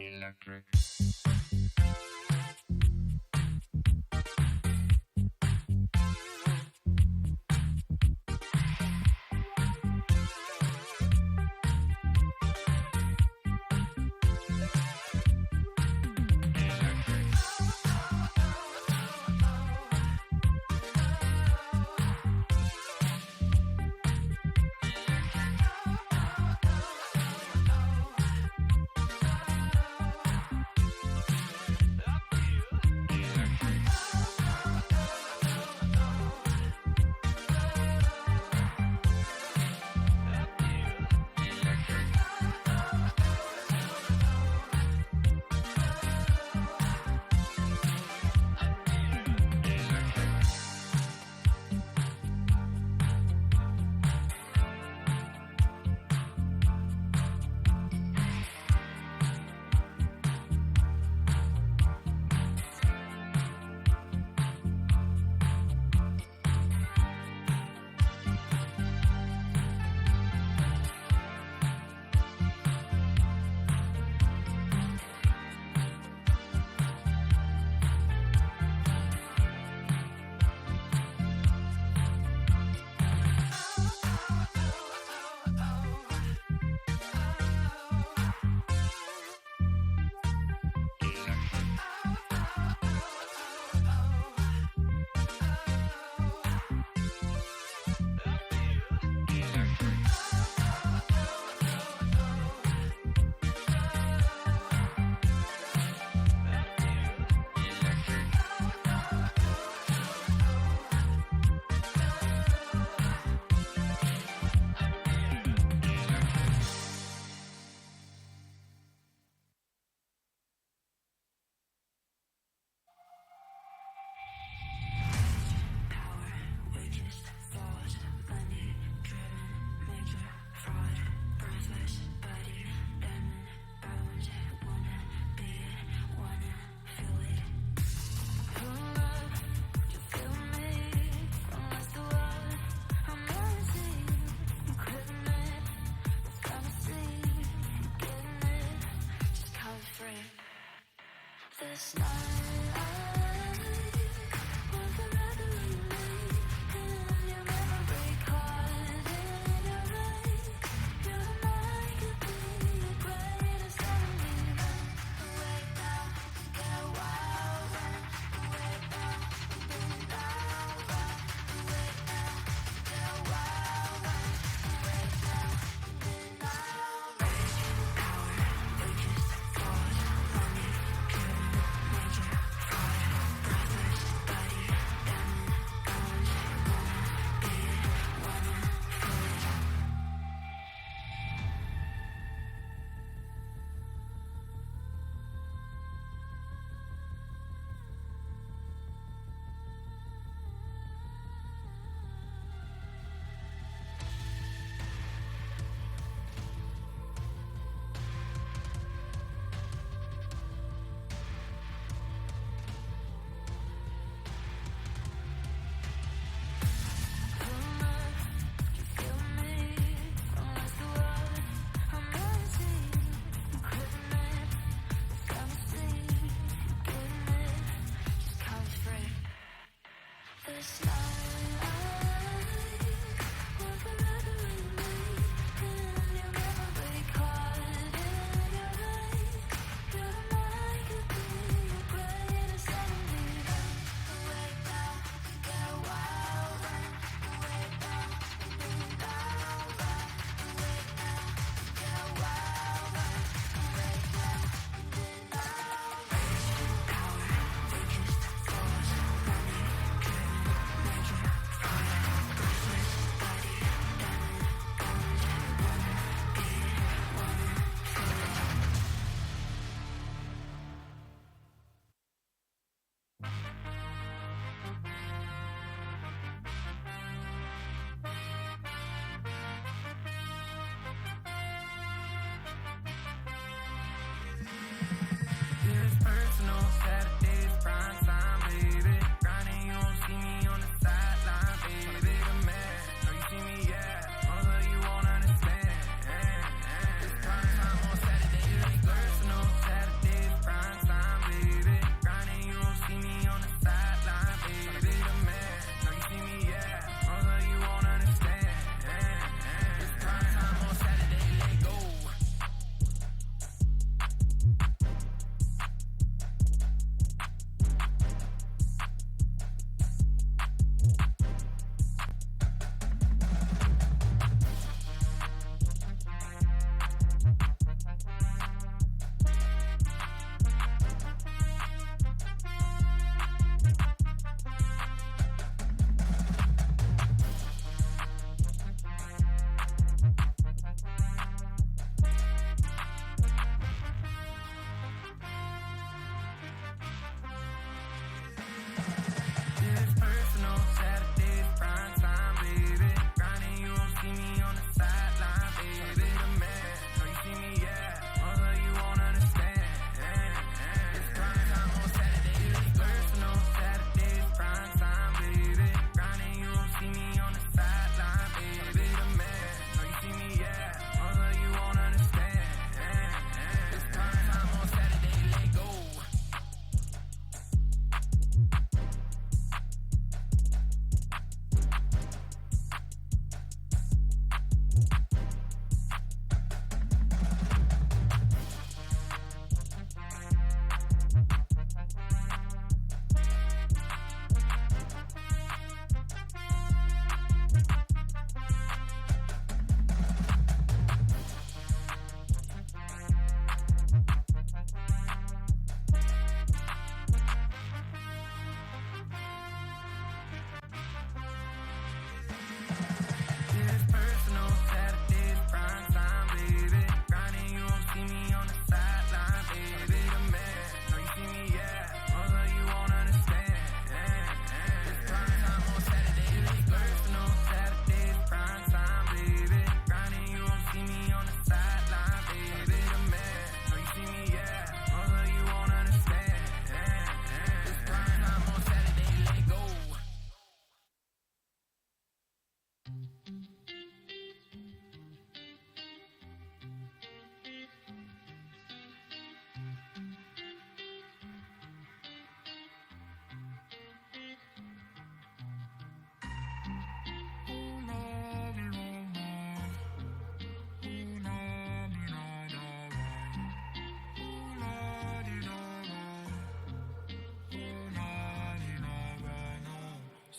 Electric.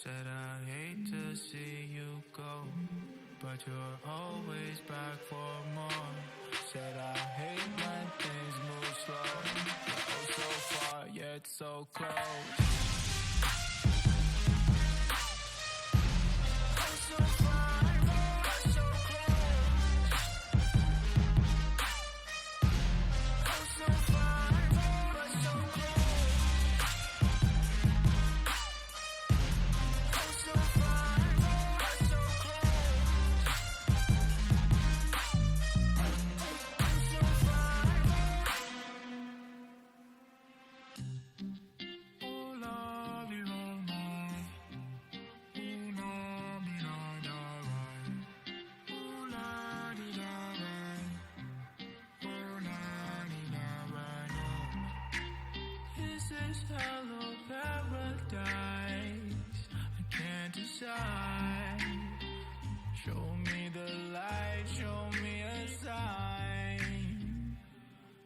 Said I hate to see you go, but you're always back for more. Said I hate when things move slow, oh so far yet so close. Oh so far but so close. Oh so far but so close. Oh so far but so close. Hello paradise, I can't decide. Show me the light, show me a sign.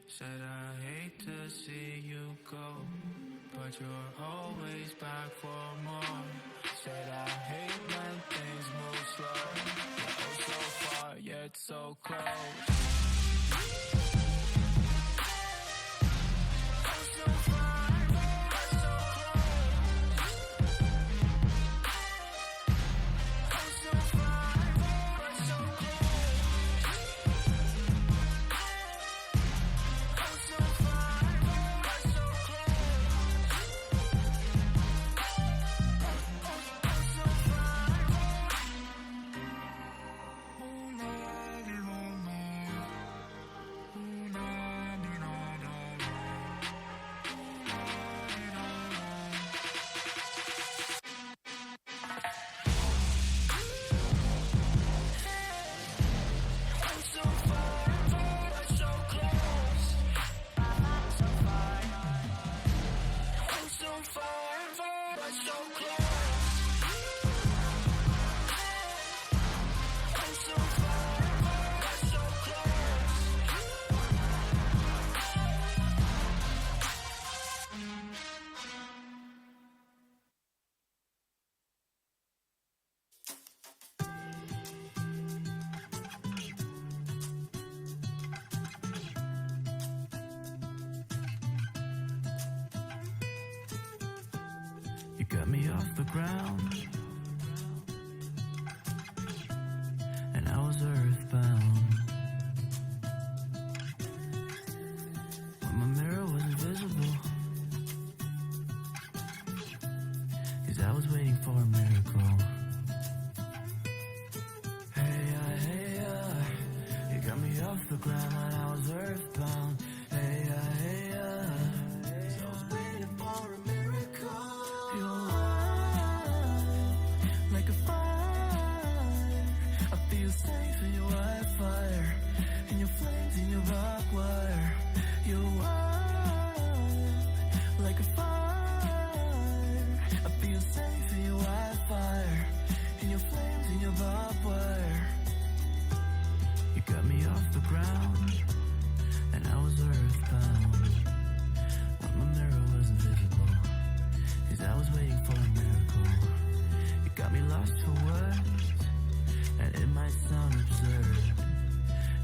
Said I hate to see you go, but you're always back for more. Said I hate when things move slow, oh so far yet so close. Oh so far. Got me off the ground, and I was earthbound. When my mirror was invisible, 'cause I was waiting for a miracle. Hey, you got me off the ground when I was earthbound. Hey, safe in your white fire, in your flames, in your barbed wire. You're wild like a fire. I feel safe in your white fire, in your flames, in your barbed wire. You got me off the ground, and I was earthbound. When my mirror was invisible, 'cause I was waiting for a miracle. You got me lost for words, and it might sound absurd.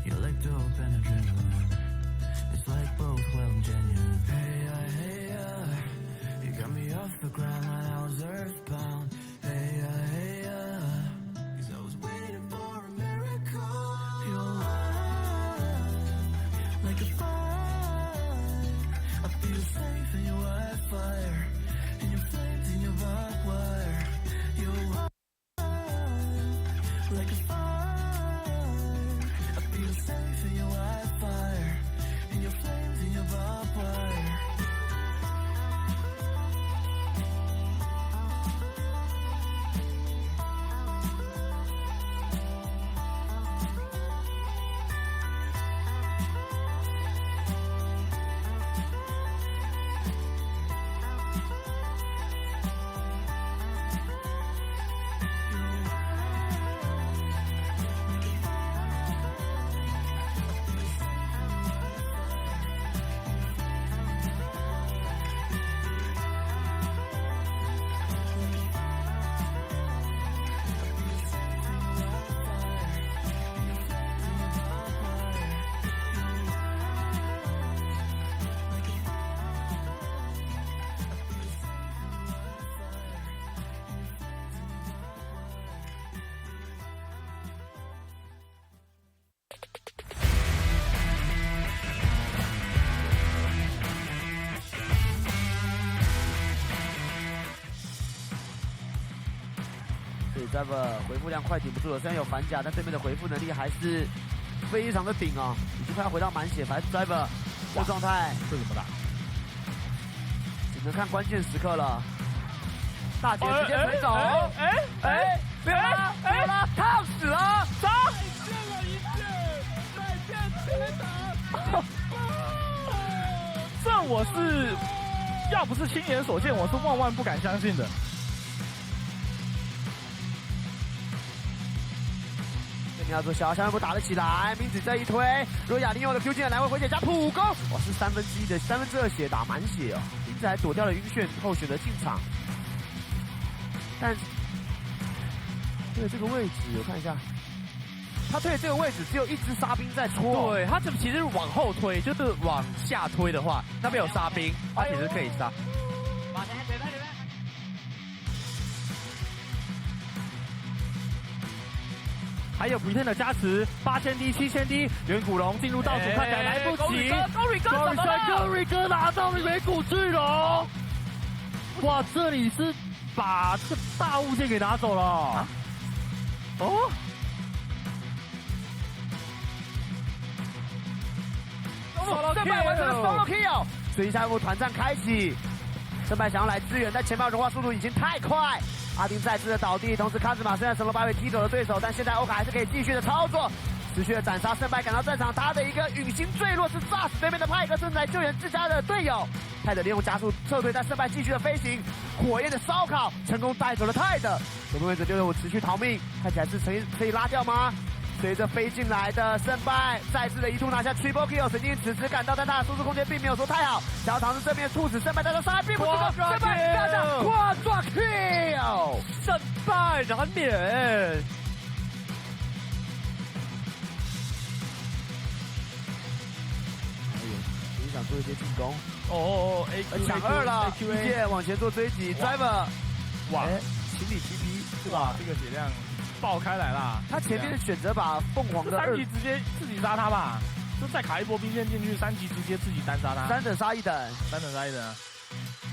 You're like dope and adrenaline. It's like both well and genuine. Hey, you got me off the ground when I was earthbound. Hey, 'cause I was waiting for a miracle. You're wild like a fire. I feel safe in your white fire, in your flames, in your barbed wire. You're wild like a fire. I feel safe in your white fire, ，Driver 回复量快顶不住了，虽然有反甲，但对面的回复能力还是非常的顶哦，已经快要回到满血，反正 Driver 这状态，这怎么打？只能看关键时刻了。大姐直接推走，没有啦，没有啦，烫死了，走！见了一见，再见天堂。这我是要不是亲眼所见，我是万万不敢相信的。对面要做小面部打了起来，明子这一推，若雅利用了 Q 键来回回血加普攻，哇，是1/3的2/3血打满血哦，明子还躲掉了晕眩后选择进场，但对这个位置我看一下。他推的这个位置只有一只沙兵在戳，对他这其实往后推，就是往下推的话，那边有沙兵，他其实可以杀。还有Pretend的加持，8000D、7000D，远古龙进入倒数，看起来来不及。高瑞哥拿到了远古巨龙，哇，这里是把这个大物件给拿走了。啊、哦。胜败完成了 solo kill， 所以下一步团战开启。胜败想要来支援，但前方融化速度已经太快。阿丁再次的倒地，同时卡兹玛虽然神罗巴被踢走了对手，但现在欧卡还是可以继续的操作，持续的斩杀。胜败赶到战场，他的一个陨星坠落是炸死对面的派克正在救援自家的队友。泰德利用加速撤退，但胜败继续的飞行，火焰的烧烤成功带走了泰德。守门位置665持续逃命，看起来是可以拉掉吗？随着飞进来的胜败，再次的一突拿下 triple kill， 曾经此时赶到，但他的输出空间并没有说太好，想要尝试正面兔子胜败，但是伤害并不足够，胜败拿下 quadra kill， 胜败燃点。也想做一些进攻，抢2了，一界往前做追击 ，driver， 哇，情理 TP 是吧？这个血量爆开来啦！他前面选择把凤凰的3级直接自己杀他吧，就再卡一波兵线进去，3级直接自己单杀他，3等杀1等，3等杀1等啊！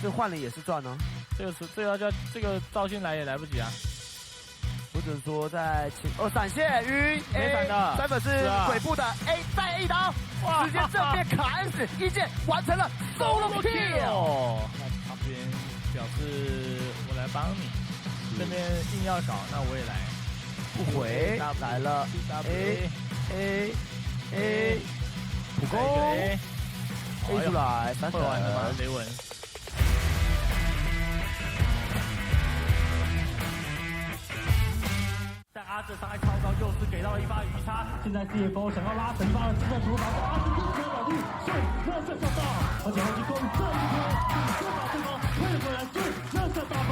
这换了也是赚哦。这个赵信来也来不及啊！或者说在闪现晕没闪的，driver 是鬼步的 A 再一刀，直接正面砍死，一剑完成了 solo kill。那旁边表示我来帮你，这边硬要搞，那我也来。不回来了 A 普攻 A 出来3等会玩的吗？雷文。但阿哲伤害超高，又是给到了一发鱼叉。现在 DFM 想要拉成发了，正在主导阿哲又没有倒地，所以热射上到，而且后期攻这一波，先把对方推回来，是热射大爆。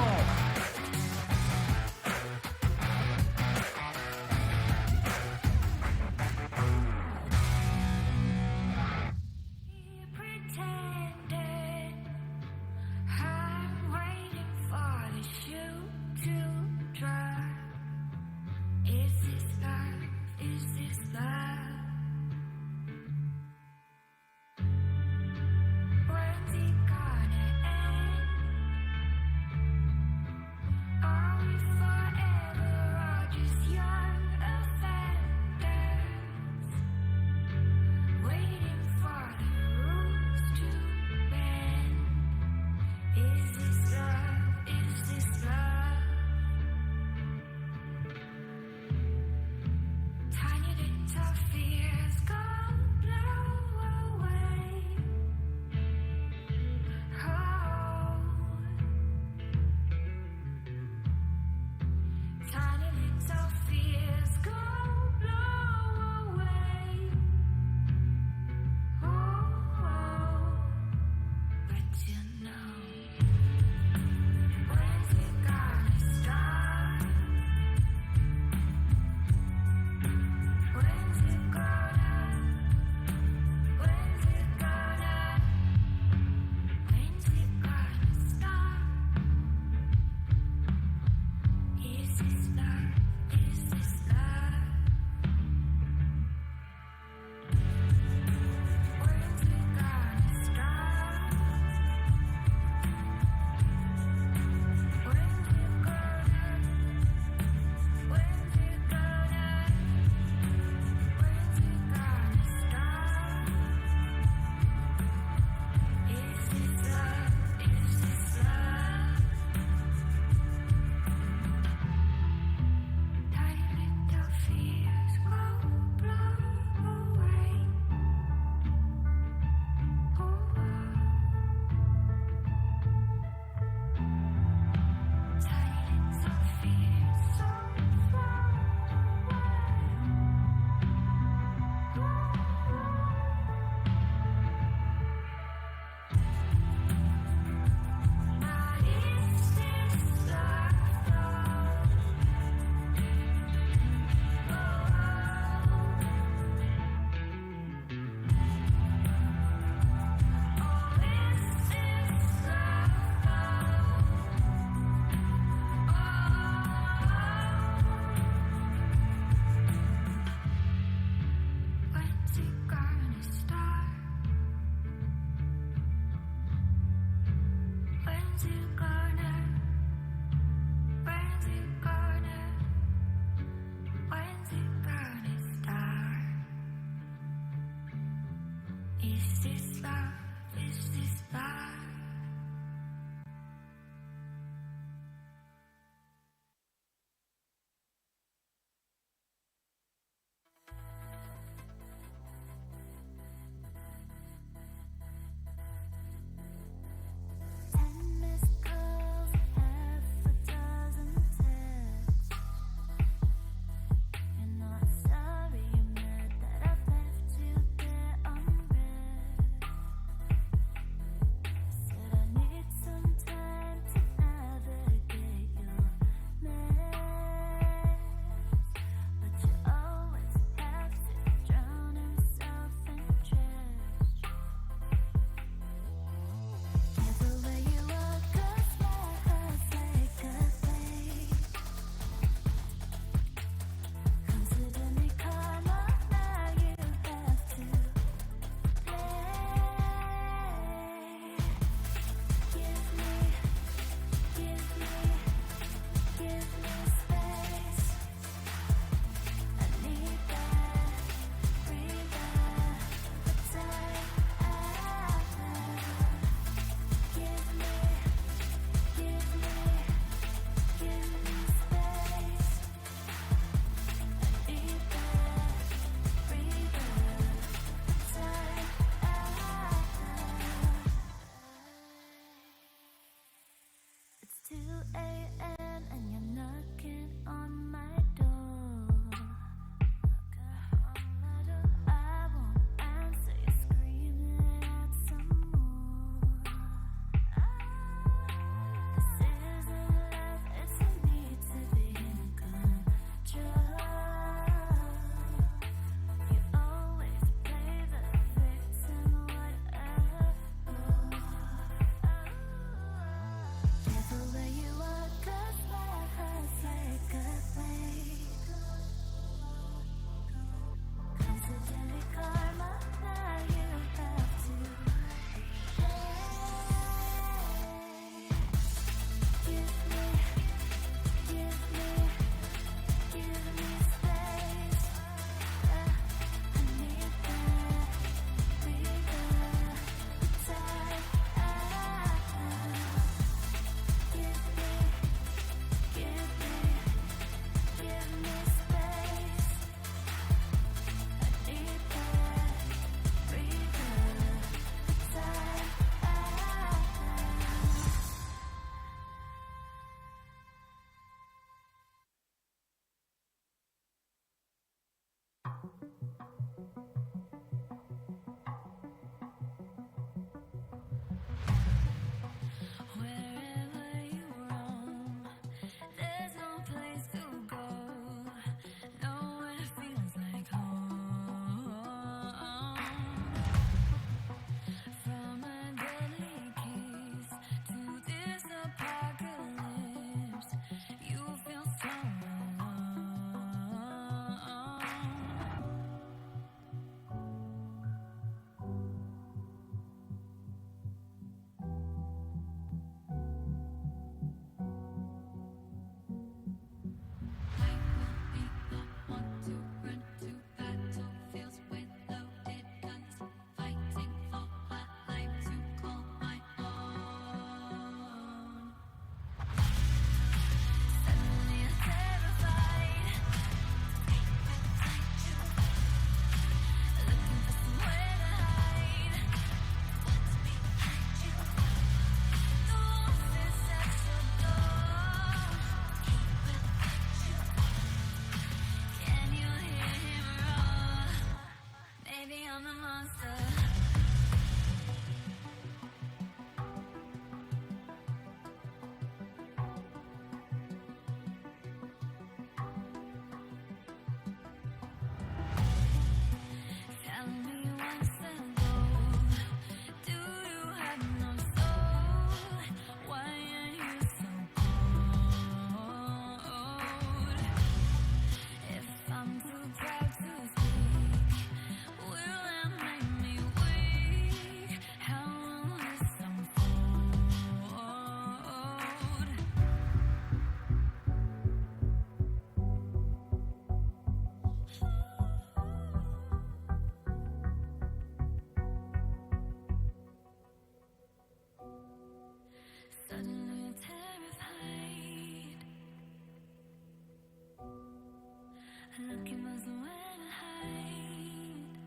looking for somewhere to hide.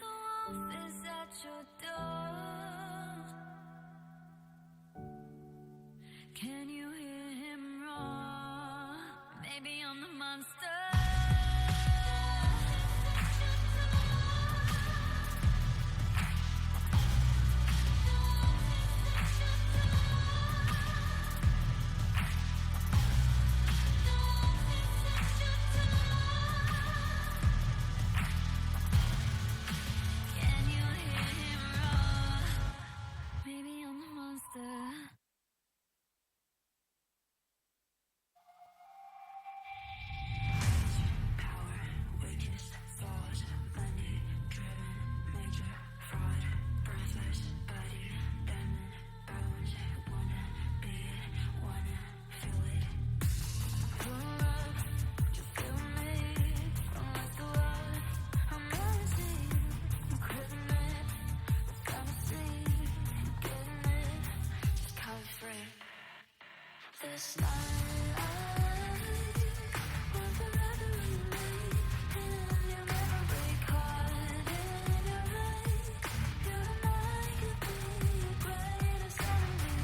The wolf is at your door. Can you hear him roar? Maybe I'm the monster. This night will forever remain in your memory card in your eyes. You and I could be the greatest enemy.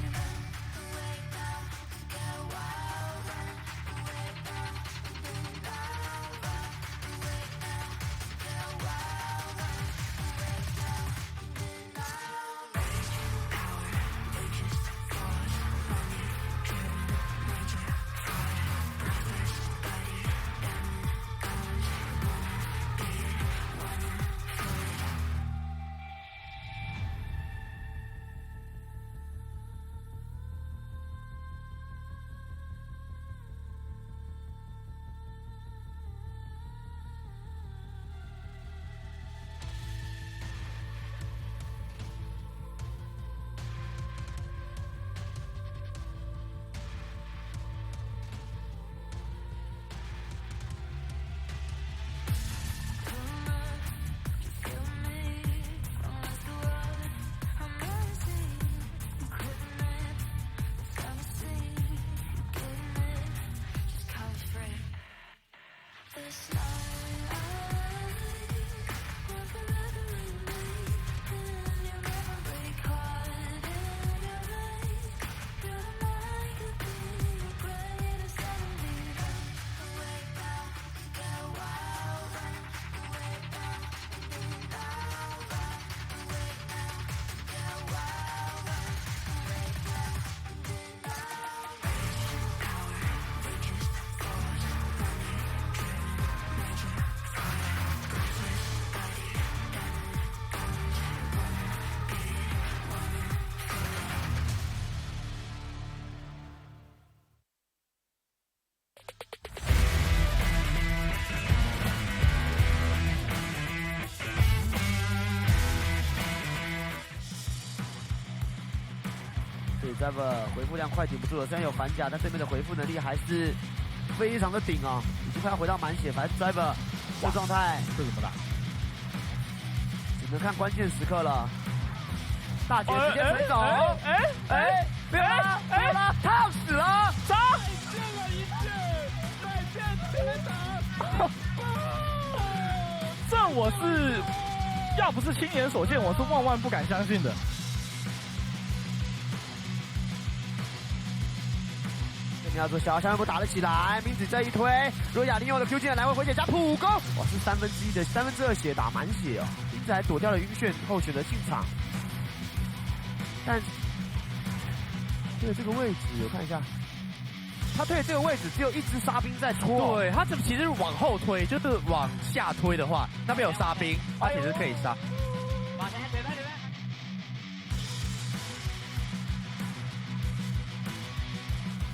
Awake now, get wild, awake now, be loud. Awake now, get wild, awake now, be loud. Power, weakest thought, money, driven. Driver 回复量快顶不住了，虽然有反甲，但对面的回复能力还是非常的顶哦，已经快要回到满血，反正 Driver 这状态这怎么打？只能看关键时刻了。大姐直接推走，没有啦，没有啦，烫死了，杀！见了一见，再见天堂。这我是要不是亲眼所见，我是万万不敢相信的。你要做小小人不打得起来，明子这一推，若雅利用了 Q 技能来回回血加普攻，哇是1/3的2/3血打满血哦，明子还躲掉了晕眩后选择进场，但对这个位置我看一下，他推的这个位置只有一只沙兵在戳，对他这其实往后推，就是往下推的话，那边有沙兵，他其实可以杀。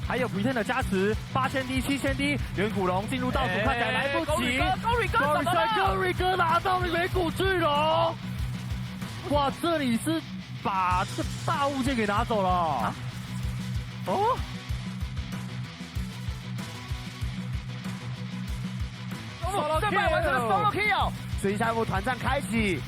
还有补天的加持，8000D、7000D，远古龙进入倒数，看起来来不及。高瑞哥拿到了远古巨龙，哇，这里是把这个大物件给拿走了。啊、哦。正败完成了 solo kill， 所以下一步团战开启，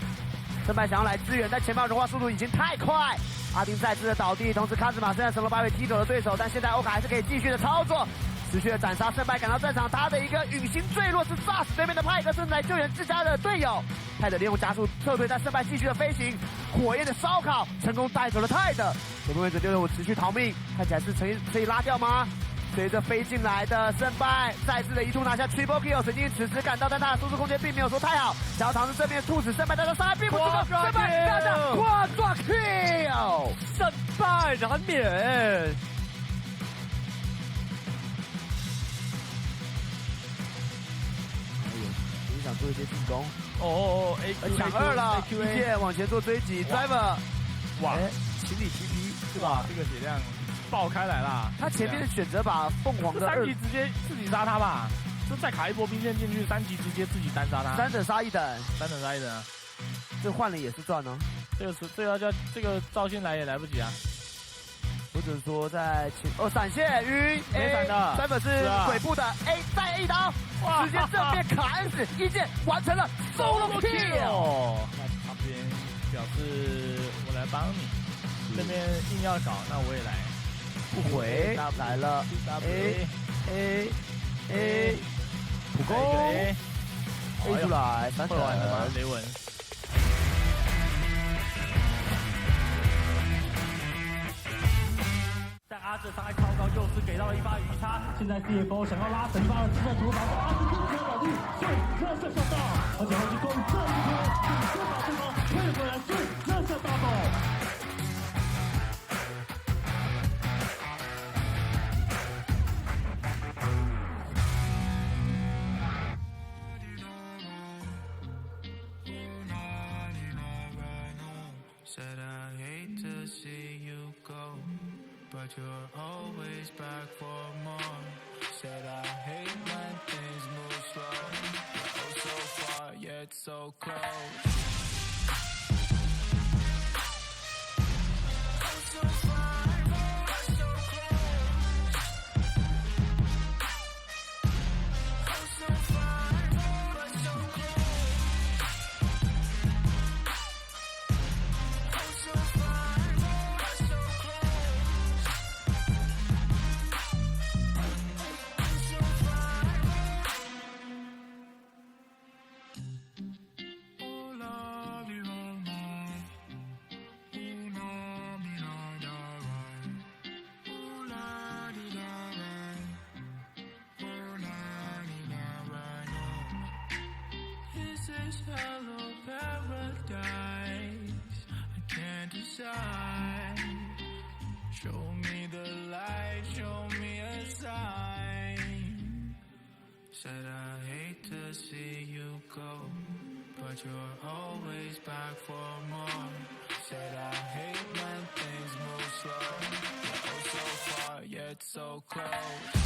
正败想要来支援，但前方融化速度已经太快。阿丁再次的倒地，同时卡兹玛虽然神龙8位踢走了对手，但现在欧卡还是可以继续的操作。持续的斩杀，胜败赶到战场，他的一个陨星坠落是 Josh 对面的派克正在救援自家的队友，泰德利用加速撤退，但胜败继续的飞行，火焰的烧烤成功带走了泰德，左边位置665持续逃命，看起来是可以拉掉吗？随着飞进来的胜败，再次的一度拿下 Triple Kill， 神经此时赶到，但他的输出空间并没有说太好，想要尝试正面兔子胜败，但是伤害并不足够，胜败拿下 Quadra Kill， 胜败难免。你想做一些进攻，抢抢2了，一剑往前做追击 ，Driver， 哇，情侣 TP 是哇吧？这个血量爆开来啦！他前面选择把凤凰的3级直接自己杀他吧，就再卡一波兵线进去，3级直接自己单杀他3等杀1等，3等杀1等啊！这换了也是赚哦。这个赵信来也来不及啊！或者说在闪现晕没闪的，Driver 是鬼步的 A 再一刀，直接正面砍死，一剑完成了 Solo Kill。那旁边表示我来帮你，这边硬要搞，那我也来。不回来了 A 普攻 A 出来3会玩的吗？雷文。但阿哲伤害超高，又是给到了一发鱼叉。现在 DFM 想要拉神发的制作图，把阿哲更加保利，最热射下到，而且后期攻这一波，就把对方推回来，最热射大爆。Said I hate to see you go, but you're always back for more. Said I hate when things move slow, oh so far yet so close. Oh so far but so close. Oh so far but so close. Hello paradise, I can't decide. Show me the light, show me a sign. Said I hate to see you go, but you're always back for more. Said I hate when things move slow, oh so far yet so close.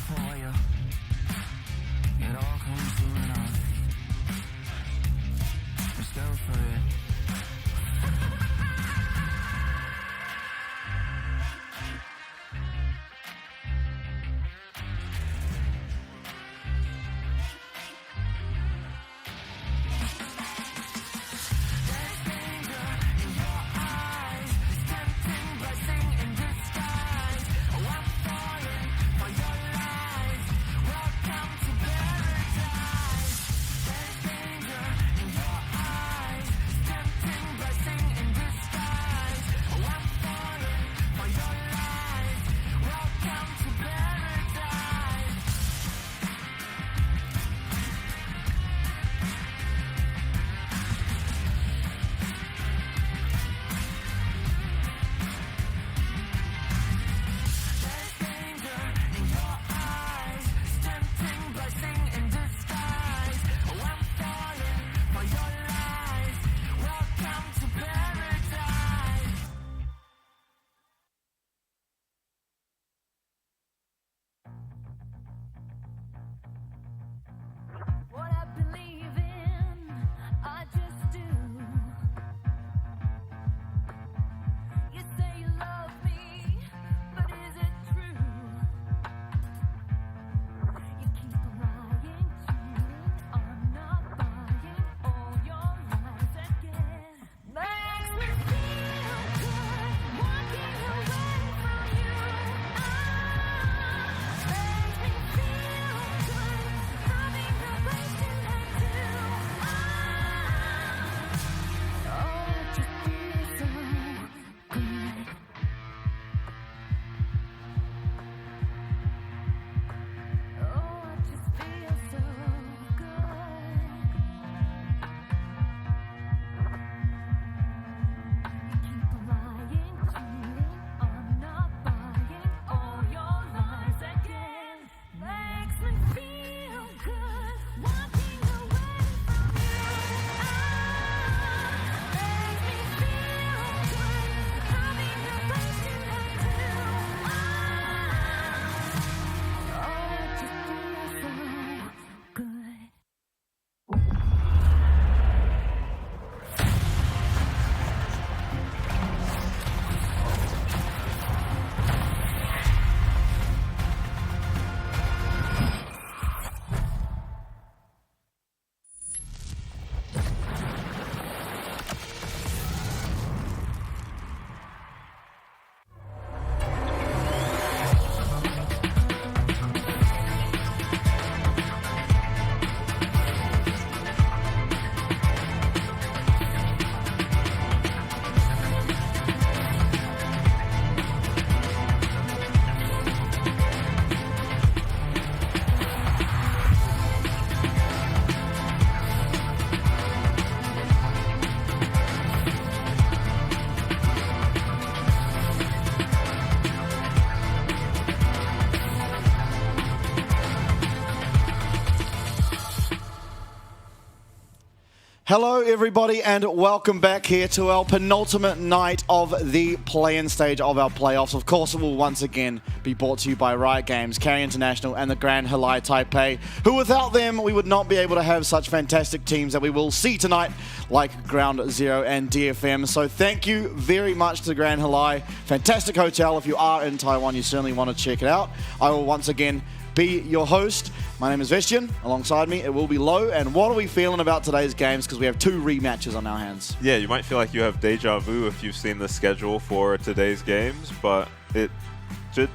for you. It all comes soon enough. Let's go for it. Hello everybody and welcome back here to our penultimate night of the play-in stage of our playoffs. Of course it will once again be brought to you by Riot Games, Carry International and the Grand Halai Taipei, who without them we would not be able to have such fantastic teams that we will see tonight like Ground Zero and DFM. So thank you very much to the Grand Halai. Fantastic hotel. If you are in Taiwan you certainly want to check it out. I will once again be your host. My name is Vestian. Alongside me, it will be Low. And what are we feeling about today's games? Because we have 2 rematches on our hands. Yeah, you might feel like you have deja vu if you've seen the schedule for today's games, but it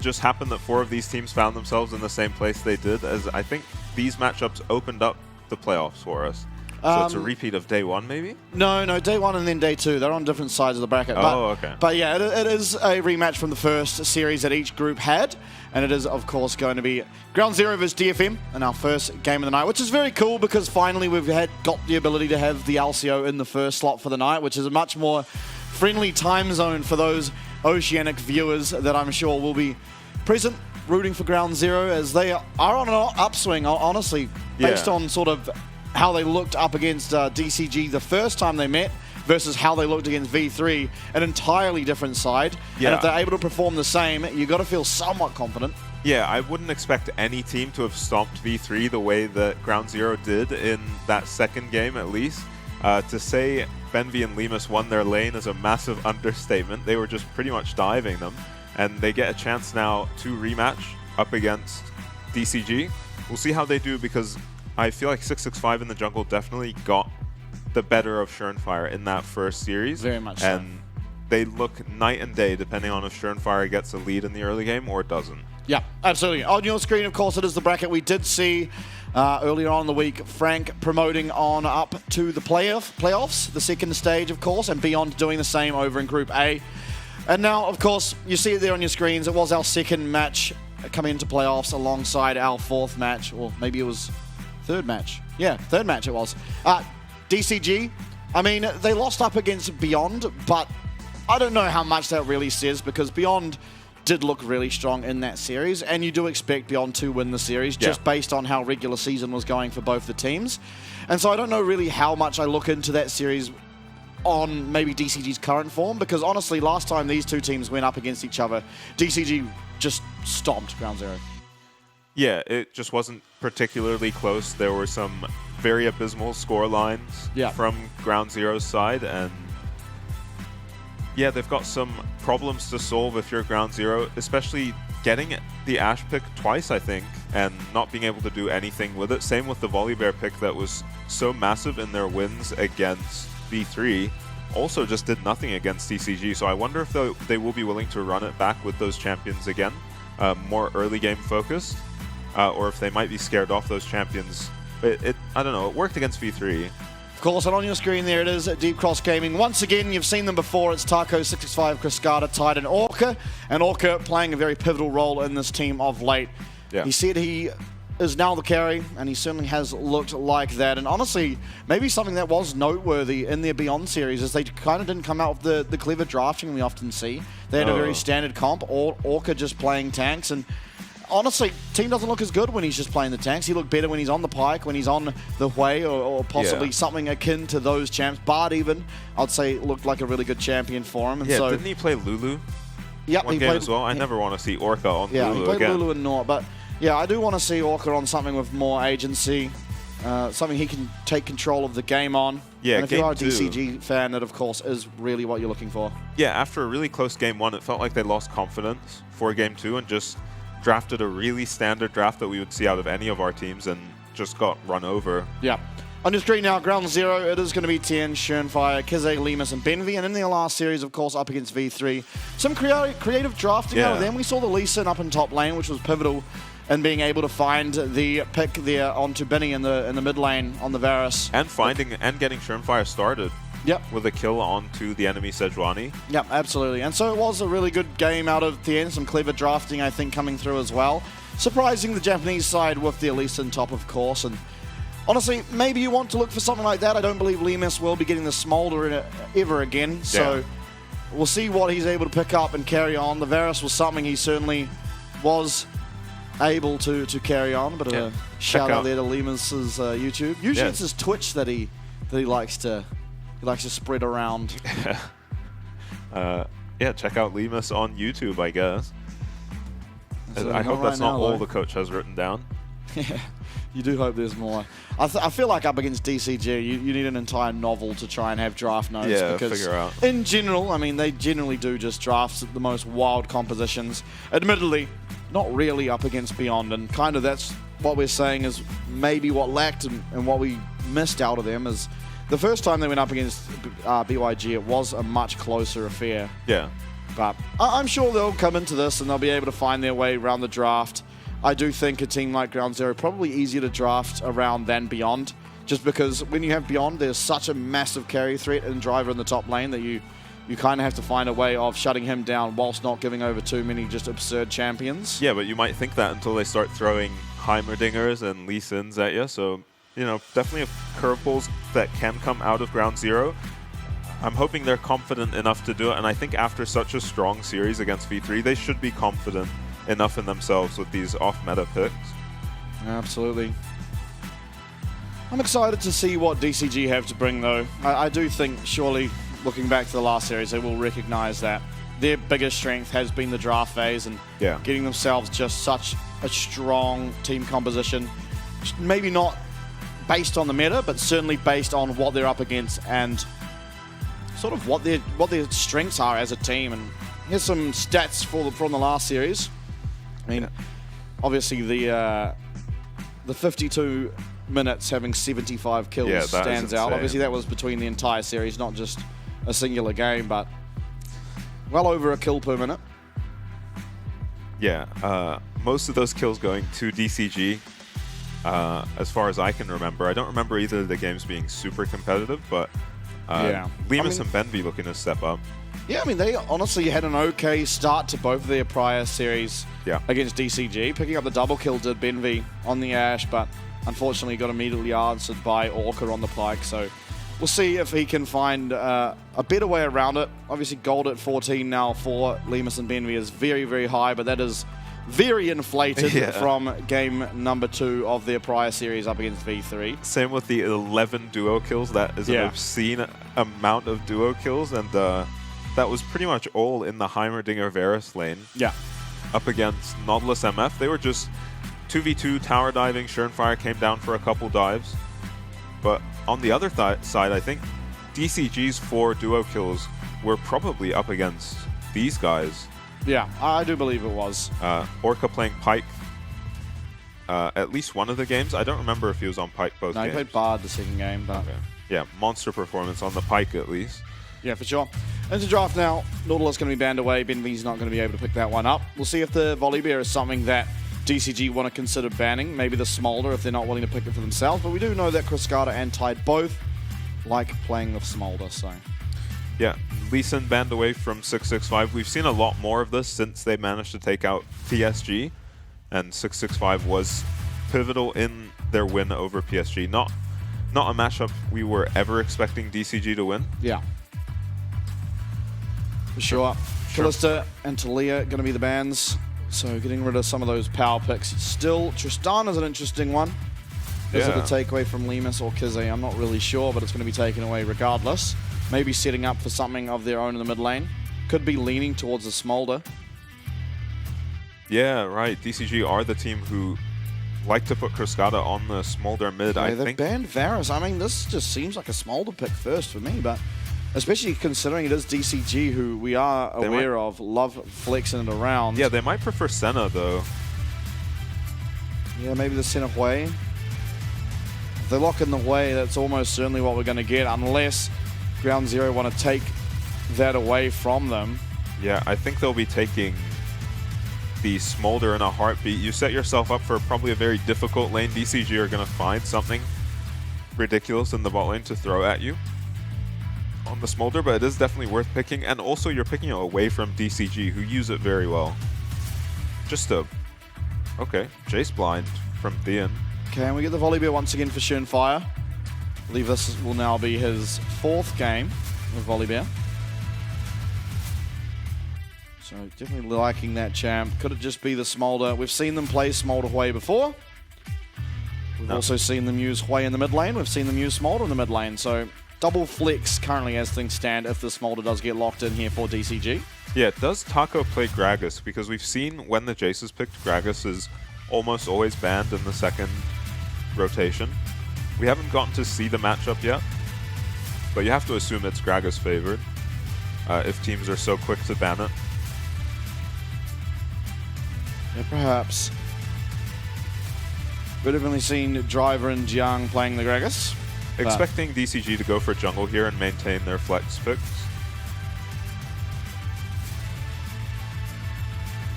just happened that 4 of these teams found themselves in the same place they did, as I think these matchups opened up the playoffs for us. So it's a repeat of day 1, maybe? No, day 1 and then day 2. They're on different sides of the bracket. Okay. But yeah, it is a rematch from the first series that each group had. And it is, of course, going to be Ground Zero versus DFM in our first game of the night, which is very cool because finally we've got the ability to have the LCO in the first slot for the night, which is a much more friendly time zone for those Oceanic viewers that I'm sure will be present rooting for Ground Zero, as they are on an upswing, honestly, based on sort of how they looked up against DCG the first time they met. versus how they looked against V3, an entirely different side. Yeah. And if they're able to perform the same, you got to feel somewhat confident. Yeah, I wouldn't expect any team to have stomped V3 the way that Ground Zero did in that second game, at least. To say Benvi and Lemus won their lane is a massive understatement. They were just pretty much diving them, and they get a chance now to rematch up against DCG. We'll see how they do, because I feel like 665 in the jungle definitely got the better of Schernfire in that first series. Very much so. And they look night and day depending on if Schernfire gets a lead in the early game or doesn't. Yeah, absolutely. On your screen, of course, it is the bracket. We did see earlier on in the week Frank promoting on up to the playoffs, the second stage, of course, and Beyond doing the same over in Group A. And now, of course, you see it there on your screens. It was our second match coming into playoffs alongside our fourth match, or maybe it was third match. Yeah, third match it was. DCG, I mean, they lost up against Beyond, but I don't know how much that really says, because Beyond did look really strong in that series, and you do expect Beyond to win the series just based on how regular season was going for both the teams. And so I don't know really how much I look into that series on maybe DCG's current form, because honestly, last time these two teams went up against each other, DCG just stomped Ground Zero. Yeah, it just wasn't particularly close. There were some very abysmal score lines from Ground Zero's side, and yeah, they've got some problems to solve if you're Ground Zero, especially getting the Ashe pick twice, I think, and not being able to do anything with it. Same with the Volibear pick that was so massive in their wins against V3. Also just did nothing against DCG, so I wonder if they will be willing to run it back with those champions again, more early game focused, or if they might be scared off those champions. I don't know, it worked against V3. Of course, and on your screen there it is, Deep Cross Gaming. Once again, you've seen them before. It's Taco, 665, Cascada, Tide, and Orca. And Orca playing a very pivotal role in this team of late. Yeah. He said he is now the carry, and he certainly has looked like that. And honestly, maybe something that was noteworthy in their Beyond series is they kind of didn't come out with the clever drafting we often see. They had a very standard comp, Orca just playing tanks, and honestly, team doesn't look as good when he's just playing the tanks. He looked better when he's on the Pike, when he's on the Hui, or possibly something akin to those champs. Bard even, I'd say, looked like a really good champion for him. And so, didn't he play Lulu? Yep, One he game played as well. I never want to see Orca on Lulu again. Yeah, he played again. Lulu and Nort, but yeah, I do want to see Orca on something with more agency, something he can take control of the game on. Yeah, and if you are a game DCG fan, that of course is really what you're looking for. Yeah, after a really close game one, it felt like they lost confidence for game two and just drafted a really standard draft that we would see out of any of our teams and just got run over. Yeah. On your screen now, Ground Zero, it is going to be Tien, Schernfire, Kize, Lemus, and Benvi. And in their last series, of course, up against V3. Some creative drafting out of them. We saw the Lee Sin up in top lane, which was pivotal in being able to find the pick there onto Benny in the mid lane on the Varus. And finding and getting Schernfire started. Yep. With a kill onto the enemy Sejuani. Yep, absolutely. And so it was a really good game out of Tien. Some clever drafting, I think, coming through as well. Surprising the Japanese side with the Elise in top, of course. And honestly, maybe you want to look for something like that. I don't believe Lemus will be getting the Smolder in it ever again. So we'll see what he's able to pick up and carry on. The Varus was something he certainly was able to carry on. But a shout out there to Lemus's YouTube. Usually it's his Twitch that he likes to spread around. Yeah, check out Lemus on YouTube, I guess. So I hope that's not all though. the coach has written down. Yeah, you do hope there's more. I feel like up against DCG, you need an entire novel to try and have draft notes. Yeah, because figure out. In general, I mean, they generally do just drafts at the most wild compositions. Admittedly, not really up against Beyond, and kind of that's what we're saying is maybe what lacked and what we missed out of them is the first time they went up against BYG, it was a much closer affair. Yeah. But I'm sure they'll come into this and they'll be able to find their way around the draft. I do think a team like Ground Zero probably easier to draft around than Beyond, just because when you have Beyond, there's such a massive carry threat and driver in the top lane that you kind of have to find a way of shutting him down whilst not giving over too many just absurd champions. Yeah, but you might think that until they start throwing Heimerdingers and Lee Sins at you. So, you know, definitely curveballs that can come out of Ground Zero. I'm hoping they're confident enough to do it, and I think after such a strong series against V3, they should be confident enough in themselves with these off-meta picks. Absolutely. I'm excited to see what DCG have to bring, though. I do think, surely, looking back to the last series, they will recognize that their biggest strength has been the draft phase and getting themselves just such a strong team composition. Maybe not based on the meta, but certainly based on what they're up against and sort of what their strengths are as a team. And here's some stats from the last series. I mean, obviously the 52 minutes having 75 kills stands out. Obviously that was between the entire series, not just a singular game, but well over a kill per minute. Yeah, most of those kills going to DCG, as far as I can remember. I don't remember either of the games being super competitive, but Lemus and Benvy looking to step up. Yeah, I mean, they honestly had an okay start to both of their prior series against DCG. Picking up the double kill did Benvy on the Ash, but unfortunately got immediately answered by Orca on the Pike. So we'll see if he can find a better way around it. Obviously, gold at 14 now for Lemus and Benvy is very, very high, but that is very inflated from game number 2 of their prior series up against V3. Same with the 11 duo kills. That is an obscene amount of duo kills, and that was pretty much all in the Heimerdinger Varus lane. Yeah. Up against Nautilus MF. They were just 2v2 tower diving. Schönfire came down for a couple dives. But on the other side, I think DCG's 4 duo kills were probably up against these guys. Yeah, I do believe it was. Orca playing Pike at least one of the games. I don't remember if he was on Pike both games. No, he played Bard the second game, but... Okay. Yeah, monster performance on the Pike at least. Yeah, for sure. Into draft now. Nautilus going to be banned away. Benvy's not going to be able to pick that one up. We'll see if the Volibear is something that DCG want to consider banning. Maybe the Smolder if they're not willing to pick it for themselves. But we do know that Cascada and Tide both like playing the Smolder, so... Yeah, Lee Sin banned away from 665. We've seen a lot more of this since they managed to take out PSG, and 665 was pivotal in their win over PSG. Not a matchup we were ever expecting DCG to win. Yeah. For sure. Callista and Talia going to be the bans, so getting rid of some of those power picks. Still, Tristan is an interesting one. Is it a takeaway from Lemus or Kizzy? I'm not really sure, but it's going to be taken away regardless. Maybe setting up for something of their own in the mid lane. Could be leaning towards the Smolder. Yeah, right. DCG are the team who like to put Cascada on the Smolder mid, I think. They banned Varus. I mean, this just seems like a Smolder pick first for me, but especially considering it is DCG, who we are aware of, love flexing it around. Yeah, they might prefer Senna, though. Yeah, maybe the Senna Hui. If they lock in the Hui, that's almost certainly what we're going to get, unless Ground Zero want to take that away from them. Yeah, I think they'll be taking the Smolder in a heartbeat. You set yourself up for probably a very difficult lane. DCG are going to find something ridiculous in the bot lane to throw at you on the Smolder, but it is definitely worth picking. And also, you're picking it away from DCG, who use it very well. Just a... Okay, Jace blind from Theon. Okay, and we get the Volibear once again for Schönfire. I believe this will now be his 4th game with Volibear. So definitely liking that champ. Could it just be the Smolder? We've seen them play Smolder Hui before. We've also seen them use Hui in the mid lane. We've seen them use Smolder in the mid lane. So double flex currently as things stand if the Smolder does get locked in here for DCG. Yeah, does Taco play Gragas? Because we've seen when the Jace is picked, Gragas is almost always banned in the second rotation. We haven't gotten to see the matchup yet, but you have to assume it's Gragas favored if teams are so quick to ban it. Yeah, perhaps. We've definitely seen Driver and Jiang playing the Gragas. Expecting DCG to go for jungle here and maintain their flex picks.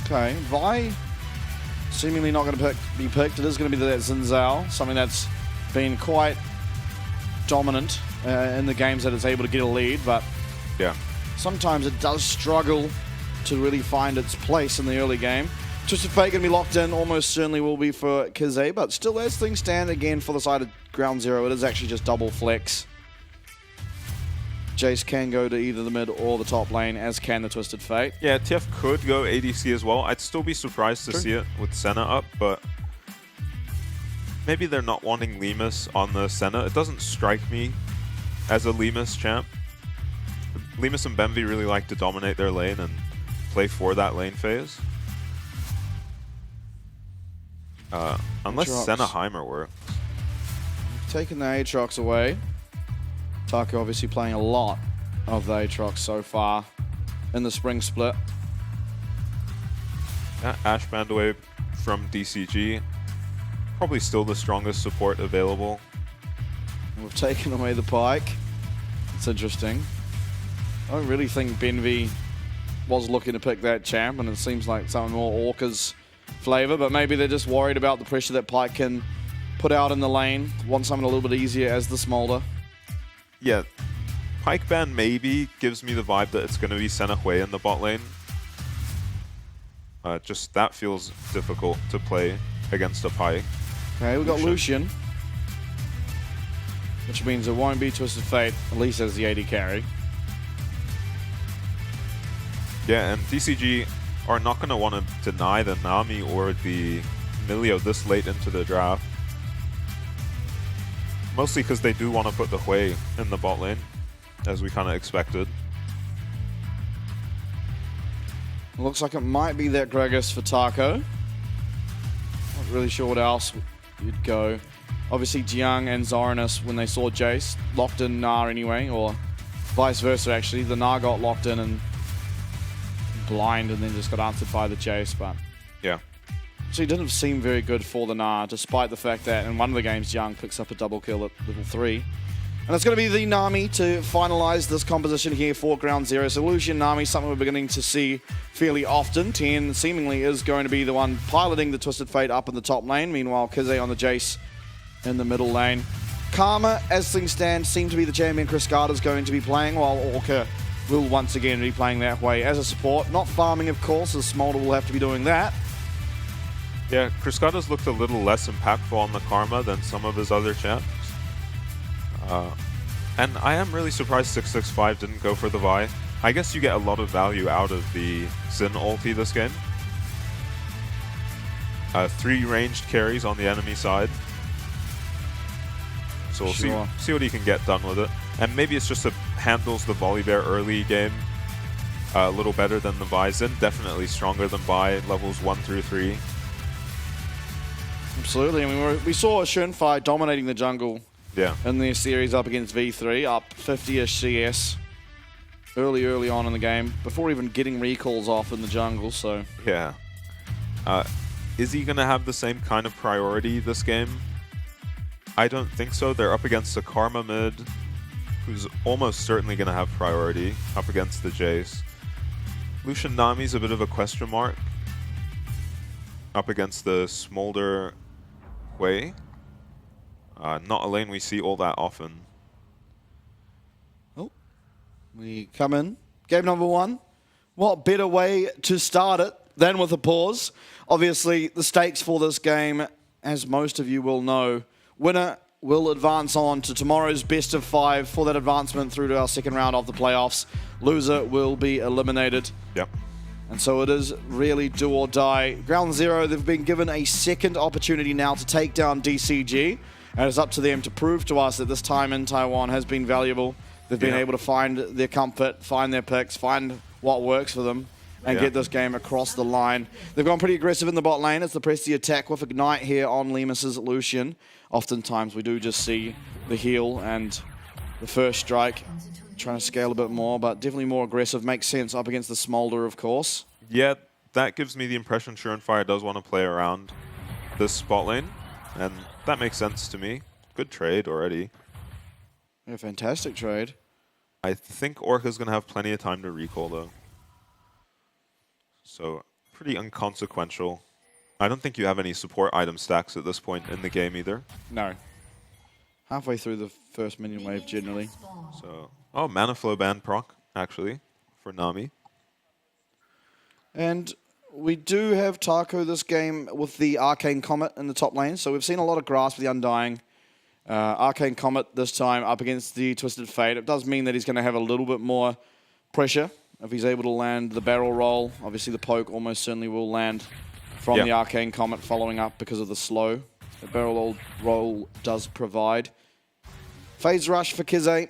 Okay, Vi seemingly not going to be picked. It is going to be that Xin Zhao, something that's been quite dominant in the games that it's able to get a lead, but yeah, sometimes it does struggle to really find its place in the early game. Twisted Fate going to be locked in, almost certainly will be for Kizzy, but still as things stand again for the side of Ground Zero, it is actually just double flex. Jace can go to either the mid or the top lane, as can the Twisted Fate. Yeah, TF could go ADC as well. I'd still be surprised to see it with Senna up, but maybe they're not wanting Lemus on the Senna. It doesn't strike me as a Lemus champ. Lemus and Benvi really like to dominate their lane and play for that lane phase. Unless Senna-Heimer works. Taking the Aatrox away. Taco obviously playing a lot of the Aatrox so far in the spring split. Ash banned away from DCG. Probably still the strongest support available. We've taken away the Pyke. It's interesting. I don't really think Benvi was looking to pick that champ, and it seems like some more Orca's flavor, but maybe they're just worried about the pressure that Pyke can put out in the lane. Want something a little bit easier as the Smolder. Yeah, Pyke ban maybe gives me the vibe that it's going to be Senna Hui in the bot lane. Just that feels difficult to play against a Pyke. Okay, we've got Lucian. Which means it won't be Twisted Fate, at least as the AD carry. Yeah, and DCG are not going to want to deny the Nami or the Milio this late into the draft. Mostly because they do want to put the Hui in the bot lane, as we kind of expected. Looks like it might be that Gragas for Taco. Not really sure what else you'd go. Obviously Jiang and Zoranus, when they saw Jace, locked in Na anyway, or vice versa actually. The Na got locked in and blind and then just got answered by the Jace, but yeah. So it didn't seem very good for the Na, despite the fact that in one of the games Jiang picks up a double kill at level 3. And it's going to be the Nami to finalize this composition here for Ground Zero. So Lucian Nami, something we're beginning to see fairly often. Tien seemingly is going to be the one piloting the Twisted Fate up in the top lane. Meanwhile, Kize on the Jace in the middle lane. Karma, as things stand, seem to be the champion Chris Carter's going to be playing, while Orca will once again be playing that way as a support. Not farming, of course, as Smolder will have to be doing that. Yeah, Kriskada's looked a little less impactful on the Karma than some of his other champs. And I am really surprised 665 didn't go for the Vi. I guess you get a lot of value out of the Xin ulti this game. 3 ranged carries on the enemy side. So we'll see what he can get done with it. And maybe it's just handles the Volibear early game a little better than the Vi. Xin definitely stronger than Vi, levels 1 through 3. Absolutely. I mean, we saw Shunfire dominating the jungle in their series up against V3, up 50-ish CS early on in the game, before even getting recalls off in the jungle, so... Yeah. Is he going to have the same kind of priority this game? I don't think so. They're up against a Karma mid, who's almost certainly going to have priority, up against the Jace. Lucian Nami's a bit of a question mark, up against the Smolder Hui. Not a lane we see all that often. Oh, we come in. Game number 1. What better way to start it than with a pause? Obviously, the stakes for this game, as most of you will know, winner will advance on to tomorrow's best of 5 for that advancement through to our second round of the playoffs. Loser will be eliminated. Yep. And so it is really do or die. Ground Zero, they've been given a second opportunity now to take down DCG. And it's up to them to prove to us that this time in Taiwan has been valuable. They've been able to find their comfort, find their picks, find what works for them, and get this game across the line. They've gone pretty aggressive in the bot lane. It's the press the attack with Ignite here on Lemus's Lucian. Oftentimes we do just see the heal and the first strike, trying to scale a bit more, but definitely more aggressive. Makes sense up against the Smolder, of course. Yeah, that gives me the impression Surenfire does want to play around this spot lane, and that makes sense to me. Good trade already. Yeah, fantastic trade. I think Orca's going to have plenty of time to recall, though. So, pretty inconsequential. I don't think you have any support item stacks at this point in the game either. No. Halfway through the first minion wave, generally. So, oh, Mana Flow ban proc, actually, for Nami. And we do have Taco this game with the Arcane Comet in the top lane. So we've seen a lot of grass with the Undying. Arcane Comet this time up against the Twisted Fate. It does mean that he's going to have a little bit more pressure if he's able to land the barrel roll. Obviously the poke almost certainly will land from the Arcane Comet following up because of the slow the barrel roll does provide. Phase rush for Kize.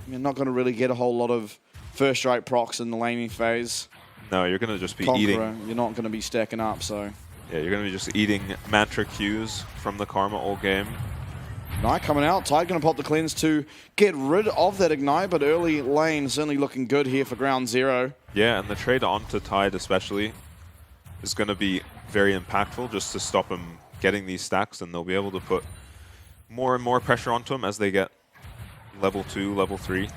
You're not going to really get a whole lot of first strike procs in the laning phase. No, you're going to just be Conqueror, eating. you're not going to be stacking up, so. Yeah, you're going to be just eating mantra Qs from the Karma all game. Ignite coming out. Tide going to pop the cleanse to get rid of that Ignite, but early lane certainly looking good here for ground zero. Yeah, and the trade onto Tide especially is going to be very impactful just to stop him getting these stacks, and they'll be able to put more and more pressure onto him as they get level 2, level 3.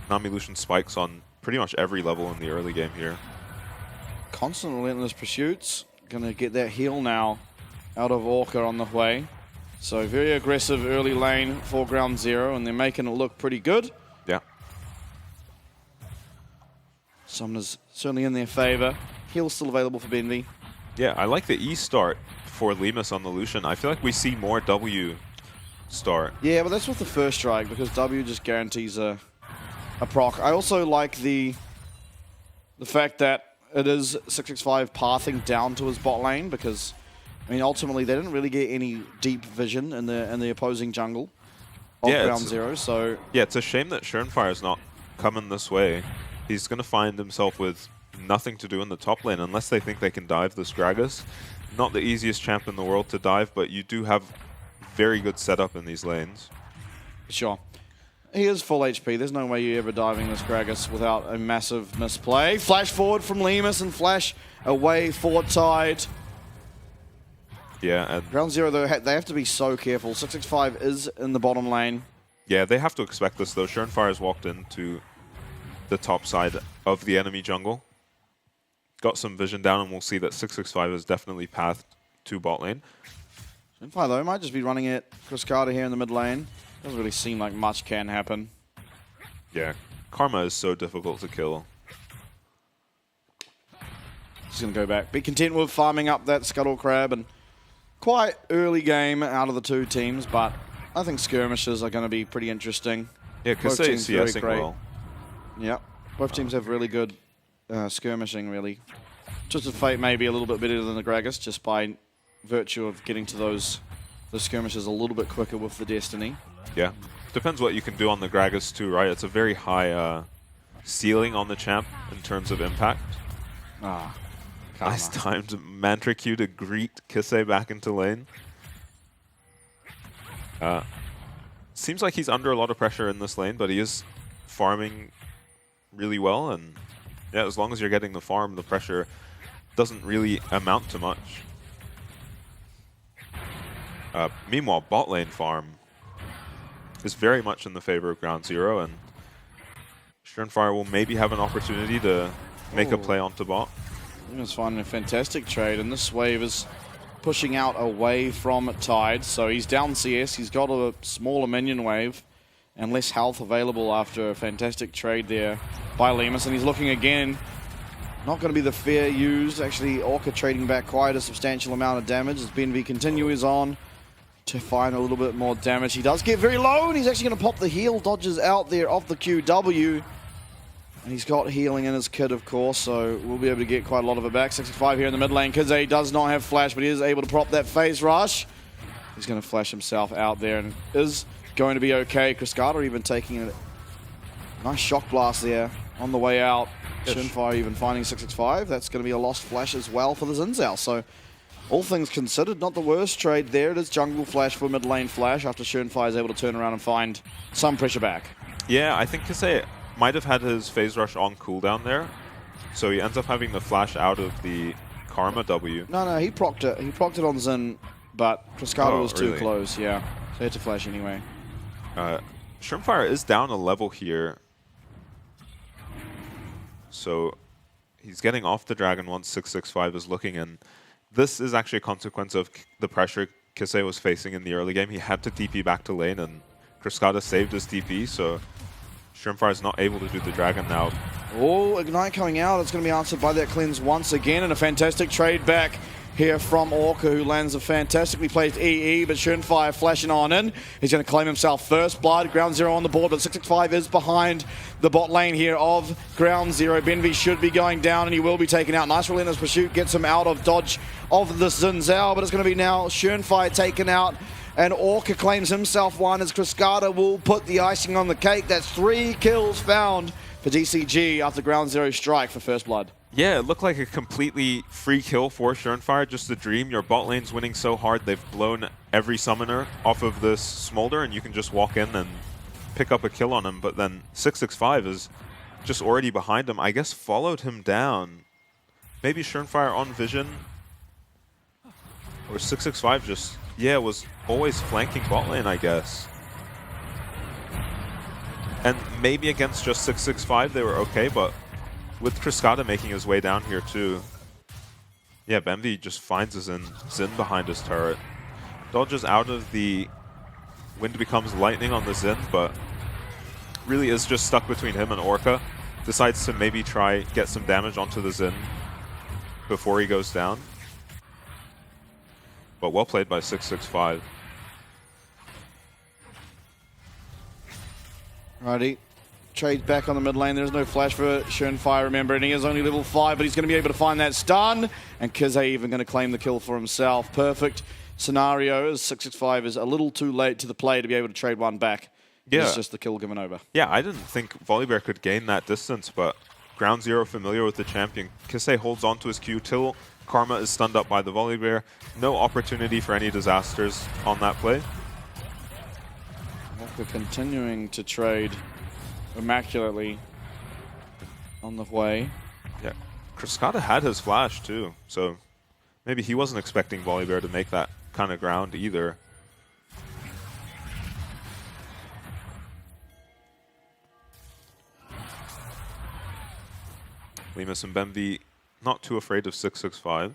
Nami Lucian spikes on pretty much every level in the early game here. Constant relentless pursuits. Going to get that heal now out of Orca on the way. So very aggressive early lane for ground zero, and they're making it look pretty good. Yeah. Summoner's certainly in their favor. Heal still available for Benvi. Yeah, I like the E start for Lemus on the Lucian. I feel like we see more W start. Yeah, but that's with the first strike, because W just guarantees a proc. I also like the fact that it is 665 pathing down to his bot lane, because I mean ultimately they didn't really get any deep vision in the opposing jungle of ground zero. So yeah, it's a shame that Schönfire's not coming this way. He's going to find himself with nothing to do in the top lane unless they think they can dive this Gragas. Not the easiest champ in the world to dive, but you do have very good setup in these lanes. Sure. He is full HP. There's no way you're ever diving this Gragas without a massive misplay. Flash forward from Lemus and flash away for Tide. Yeah, and Ground zero, though, they have to be so careful. 665 is in the bottom lane. yeah, they have to expect this, though. Schönfire's walked into the top side of the enemy jungle. Got some vision down, and we'll see that 665 is definitely pathed to bot lane. Schönfire, though, might just be running it. Cascada here in the mid lane. Doesn't really seem like much can happen. Yeah, Karma is so difficult to kill. He's going to go back. Be content with farming up that Scuttle Crab, and quite early game out of the two teams, but I think skirmishes are going to be pretty interesting. Yeah, Both Kasei teams very CSing great. well. Yep. Both teams have really good skirmishing, really. Twisted Fate may be a little bit better than the Gragas, just by virtue of getting to those skirmishes a little bit quicker with the Destiny. Yeah, depends what you can do on the Gragas too, right? It's a very high ceiling on the champ in terms of impact. Ah, Nice timed Mantra Q to greet Kisei back into lane. Seems like he's under a lot of pressure in this lane, but he is farming really well, and yeah, as long as you're getting the farm, the pressure doesn't really amount to much. Meanwhile, bot lane farm is very much in the favor of ground zero, and Schönfire will maybe have an opportunity to make a play onto bot. He was finding a fantastic trade, and this wave is pushing out away from Tide, so he's down CS. He's got a smaller minion wave and less health available after a fantastic trade there by Lemus, and he's looking again. Not going to be the fair use. Actually, Orca trading back quite a substantial amount of damage as BNV continues on to find a little bit more damage. He does get very low, and he's actually going to pop the heal. Dodges out there off the QW. And he's got healing in his kit, of course, so we'll be able to get quite a lot of it back. 65 here in the mid lane. Kize does not have flash, but he is able to prop that phase rush. He's going to flash himself out there and is going to be okay. Cascada even taking a nice shock blast there on the way out. Schönfire even finding 665. That's going to be a lost flash as well for the Zinzao. So all things considered, not the worst trade there. It is jungle flash for mid lane flash after Schönfire is able to turn around and find some pressure back. Yeah, I think Kisei might have had his phase rush on cooldown there, so he ends up having the flash out of the Karma W. No, he procced it. He procced it on Zin, but Cascada was too really? close, yeah. So he had to flash anyway. Schönfire is down a level here, so he's getting off the dragon once 665 is looking, and this is actually a consequence of the pressure Kisei was facing in the early game. He had to TP back to lane, and Cascada saved his TP, so Schönfire is not able to do the dragon now. Oh, Ignite coming out. It's going to be answered by that cleanse once again, and a fantastic trade back here from Orca, who lands a fantastically placed EE, but Schönfire flashing on in. He's going to claim himself first blood. Ground Zero on the board, but 665 is behind the bot lane here of Ground Zero. Benvi should be going down, and he will be taken out. Nice relentless pursuit gets him out of dodge of the Xin Zhao, but it's going to be now Schönfire taken out, and Orca claims himself one as Cascada will put the icing on the cake. That's 3 kills found for DCG after Ground Zero strike for first blood. Yeah, it looked like a completely free kill for Schönfire, just a dream. Your bot lane's winning so hard, they've blown every summoner off of this Smolder, and you can just walk in and pick up a kill on him. But then 665 is just already behind him. I guess followed him down. Maybe Schönfire on vision. Or 665 just, yeah, was always flanking bot lane, I guess. And maybe against just 665 they were okay, but with Cascada making his way down here too. Yeah, Benvi just finds his Xin behind his turret. Dodges out of the wind, becomes lightning on the Xin, but really is just stuck between him and Orca. Decides to maybe try get some damage onto the Xin before he goes down. But well played by 665. Righty. Trades back on the mid lane. There's no flash for Schönfire, remember, and he is only level 5, but he's going to be able to find that stun. And Kize even going to claim the kill for himself. Perfect scenario as 665 is a little too late to the play to be able to trade one back. Yeah. It's just the kill given over. Yeah, I didn't think Volibear could gain that distance, but Ground Zero familiar with the champion. Kize holds on to his Q till Karma is stunned up by the Volibear. No opportunity for any disasters on that play. We're continuing to trade immaculately on the way. Yeah, Cascada had his flash too, so maybe he wasn't expecting Volibear to make that kind of ground either. Lemus and Benvi not too afraid of 665.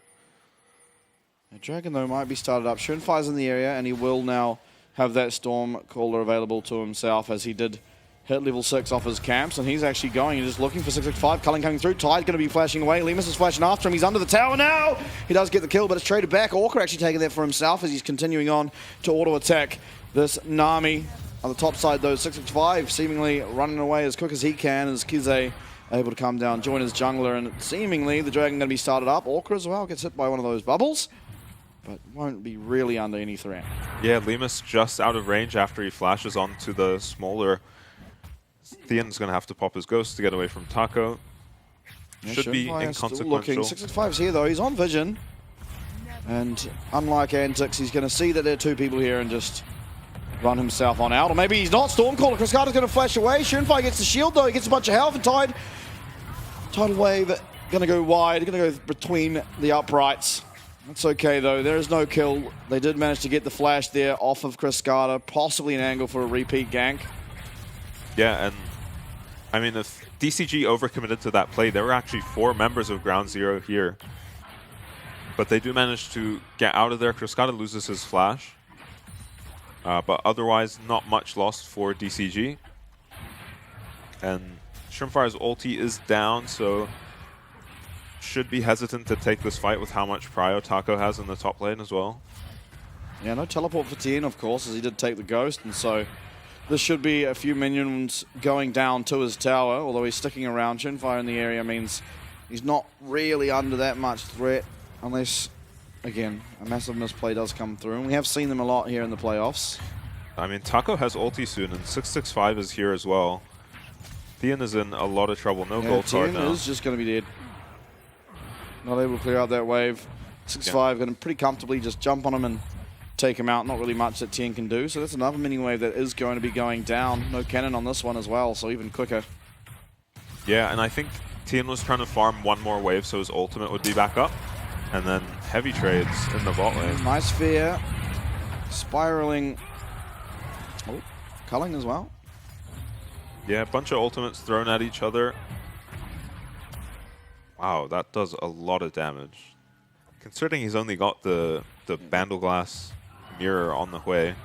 The Dragon, though, might be started up. Schönfire's in the area, and he will now have that Storm Caller available to himself, as he did hit level 6 off his camps, and he's actually going and just looking for 665. Culling coming through. Tide going to be flashing away. Lemus is flashing after him. He's under the tower now. He does get the kill, but it's traded back. Orca actually taking that for himself as he's continuing on to auto-attack this Nami. On the top side, though, 665 seemingly running away as quick as he can, as Kize able to come down, join his jungler, and seemingly the Dragon going to be started up. Orca as well gets hit by one of those bubbles, but won't be really under any threat. Yeah, Lemus just out of range after he flashes onto the Smolder. Theon's going to have to pop his Ghost to get away from Taco. Yeah, Should be inconsequential. 665's here, though. He's on vision. And unlike Antics, he's going to see that there are two people here and just run himself on out. Or maybe he's not. Stormcaller. Cascada's going to flash away. Schönfire gets the shield, though. He gets a bunch of health, and Tidal Wave going to go wide. Going to go between the uprights. That's okay, though. There is no kill. They did manage to get the flash there off of Cascada. Possibly an angle for a repeat gank. Yeah, and I mean, if DCG overcommitted to that play, there were actually 4 members of Ground Zero here. But they do manage to get out of there. Cascada loses his flash. But otherwise, not much lost for DCG. And Schönfire's ulti is down, so should be hesitant to take this fight with how much prio Taco has in the top lane as well. Yeah, no teleport for Tien, of course, as he did take the Ghost, and so this should be a few minions going down to his tower, although he's sticking around. Schönfire in the area means he's not really under that much threat, unless, again, a massive misplay does come through, and we have seen them a lot here in the playoffs. I mean, Taco has ulti soon, and 665 is here as well. Theon is in a lot of trouble. No gold card now. Tien is just going to be dead. Not able to clear out that wave. 665 going to pretty comfortably just jump on him and take him out. Not really much that Tien can do. So that's another mini wave that is going to be going down. No cannon on this one as well, so even quicker. Yeah, and I think Tien was trying to farm one more wave so his ultimate would be back up. And then heavy trades in the bot lane. Nice fear. Spiraling. Oh, culling as well. Yeah, a bunch of ultimates thrown at each other. Wow, that does a lot of damage. Considering he's only got the Bandleglass mirror on the way.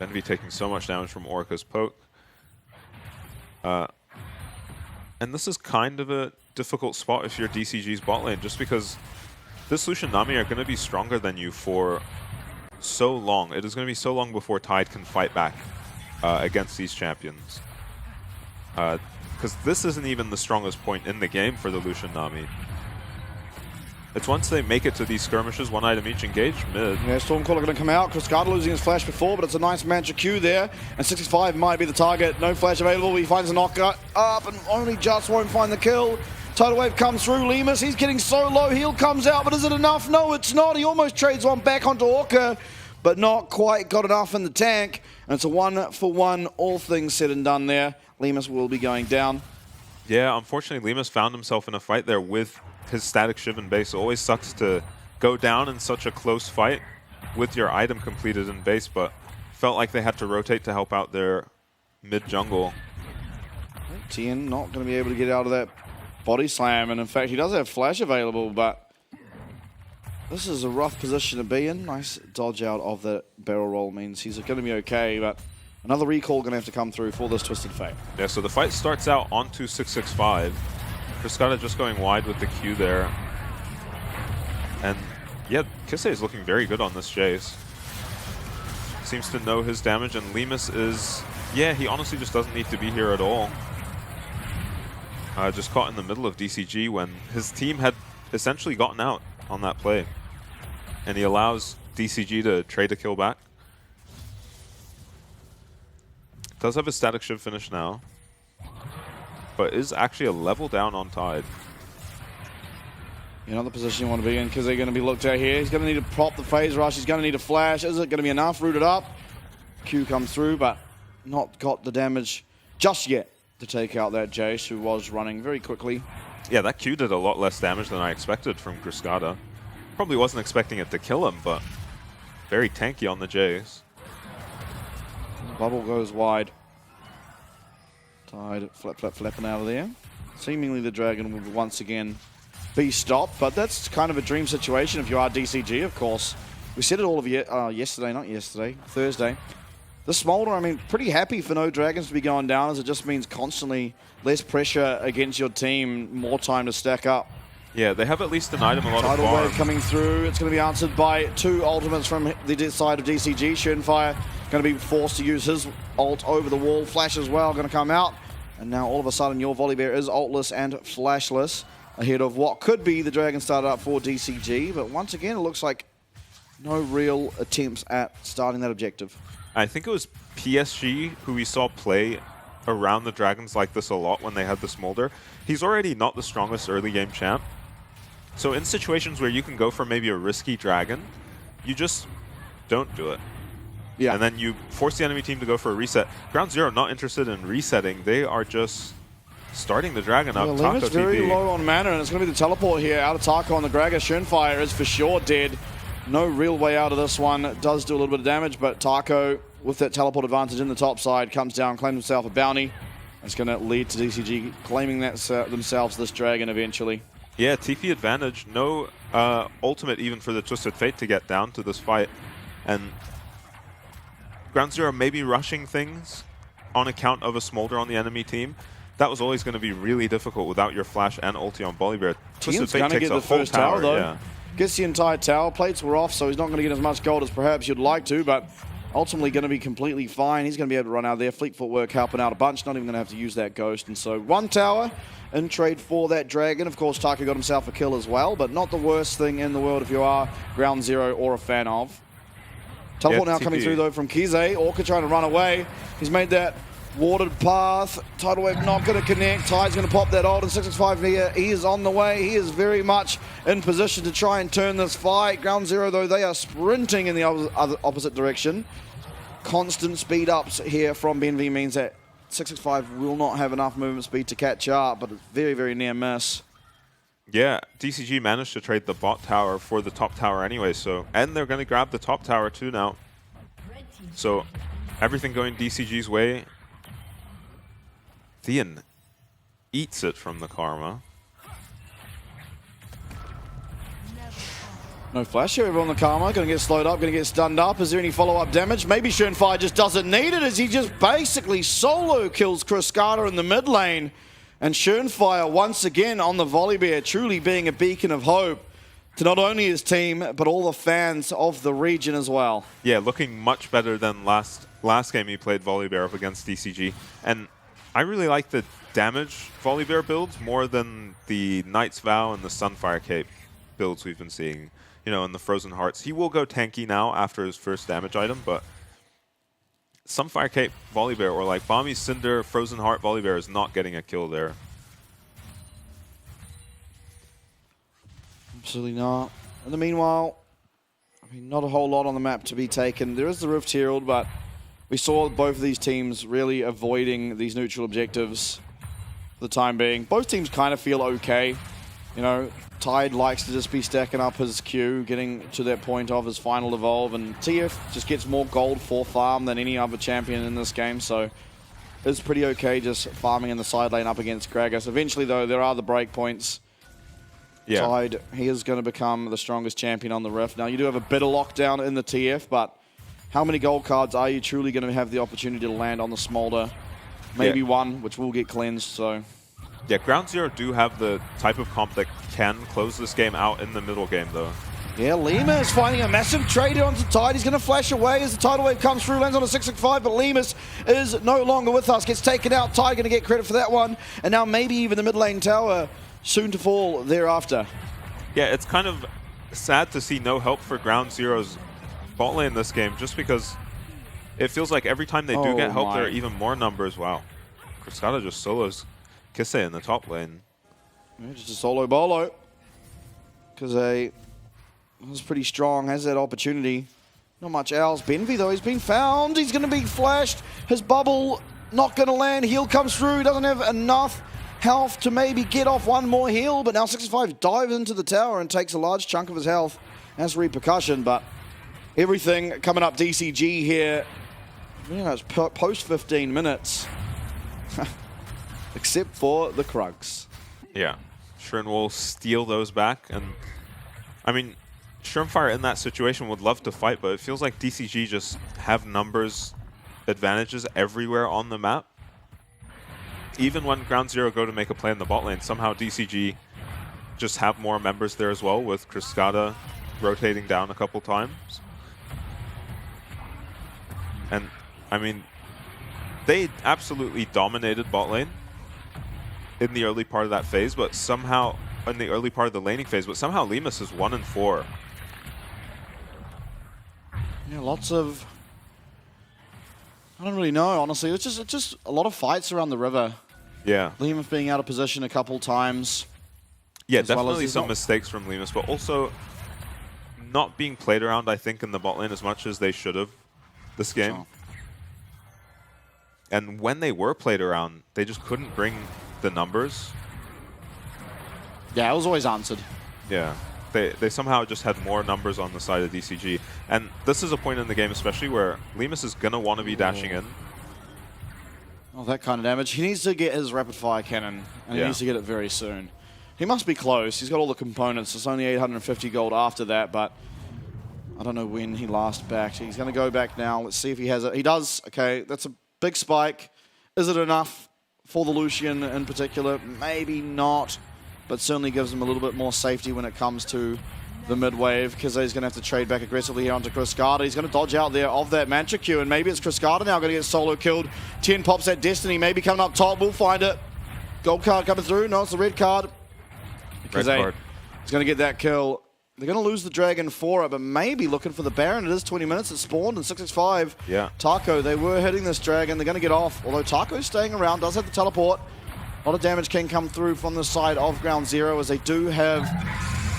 Benvi taking so much damage from Orca's poke. And this is kind of a difficult spot if you're DCG's bot lane, just because this Lucian Nami are going to be stronger than you for so long. It is going to be so long before Tide can fight back against these champions. Because this isn't even the strongest point in the game for the Lucian Nami. It's once they make it to these skirmishes, one item each engage mid. Yeah, Stormcaller going to come out. Cruzcado losing his flash before, but it's a nice Mantra Q there. And 65 might be the target. No flash available. He finds a knock up and only just won't find the kill. Tidal Wave comes through. Lemus, he's getting so low. Heal comes out, but is it enough? No, it's not. He almost trades one back onto Orca, but not quite got enough in the tank. And it's a 1-for-1, all things said and done there. Lemus will be going down. Yeah, unfortunately, Lemus found himself in a fight there with his static Shiv in base. It always sucks to go down in such a close fight with your item completed in base, but felt like they had to rotate to help out their mid-jungle. Tien not going to be able to get out of that body slam, and in fact, he does have flash available, but this is a rough position to be in. Nice dodge out of the barrel roll means he's going to be okay, but another recall going to have to come through for this Twisted Fate. Yeah, so the fight starts out onto 665. Cruzcado just going wide with the Q there. And yeah, Kisei is looking very good on this Jace. Seems to know his damage, and Lemus is, yeah, he honestly just doesn't need to be here at all. Just caught in the middle of DCG when his team had essentially gotten out on that play. And he allows DCG to trade a kill back. Does have his static Shiv finish now, but is actually a level down on Tide. Another position you want to be in because they're going to be looked at here. He's going to need to prop the phase rush. He's going to need a flash. Is it going to be enough? Rooted up. Q comes through, but not got the damage just yet to take out that Jace, who was running very quickly. Yeah, that Q did a lot less damage than I expected from Cruzcado. Probably wasn't expecting it to kill him, but very tanky on the Jace. Bubble goes wide. Tide flapping out of there. Seemingly the Dragon will once again be stopped, but that's kind of a dream situation if you are DCG, of course. We said it all of Thursday. The Smolder, I mean, pretty happy for no Dragons to be going down, as it just means constantly less pressure against your team, more time to stack up. Yeah, they have at least an item, a lot of Tidal farm. Wave coming through. It's going to be answered by two ultimates from the side of DCG. Schönfire going to be forced to use his ult over the wall. Flash as well going to come out. And now all of a sudden your Volibear is ultless and flashless ahead of what could be the Dragon started up for DCG. But once again, it looks like no real attempts at starting that objective. I think it was PSG who we saw play around the Dragons like this a lot when they had the Smolder. He's already not the strongest early game champ. So in situations where you can go for maybe a risky Dragon, you just don't do it. Yeah. And then you force the enemy team to go for a reset. Ground Zero not interested in resetting. They are just starting the Dragon up. Taco TP very low on mana, and it's going to be the teleport here out of Taco on the Gragas. Schönfire is for sure dead. No real way out of this one. It does do a little bit of damage, but Taco, with that teleport advantage in the top side, comes down, claims himself a bounty. It's going to lead to DCG claiming that themselves this Dragon eventually. Yeah, TP advantage. No ultimate even for the Twisted Fate to get down to this fight. And Ground Zero may be rushing things on account of a Smolder on the enemy team. That was always going to be really difficult without your flash and ulti on Volibear. Twisted Fate takes the first tower, though. Yeah. Gets the entire tower. Plates were off, so he's not going to get as much gold as perhaps you'd like to, but ultimately going to be completely fine. He's going to be able to run out of there. Fleet footwork helping out a bunch. Not even going to have to use that Ghost. And so one tower in trade for that Dragon. Of course, Taco got himself a kill as well, but not the worst thing in the world if you are Ground Zero or a fan of. Teleport now coming through, though, from Kize. Orca trying to run away. He's made that watered path. Tidal Wave not going to connect. Tide's going to pop that ult, and 665 here. He is on the way. He is very much in position to try and turn this fight. Ground Zero, though, they are sprinting in the opposite direction. Constant speed ups here from BNV means that 665 will not have enough movement speed to catch up, but it's very, very near miss. Yeah, DCG managed to trade the bot tower for the top tower anyway, so, and they're going to grab the top tower too now. So everything going DCG's way. Theon eats it from the Karma. No flash here over on the Karma. Going to get slowed up, going to get stunned up. Is there any follow-up damage? Maybe Schönfire just doesn't need it as he just basically solo kills Cruzcado in the mid lane. And Schönfire once again on the volley bear, truly being a beacon of hope to not only his team, but all the fans of the region as well. Yeah, looking much better than last game he played Volibear up against DCG. And I really like the damage Volibear builds more than the Knight's Vow and the Sunfire Cape builds we've been seeing, you know, in the Frozen Hearts. He will go tanky now after his first damage item, but Sunfire Cape Volibear or like Balmy Cinder Frozen Heart Volibear is not getting a kill there. Absolutely not. In the meanwhile, I mean, not a whole lot on the map to be taken. There is the Rift Herald, but we saw both of these teams really avoiding these neutral objectives for the time being. Both teams kind of feel okay. You know, Tide likes to just be stacking up his Q, getting to that point of his final evolve, and TF just gets more gold for farm than any other champion in this game, so it's pretty okay just farming in the side lane up against Kragus. Eventually, though, there are the breakpoints. Yeah. Tide, he is going to become the strongest champion on the Rift. Now, you do have a bit of lockdown in the TF, but how many gold cards are you truly going to have the opportunity to land on the Smolder? Maybe one, which will get cleansed, so... Yeah, Ground Zero do have the type of comp that can close this game out in the middle game, though. Yeah, Lima is finding a massive trade onto Tide. He's going to flash away as the tidal wave comes through, lands on a 665, but Lemus is no longer with us. Gets taken out. Tide going to get credit for that one. And now maybe even the mid lane tower soon to fall thereafter. Yeah, it's kind of sad to see no help for Ground Zero's bot lane this game, just because it feels like every time they do get help, there are even more numbers. Wow. Cruscata just solos Kisse in the top lane. Yeah, just a solo bolo. Kaze was pretty strong, has that opportunity. Not much else. Benvi, though, he's been found. He's going to be flashed. His bubble not going to land. Heal comes through. He doesn't have enough health to maybe get off one more heal, but now 65 dives into the tower and takes a large chunk of his health as repercussion, but everything coming up DCG here. You know, it's post 15 minutes. Except for the Krugs. Yeah. Shren will steal those back, and I mean, Schönfire in that situation would love to fight, but it feels like DCG just have numbers advantages everywhere on the map. Even when Ground Zero go to make a play in the bot lane, somehow DCG just have more members there as well, with Cruscata rotating down a couple times. And, I mean, they absolutely dominated bot lane in the early part of that phase, but somehow, in the early part of the laning phase, but somehow Lemus is 1-4. Yeah, lots of... I don't really know, honestly. It's just a lot of fights around the river. Yeah. Lemus being out of position a couple times. Yeah, definitely some mistakes from Lemus, but also not being played around, I think, in the bot lane as much as they should have this game. Sure. And when they were played around, they just couldn't bring the numbers. Yeah, it was always answered. Yeah. They somehow just had more numbers on the side of DCG. And this is a point in the game especially where Lemus is going to want to be dashing in. Oh, that kind of damage. He needs to get his rapid fire cannon, and he needs to get it very soon. He must be close. He's got all the components. It's only 850 gold after that, but I don't know when he last backed. He's going to go back now. Let's see if he has it. He does. Okay, that's a big spike. Is it enough for the Lucian in particular? Maybe not, but certainly gives him a little bit more safety when it comes to the mid wave. Kaze's going to have to trade back aggressively here onto Cruscata. He's going to dodge out there of that Mantra Q, and maybe it's Cruscata now going to get solo killed. 10 pops that Destiny, maybe coming up top. We'll find it. Gold card coming through. No, it's the red card. Red card. He's going to get that kill. They're going to lose the Dragon for it, but maybe looking for the Baron. It is 20 minutes. It spawned, and 665. Yeah. Taco, they were hitting this Dragon. They're going to get off, although Taco's staying around, does have the teleport. A lot of damage can come through from the side of Ground Zero, as they do have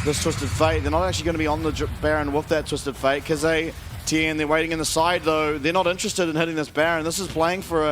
this Twisted Fate. They're not actually going to be on the Baron with that Twisted Fate, because they 10, they're waiting in the side, though. They're not interested in hitting this Baron. This is playing for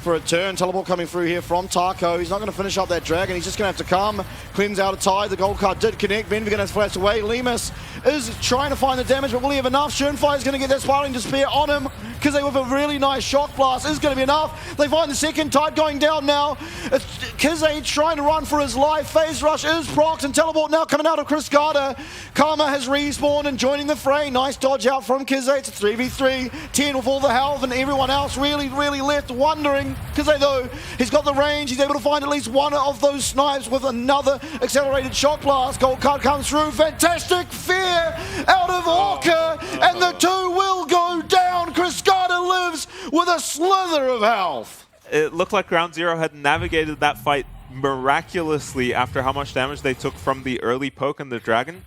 a turn. Teleport coming through here from Taco. He's not going to finish up that Dragon. He's just going to have to come. Cleanse out a Tide. The gold card did connect. Benvi going to flash away. Lemus is trying to find the damage, but will he have enough? Schönfire is going to get that Spiraling Despair on him. Kizay with a really nice shock blast is going to be enough. They find the second Tide going down now. It's Kizay trying to run for his life. Phase Rush is procced and teleport now coming out of Cascada. Karma has respawned and joining the fray. Nice dodge out from Kizay. It's a 3v3. 10 with all the health and everyone else really left wondering. Kizay though, he's got the range. He's able to find at least one of those snipes with another accelerated shock blast. Gold card comes through. Fantastic fear out of Orca. And the two will go down. Cascada lives with a slither of health. It looked like Ground Zero had navigated that fight miraculously after how much damage they took from the early poke and the dragon.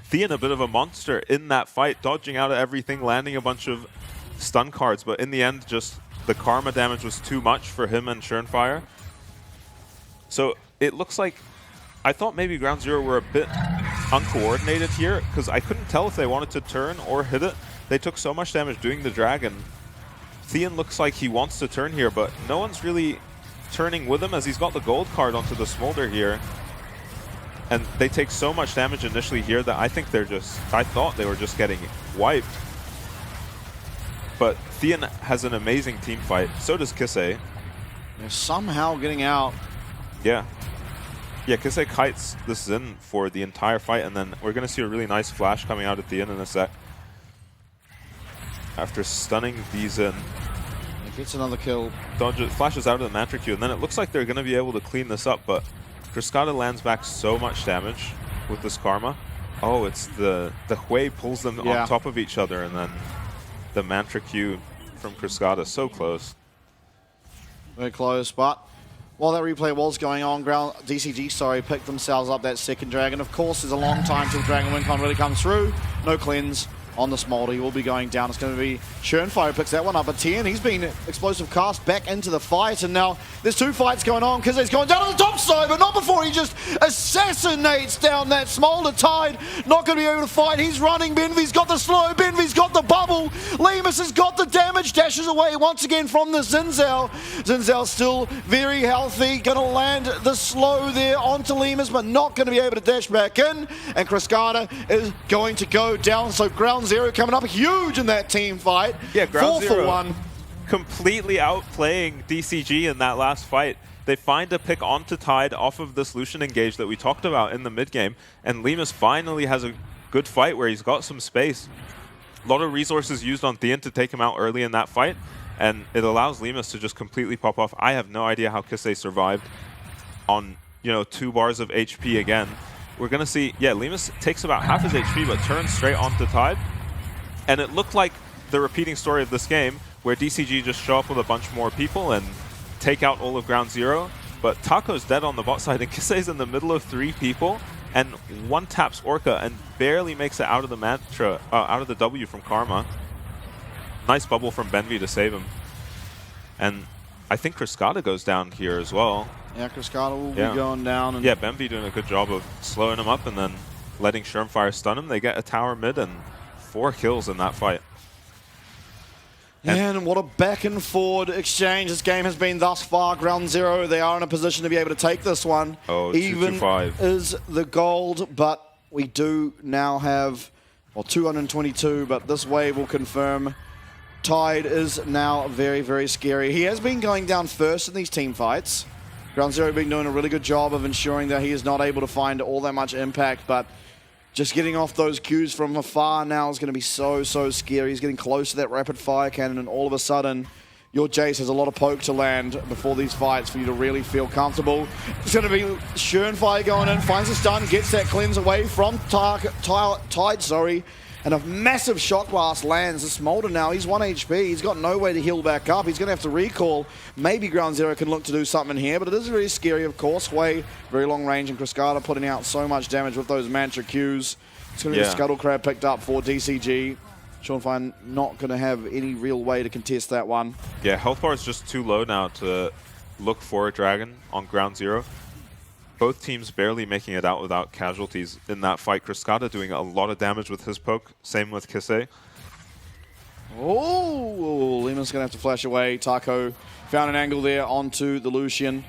Thean a bit of a monster in that fight, dodging out of everything, landing a bunch of stun cards, but in the end just the karma damage was too much for him and Schönfire. So it looks like, I thought maybe Ground Zero were a bit uncoordinated here, because I couldn't tell if they wanted to turn or hit it. They took so much damage doing the dragon. Thean looks like he wants to turn here, but no one's really turning with him as he's got the gold card onto the Smolder here. And they take so much damage initially here that I think they're just, I thought they were just getting wiped. But Thean has an amazing team fight, so does Kissei. They're somehow getting out. Yeah. Yeah, Kissei kites this Xin for the entire fight, and then we're going to see a really nice flash coming out at the end in a sec. After stunning the Xin. He gets another kill. Dodges, flashes out of the Mantra Q, and then it looks like they're going to be able to clean this up, but Cascada lands back so much damage with this Karma. Oh, it's the Hui pulls them on top of each other, and then the Mantra Q from Cascada. So close. Very close, but while that replay was going on, DCG, picked themselves up that second Dragon. Of course, there's a long time till Dragon Wincon really comes through. No cleanse on the Smolder. He will be going down. It's going to be Schönfire picks that one up. But Tien, he's been explosive cast back into the fight. And now there's two fights going on. Kizay's going down on the top side, but not before he just assassinates down that Smolder. Tide not going to be able to fight. He's running. Benvy's got the slow. Benvy's got the bubble. Lemus has got the damage. Dashes away once again from the Zinzao. Zinzao still very healthy. Going to land the slow there onto Lemus, but not going to be able to dash back in. And Cascada is going to go down. So Ground Zero coming up huge in that team fight. Yeah, Ground 4 Zero for 1. Completely outplaying DCG in that last fight. They find a pick onto Tide off of this Lucian engage that we talked about in the mid game, and Lemus finally has a good fight where he's got some space. A lot of resources used on Thean to take him out early in that fight, and it allows Lemus to just completely pop off. I have no idea how Kissei survived on, 2 bars of HP again. We're going to see, Lemus takes about half his HP, but turns straight onto Tide. And it looked like the repeating story of this game, where DCG just show up with a bunch more people and take out all of Ground Zero. But Taco's dead on the bot side, and Kissei's in the middle of 3 people, and one taps Orca and barely makes it out of the Mantra, out of the W from Karma. Nice bubble from Benvy to save him. And I think Cascada goes down here as well. Yeah, Cascada will be going down. And Benvy doing a good job of slowing him up and then letting Schönfire stun him. They get a tower mid and 4 kills in that fight. And what a back and forward exchange this game has been thus far. Ground Zero, they are in a position to be able to take this one. Oh, even 225 is the gold, but we do now have, 222, but this wave will confirm Tide is now very, very scary. He has been going down first in these team fights. Ground Zero been doing a really good job of ensuring that he is not able to find all that much impact, but just getting off those cues from afar now is going to be so, so scary. He's getting close to that rapid fire cannon, and all of a sudden, your Jace has a lot of poke to land before these fights for you to really feel comfortable. It's going to be Schönfire going in, finds the stun, gets that cleanse away from Tide, and a massive shock blast lands. The Smolder now, he's 1 HP. He's got no way to heal back up. He's going to have to recall. Maybe Ground Zero can look to do something here, but it is very scary, of course. Hui, very long range, and Cascada putting out so much damage with those Mantra Qs. It's going to be a Scuttle Crab picked up for DCG. Schönfire not going to have any real way to contest that one. Yeah, health bar is just too low now to look for a Dragon on Ground Zero. Both teams barely making it out without casualties in that fight. Cascada doing a lot of damage with his poke. Same with Kissei. Oh, Lemon's going to have to flash away. Taco found an angle there onto the Lucian.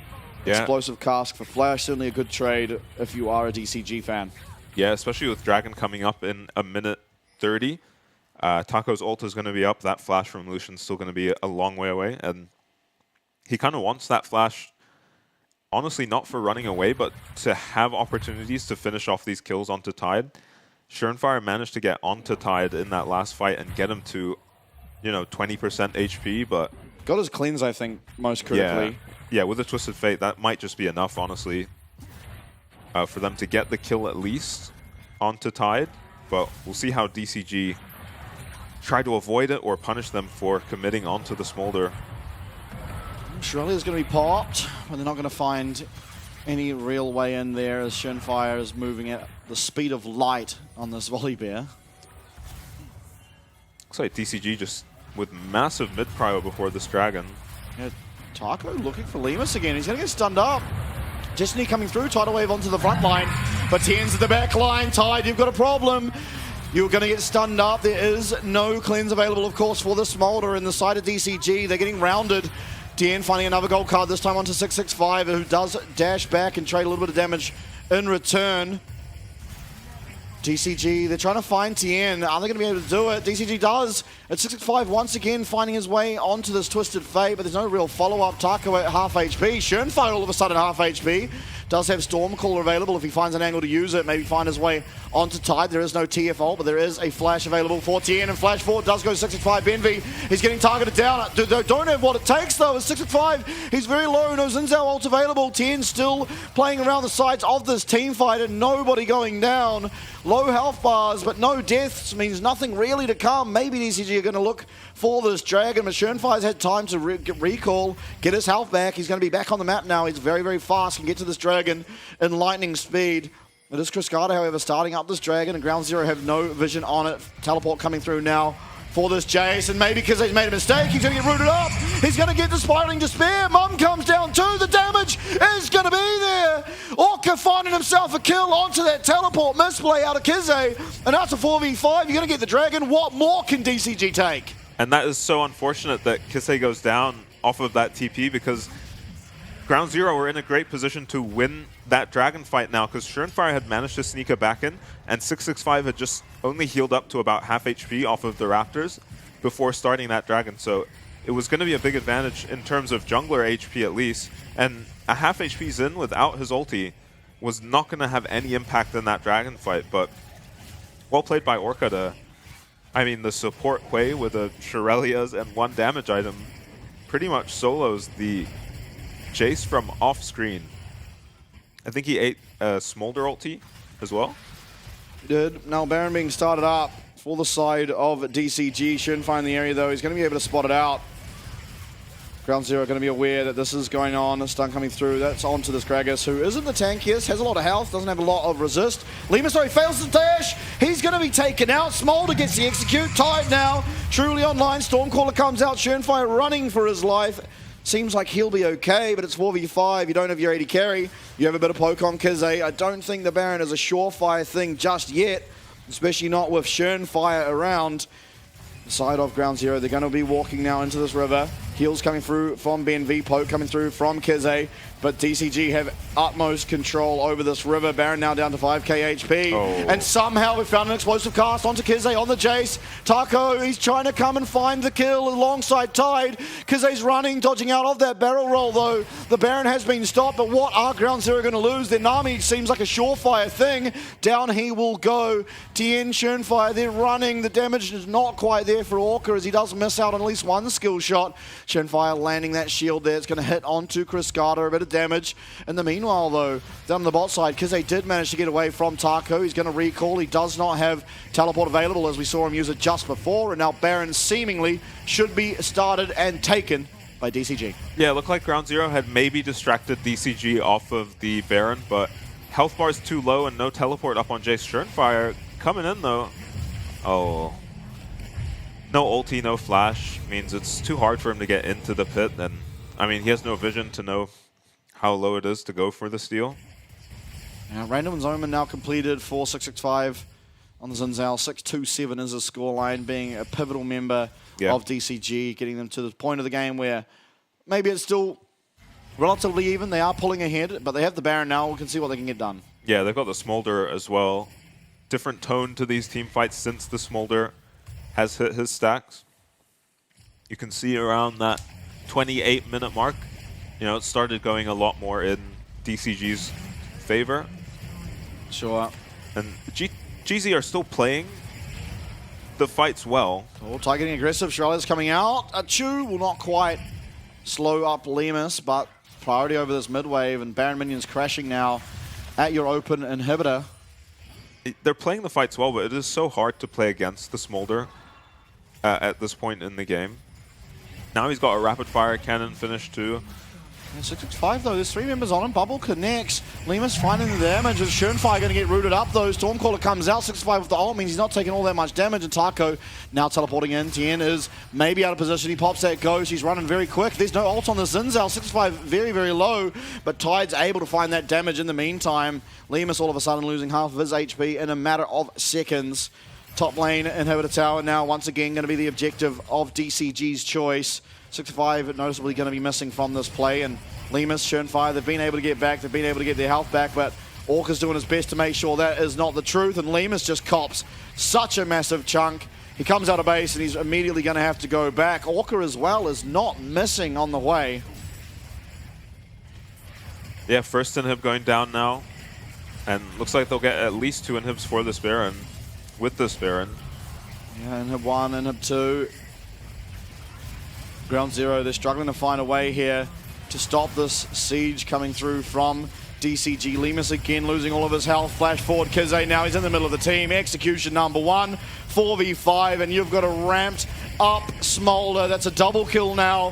Yeah. Explosive cask for flash. Certainly a good trade if you are a DCG fan. Yeah, especially with Dragon coming up in a minute 30. Taco's ult is going to be up. That flash from Lucian's still going to be a long way away. And he kind of wants that flash, honestly, not for running away, but to have opportunities to finish off these kills onto Tide. Surenfire managed to get onto Tide in that last fight and get him to, 20% HP, but... Got his cleanse, I think, most critically. Yeah, with a Twisted Fate, that might just be enough, honestly, for them to get the kill at least onto Tide. But we'll see how DCG try to avoid it or punish them for committing onto the Smolder. Surely is going to be popped, but they're not going to find any real way in there as Surenfire is moving at the speed of light on this Volibear. Looks like DCG just with massive mid-prio before this Dragon. Yeah, Taco looking for Lemus again. He's going to get stunned up. Destiny coming through, tidal wave onto the front line, but Tien's at the back line. Tide, you've got a problem. You're going to get stunned up. There is no cleanse available, of course, for the Smolder in the side of DCG. They're getting rounded. Tien finding another gold card, this time onto 665, who does dash back and trade a little bit of damage in return. DCG, they're trying to find Tien. Are they going to be able to do it? DCG does. At 665, once again, finding his way onto this Twisted Fate, but there's no real follow-up. Taco at half HP. Surenfire all of a sudden half HP. Does have Stormcaller available if he finds an angle to use it. Maybe find his way onto Tide. There is no TFL, but there is a flash available for Tien, and Flash 4 does go 665. Benvi, he's getting targeted down. Don't have what it takes, though. At 665, he's very low. No Zinzao ult available. Tien still playing around the sides of this team fight, and nobody going down. Low health bars, but no deaths means nothing really to come. Maybe DCG are going to look for this Dragon, but Surenfire's had time to recall, get his health back. He's going to be back on the map now. He's very, very fast, can get to this Dragon in lightning speed. It is Criscata, however, starting up this Dragon, and Ground Zero have no vision on it. Teleport coming through now for this Jace, and maybe because he's made a mistake, he's going to get rooted up. He's going to get the Spiraling Despair. Mum comes down too. The damage is going to be there. Orca finding himself a kill onto that teleport misplay out of Kize, and that's a 4v5. You're going to get the Dragon. What more can DCG take? And that is so unfortunate that Kisei goes down off of that TP, because Ground Zero were in a great position to win that Dragon fight now, because Surenfire had managed to sneak it back in, and 665 had just only healed up to about half HP off of the Raptors before starting that Dragon. So it was going to be a big advantage in terms of jungler HP at least, and a half HP Xin without his ulti was not going to have any impact in that Dragon fight. But well played by Orca to, the support Quay with a Shurelia's and one damage item pretty much solos the Jace from off screen. I think he ate a Smolder ulti as well. He did. Now Baron being started up for the side of DCG. Surenfire in the area though. He's going to be able to spot it out. Ground Zero going to be aware that this is going on. A stun coming through. That's onto this Gragas, who isn't the tankiest, has a lot of health, doesn't have a lot of resist. Lemus, sorry, fails the dash. He's going to be taken out. Smolder gets the execute. Tide now. Truly online. Stormcaller comes out. Surenfire running for his life. Seems like he'll be okay, but it's 4v5. You don't have your AD carry. You have a bit of poke on Kize. I don't think the Baron is a surefire thing just yet, especially not with Surenfire around. The side of Ground Zero, they're going to be walking now into this river. Heals coming through from BNV, poke coming through from Kize, but DCG have utmost control over this river. Baron now down to 5k HP, and somehow we found an explosive cast onto Kize on the Jace. Taco, he's trying to come and find the kill alongside Tide. Kize's running, dodging out of that barrel roll though. The Baron has been stopped, but what are Ground Zero going to lose? Their Nami seems like a surefire thing. Down he will go. Tien, Surenfire, they're running. The damage is not quite there for Orca as he does miss out on at least one skill shot. Surenfire landing that shield there. It's going to hit onto Criscata, a bit of damage. In the meanwhile, though, down on the bot side, Kize did manage to get away from Taco. He's going to recall. He does not have teleport available, as we saw him use it just before. And now Baron seemingly should be started and taken by DCG. Yeah, it looked like Ground Zero had maybe distracted DCG off of the Baron, but health bar's too low and no teleport up on Jace. Surenfire coming in, though. Oh. No ulti, no flash, means it's too hard for him to get into the pit, and he has no vision to know how low it is to go for the steal. Now, Random and Zoman now completed for 665 on the Zinzao. 627 is a scoreline, being a pivotal member of DCG, getting them to the point of the game where maybe it's still relatively even. They are pulling ahead, but they have the Baron now. We can see what they can get done. Yeah, they've got the Smolder as well. Different tone to these team fights since the Smolder has hit his stacks. You can see around that 28-minute mark, it started going a lot more in DCG's favor. Sure. And GZ are still playing the fights well. Oh, Ty getting aggressive. Charlotte's coming out. Chu will not quite slow up Lemus, but priority over this mid wave, and Baron minions crashing now at your open inhibitor. They're playing the fights well, but it is so hard to play against the Smolder at this point in the game. Now he's got a rapid fire cannon finish too. 665 though, there's 3 members on him. Bubble connects. Lemus finding the damage. Is Schoenfire going to get rooted up though? Stormcaller comes out. 665 with the ult means he's not taking all that much damage. And Taco now teleporting in. Tien is maybe out of position. He pops that ghost. He's running very quick. There's no ult on the Zinzal. 665 very, very low. But Tide's able to find that damage in the meantime. Lemus all of a sudden losing half of his HP in a matter of seconds. Top lane inhibitor tower now once again going to be the objective of DCG's choice. 65 noticeably going to be missing from this play, and Lemus, Schoenfire, they've been able to get back, they've been able to get their health back, but Orca's doing his best to make sure that is not the truth, and Lemus just cops such a massive chunk. He comes out of base and he's immediately going to have to go back. Orca as well is not missing on the way. Yeah, first inhib going down now, and looks like they'll get at least 2 inhibs for this Baron, with this Baron. Yeah, inhib 1, inhib 2. Ground Zero, they're struggling to find a way here to stop this siege coming through from DCG. Lemus again losing all of his health. Flash forward, Kize now, he's in the middle of the team. Execution number 1, 4v5, and you've got a ramped up Smolder. That's a double kill now.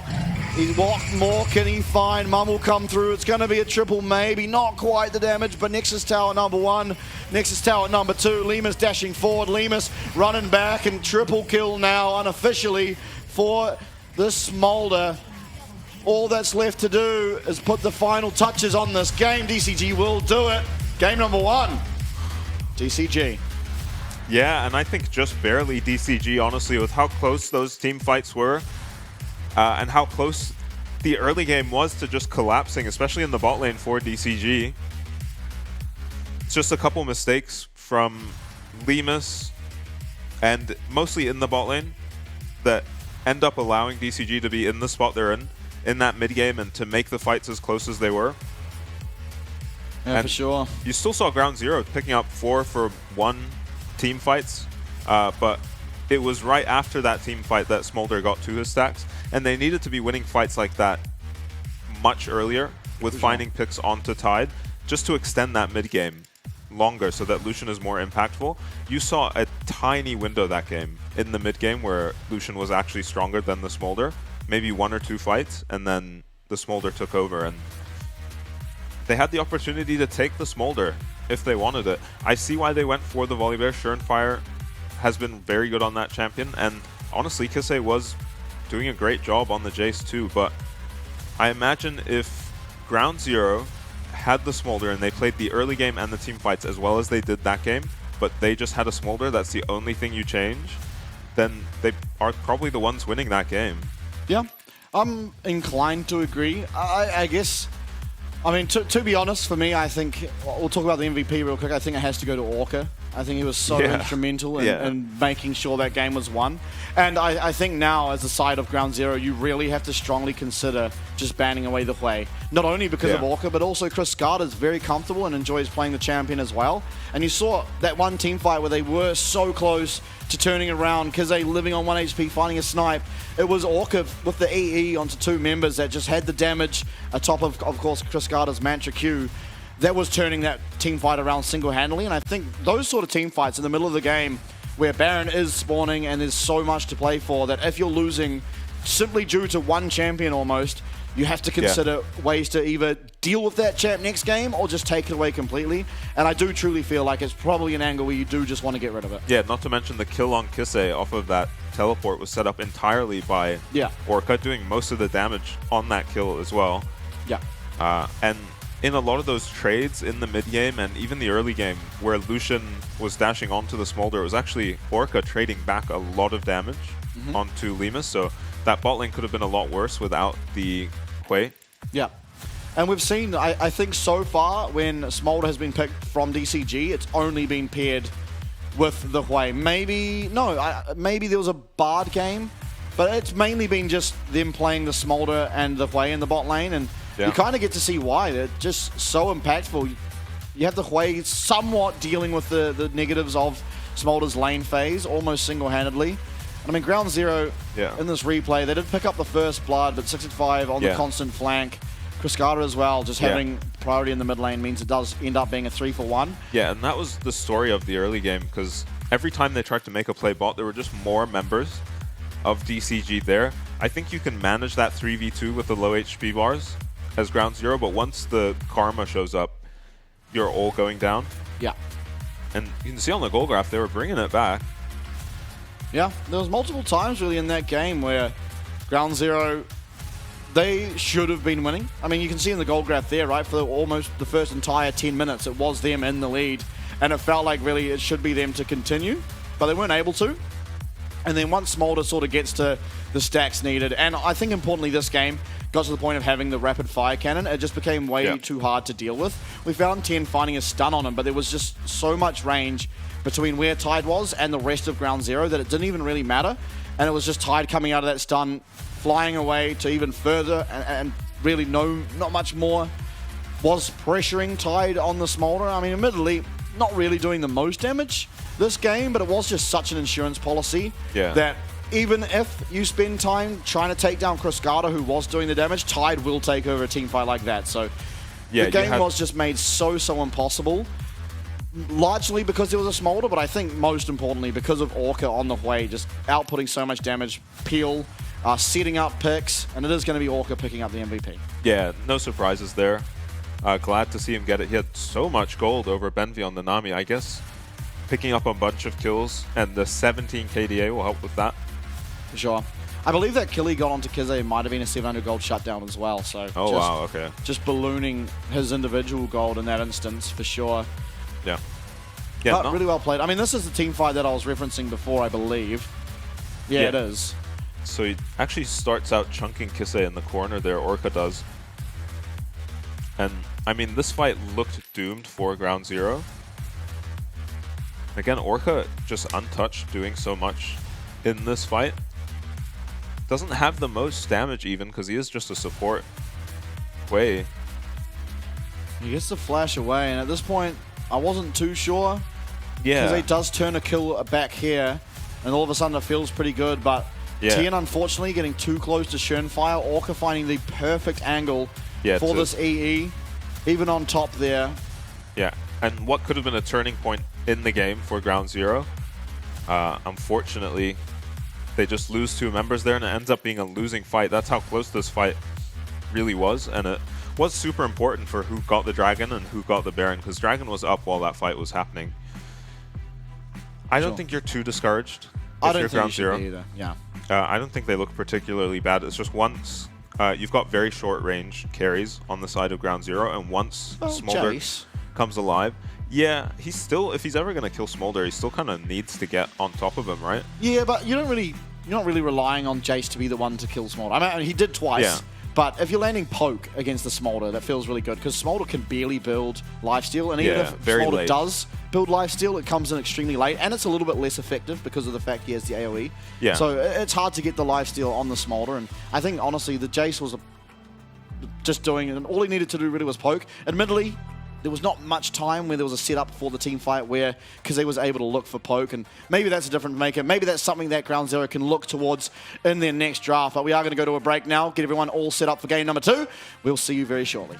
What more can he find? Mum will come through. It's going to be a triple, maybe. Not quite the damage, but Nexus Tower number 1. Nexus Tower number 2. Lemus dashing forward. Lemus running back, and triple kill now unofficially for the Smolder. All that's left to do is put the final touches on this game. DCG will do it. Game number 1. DCG. Yeah, and I think just barely DCG, honestly, with how close those team fights were. And how close the early game was to just collapsing, especially in the bot lane for DCG. It's just a couple mistakes from Lemus, and mostly in the bot lane, that end up allowing DCG to be in the spot they're in that mid game, and to make the fights as close as they were. Yeah, for sure. You still saw Ground Zero picking up 4 for 1 team fights, but it was right after that team fight that Smolder got to his stacks, and they needed to be winning fights like that much earlier with finding picks onto Tide, just to extend that mid game longer so that Lucian is more impactful. You saw a tiny window that game in the mid game where Lucian was actually stronger than the Smolder, maybe 1 or 2 fights, and then the Smolder took over, and they had the opportunity to take the Smolder if they wanted it. I see why they went for the Volibear. Schoenfire has been very good on that champion, and honestly Kisei was doing a great job on the Jace too, but I imagine if Ground Zero had the Smolder and they played the early game and the team fights as well as they did that game, but they just had a Smolder, that's the only thing you change, then they are probably the ones winning that game. Yeah, I'm inclined to agree. I guess, I mean, to be honest, for me, I think, we'll talk about the MVP real quick, I think it has to go to Orca. I think he was so instrumental in making sure that game was won. And I think now, as a side of Ground Zero, you really have to strongly consider just banning away the Hui. Not only because of Orca, but also Chris Scott is very comfortable and enjoys playing the champion as well. And you saw that one team fight where they were so close to turning around, Kize living on 1 HP, finding a snipe. It was Orca with the EE onto 2 members that just had the damage atop of course, Chris Carter's Mantra Q. That was turning that team fight around single-handedly, and I think those sort of team fights in the middle of the game where Baron is spawning and there's so much to play for, that if you're losing simply due to one champion almost, you have to consider ways to either deal with that champ next game or just take it away completely. And I do truly feel like it's probably an angle where you do just want to get rid of it. Yeah, not to mention the kill on Kisei off of that teleport was set up entirely by Orca, doing most of the damage on that kill as well. Yeah. And in a lot of those trades in the mid game and even the early game where Lucian was dashing onto the Smolder, it was actually Orca trading back a lot of damage onto Lemus, so that bot lane could have been a lot worse without the Hui. Yeah. And we've seen, I think so far, when Smolder has been picked from DCG, it's only been paired with the Hui. Maybe there was a Bard game, but it's mainly been just them playing the Smolder and the Hui in the bot lane, and you kind of get to see why. They're just so impactful. You have the Hui somewhat dealing with the negatives of Smolder's lane phase, almost single-handedly. I mean, Ground Zero in this replay, they did pick up the first blood, but 665 on the constant flank. Cascada as well, just having priority in the mid lane means it does end up being a 3-for-1. Yeah, and that was the story of the early game, because every time they tried to make a play bot, there were just more members of DCG there. I think you can manage that 3v2 with the low HP bars as Ground Zero, but once the Karma shows up, you're all going down. Yeah. And you can see on the goal graph, they were bringing it back. Yeah, there was multiple times really in that game where Ground Zero, they should have been winning. I mean, you can see in the goal graph there, right, for almost the first entire 10 minutes, it was them in the lead, and it felt like really it should be them to continue, but they weren't able to. And then once Smolder sort of gets to the stacks needed, and I think importantly this game got to the point of having the rapid fire cannon, it just became way too hard to deal with. We found 10 finding a stun on him, but there was just so much range between where Tide was and the rest of Ground Zero that it didn't even really matter. And it was just Tide coming out of that stun, flying away to even further, and really not much more was pressuring Tide on the Smolder. I mean, admittedly, not really doing the most damage this game, but it was just such an insurance policy that even if you spend time trying to take down Cascada, who was doing the damage, Tide will take over a team fight like that. So the game was just made so impossible. Largely because there was a Smolder, but I think most importantly because of Orca on the way, just outputting so much damage. Peel, setting up picks, and it is going to be Orca picking up the MVP. Yeah, no surprises there. Glad to see him get it. He had so much gold over Benvi on the Nami. I guess picking up a bunch of kills and the 17 KDA will help with that. For sure. I believe that kill he got onto Kize might have been a 700 gold shutdown as well. So wow, okay. Just ballooning his individual gold in that instance, for sure. Yeah. But really well played. I mean, this is the team fight that I was referencing before, I believe. Yeah, it is. So he actually starts out chunking Kise in the corner there, Orca does. And, I mean, this fight looked doomed for Ground Zero. Again, Orca just untouched, doing so much in this fight. Doesn't have the most damage even, because he is just a support. Way. He gets the flash away, and at this point, I wasn't too sure. Yeah. Because he does turn a kill back here, and all of a sudden it feels pretty good, but Tien unfortunately getting too close to Schönfire. Orca finding the perfect angle for this EE, even on top there. Yeah, and what could have been a turning point in the game for Ground Zero. Unfortunately, they just lose 2 members there, and it ends up being a losing fight. That's how close this fight really was, and it was super important for who got the Dragon and who got the Baron, because Dragon was up while that fight was happening. I don't think you're too discouraged if you're Ground Zero. Either. Yeah. I don't think they look particularly bad. It's just once you've got very short range carries on the side of Ground Zero, and once Smolder comes alive, he's still, if he's ever going to kill Smolder, he still kind of needs to get on top of him, right? Yeah, but you're not really relying on Jace to be the one to kill Smolder. I mean, he did twice. But if you're landing poke against the Smolder, that feels really good, because Smolder can barely build lifesteal, and even if Smolder does build lifesteal, it comes in extremely late, and it's a little bit less effective because of the fact he has the AoE. Yeah. So it's hard to get the lifesteal on the Smolder, and I think, honestly, the Jace was just doing it, and all he needed to do really was poke. Admittedly, there was not much time where there was a setup for the team fight where Kaze was able to look for poke, and maybe that's a different maker. Maybe that's something that Ground Zero can look towards in their next draft. But we are going to go to a break now, get everyone all set up for game number 2. We'll see you very shortly.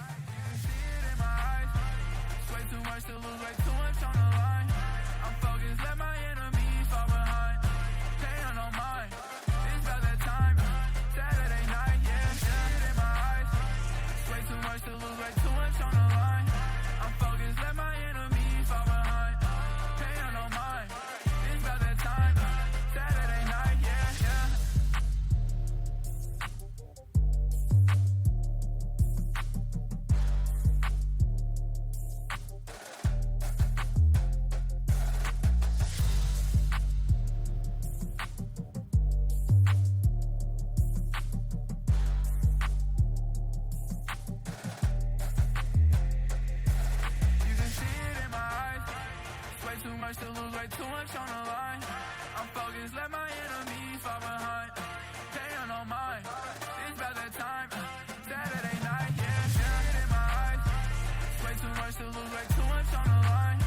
much to lose, way too much on the line. I'm focused, let my enemies fall behind. Paying on mine, it's about that time. Saturday night, yeah, yeah, in my eyes. Way too much to lose, way too much on the line.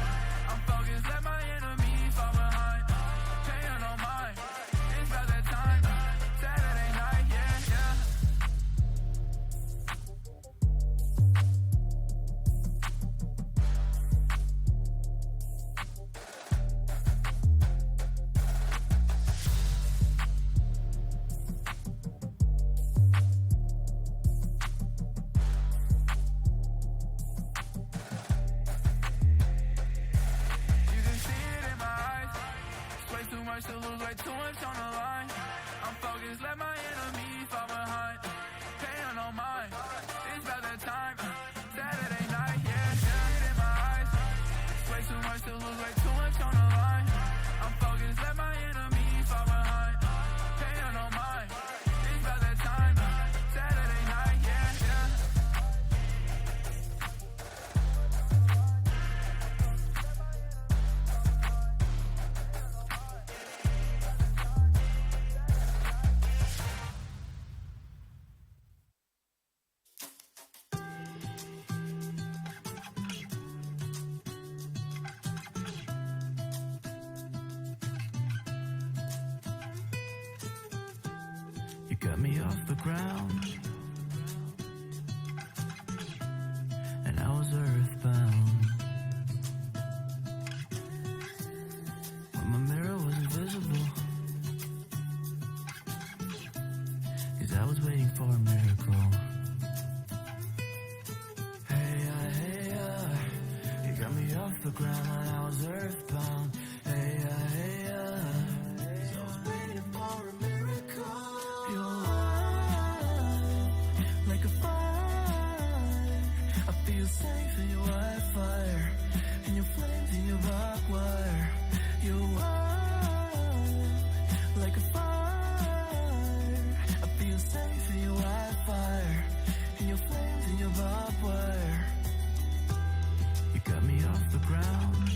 I'm focused, let my enemies fall behind. Paying on mine, it's about that time. Saturday night, yeah, yeah. To lose, way too much on the line. I'm focused, let my enemies fall behind. Paying on mine, it's about that time. Saturday night, yeah, yeah, in my eyes. Way too much to lose, way too much on the line. I'm focused, let my enemies fall behind. Paying on mine, it's about that time. Saturday night, yeah, yeah. You got me off the ground, and I was earthbound. When my mirror was invisible, 'cause I was waiting for a miracle. Hey, you got me off the ground when I was earthbound. Hey, 'cause I was waiting for a miracle. You're like a fire. I feel safe in your white fire, in your flames, in your barbed wire. You're like a fire. I feel safe in your white fire, in your flames, in your barbed wire. You got me off the ground,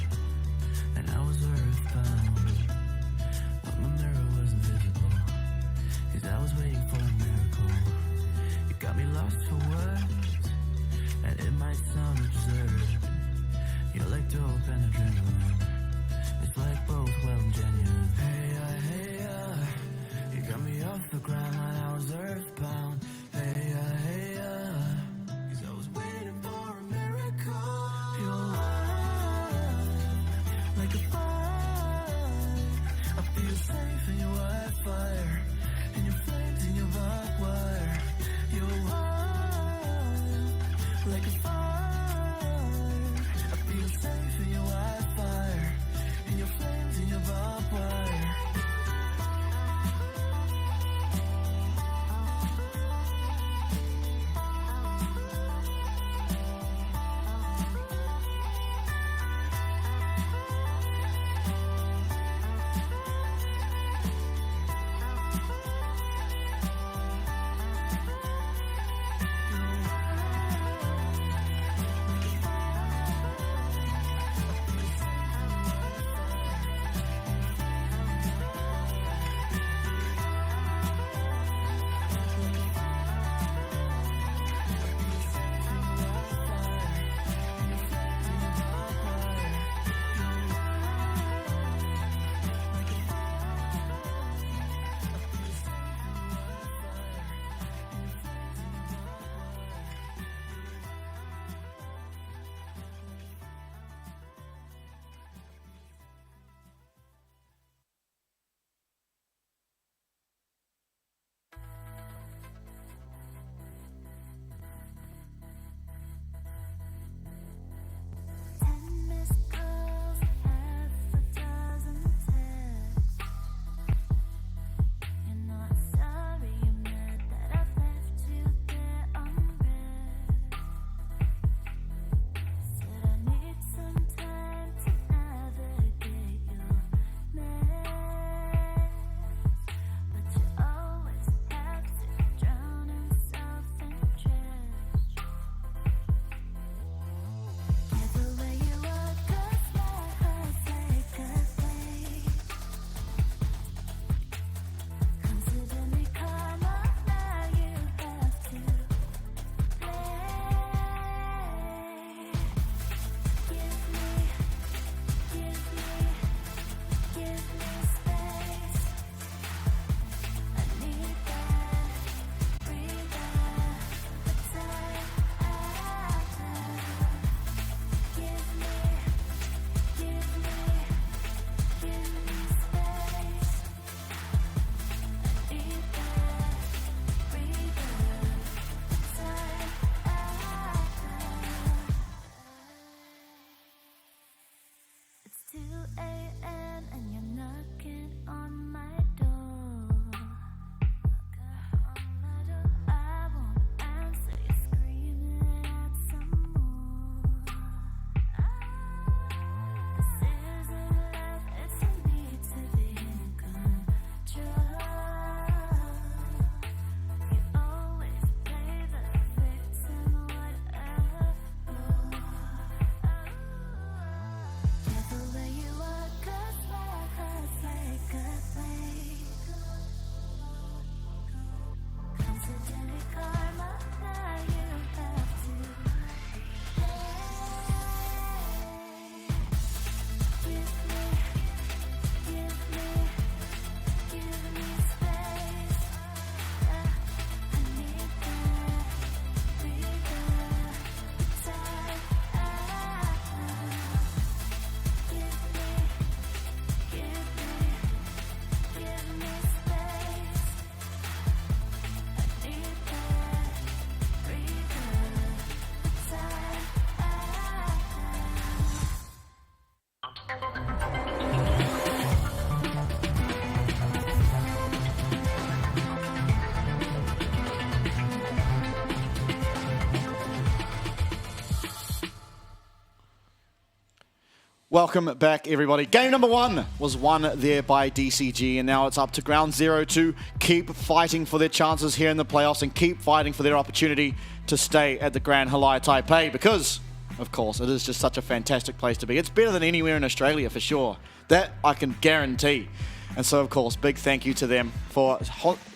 Welcome back, everybody. Game number 1 was won there by DCG, and now it's up to Ground Zero to keep fighting for their chances here in the playoffs and keep fighting for their opportunity to stay at the Grand Halai Taipei because, of course, it is just such a fantastic place to be. It's better than anywhere in Australia for sure. That I can guarantee. And so, of course, big thank you to them for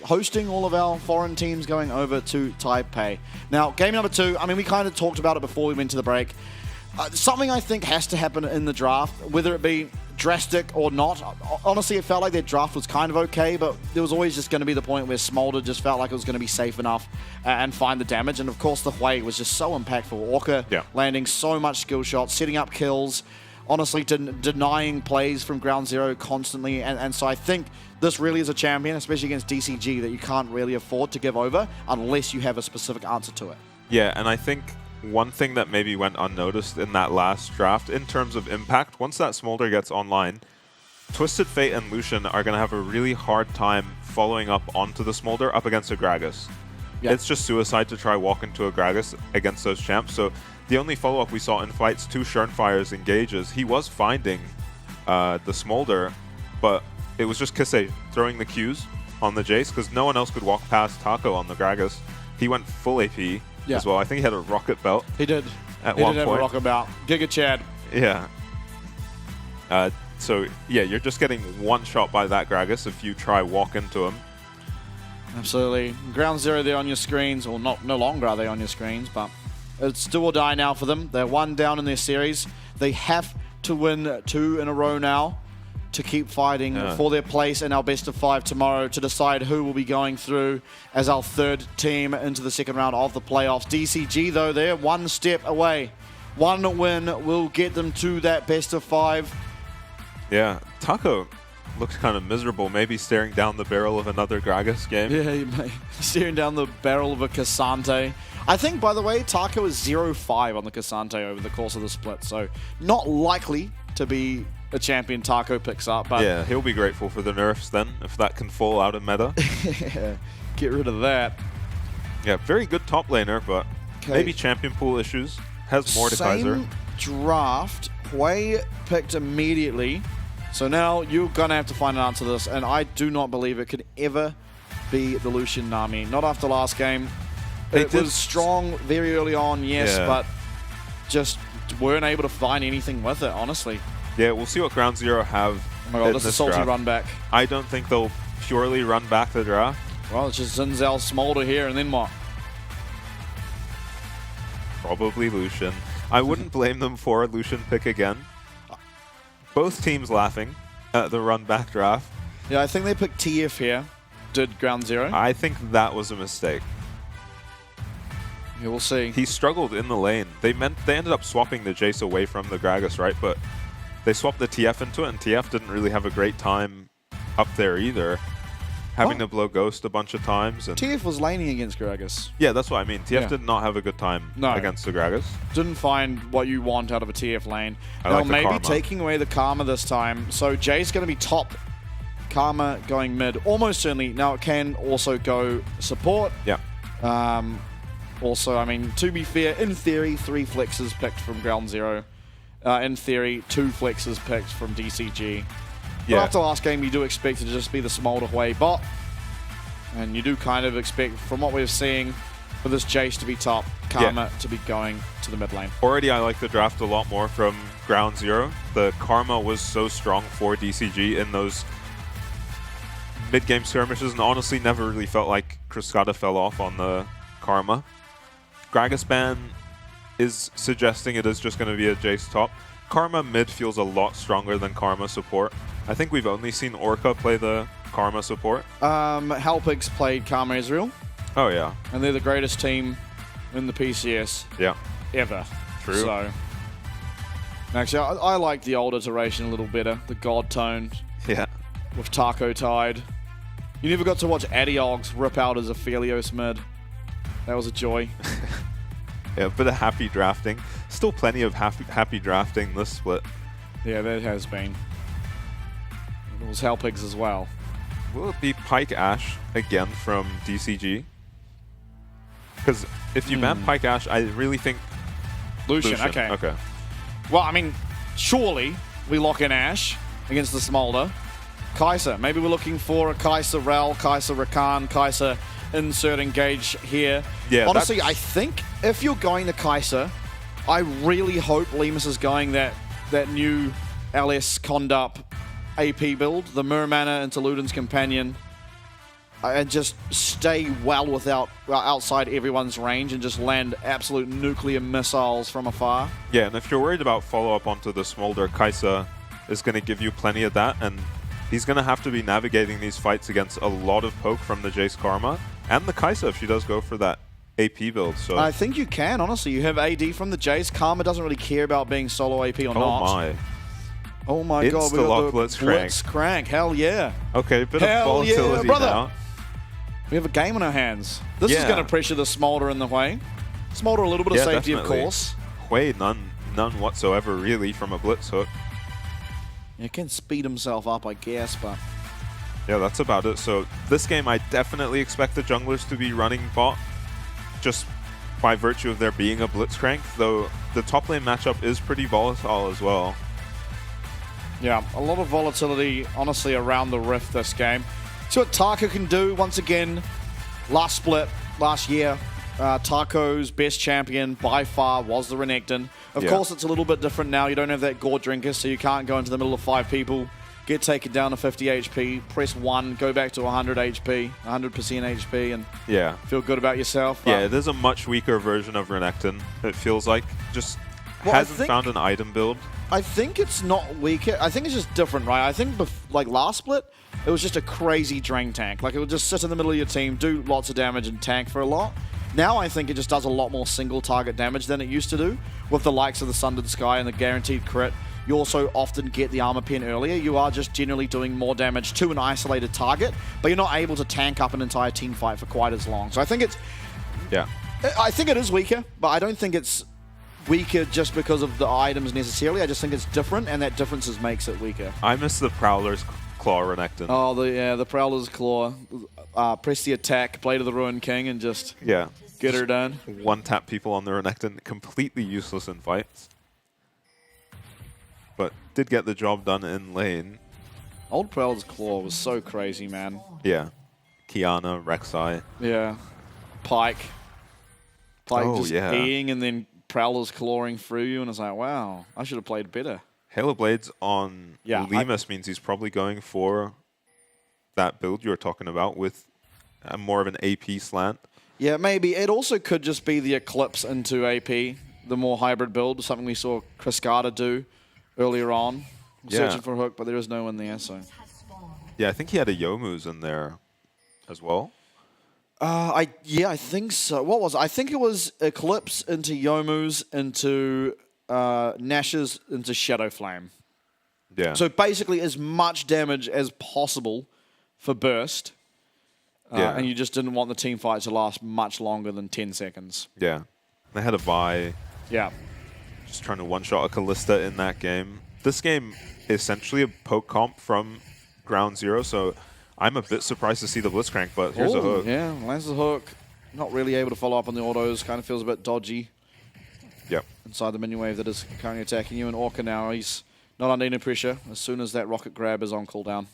hosting all of our foreign teams going over to Taipei. Now, game number 2, I mean, we kind of talked about it before we went to the break. Something I think has to happen in the draft, whether it be drastic or not. Honestly, it felt like their draft was kind of okay, but there was always just going to be the point where Smolder just felt like it was going to be safe enough and find the damage. And of course, the Hui was just so impactful. Orca landing so much skill shots, setting up kills, honestly denying plays from Ground Zero constantly. And so I think this really is a champion, especially against DCG, that you can't really afford to give over unless you have a specific answer to it. Yeah, and I think one thing that maybe went unnoticed in that last draft in terms of impact, once that Smolder gets online, Twisted Fate and Lucian are going to have a really hard time following up onto the Smolder up against a Gragas. Yep. It's just suicide to try walk into a Gragas against those champs. So the only follow-up we saw in fights, 2 Schernfire's engages, he was finding the Smolder, but it was just Kisei throwing the Qs on the Jace because no one else could walk past Taco on the Gragas. He went full AP. As well. I think he had a rocket belt. He did. At one point. He did have a rocket belt. Giga Chad. Yeah. So, yeah, you're just getting one shot by that Gragas if you try walk into him. Absolutely. Ground Zero there on your screens, or no longer are they on your screens, but it's do or die now for them. They're 1 down in their series. They have to win 2 in a row now to keep fighting for their place in our best of 5 tomorrow to decide who will be going through as our 3rd team into the 2nd round of the playoffs. DCG, though, they're 1 step away. 1 win will get them to that best of 5. Yeah, Taco looks kind of miserable, maybe staring down the barrel of another Gragas game. Yeah, staring down the barrel of a Cassante. I think, by the way, Taco is 0-5 on the Cassante over the course of the split, so not likely to be a champion Taco picks up. But yeah, he'll be grateful for the nerfs then, if that can fall out of meta. Yeah, get rid of that. Yeah, very good top laner, but maybe champion pool issues. Has Mordekaiser. Same draft. Hui picked immediately. So now you're going to have to find an answer to this, and I do not believe it could ever be the Lucian Nami. Not after last game. It was strong very early on, yes, but just weren't able to find anything with it, honestly. Yeah, we'll see what Ground Zero have. Oh my god, this is a salty draft. run back. I don't think they'll purely run back the draft. Well, it's just Zinzel, Smolder here, and then what? Probably Lucian. I wouldn't blame them for a Lucian pick again. Both teams laughing at the run back draft. Yeah, I think they picked TF here. Did Ground Zero? I think that was a mistake. Yeah, we'll see. He struggled in the lane. They ended up swapping the Jace away from the Gragas, right? But they swapped the TF into it, and TF didn't really have a great time up there either. Having to blow Ghost a bunch of times. And TF was laning against Gragas. Yeah, that's what I mean. TF did not have a good time against the Gragas. Didn't find what you want out of a TF lane. I now, like the maybe Karma. taking away the Karma this time. So Jay's going to be top. Karma going mid. Almost certainly. Now it can also go support. Yeah. Also, I mean, to be fair, in theory, 3 flexes picked from Ground Zero. In theory, 2 flexes picked from DCG. But after last game, you do expect it to just be the Smolder Hui bot. And you do kind of expect, from what we're seeing, for this Jace to be top, Karma to be going to the mid lane. Already, I like the draft a lot more from Ground Zero. The Karma was so strong for DCG in those mid-game skirmishes, and honestly never really felt like Cruscata fell off on the Karma. Gragas ban is suggesting it is just going to be a Jace top. Karma mid feels a lot stronger than Karma support. I think we've only seen Orca play the Karma support. Halpigs played Karma Israel. Oh, yeah. And they're the greatest team in the PCS ever. True. So, actually, I like the old iteration a little better. The God Tone with Taco tied. You never got to watch Adiogs rip out as a Aphelios mid. That was a joy. Yeah, a bit of happy drafting. Still plenty of happy drafting this split. Yeah, that has been. It was Halpigs as well. Will it be Pike Ash again from DCG? Because if you ban Pike Ash, I really think Lucian, okay. Well, I mean, surely we lock in Ashe against the Smolder. Kai'Sa, maybe we're looking for a Kai'Sa Rel, Kai'Sa Rakan, Kai'Sa insert engage here. Yeah, honestly, I think if you're going to Kai'Sa, I really hope Lemus is going that new LS Condup AP build, the Mermana into Luden's Companion, and just stay well outside everyone's range and just land absolute nuclear missiles from afar. Yeah, and if you're worried about follow-up onto the Smolder, Kai'Sa is going to give you plenty of that, and he's going to have to be navigating these fights against a lot of poke from the Jace Karma, and the Kai'Sa if she does go for that AP build. So I think you can, honestly. You have AD from the Jace. Karma doesn't really care about being solo AP or not. Oh my god, we got the Blitzcrank. Hell yeah. Okay, bit of volatility now. We have a game on our hands. This is going to pressure the Smolder in the way. Smolder a little bit of safety, definitely. of course. Hwei, none whatsoever, really, from a Blitz hook. He can speed himself up, I guess, but... Yeah, that's about it. So this game, I definitely expect the junglers to be running bot, just by virtue of there being a Blitzcrank, though the top lane matchup is pretty volatile as well. Yeah, a lot of volatility, honestly, around the Rift this game. See what Taco can do. Once again, last split, last year, Taco's best champion by far was the Renekton. Of course, it's a little bit different now. You don't have that Gore Drinker, so you can't go into the middle of 5 people, get taken down to 50 HP, press 1, go back to 100 HP, 100% HP, and feel good about yourself. Yeah, it is a much weaker version of Renekton, it feels like. Just hasn't found an item build. I think it's not weaker. I think it's just different, right? I think, like last split, it was just a crazy drain tank. Like, it would just sit in the middle of your team, do lots of damage, and tank for a lot. Now I think it just does a lot more single target damage than it used to do. With the likes of the Sundered Sky and the guaranteed crit, you also often get the armor pin earlier. You are just generally doing more damage to an isolated target, but you're not able to tank up an entire team fight for quite as long. So I think it's... Yeah. I think it is weaker, but I don't think it's weaker just because of the items necessarily. I just think it's different, and that difference makes it weaker. I miss the Prowler's Claw Renekton. Oh, the Prowler's Claw. Press the attack, Blade of the Ruined King, and just get her done. One-tap people on the Renekton, completely useless in fights. But did get the job done in lane. Old Prowler's Claw was so crazy, man. Yeah. Kiana, Rek'Sai. Yeah. Pike. Just yeah. Eing and then Prowler's clawing through you, and it's like, wow, I should have played better. Halo Blades on Lemus means he's probably going for that build you were talking about with more of an AP slant. Yeah, maybe. It also could just be the Eclipse into AP, the more hybrid build, something we saw Cascada do earlier on. Searching for a hook, but there is no one there, so... Yeah, I think he had a Youmuu's in there as well. I think so. What was it? I think it was Eclipse into Youmuu's into Nash's into Shadow Flame. Yeah. So basically as much damage as possible for burst. And you just didn't want the team fight to last much longer than 10 seconds. Yeah. They had a Vi. Yeah. Just trying to one-shot a Kalista in that game. This game is essentially a poke comp from Ground Zero, so I'm a bit surprised to see the Blitzcrank, but here's a hook. Yeah, lands the hook. Not really able to follow up on the autos. Kind of feels a bit dodgy. Yep. Inside the minion wave that is currently attacking you. And Orca now, he's not under any pressure as soon as that rocket grab is on cooldown.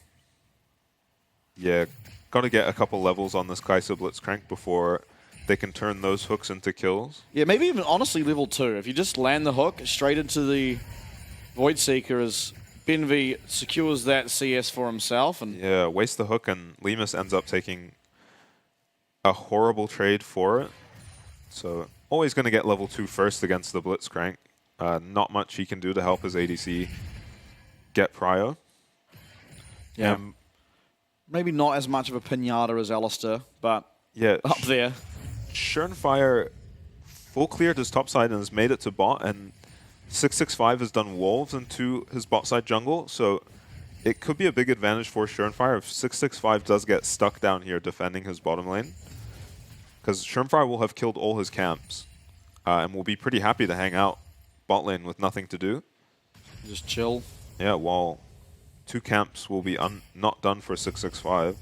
Yeah, got to get a couple levels on this Kai'Sa Blitzcrank before they can turn those hooks into kills. Yeah, maybe even honestly level 2. If you just land the hook straight into the Void Seeker as Benvi secures that CS for himself. And yeah, waste the hook and Lemus ends up taking a horrible trade for it. So always going to get level 2 first against the Blitzcrank. Not much he can do to help his ADC get prio. Yeah. Maybe not as much of a pinata as Alistair, but up there. Surenfire full cleared his top side and has made it to bot, and 665 has done wolves into his bot side jungle, so it could be a big advantage for Surenfire if 665 does get stuck down here defending his bottom lane. Because Surenfire will have killed all his camps and will be pretty happy to hang out bot lane with nothing to do. Just chill. Yeah, while 2 camps will be not done for 665.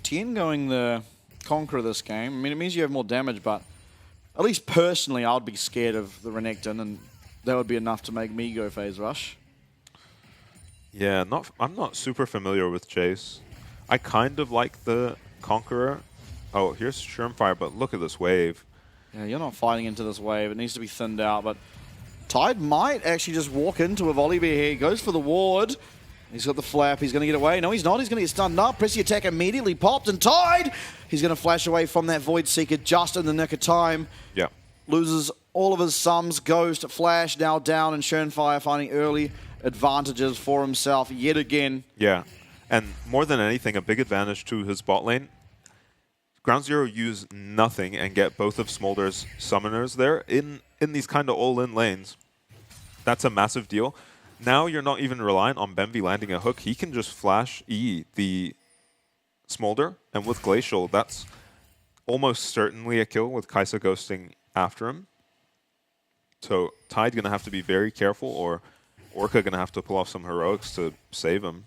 Tien going the Conqueror this game. I mean, it means you have more damage, but at least personally, I'd be scared of the Renekton, and that would be enough to make me go phase rush. Yeah, I'm not super familiar with Chase. I kind of like the Conqueror. Oh, here's Shermfire, but look at this wave. Yeah, you're not fighting into this wave. It needs to be thinned out, but Tide might actually just walk into a volley bear here. He goes for the ward. He's got the flap. He's going to get away. No, he's not. He's going to get stunned up. Pressy attack immediately popped, and Tide, he's going to flash away from that Void Seeker just in the nick of time. Yeah. Loses all of his sums. Ghost, Flash now down, and Shermfire finding early advantages for himself yet again. Yeah, and more than anything, a big advantage to his bot lane. Ground Zero use nothing and get both of Smolder's summoners there in these kind of all-in lanes. That's a massive deal. Now you're not even reliant on Benvi landing a hook. He can just flash E the Smolder, and with Glacial, that's almost certainly a kill with Kai'Sa ghosting after him. So Tide going to have to be very careful, or Orca going to have to pull off some heroics to save him.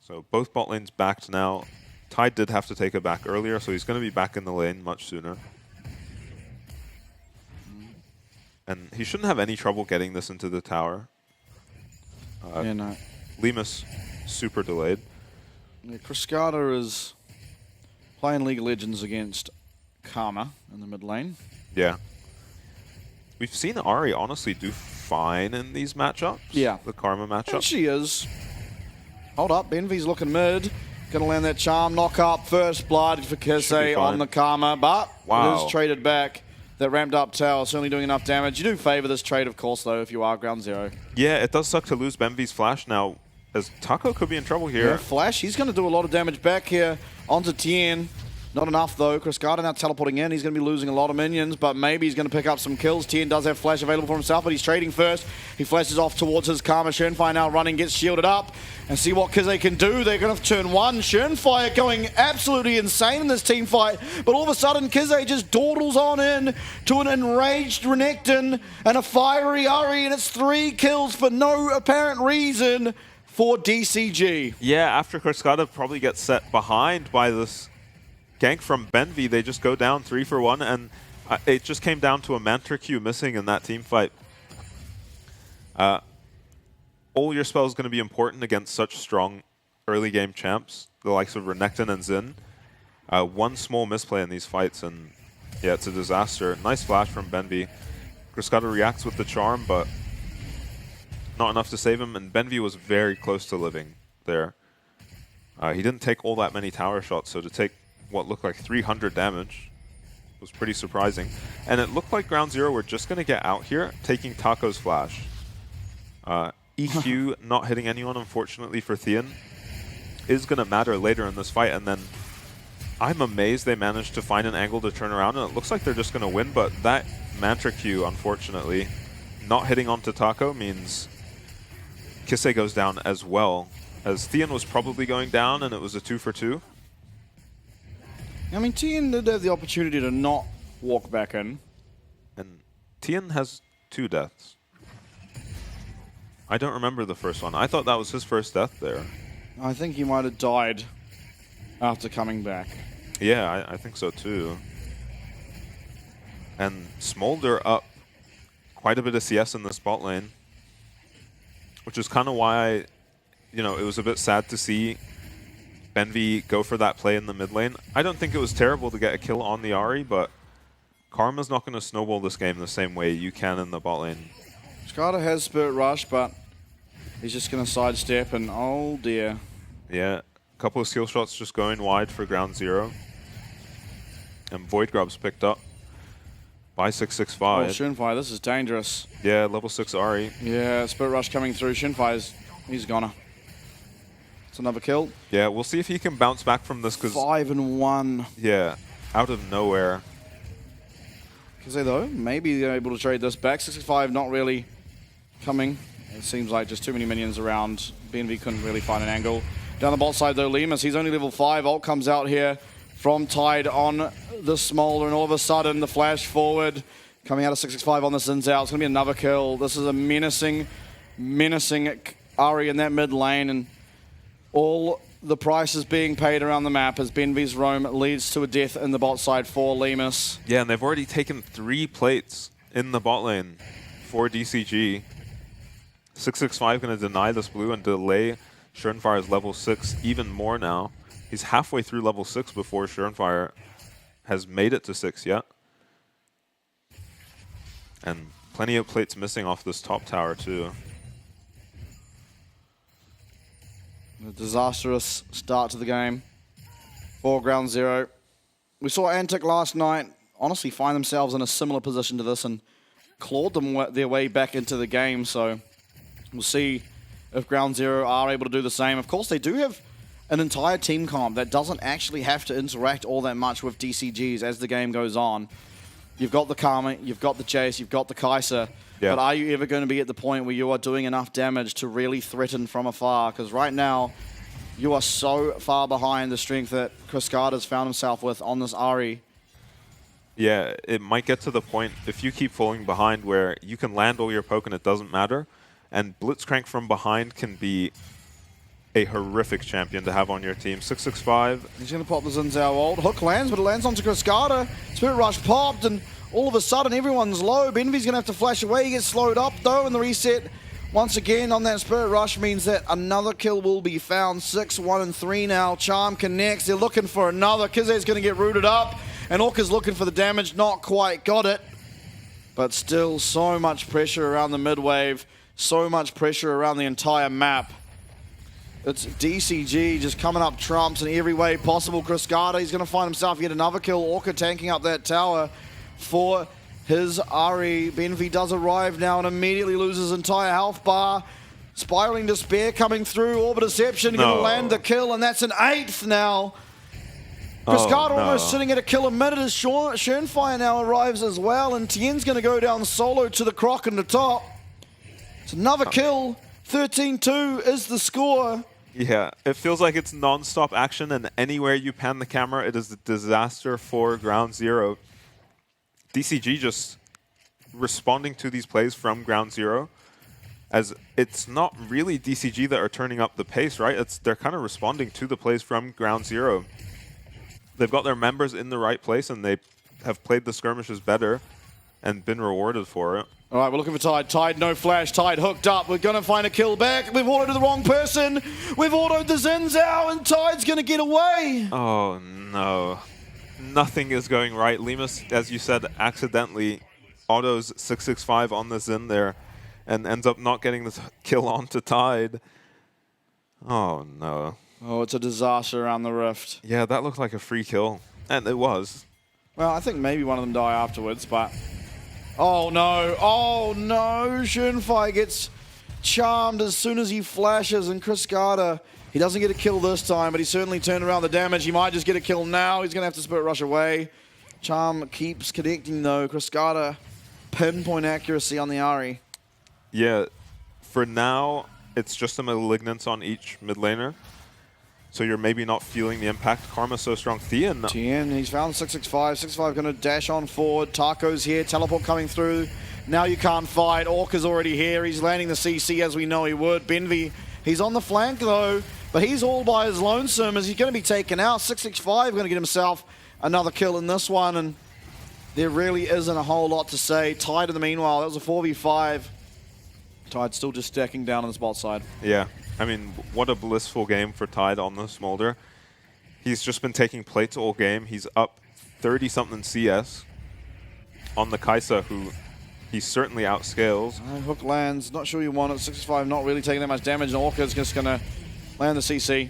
So both bot lanes backed now. Tide did have to take it back earlier, so he's going to be back in the lane much sooner. And he shouldn't have any trouble getting this into the tower. Yeah, no. Lemus super delayed. Yeah, Cruscada is playing League of Legends against Karma in the mid lane. Yeah. We've seen Ari honestly do fine in these matchups. Yeah. The Karma matchup. And she is. Hold up, Benvi's looking mid. Gonna land that charm, knock up, first blood for Kisei on the Karma, but it is traded back. That ramped up tower certainly doing enough damage. You do favor this trade, of course, though, if you are Ground Zero. Yeah, it does suck to lose Benvi's flash now, as Taco could be in trouble here. Yeah, Flash, he's going to do a lot of damage back here onto Tien. Not enough, though. Cruscada now teleporting in. He's going to be losing a lot of minions, but maybe he's going to pick up some kills. Tien does have Flash available for himself, but he's trading first. He flashes off towards his Karma. Shermfire now running, gets shielded up. And see what Kisei can do. They're going to turn one. Shermfire going absolutely insane in this team fight. But all of a sudden, Kisei just dawdles on in to an enraged Renekton and a fiery Ari, and it's 3 kills for no apparent reason for DCG. Yeah, after Cruscada probably gets set behind by this gank from Benvi, they just go down 3 for 1, and it just came down to a Mantra Q missing in that team fight. All your spells going to be important against such strong early game champs, the likes of Renekton and Xin. One small misplay in these fights, and yeah, it's a disaster. Nice flash from Benvi. Cruscada reacts with the charm, but not enough to save him, and Benvi was very close to living there. He didn't take all that many tower shots, so to take what looked like 300 damage was pretty surprising. And it looked like Ground Zero were just going to get out here, taking Taco's flash. EQ not hitting anyone, unfortunately, for Thien is going to matter later in this fight. And then I'm amazed they managed to find an angle to turn around, and it looks like they're just going to win. But that Mantra Q, unfortunately, not hitting onto Taco means Kisei goes down as well, as Thien was probably going down, and it was a 2 for 2. I mean, Tien did have the opportunity to not walk back in. And Tien has 2 deaths. I don't remember the first one. I thought that was his first death there. I think he might have died after coming back. Yeah, I think so too. And Smolder up quite a bit of CS in this bot lane, which is kind of why, it was a bit sad to see Benvi go for that play in the mid lane. I don't think it was terrible to get a kill on the Ahri, but Karma's not going to snowball this game the same way you can in the bot lane. Cruscada has Spirit Rush, but he's just going to sidestep, and oh dear. Yeah, a couple of skill shots just going wide for Ground Zero. And Void Grub's picked up by 665. Oh, Shinfire, this is dangerous. Yeah, level 6 Ahri. Yeah, Spirit Rush coming through. Shinfire's, he's goner. It's another kill. Yeah, we'll see if he can bounce back from this, because 5 and 1. Yeah, out of nowhere. Kisei, though, maybe they're able to trade this back. 65 not really coming. It seems like just too many minions around. BNV couldn't really find an angle. Down the bot side, though, Lemus, he's only level 5. Ult comes out here from Tide on the Smolder, and all of a sudden, the flash forward coming out of 665 on the Sin's out. It's going to be another kill. This is a menacing Ahri in that mid lane, and all the prices being paid around the map as BNV's roam leads to a death in the bot side for Lemus. Yeah, and they've already taken 3 plates in the bot lane for DCG. 665 going to deny this blue and delay Schönfire's level 6 even more now. He's halfway through level 6 before Schönfire has made it to 6 yet. And plenty of plates missing off this top tower too. A disastrous start to the game for Ground Zero. We saw Antic last night honestly find themselves in a similar position to this and clawed their way back into the game, so we'll see if Ground Zero are able to do the same. Of course, they do have an entire team comp that doesn't actually have to interact all that much with DCGs as the game goes on. You've got the Karma, you've got the Chase, you've got the Kai'Sa, but are you ever going to be at the point where you are doing enough damage to really threaten from afar? Because right now, you are so far behind the strength that Cascada's found himself with on this Ahri. Yeah, it might get to the point, if you keep falling behind, where you can land all your poke and it doesn't matter, and Blitzcrank from behind can be a horrific champion to have on your team. 665. He's going to pop the Xin Zhao ult. Hook lands, but it lands onto Cascada. Spirit Rush popped, and all of a sudden everyone's low. Benvy's going to have to flash away. He gets slowed up, though, and the reset once again on that Spirit Rush means that another kill will be found. 6, 1, and 3 now. Charm connects. They're looking for another. Kizze's going to get rooted up, and Orca's looking for the damage. Not quite got it, but still so much pressure around the mid wave. So much pressure around the entire map. It's DCG just coming up trumps in every way possible. Cascada, he's going to find himself yet another kill. Orca tanking up that tower for his Ahri. Benvy does arrive now and immediately loses entire health bar. Spiraling Despair coming through. Orb Deception going to land the kill, and that's an 8th now. Cascada almost sitting at a kill a minute as Schönfire now arrives as well, and Tien's going to go down solo to the Croc in the top. It's another kill. 13-2 is the score. Yeah, it feels like it's non-stop action, and anywhere you pan the camera, it is a disaster for Ground Zero. DCG just responding to these plays from Ground Zero, as it's not really DCG that are turning up the pace, right? They're kind of responding to the plays from Ground Zero. They've got their members in the right place, and they have played the skirmishes better and been rewarded for it. All right, we're looking for Tide. Tide, no flash. Tide hooked up. We're going to find a kill back. We've autoed the wrong person. We've autoed the Xin Zhao, and Tide's going to get away. Oh, no. Nothing is going right. Lemus, as you said, accidentally autos 665 on the Xin there and ends up not getting this kill onto Tide. Oh, no. Oh, it's a disaster around the rift. Yeah, that looked like a free kill. And it was. Well, I think maybe one of them die afterwards, but... Oh no, oh no, Schönfire gets charmed as soon as he flashes, and Cascada, he doesn't get a kill this time, but he certainly turned around the damage. He might just get a kill now. He's going to have to Spirit Rush away. Charm keeps connecting though. Cascada, pinpoint accuracy on the Ahri. Yeah, for now, it's just a Malignance on each mid laner. So you're maybe not feeling the impact. Karma's so strong. Tien, he's found 665. 665 going to dash on forward. Taco's here. Teleport coming through. Now you can't fight. Orca's already here. He's landing the CC as we know he would. Benvy, he's on the flank though, but he's all by his lonesome as he's going to be taken out. 665 going to get himself another kill in this one, and there really isn't a whole lot to say. Tide in the meanwhile, that was a 4v5. Tide still just stacking down on the bot side. Yeah. I mean, what a blissful game for Tide on the Smolder. He's just been taking plates all game. He's up 30-something CS on the Kai'Sa, who he certainly outscales. Hook lands. Not sure you want it. 665 not really taking that much damage. And Orca's just going to land the CC.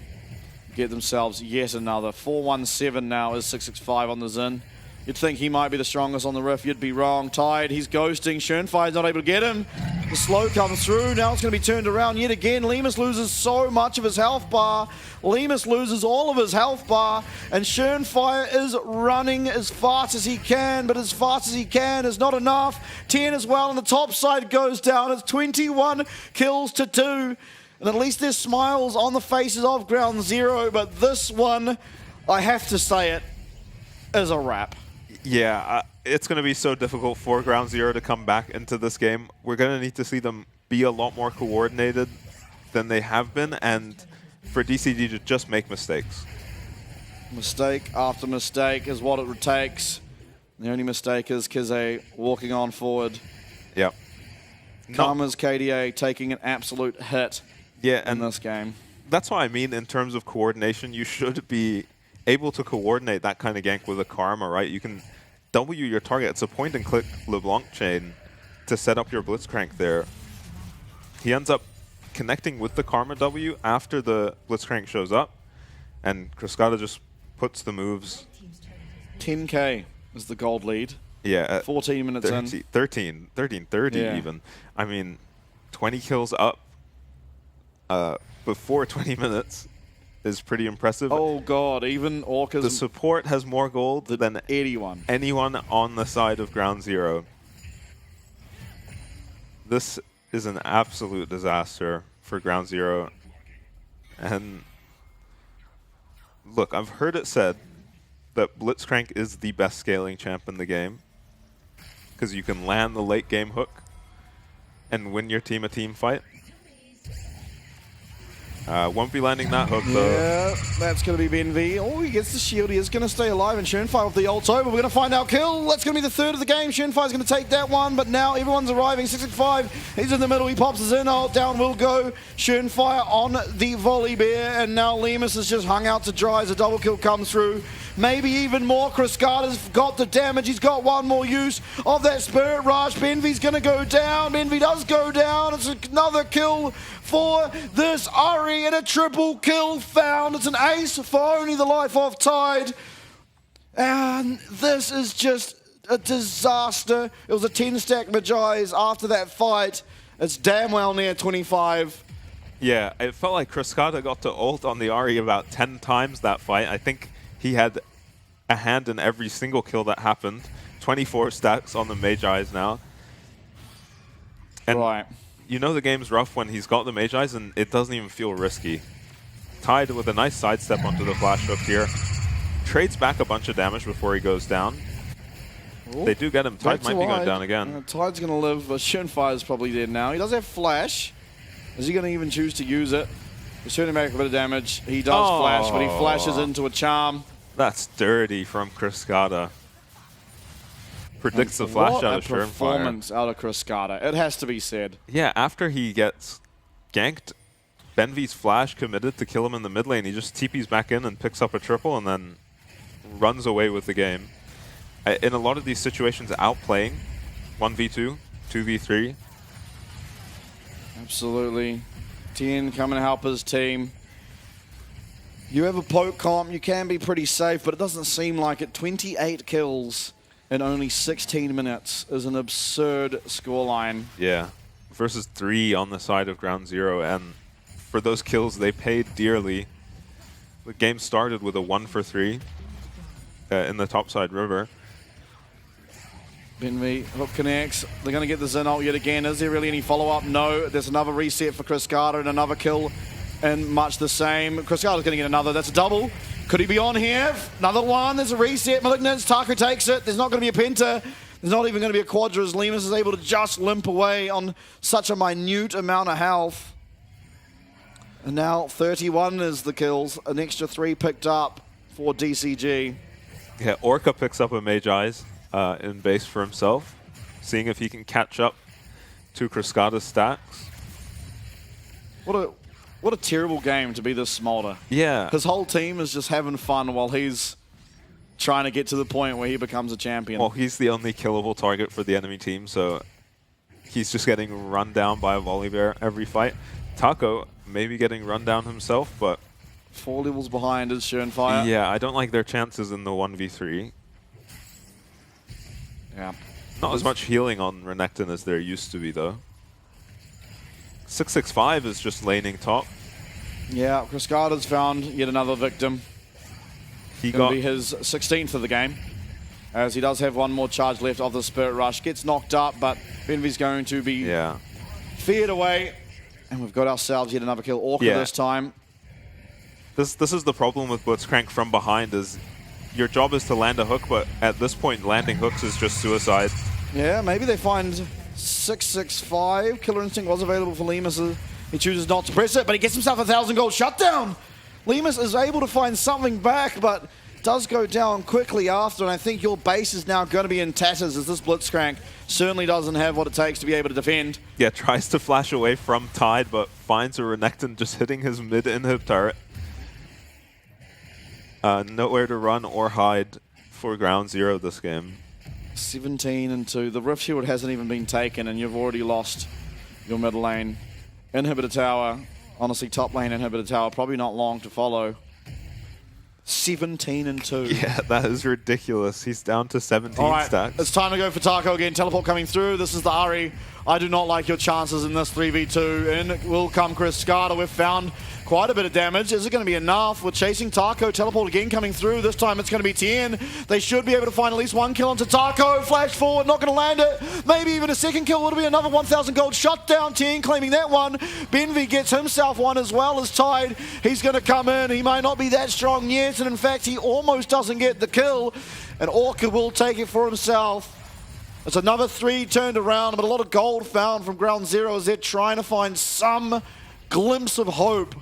Get themselves yet another. 4-1-7 now is 665 on the Xin. You'd think he might be the strongest on the Rift. You'd be wrong. Tide, he's ghosting. Schönfire's not able to get him. The slow comes through. Now it's going to be turned around yet again. Lemus loses so much of his health bar. Lemus loses all of his health bar. And Schönfire is running as fast as he can. But as fast as he can is not enough. 10 as well. And the top side goes down. It's 21 kills to 2. And at least there's smiles on the faces of Ground Zero. But this one, I have to say it, is a wrap. Yeah, it's going to be so difficult for Ground Zero to come back into this game. We're going to need to see them be a lot more coordinated than they have been, and for DCG to just make mistakes. Mistake after mistake is what it takes The only mistake is Kize walking on forward. Yep. Karma's KDA taking an absolute hit in this game. That's what I mean in terms of coordination. You should be able to coordinate that kind of gank with a Karma, right? You can W your target. It's a point-and-click LeBlanc chain to set up your Blitzcrank there. He ends up connecting with the Karma W after the Blitzcrank shows up, and Cruscata just puts the moves. 10K is the gold lead. Yeah. 14 minutes 30 even. I mean, 20 kills up before 20 minutes is pretty impressive. Oh god, even Orca's... The support has more gold than anyone on the side of Ground Zero. This is an absolute disaster for Ground Zero. And look, I've heard it said that Blitzcrank is the best scaling champ in the game because you can land the late game hook and win your team a team fight. Won't be landing that hook though. Yeah, that's going to be BNV. Oh, he gets the shield. He is going to stay alive, and Schoenfire with the ult over. We're going to find out kill. That's going to be the third of the game. Schoenfire's going to take that one, but now everyone's arriving. 665, he's in the middle. He pops his in. Ult down will go. Schoenfire on the volley bear, and now Lemus has just hung out to dry as a double kill comes through. Maybe even more. Cruscata's got the damage. He's got one more use of that Spirit Rush. Benvy's going to go down. Benvy does go down. It's another kill for this Ari, and a triple kill found. It's an ace for only the life of Tide. And this is just a disaster. It was a 10-stack Magi's after that fight. It's damn well near 25. Yeah, it felt like Cruscata got to ult on the Ari about 10 times that fight. I think he had a hand in every single kill that happened. 24 stacks on the Magi's now. And right. You know the game's rough when he's got the Magi's and it doesn't even feel risky. Tide with a nice sidestep onto the flash hook here. Trades back a bunch of damage before he goes down. Ooh, they do get him. Tide might be going down again. Tide's going to live, but Schoenfire's probably dead now. He does have flash. Is he going to even choose to use it? He's certainly making a bit of damage. He does flash, but he flashes into a charm. That's dirty from Cruscata. Predicts the flash out of Schoenfire. What a performance out of Cruscata. It has to be said. Yeah, after he gets ganked, Benvy's flash committed to kill him in the mid lane. He just TPs back in and picks up a triple and then runs away with the game. In a lot of these situations, outplaying 1v2, 2v3. Absolutely. Tien coming to help his team. You have a poke comp, you can be pretty safe, but it doesn't seem like it. 28 kills in only 16 minutes is an absurd scoreline. Yeah, versus 3 on the side of Ground Zero, and for those kills, they paid dearly. The game started with a 1 for 3 in the topside river. Benvy, hook connects. They're going to get the Zen ult yet again. Is there really any follow-up? No. There's another reset for Cruscata and another kill. And much the same. Cruscata's going to get another. That's a double. Could he be on here? Another one. There's a reset. Malignance. Taku takes it. There's not going to be a penta. There's not even going to be a quadra as Lemus is able to just limp away on such a minute amount of health. And now 31 is the kills. An extra 3 picked up for DCG. Yeah, Orca picks up a Magi's in base for himself, seeing if he can catch up to Cruscata's stacks. What a terrible game to be this Smolder. Yeah. His whole team is just having fun while he's trying to get to the point where he becomes a champion. Well, he's the only killable target for the enemy team, so he's just getting run down by a volley bear every fight. Taco maybe getting run down himself, but 4 levels behind is Schoenfire. Yeah, I don't like their chances in the 1v3. Yeah. Not as much healing on Renekton as there used to be, though. 665 is just laning top. Yeah, Cruscata's found yet another victim. He Gonna got be his 16th of the game, as he does have one more charge left of the Spirit Rush. Gets knocked up, but Benvy's going to be feared away. And we've got ourselves yet another kill. Orca this time. This is the problem with Blitzcrank from behind, is your job is to land a hook, but at this point, landing hooks is just suicide. Yeah, maybe they find 665. Killer Instinct was available for Lemus. He chooses not to press it, but he gets himself a 1,000 gold shutdown. Lemus is able to find something back, but does go down quickly after, and I think your base is now going to be in tatters as this Blitzcrank certainly doesn't have what it takes to be able to defend. Yeah, tries to flash away from Tide, but finds a Renekton just hitting his mid-inhib turret. Nowhere to run or hide for Ground Zero this game. 17-2. The Rift Shield hasn't even been taken, and you've already lost your mid lane. Inhibitor tower, honestly, top lane inhibitor tower, probably not long to follow. 17-2. Yeah, that is ridiculous. He's down to 17 All right, stacks. it's time to go for Taco again. Teleport coming through. This is the Ari. I do not like your chances in this 3v2. In will come Chris Scarter. We've found quite a bit of damage. Is it going to be enough? We're chasing Taco. Teleport again coming through. This time it's going to be Tien. They should be able to find at least one kill onto Taco. Flash forward, not going to land it. Maybe even a second kill. It'll be another 1,000 gold shot down. Tien claiming that one. Benvi gets himself one as well as Tide. He's going to come in. He might not be that strong yet, and in fact he almost doesn't get the kill. And Orca will take it for himself. It's another 3 turned around, but a lot of gold found from Ground Zero as they're trying to find some glimpse of hope.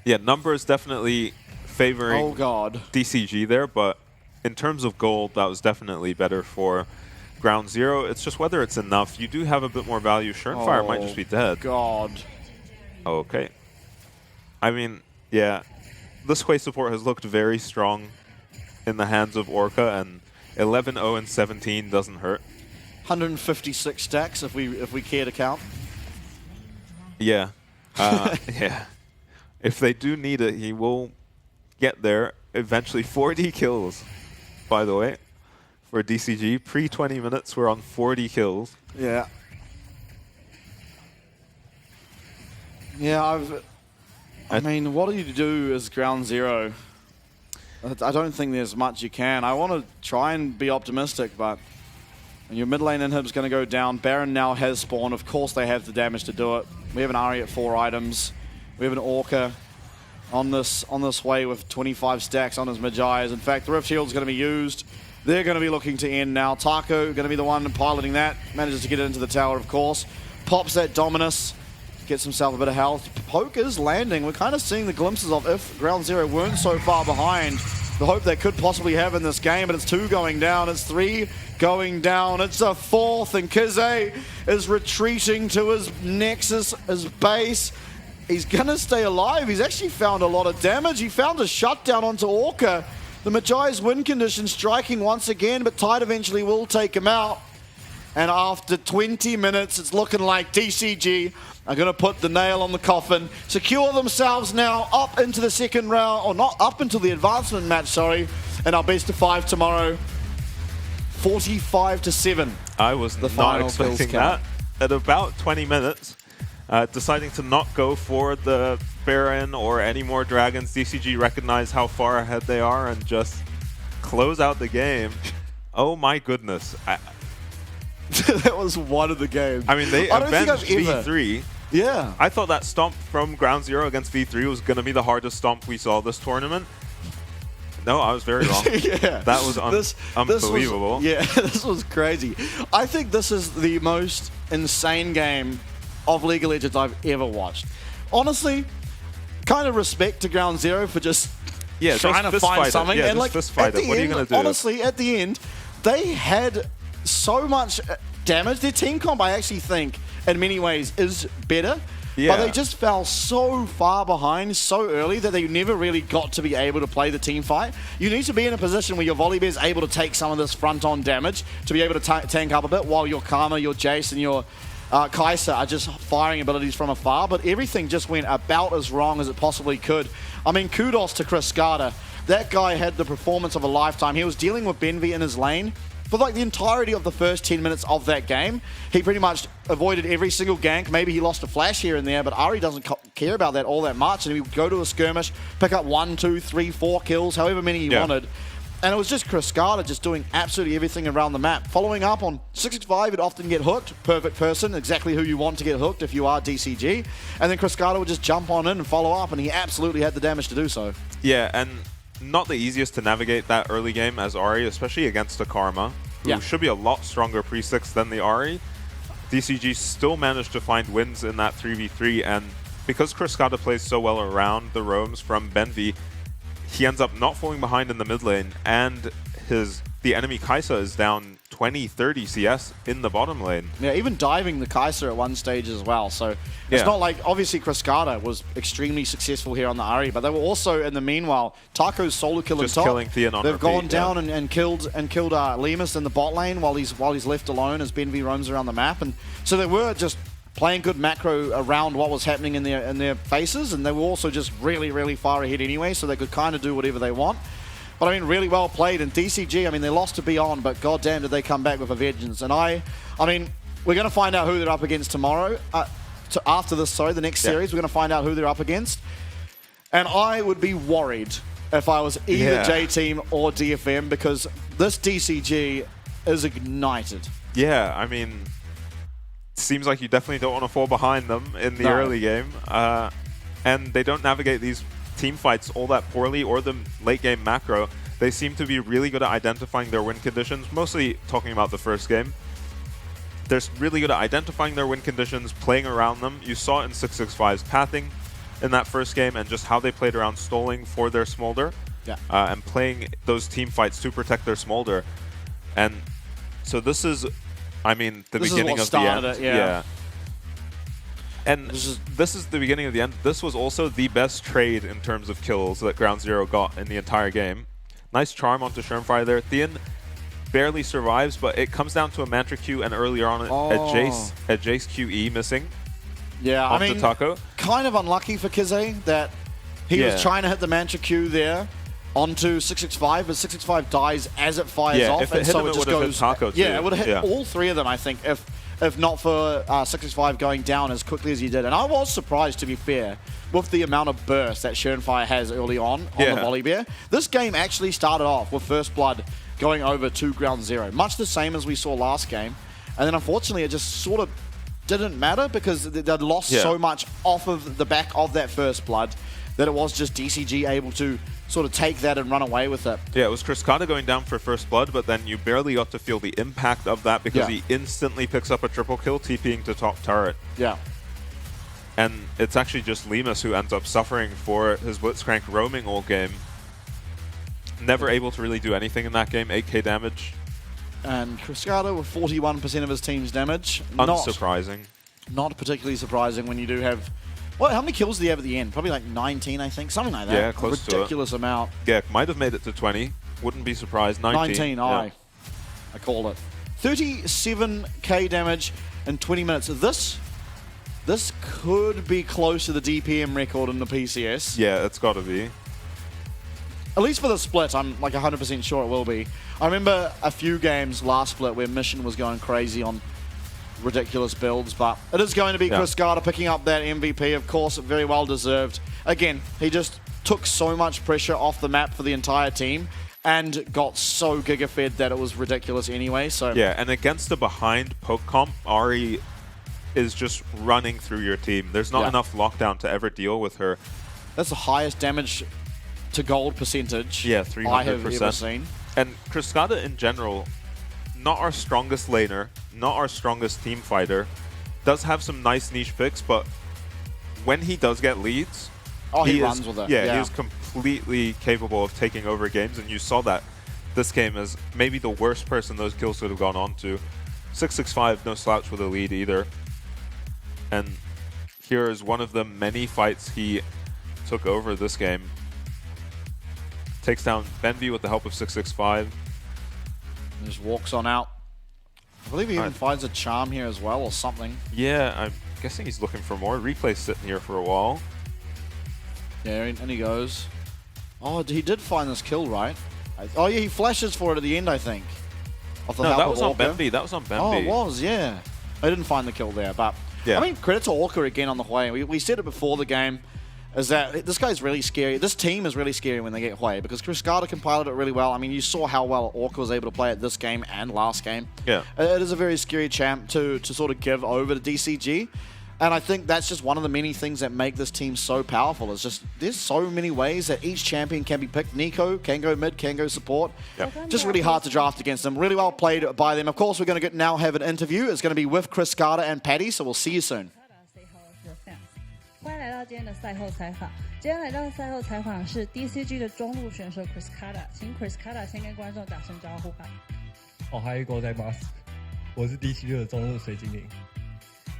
Yeah, numbers definitely favoring DCG there, but in terms of gold, that was definitely better for Ground Zero. It's just whether it's enough. You do have a bit more value. Surenfire might just be dead. God. Okay. I mean, yeah, this Quay support has looked very strong in the hands of Orca, and 11-0 and 17 doesn't hurt. 156 stacks if we care to count. Yeah. Yeah. If they do need it, he will get there eventually. 40 kills, by the way, for DCG. Pre-20 minutes, we're on 40 kills. Yeah. Yeah, I mean, what do you do as Ground Zero? I don't think there's much you can. I want to try and be optimistic, but your mid lane inhib's going to go down. Baron now has spawned. Of course they have the damage to do it. We have an Ari at 4 items. We have an Orca on this way with 25 stacks on his Magi's. In fact, the Rift Shield's going to be used. They're going to be looking to end now. Taco going to be the one piloting that. Manages to get it into the tower, of course. Pops that Dominus. Gets himself a bit of health. Poke is landing. We're kind of seeing the glimpses of, if Ground Zero weren't so far behind, the hope they could possibly have in this game. But it's 2 going down. It's 3 going down. It's a 4th. And Kize is retreating to his Nexus, his base. He's going to stay alive. He's actually found a lot of damage. He found a shutdown onto Orca. The Magi's win condition striking once again, but Tide eventually will take him out. And after 20 minutes, it's looking like DCG are going to put the nail on the coffin, secure themselves now up into the second round, or not up into the advancement match, sorry, and our best of 5 tomorrow. 45-7. I was not expecting that. At about 20 minutes, deciding to not go for the Baron or any more dragons, DCG recognize how far ahead they are and just close out the game. Oh my goodness. That was one of the games. I mean, they avenged V3. Yeah. I thought that stomp from Ground Zero against V3 was going to be the hardest stomp we saw this tournament. No, I was very wrong. Yeah. That was unbelievable. This was crazy. I think this is the most insane game of League of Legends I've ever watched. Honestly, kind of respect to Ground Zero for just trying to find something. Yeah, and like, fist fight it. What are you going to do? Honestly, at the end, they had so much damage. Their team comp, I actually think, in many ways, is better. Yeah. But they just fell so far behind so early that they never really got to be able to play the team fight. You need to be in a position where your Volibear is able to take some of this front-on damage to be able to tank up a bit, while your Karma, your Jace, and your Kai'Sa are just firing abilities from afar. But everything just went about as wrong as it possibly could. I mean, kudos to Chris Scarter. That guy had the performance of a lifetime. He was dealing with Benvi in his lane for like the entirety of the first 10 minutes of that game. He pretty much avoided every single gank. Maybe he lost a flash here and there, but Ari doesn't care about that all that much. And he would go to a skirmish, pick up 1, 2, 3, 4 kills, however many he wanted. And it was just Chris Scarter just doing absolutely everything around the map. Following up on 65, he'd often get hooked. Perfect person, exactly who you want to get hooked if you are DCG. And then Chris Scarter would just jump on in and follow up, and he absolutely had the damage to do so. Yeah, and not the easiest to navigate that early game as Ari, especially against a Karma, who should be a lot stronger pre-6 than the Ari. DCG still managed to find wins in that 3v3, and because Chris Scarter plays so well around the roams from Benvi, he ends up not falling behind in the mid lane, and the enemy Kai'Sa is down 20, 30 CS in the bottom lane. Yeah, even diving the Kai'Sa at one stage as well. So it's not like, obviously Cruscata was extremely successful here on the Ahri, but they were also, in the meanwhile, Taco's solo kill Just on top. killing Theon on They've repeat, gone down and killed Lemus in the bot lane while he's left alone as Ben V roams around the map. And so they were just playing good macro around what was happening in their faces, and they were also just really, really far ahead anyway, so they could kind of do whatever they want. But I mean, really well played. And DCG, I mean, they lost to Beyond, but goddamn did they come back with a vengeance. And I mean, we're going to find out who they're up against tomorrow. After this, the next series, we're going to find out who they're up against. And I would be worried if I was either J-Team or DFM, because this DCG is ignited. Yeah, I mean, seems like you definitely don't want to fall behind them in the early game. And they don't navigate these team fights all that poorly, or the late game macro. They seem to be really good at identifying their win conditions, mostly talking about the first game. They're really good at identifying their win conditions, playing around them. You saw it in 665's pathing in that first game, and just how they played around stalling for their smolder, and playing those team fights to protect their smolder. And so this is, I mean, the beginning of the end. Yeah. And this is the beginning of the end. This was also the best trade in terms of kills that Ground Zero got in the entire game. Nice charm onto Shermfire there. Theon barely survives, but it comes down to a Mantra Q, and earlier on a Jace QE missing. Yeah, I mean, Taco. Kind of unlucky for Kize that he was trying to hit the Mantra Q there onto 665, but 665 dies as it fires off, if it and hit so him, it just would've goes. Hit Taco too. Yeah, it would have hit all three of them, I think, if not for 665 going down as quickly as he did. And I was surprised, to be fair, with the amount of burst that Shermfire has early on the Volibear. This game actually started off with First Blood going over to Ground Zero, much the same as we saw last game. And then unfortunately, it just sort of didn't matter because they'd lost so much off of the back of that First Blood that it was just DCG able to sort of take that and run away with it. Yeah, it was Cruscata going down for First Blood, but then you barely got to feel the impact of that because he instantly picks up a triple kill, TPing to top turret. Yeah. And it's actually just Lemus who ends up suffering for his Blitzcrank roaming all game. Never able to really do anything in that game, 8k damage. And Cruscata with 41% of his team's damage. Unsurprising. Not particularly surprising when you do have... Well, how many kills did he have at the end? Probably like 19, I think. Something like that. Yeah, close to it. Ridiculous amount. Yeah, might have made it to 20. Wouldn't be surprised. 19. I called it. 37k damage in 20 minutes. This could be close to the DPM record in the PCS. Yeah, it's got to be. At least for the split, I'm like 100% sure it will be. I remember a few games last split where Mission was going crazy on ridiculous builds, but it is going to be Cruscata picking up that MVP, of course, very well deserved. Again, he just took so much pressure off the map for the entire team and got so giga-fed that it was ridiculous anyway. So yeah, and against a behind poke comp, Ahri is just running through your team. There's not enough lockdown to ever deal with her. That's the highest damage to gold percentage I have ever seen. And Cruscata in general, not our strongest laner, not our strongest team fighter, does have some nice niche picks, but when he does get leads, he runs with it. Yeah, he is completely capable of taking over games, and you saw that this game as maybe the worst person those kills could have gone on to. 665, no slouch with a lead either. And here is one of the many fights he took over this game. Takes down Benvie with the help of 665. Just walks on out. I believe he even finds a charm here as well or something. Yeah, I'm guessing he's looking for more. Replay's sitting here for a while. Yeah, and he goes. Oh, he did find this kill, right? Oh, yeah, he flashes for it at the end, I think. No, that was on Benvie. That was on Benvie. Oh, it was, yeah. I didn't find the kill there, but... Yeah. I mean, credit to Orca again on the Hui. We said it before the game, is that this guy's really scary. This team is really scary when they get Hui, because Cruscata can pilot it really well. I mean, you saw how well Orca was able to play it this game and last game. Yeah. It is a very scary champ to sort of give over to DCG. And I think that's just one of the many things that make this team so powerful. It's just, there's so many ways that each champion can be picked. Nico can go mid, can go support. Yep. Just really hard to draft against them. Really well played by them. Of course, we're going to now have an interview. It's going to be with Cruscata and Paddy, so we'll see you soon. Say hello to your fans. 来到今天的赛后采访。今天来到赛后采访是 DCG 的中路选手 Chris Kata， 请 Chris Kata 先跟观众打声招呼吧。おはようございます。我是 DCG 的中路水精灵。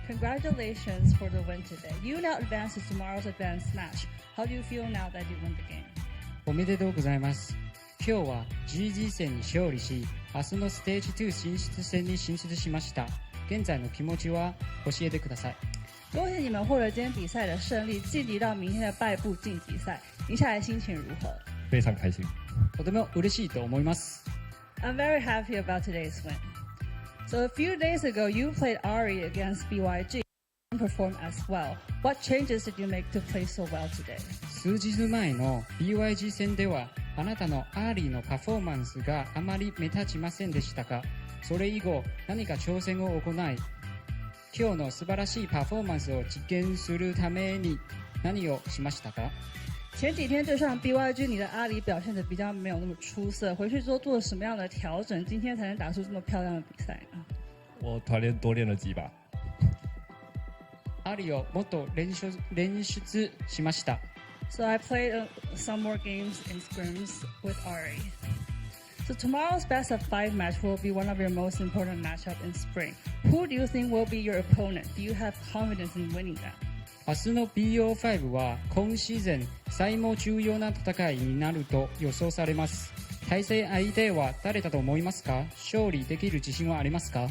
Congratulations for the win today. You now advance to tomorrow's advanced match. How do you feel now that you won the game? おめでとうございます。今日は GG 戦に勝利し、明日のステージ2進出戦に進出しました。現在の気持ちは教えてください。恭喜你们获得今天比赛的胜利，晋级到明天的败部晋级赛。你下来心情如何？非常开心。とても嬉しいと思います。I'm very happy about today's win. So a few days ago, you played Ari against BYG and performed as well. What changes did you make to play so well today? 数日前の BYG 戦では、あなたのアーリーのパフォーマンスがあまり目立ちませんでしたが、それ以後何か挑戦を行い、今日の素晴らしいパフォーマンスを実現するために何をしましたか？前几天对上 BYG， 你的阿里表现得比较没有那么出色，回去之后做了什么样的调整，今天才能打出这么漂亮的比赛呢？我团练多练了几把。アリをもっと練習しました。So I played some more games in scrims with Ari. So tomorrow's best of 5 match will be one of your most important matchup in spring. Who do you think will be your opponent? Do you have confidence in winning that? 明日の BO5 は今シーズン最も重要な戦いになると予想されます。対戦相手は誰だと思いますか？勝利できる自信はありますか？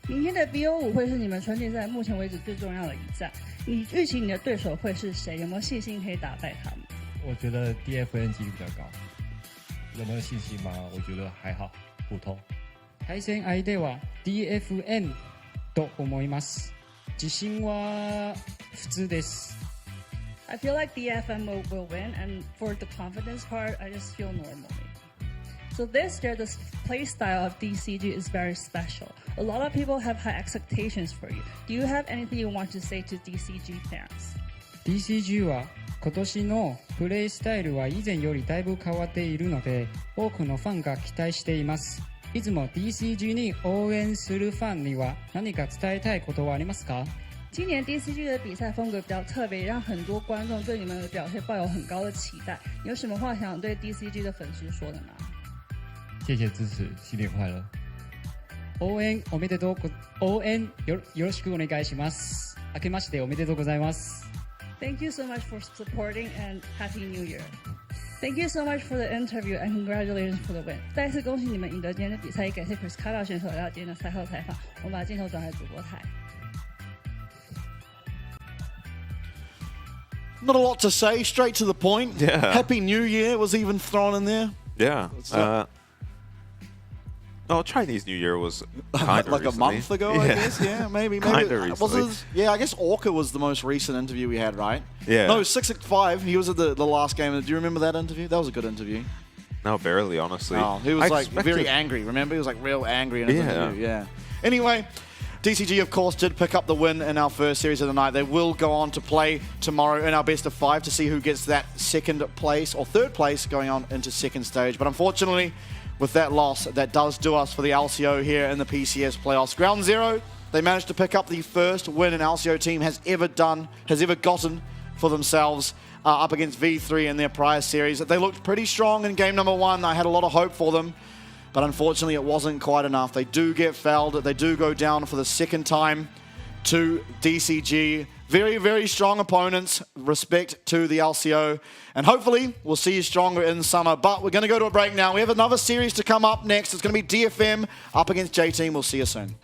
明天的 BO5 会是你们春季赛目前为止最重要的一战，你预期你的对手会是谁？有没有信心可以打败他们？我觉得 DFM 几率比较高。有没有信心吗？我觉得还好，普通。対戦相手は DFM と思います。自信は普通です。I feel like DFM will win, and for the confidence part, I just feel normally. So this year, the play style of DCG is very special. A lot of people have high expectations for you. Do you have anything you want to say to DCG fans? DCG は今年のプレイスタイルは以前よりだいぶ変わっているので、多くのファンが期待しています。いつも DCG に応援するファンには何か伝えたいことはありますか？今年 DCG 的比赛风格比较特别，让很多观众对你们的表现抱有很高的期待。你有什么话想对 DCG 的粉丝说的吗？谢谢支持，新年快乐！応援よろしくお願いします。明けましておめでとうございます。Thank you so much for supporting and Happy New Year. Thank you so much for the interview and congratulations for the win. 再次恭喜你们赢得今天的比赛，也感谢 Chris Kata 选手来到今天的赛后采访。我们把镜头转回主播台。Not a lot to say, straight to the point. Yeah. Happy New Year was even thrown in there. Yeah. Chinese New Year was kind of like recently. a month ago, I guess. Yeah, maybe. Kinda recently. Yeah, I guess Orca was the most recent interview we had, right? Yeah. No, 665. He was at the last game. Do you remember that interview? That was a good interview. No, barely, honestly. Oh, he was like expected... very angry. Remember, he was like real angry in his interview. Yeah. Anyway, DCG, of course, did pick up the win in our first series of the night. They will go on to play tomorrow in our best of 5 to see who gets that second place or third place going on into second stage. But unfortunately, with that loss, that does do us for the LCO here in the PCS playoffs. Ground Zero, they managed to pick up the first win an LCO team has ever gotten for themselves up against V3 in their prior series. They looked pretty strong in game number 1. I had a lot of hope for them, but unfortunately it wasn't quite enough. They do get fouled. They do go down for the second time to DCG. Very, very strong opponents. Respect to the LCO. And hopefully we'll see you stronger in summer. But we're going to go to a break now. We have another series to come up next. It's going to be DFM up against J-Team. We'll see you soon.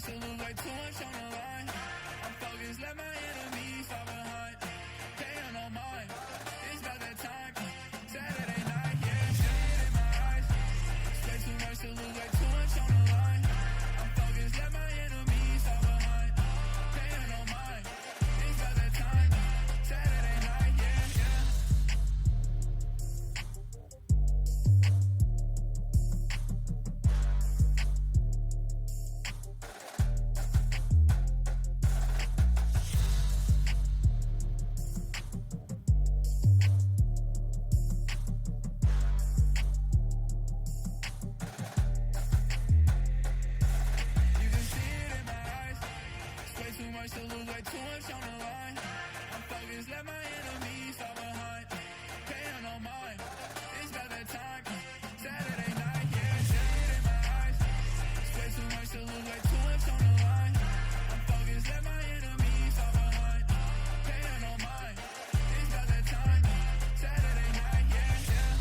to lose like too much on the line. I'm focused, let my enemies fall behind. Pay on no mind, it's about that time. Saturday night, yeah, see it in my eyes. Way too much to lose like too much on the line. I'm focused, let my enemies fall behind. Pay on no mind, it's about that time. Saturday night, yeah, yeah. You can see it in my eyes. It's way too much to lose, like too much on the line. I'm focused, let my enemies fall behind. Pay on no mind, it's about that time. Saturday night, yeah, see it in my eyes. It's way too much to lose, like too much on the line. I'm focused, let my enemies fall behind. Pay on no mind, it's about that time. Saturday night, yeah, yeah.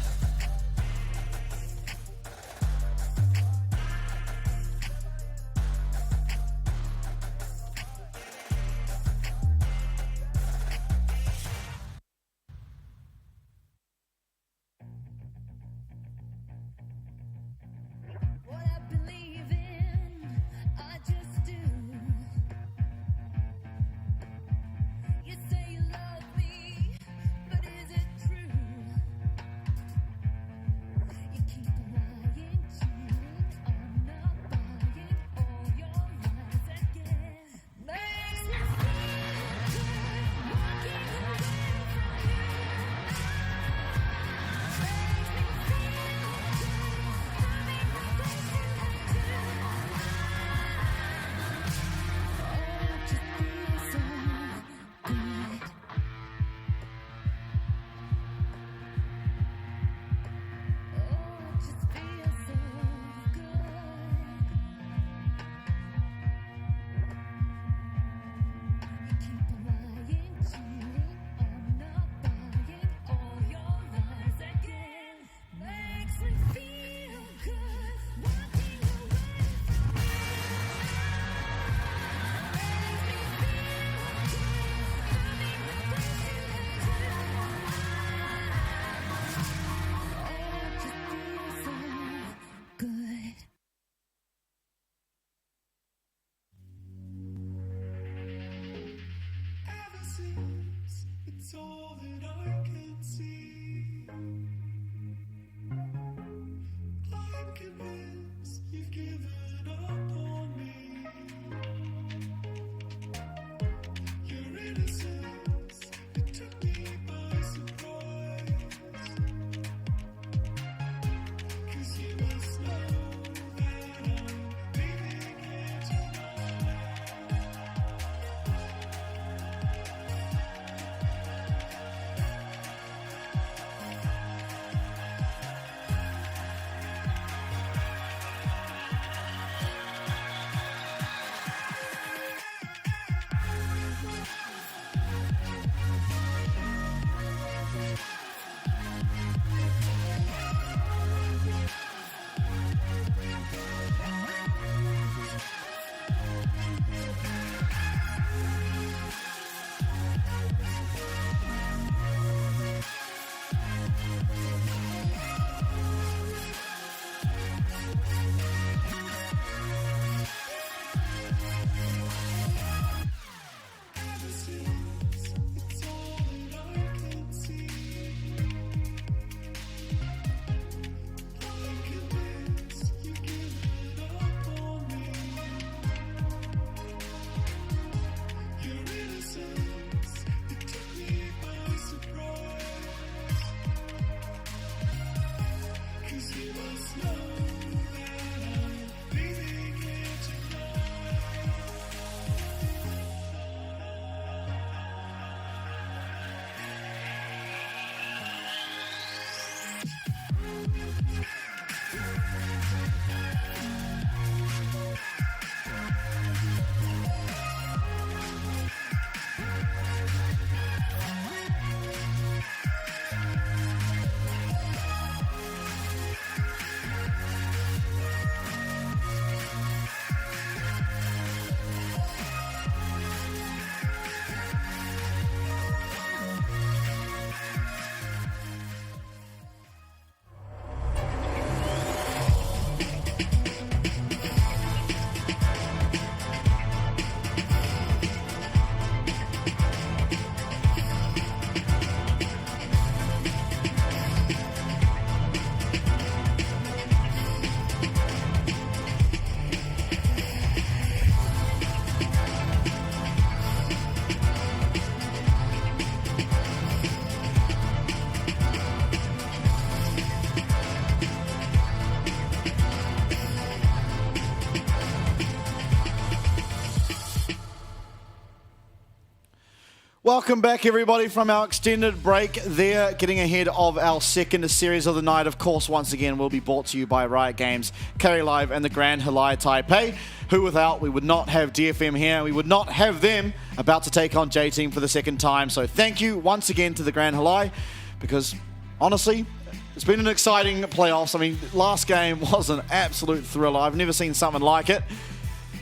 Welcome back, everybody, from our extended break there, getting ahead of our second series of the night. Of course, once again, will be brought to you by Riot Games, Carry Live, and the Grand Halai Taipei, who without, we would not have DFM here. We would not have them about to take on J-Team for the second time. So thank you once again to the Grand Halai, because honestly, it's been an exciting playoffs. I mean, last game was an absolute thriller. I've never seen something like it.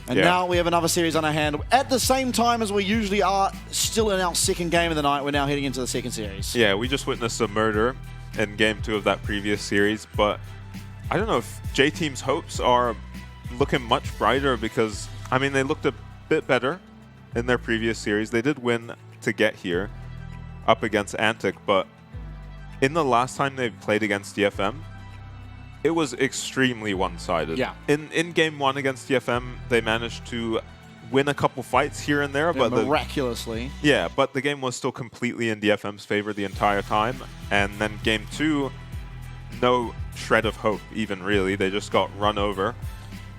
And now we have another series on our hand. At the same time as we usually are, still in our second game of the night, we're now heading into the second series. Yeah, we just witnessed a murder in Game 2 of that previous series, but I don't know if J-Team's hopes are looking much brighter because, I mean, they looked a bit better in their previous series. They did win to get here up against Antic, but in the last time they played against DFM, it was extremely one-sided. Yeah. In Game 1 against DFM, they managed to win a couple fights here and there, Yeah, but miraculously. but the game was still completely in DFM's favor the entire time. And then Game 2, no shred of hope even, really. They just got run over.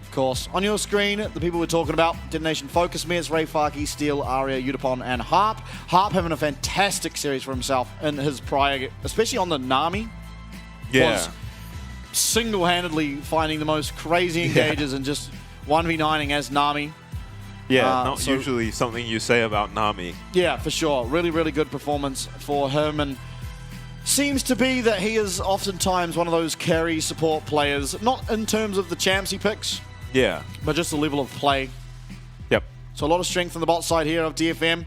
Of course. On your screen, the people we're talking about, Detonation Focus Miz, Ray Farki, Steel, Aria, Udapon, and Harp. Harp having a fantastic series for himself in his prior, especially on the Nami. Yeah. Was single-handedly finding the most crazy engages and just 1v9ing as Nami. Yeah, not usually something you say about Nami. Yeah, for sure. Really, really good performance for him, and seems to be that he is oftentimes one of those carry support players, not in terms of the champs he picks, Yeah. but just the level of play. Yep. So a lot of strength on the bot side here of DFM.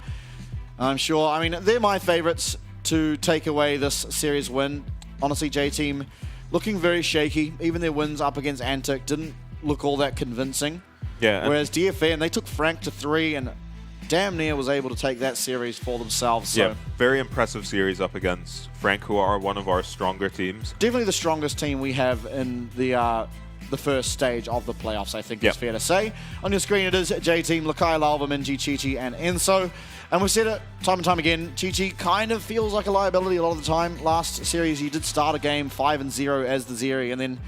I'm sure, I mean, they're my favorites to take away this series win. Honestly, J-Team looking very shaky. Even their wins up against Antic didn't look all that convincing. Yeah. Whereas DFM, they took Frank to 3 and damn near was able to take that series for themselves. So Yeah, very impressive series up against Frank, who are one of our stronger teams. definitely the strongest team we have in the first stage of the playoffs, I think is fair to say. On your screen, it is J-Team, Lakai, Lalva, Minji, Chi-Chi, and Enso. And we've said it time and time again, Chi-Chi kind of feels like a liability a lot of the time. Last series, he did start a game 5-0 as the Zeri, and then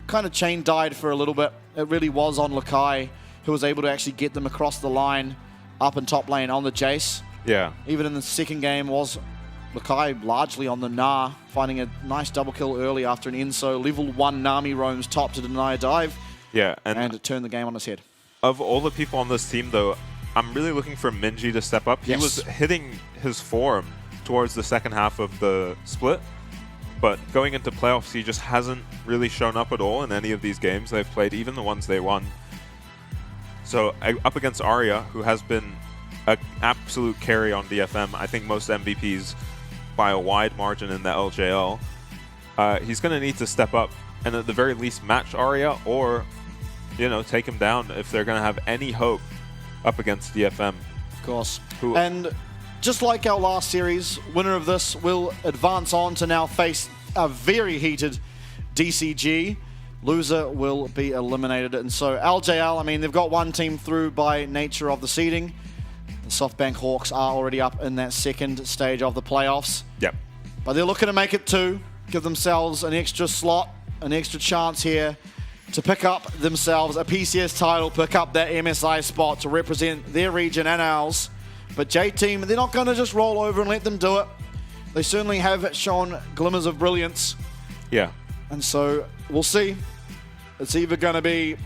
kind of chain died for a little bit. It really was on Lakai, who was able to actually get them across the line up in top lane on the Jace. Yeah. Even in the second game was Lakai largely on the Na, finding a nice double kill early after an Enso. Level 1 Nami roams top to deny a dive, Yeah, and it turned the game on its head. Of all the people on this team, though, I'm really looking for Minji to step up. Yes. He was hitting his form towards the second half of the split, but going into playoffs, he just hasn't really shown up at all in any of these games they've played, even the ones they won. So up against Aria, who has been an absolute carry on DFM, I think most MVPs by a wide margin in the LJL, he's going to need to step up and at the very least match Aria or, you know, take him down if they're going to have any hope up against DFM. Of course. And just like our last series, winner of this will advance on to now face a very heated DCG. Loser will be eliminated. And so LJL, I mean, they've got one team through by nature of the seeding. The SoftBank Hawks are already up in that second stage of the playoffs. Yep. But they're looking to make it 2, give themselves an extra slot, an extra chance here to pick up themselves a PCS title, pick up that MSI spot to represent their region and ours. But J-Team, they're not going to just roll over and let them do it. They certainly have shown glimmers of brilliance. Yeah. And so we'll see. It's either going to be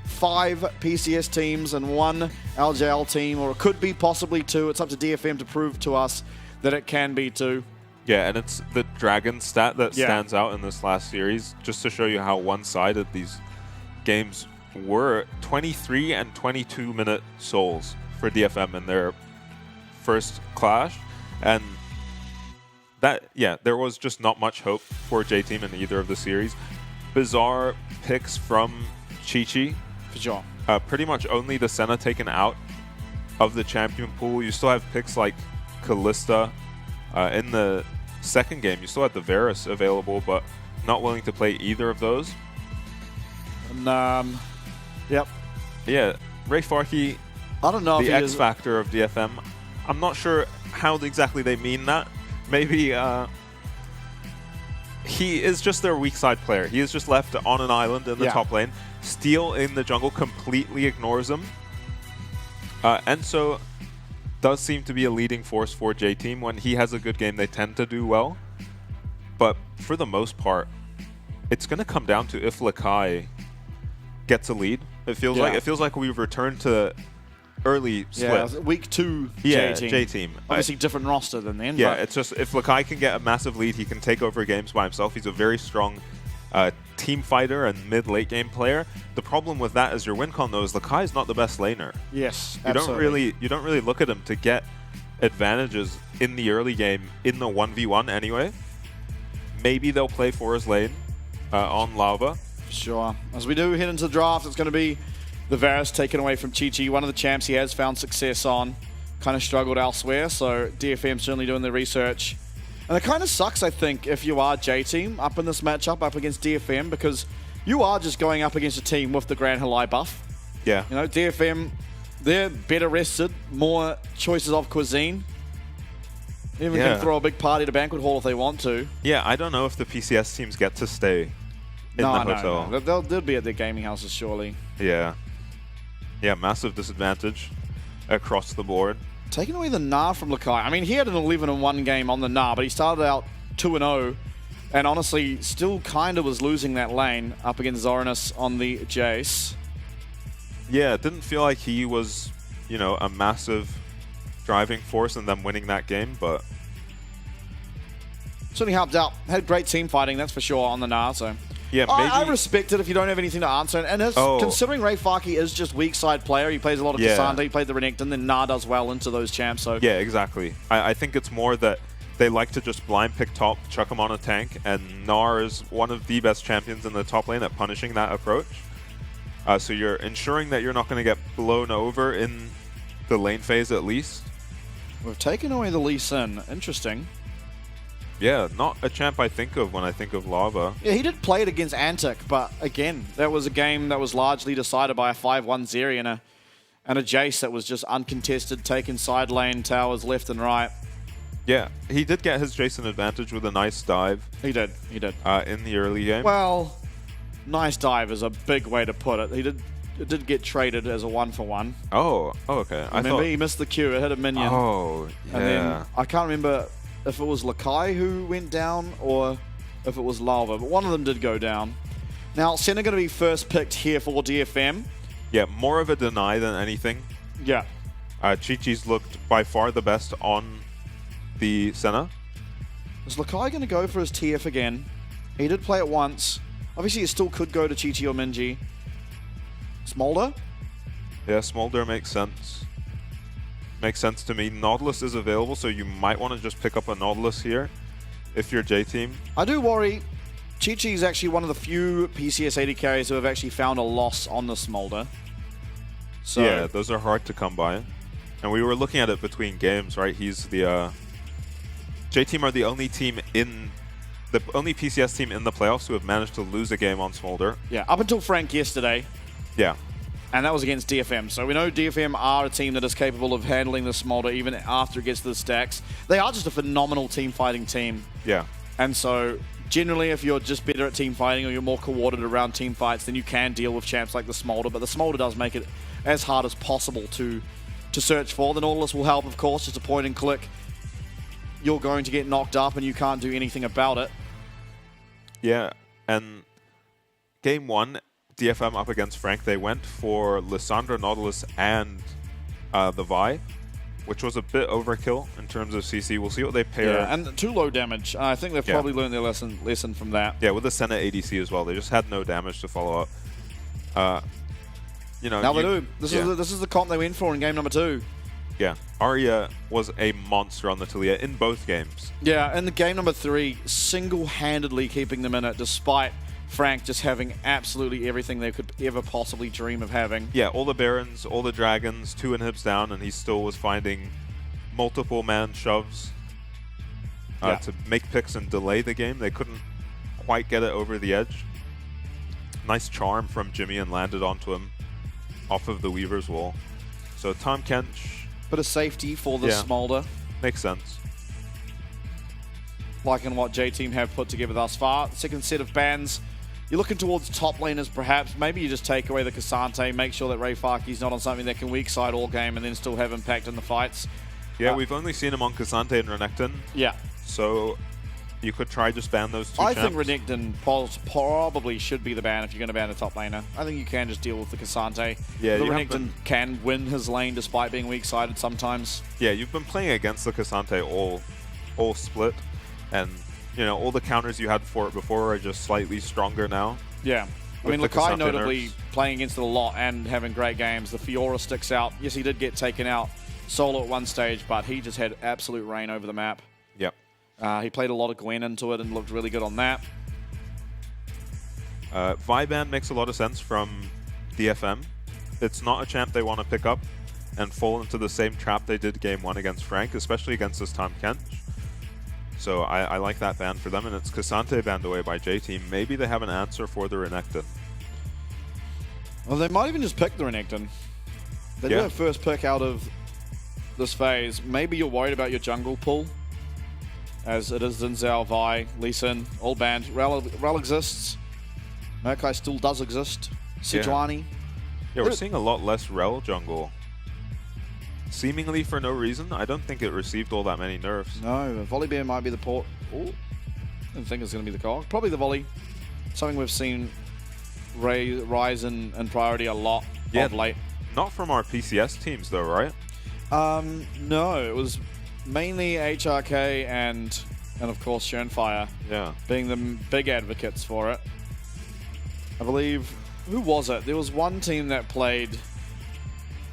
5 PCS teams and 1 LJL team, or it could be possibly 2. It's up to DFM to prove to us that it can be 2. Yeah, and it's the Dragon stat that stands out in this last series, just to show you how one-sided these games were. 23 and 22-minute souls for DFM in their first clash. And that, there was just not much hope for J-Team in either of the series. Bizarre picks from Chi-Chi. For sure. Pretty much only the Senna taken out of the champion pool. You still have picks like Callista. In the second game, you still had the Varus available, but not willing to play either of those. And, yep. Yeah, Ray Farki, I don't know the if X factor of DFM. I'm not sure how exactly they mean that. Maybe he is just their weak side player. He is just left on an island in the top lane. Steel in the jungle completely ignores him. Enso does seem to be a leading force for J-Team. When he has a good game, they tend to do well. But for the most part, it's going to come down to if Lakai gets a lead. It feels like we've returned to early split. Yeah, week 2 J-Team. J-Team. Obviously different roster than then. Yeah, but it's just if Lakai can get a massive lead, he can take over games by himself. He's a very strong team fighter and mid-late game player. The problem with that is your win con though is Lakai is not the best laner. Yes, you absolutely. don't really look at him to get advantages in the early game in the 1v1 anyway. Maybe they'll play for his lane on Lava. Sure. As we do head into the draft, it's going to be the Varus taken away from Chi-Chi, one of the champs he has found success on. Kind of struggled elsewhere, so DFM certainly doing the research. And it kind of sucks, I think, if you are J-Team up in this matchup, up against DFM, because you are just going up against a team with the Grand Halai buff. Yeah. You know, DFM, they're better rested, more choices of cuisine. Even can throw a big party at a banquet hall if they want to. Yeah, I don't know if the PCS teams get to stay in the hotel. No. They'll be at their gaming houses, surely. Yeah. Yeah, massive disadvantage across the board. Taking away the Gnar from Lakai. I mean, he had an 11-1 game on the Gnar, but he started out 2-0, and honestly, still kind of was losing that lane up against Zoranus on the Jace. Yeah, it didn't feel like he was, you know, a massive driving force in them winning that game, but certainly helped out. Had great team fighting, that's for sure, on the Gnar, so yeah, maybe I respect it if you don't have anything to answer. And considering Ray Faki is just weak side player, he plays a lot of Cassandra, he played the Renekton, then Gnar does well into those champs. So yeah, exactly. I think it's more that they like to just blind pick top, chuck him on a tank, and Gnar is one of the best champions in the top lane at punishing that approach. So you're ensuring that you're not going to get blown over in the lane phase at least. We've taken away the Lee Sin. Interesting. Yeah, not a champ I think of when I think of Lava. Yeah, he did play it against Antic, but again, that was a game that was largely decided by a 5-1 Zeri and a Jace that was just uncontested, taking side lane towers left and right. Yeah, he did get his Jason advantage with a nice dive. He did. In the early game. Well, nice dive is a big way to put it. It did get traded as a 1-for-1. Oh, okay. Remember, he missed the Q. It hit a minion. Oh, yeah. And then I can't remember if it was Lakai who went down or if it was Lava, but one of them did go down. Now, Senna going to be first picked here for DFM. Yeah, more of a deny than anything. Yeah. Chi-Chi's looked by far the best on the Senna. Is Lakai going to go for his TF again? He did play it once. Obviously, it still could go to Chi-Chi or Minji. Smolder? Yeah, Smolder makes sense. Makes sense to me. Nautilus is available, so you might want to just pick up a Nautilus here if you're J-Team. I do worry. Chi-Chi is actually one of the few PCS 80 carries who have actually found a loss on the Smolder. So yeah, those are hard to come by. And we were looking at it between games, right? He's the J-Team are the only team in the only PCS team in the playoffs who have managed to lose a game on Smolder. Yeah, up until Frank yesterday. Yeah. And that was against DFM. So we know DFM are a team that is capable of handling the Smolder even after it gets to the stacks. They are just a phenomenal team fighting team. Yeah. And so generally if you're just better at team fighting or you're more coordinated around team fights, then you can deal with champs like the Smolder. But the Smolder does make it as hard as possible to search for. The Nautilus will help, of course, just a point and click. You're going to get knocked up and you can't do anything about it. Yeah, and game one, DFM up against Frank, they went for Lissandra, Nautilus, and the Vi, which was a bit overkill in terms of CC. We'll see what they pair. Yeah, and too low damage. I think they've probably learned their lesson from that. Yeah, with the Senna ADC as well. They just had no damage to follow up. You know, now they do. This is the comp they went for in game number 2. Yeah, Arya was a monster on the Talia in both games. Yeah, in the game number 3, single-handedly keeping them in it, despite Frank just having absolutely everything they could ever possibly dream of having. Yeah, all the Barons, all the Dragons, 2 inhibs down, and he still was finding multiple man shoves to make picks and delay the game. They couldn't quite get it over the edge. Nice charm from Jimmy and landed onto him off of the Weaver's wall. So Tom Kench. Bit of safety for the Smolder. Makes sense. Liking what J-Team have put together thus far. Second set of bans. You're looking towards top laners perhaps. Maybe you just take away the Cassante, make sure that Ray Faki's not on something that can weak side all game and then still have impact in the fights. Yeah, we've only seen him on Cassante and Renekton, Yeah. so you could try just ban those two I champs. think Renekton probably should be the ban if you're going to ban a top laner. I think you can just deal with the Cassante. Yeah, the you have Renekton been- can win his lane despite being weak-sided sometimes. Yeah, you've been playing against the Cassante all split, and you know all the counters you had for it before are just slightly stronger now. Yeah. I With mean, the Lakai Cassante notably nerfs. playing against it a lot and having great games. The Fiora sticks out. Yes, he did get taken out solo at one stage, but he just had absolute reign over the map. Yep. He played a lot of Gwen into it and looked really good on that. Viban makes a lot of sense from DFM. It's not a champ they want to pick up and fall into the same trap they did game 1 against Frank, especially against this time Kench. So I like that ban for them, and it's Cassante banned away by J-Team. Maybe they have an answer for the Renekton. Well, they might even just pick the Renekton. They do Yeah. have first pick out of this phase. Maybe you're worried about your jungle pull, as it is Xin Zhao, Vi, Lee Sin, all banned. Rel exists. Merkai still does exist. Sejuani. Yeah, we're seeing a lot less Rel jungle. Seemingly for no reason. I don't think it received all that many nerfs. No, Volibear might be the port. Oh, I don't think it's going to be the call. Probably the volley. Something we've seen rise in priority a lot of late. Not from our PCS teams though, right? No, it was mainly HRK and of course Schönfire Yeah. being the big advocates for it. I believe, who was it? There was one team that played,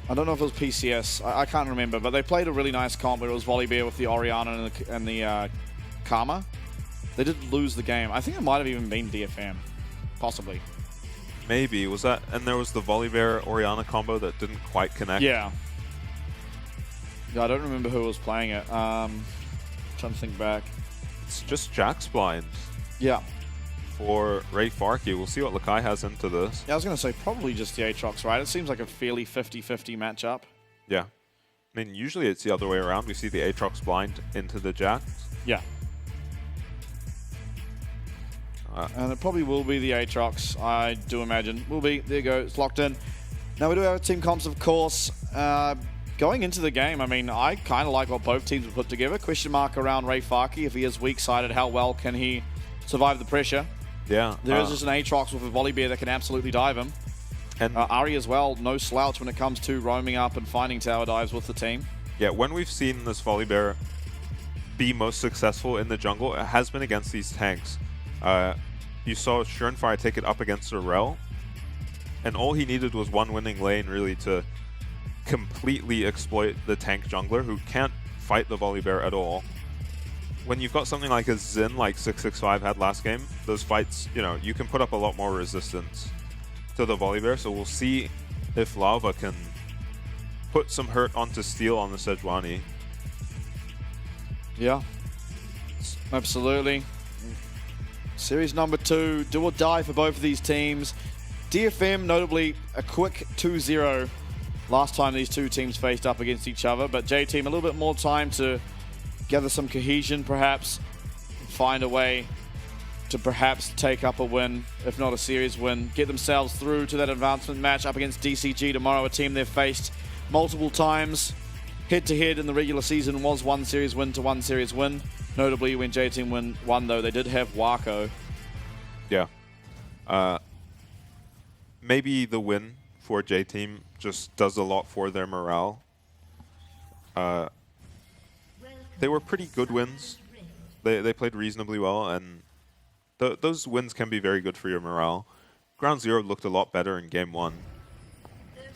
I don't know if it was PCS, I can't remember, but they played a really nice comp where it was Volibear with the Orianna and the Karma. They did lose the game. I think it might have even been DFM, possibly. Maybe. Was that, and there was the Volibear Orianna combo that didn't quite connect. Yeah. Yeah, I don't remember who was playing it. Trying to think back. It's just Jack's blind Yeah. for Ray Farkey. We'll see what Lakai has into this. Yeah, I was going to say probably just the Aatrox, right? It seems like a fairly 50-50 matchup. Yeah. I mean, usually it's the other way around. We see the Aatrox blind into the Jacks. Yeah. And it probably will be the Aatrox, I do imagine. Will be. There you go. It's locked in. Now, we do have team comps, of course. Going into the game, I mean, I kind of like what both teams have put together. Question mark around Ray Farkey. If he is weak-sided, how well can he survive the pressure? Yeah. There is just an Aatrox with a Volibear that can absolutely dive him. And Ari as well, no slouch when it comes to roaming up and finding tower dives with the team. yeah, when we've seen this Volibear be most successful in the jungle, it has been against these tanks. You saw Schönfire take it up against a Rel, and all he needed was one winning lane really to completely exploit the tank jungler who can't fight the Volibear at all. When you've got something like a Xin like 665 had last game, those fights, you know, you can put up a lot more resistance to the Volibear, so we'll see if Lava can put some hurt onto Steel on the Sejuani. Yeah, absolutely. Series number 2, do or die for both of these teams. DFM, notably, a quick 2-0 last time these two teams faced up against each other, but J-Team a little bit more time to gather some cohesion, perhaps, find a way to perhaps take up a win, if not a series win, get themselves through to that advancement match up against DCG tomorrow, a team they've faced multiple times. Head-to-head in the regular season was one series win to one series win. Notably, when J-Team won, though, they did have Wako. Yeah. Maybe the win for J-Team just does a lot for their morale. They were pretty good wins. They played reasonably well, and those wins can be very good for your morale. Ground Zero looked a lot better in Game 1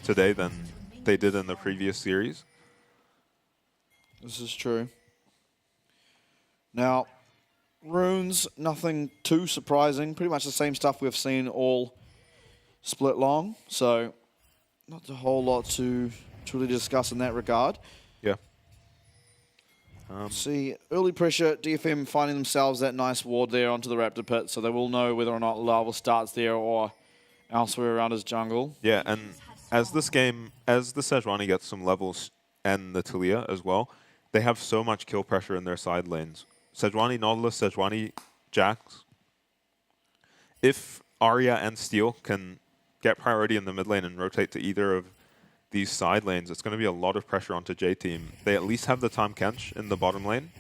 today than they did in the previous series. This is true. Now, runes, nothing too surprising. Pretty much the same stuff we've seen all split long. So, not a whole lot to truly discuss in that regard. Yeah. See, early pressure, DFM finding themselves that nice ward there onto the Raptor pit, so they will know whether or not Lava starts there or elsewhere around his jungle. Yeah, and as the Sejuani gets some levels, and the Talia as well, they have so much kill pressure in their side lanes. Sejuani Nautilus, Sejuani Jax. If Arya and Steel can get priority in the mid lane and rotate to either of these side lanes, it's going to be a lot of pressure onto J-Team. They at least have the Tahm Kench in the bottom lane.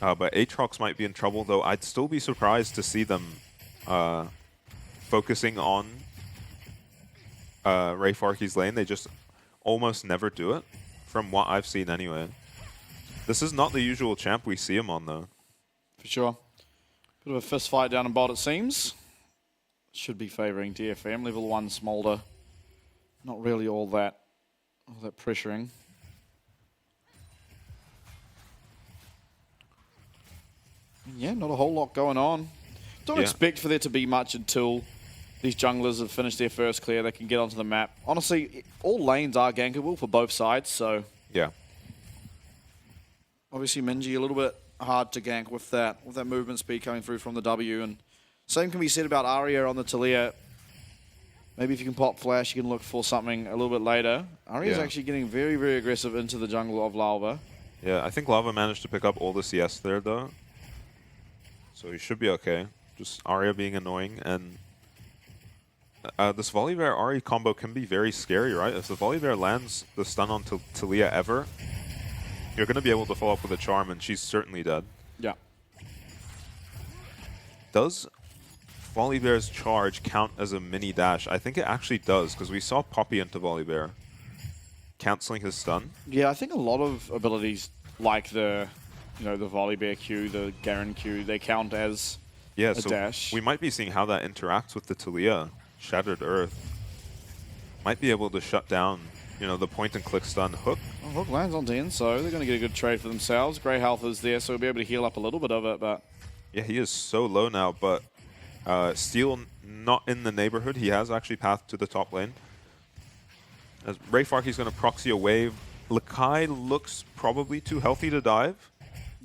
But Aatrox might be in trouble, though I'd still be surprised to see them focusing on Ray Farkey's lane. They just almost never do it, from what I've seen anyway. This is not the usual champ we see him on, though. For sure. Bit of a fist fight down in bot, it seems. Should be favouring DFM. Level 1 Smolder. Not really all that pressuring. Yeah, not a whole lot going on. Don't expect for there to be much until these junglers have finished their first clear. They can get onto the map. Honestly, all lanes are gankable for both sides, so... Yeah. Obviously, Minji a little bit hard to gank with that movement speed coming through from the W. And same can be said about Arya on the Taliyah. Maybe if you can pop flash, you can look for something a little bit later. Arya's actually getting very, very aggressive into the jungle of Lava. Yeah, I think Lava managed to pick up all the CS there, though. So he should be okay. Just Arya being annoying, and this Volibear Ahri combo can be very scary, right? If the Volibear lands the stun on Taliyah ever, you're going to be able to follow up with a charm, and she's certainly dead. Yeah. Does Volibear's charge count as a mini dash? I think it actually does, because we saw Poppy into Volibear canceling his stun. Yeah, I think a lot of abilities like the Volibear Q, the Garen Q, they count as a dash. We might be seeing how that interacts with the Taliyah Shattered Earth. Might be able to shut down, the point-and-click stun hook. Oh, hook lands on Den, so they're going to get a good trade for themselves. Grey health is there, so we'll be able to heal up a little bit of it, but... Yeah, he is so low now, but Steel not in the neighborhood. He has actually pathed to the top lane. As Ray Farkey's going to proxy a wave. Lakai looks probably too healthy to dive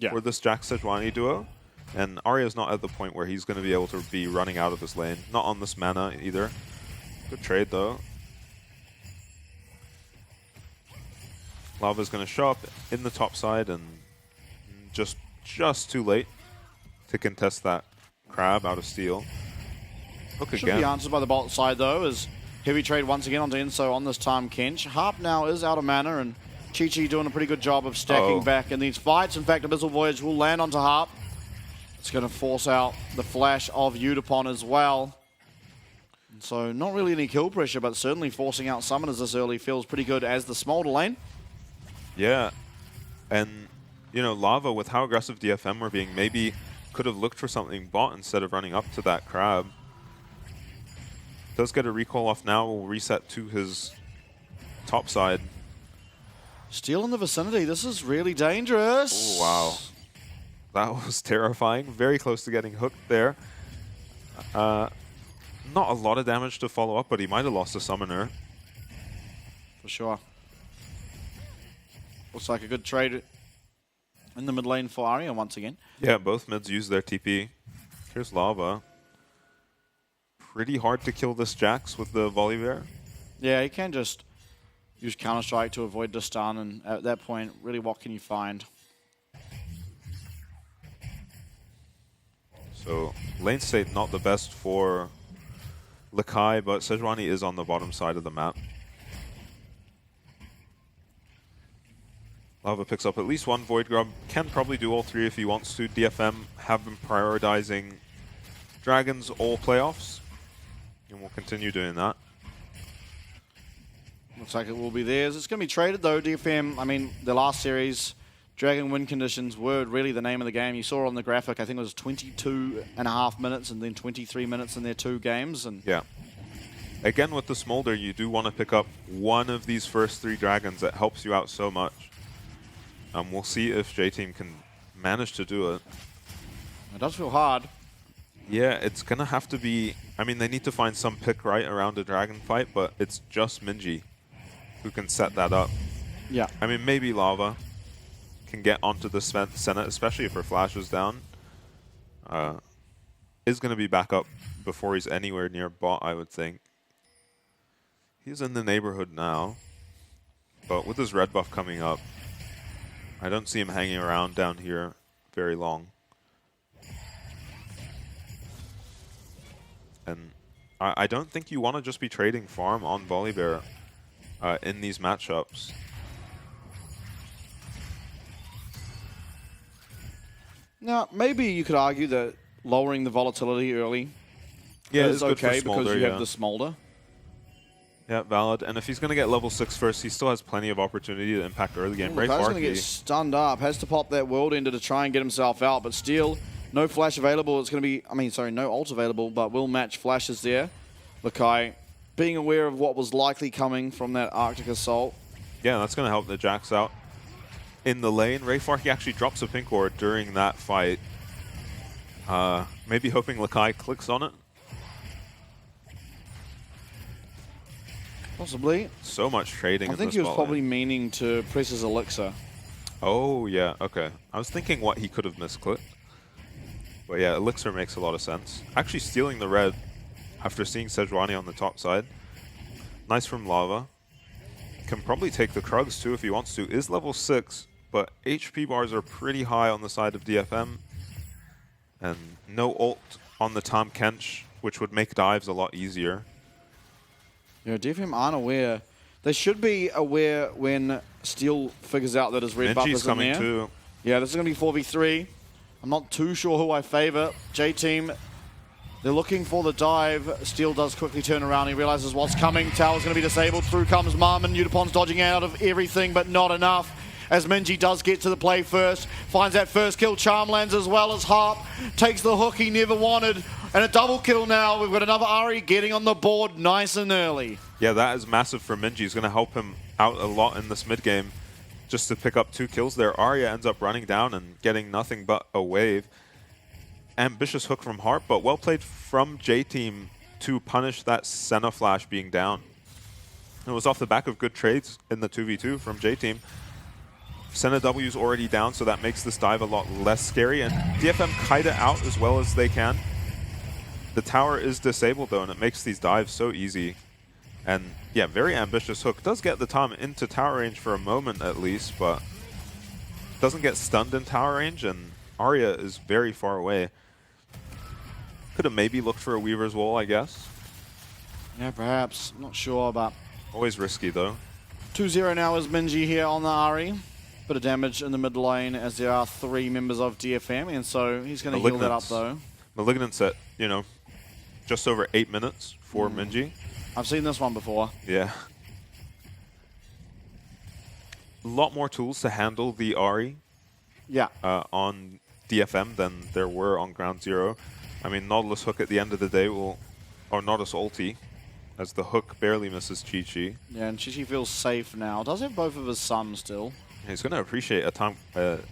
for this Jack Sejuani duo. And Arya's not at the point where he's going to be able to be running out of this lane. Not on this mana either. Good trade, though. Lava's going to show up in the top side, and just too late to contest that crab out of steel. Hook Should again. be answered by the bot side, though, as heavy trade once again onto Inso on this time Kench. Harp now is out of mana, and Chi-Chi doing a pretty good job of stacking back in these fights. In fact, Abyssal Voyage will land onto Harp. It's going to force out the flash of Udapon as well. And so not really any kill pressure, but certainly forcing out summoners this early feels pretty good as the Smolder lane. Yeah. And, Lava, with how aggressive DFM were being, maybe could have looked for something bot instead of running up to that crab. Does get a recall off now. Will reset to his top side. Steel in the vicinity. This is really dangerous. Oh, wow. That was terrifying. Very close to getting hooked there. Not a lot of damage to follow up, but he might have lost a summoner. For sure. Looks like a good trade in the mid lane for Arya once again. Yeah, both mids use their TP. Here's Lava. Pretty hard to kill this Jax with the Volibear. Yeah, he can just use Counter-Strike to avoid the stun, and at that point, really, what can you find? So, lane state not the best for Lakai, but Sejuani is on the bottom side of the map. Lava picks up at least one Void Grub. Can probably do all three if he wants to. DFM have been prioritizing Dragons all playoffs, and we'll continue doing that. Looks like it will be theirs. It's going to be traded, though. DFM, I mean, the last series, Dragon win conditions were really the name of the game. You saw on the graphic, I think it was 22.5 minutes and then 23 minutes in their two games. And yeah. Again, with the Smolder, you do want to pick up one of these first three Dragons. That helps you out so much. We'll see if J-Team can manage to do it. It does feel hard. Yeah, it's going to have to be... I mean, they need to find some pick right around a Dragon fight, but it's just Minji who can set that up. Yeah. I mean, maybe Lava can get onto the Senate, especially if her flash is down. Is going to be back up before he's anywhere near bot, I would think. He's in the neighborhood now, but with his red buff coming up, I don't see him hanging around down here very long. And I don't think you want to just be trading farm on Volibear. in these matchups. Now, maybe you could argue that lowering the volatility early is good for okay Smolder, because you have the Smolder. Yeah, valid. And if he's going to get level 6 first, he still has plenty of opportunity to impact early game. He's going to get stunned up. Has to pop that world ender to try and get himself out. But still, no flash available. It's going to be, no ult available, but will match flashes there. Lakai being aware of what was likely coming from that Arctic Assault. Yeah, that's going to help the Jax out. In the lane, Rayfarky actually drops a pink ward during that fight. Maybe hoping Lakai clicks on it. Possibly. So much trading. I think he was probably meaning to press his elixir. Oh, yeah, okay. I was thinking what he could have misclicked. But yeah, elixir makes a lot of sense. Actually stealing the red after seeing Sejuani on the top side. Nice from Lava. Can probably take the Krugs too if he wants to. Is level 6, but HP bars are pretty high on the side of DFM. And no ult on the Tahm Kench, which would make dives a lot easier. Yeah, DFM aren't aware. They should be aware when Steel figures out that his red buff is in coming there. too. Yeah, this is going to be 4v3. I'm not too sure who I favor. J-Team, they're looking for the dive. Steel does quickly turn around. He realizes what's coming. Tower's going to be disabled. Through comes Marmon. Udapon's dodging out of everything, but not enough. As Minji does get to the play first. Finds that first kill. Charm lands as well as Harp. Takes the hook he never wanted. And a double kill now. We've got another Ari getting on the board nice and early. Yeah, that is massive for Minji. He's going to help him out a lot in this mid game just to pick up 2 kills there. Arya ends up running down and getting nothing but a wave. Ambitious hook from Harp, but well played from J-Team to punish that Senna flash being down. It was off the back of good trades in the 2v2 from J-Team. Senna W's already down, so that makes this dive a lot less scary. And DFM kite it out as well as they can. The tower is disabled though, and it makes these dives so easy. And yeah, very ambitious hook. Does get the Tahm into tower range for a moment at least, but doesn't get stunned in tower range, and Arya is very far away. Could have maybe looked for a Weaver's Wall, I guess. Yeah, perhaps. Not sure, but... Always risky though. 2-0 now is Minji here on the Ari. Bit of damage in the mid lane as there are 3 members of DFM, and so he's going to heal that up though. Malignant's at, just over 8 minutes for Minji. I've seen this one before. Yeah. A lot more tools to handle the Ari on DFM than there were on Ground Zero. I mean, Nautilus hook at the end of the day will... Or Nautilus ulti, as the hook barely misses Chi-Chi. Yeah, and Chi-Chi feels safe now. Does have both of his sons still. He's going to appreciate a time,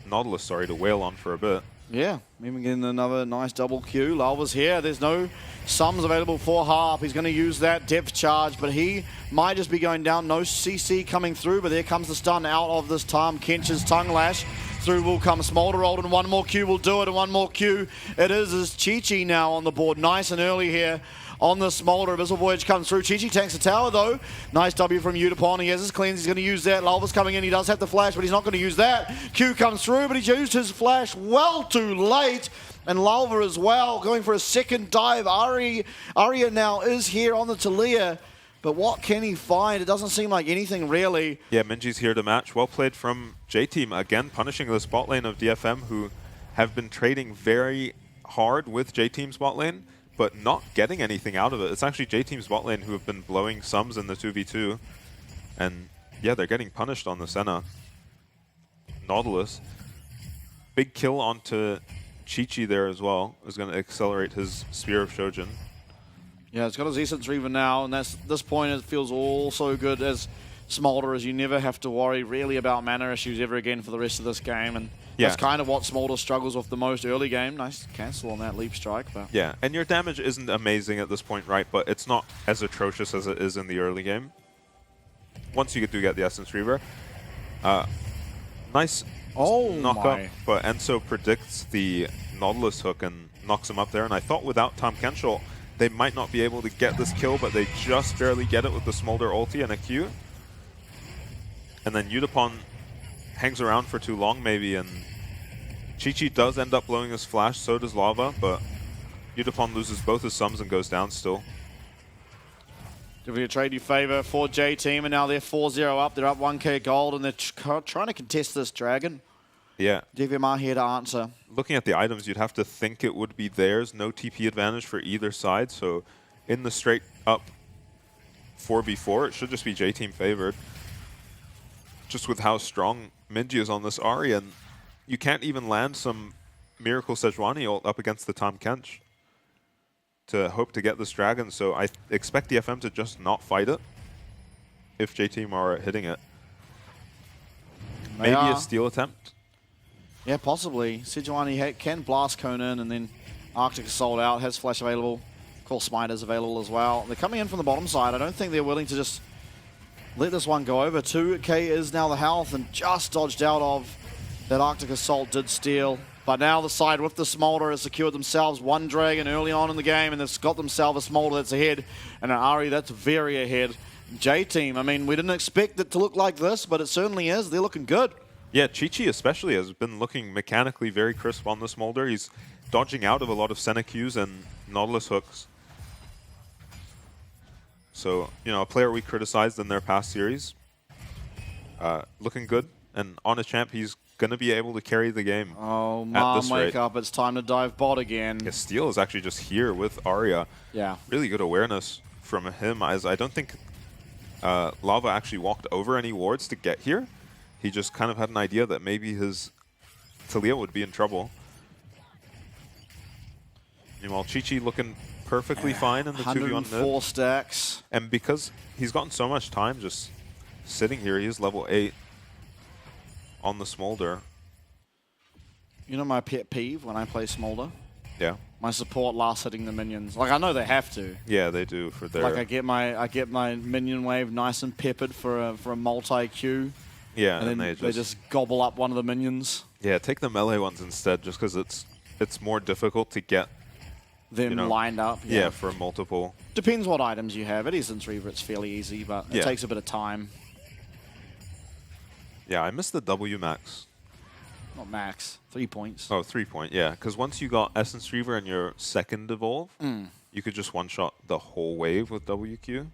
Nautilus, to wail on for a bit. Yeah, even getting another nice double Q. Lalva's here. There's no sums available for Harp. He's going to use that depth charge, but he might just be going down. No CC coming through, but there comes the stun out of this Tahm Kench's Tongue Lash. Through will come Smolder Rolled, and one more Q will do it, and one more Q. It is Chi-Chi now on the board. Nice and early here on the Smolder. Abyssal Voyage comes through. Chi-Chi tanks the tower, though. Nice W from Udapon. He has his cleanse. He's going to use that. Lalva's coming in. He does have the flash, but he's not going to use that. Q comes through, but he's used his flash well too late. And Lalva as well, going for a second dive. Arya now is here on the Talia. But what can he find? It doesn't seem like anything really. Yeah, Minji's here to match. Well played from J-Team. Again, punishing the spot lane of DFM, who have been trading very hard with J-Team's bot lane, but not getting anything out of it. It's actually J-Team's bot lane who have been blowing sums in the 2v2. And yeah, they're getting punished on the Senna. Nautilus. Big kill onto Chi-Chi there as well. Is going to accelerate his Spear of Shojin. Yeah, it's got his Essence Reaver now, and that's this point it feels all so good as Smolder, as you never have to worry really about mana issues ever again for the rest of this game, and that's kind of what Smolder struggles with the most early game. Nice cancel on that Leap Strike. But yeah, and your damage isn't amazing at this point, right? But it's not as atrocious as it is in the early game. Once you do get the Essence Reaver. Nice knock up, but Enso predicts the Nautilus hook and knocks him up there, and I thought without Tahm Kench, they might not be able to get this kill, but they just barely get it with the Smolder ulti and a Q. And then Udapon hangs around for too long maybe, and Chi-Chi does end up blowing his flash, so does Lava, but Udapon loses both his sums and goes down still. Definitely a trade you favor for J-Team, and now they're 4-0 up. They're up 1k gold, and they're trying to contest this dragon. Yeah. DFM are here to answer. Looking at the items, you'd have to think it would be theirs. No TP advantage for either side, so in the straight up 4v4, it should just be J-Team favored. Just with how strong Minji is on this Ahri, and you can't even land some Miracle Sejuani ult up against the Tahm Kench to hope to get this dragon, so I expect DFM to just not fight it if J-Team are hitting it. Maybe a steal attempt. Yeah, possibly. Sejuani can blast cone in, and then Arctic is sold out, has flash available. Of course, Smite is available as well. They're coming in from the bottom side. I don't think they're willing to just let this one go over. 2k is now the health, and just dodged out of that Arctic Assault did steal. But now the side with the Smolder has secured themselves one dragon early on in the game, and they've got themselves a Smolder that's ahead, and an Ahri that's very ahead. J-Team, I mean, we didn't expect it to look like this, but it certainly is. They're looking good. Yeah, Chi-Chi especially has been looking mechanically very crisp on the Smolder. He's dodging out of a lot of Senna Qs and Nautilus hooks. So, you know, a player we criticized in their past series. Looking good. And on a champ, he's going to be able to carry the game. Oh, Mom, wake up. It's time to dive bot again. Yeah, Steel is actually just here with Arya. Yeah. Really good awareness from him, as I don't think Lava actually walked over any wards to get here. He just kind of had an idea that maybe his Talia would be in trouble. Meanwhile, Chi-Chi looking perfectly fine in the 2v1 mid. 104 stacks. And because he's gotten so much time just sitting here, he's level 8 on the Smolder. You know my pet peeve when I play Smolder? Yeah. My support last hitting the minions. Like, I know they have to. Yeah, they do for their... Like, I get my minion wave nice and peppered for a multi-Q. Yeah, and then they just gobble up one of the minions. Yeah, take the melee ones instead, just because it's more difficult to get them lined up. Yeah, for multiple. Depends what items you have. At Essence Reaver, it's fairly easy, but it takes a bit of time. Yeah, I missed the W max. Not max, 3 points. Oh, 3 point, yeah. Because once you got Essence Reaver in your second evolve, you could just one-shot the whole wave with WQ.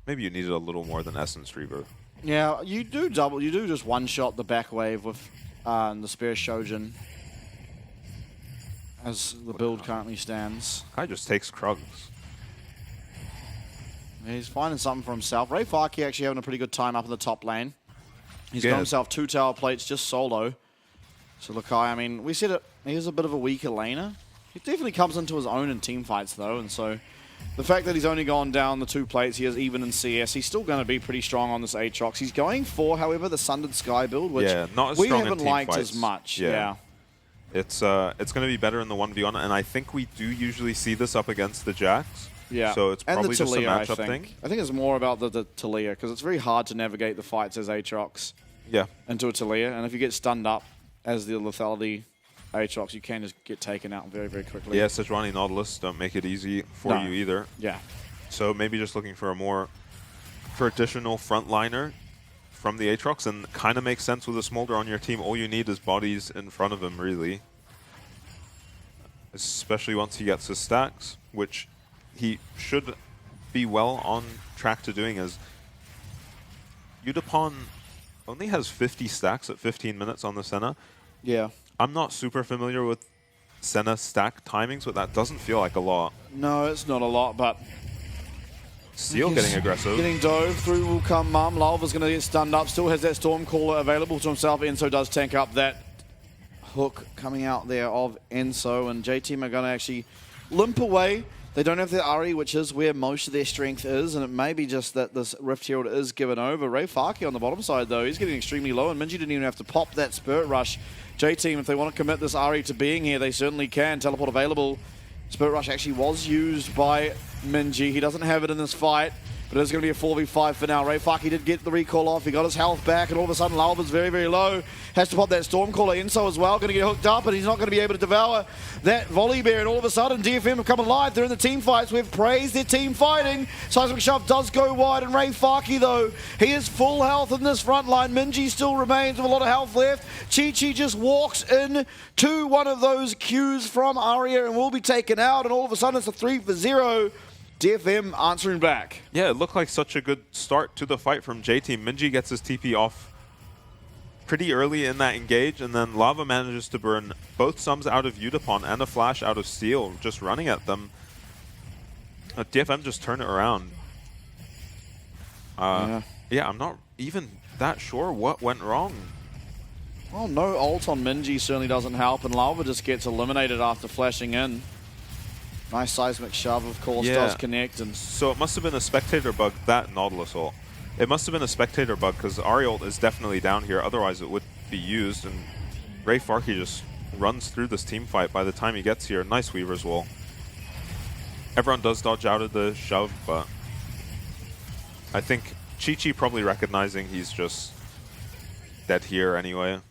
Maybe you needed a little more than Essence Reaver. Yeah, you do just one-shot the back wave with the Spare Shojin as the build currently stands. Kai just takes Krugs. Yeah, he's finding something for himself. Ray Farki actually having a pretty good time up in the top lane. He's got himself 2 tower plates just solo. So look, I mean, we said it, he's a bit of a weaker laner. He definitely comes into his own in team fights though, and so the fact that he's only gone down the 2 plates, he is even in CS, he's still going to be pretty strong on this Aatrox. He's going for, however, the Sundered Sky build, which not as we strong haven't in team liked fights. as much. Yeah. It's going to be better in the 1v1, and I think we do usually see this up against the Jax. Yeah. So it's probably just a matchup thing. I think it's more about the Talia, because it's very hard to navigate the fights as Aatrox into a Talia, and if you get stunned up as the lethality Aatrox, you can just get taken out very, very quickly. Yeah, Sejuani Nautilus don't make it easy for you either. Yeah. So maybe just looking for a more traditional frontliner from the Aatrox, and kind of makes sense with a Smolder on your team. All you need is bodies in front of him, really. Especially once he gets his stacks, which he should be well on track to doing, as Udapon only has 50 stacks at 15 minutes on the Senna. Yeah. I'm not super familiar with Senna stack timings, but that doesn't feel like a lot. No, it's not a lot, but Steel getting aggressive. Getting dove through will come Mum. Lava's going to get stunned up. Still has that Stormcaller available to himself. Enso does tank up that hook coming out there of Enso, and J-Team are going to actually limp away. They don't have their Ahri, which is where most of their strength is, and it may be just that this Rift Herald is given over. Ray Farki on the bottom side, though, he's getting extremely low, and Minji didn't even have to pop that Spirit Rush. J-Team, if they want to commit this Ahri to being here, they certainly can. Teleport available. Spirit Rush actually was used by Minji. He doesn't have it in this fight, but it's going to be a 4v5 for now. Ray Farki did get the recall off. He got his health back, and all of a sudden, Lava's very, very low. Has to pop that Stormcaller. Enso as well, going to get hooked up, and he's not going to be able to devour that Volley Bear. And all of a sudden, DFM have come alive. They're in the team fights. We've praised their team fighting. Seismic Shove does go wide, and Ray Farki, though, he is full health in this front line. Minji still remains with a lot of health left. Chi-Chi just walks in to one of those Qs from Arya and will be taken out, and all of a sudden, it's a 3-for-0. DFM answering back. Yeah, it looked like such a good start to the fight from J-Team. Minji gets his TP off pretty early in that engage, and then Lava manages to burn both sums out of Udapon and a flash out of Steel, just running at them. DFM just turn it around. Yeah, I'm not even that sure what went wrong. Well, no ult on Minji certainly doesn't help, and Lava just gets eliminated after flashing in. Nice seismic shove, of course, does connect. And so it must have been a spectator bug, that Nautilus ult. It must have been a spectator bug, because Ahri ult is definitely down here, otherwise it would be used, and Ray Farkey just runs through this team fight by the time he gets here. Nice Weaver's Wall. Everyone does dodge out of the shove, but I think Chi-Chi probably recognizing he's just dead here anyway.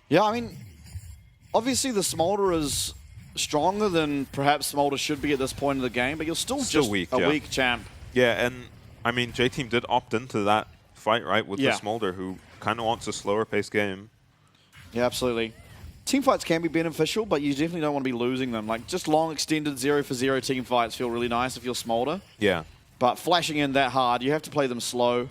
Yeah, I mean, obviously the Smolder is stronger than perhaps Smolder should be at this point of the game, but you're still just weak, a weak champ. Yeah, and I mean, J-Team did opt into that fight, right, with the Smolder, who kind of wants a slower paced game. Yeah, absolutely. Team fights can be beneficial, but you definitely don't want to be losing them. Like, just long, extended 0-for-0 team fights feel really nice if you're Smolder. Yeah. But flashing in that hard, you have to play them slow.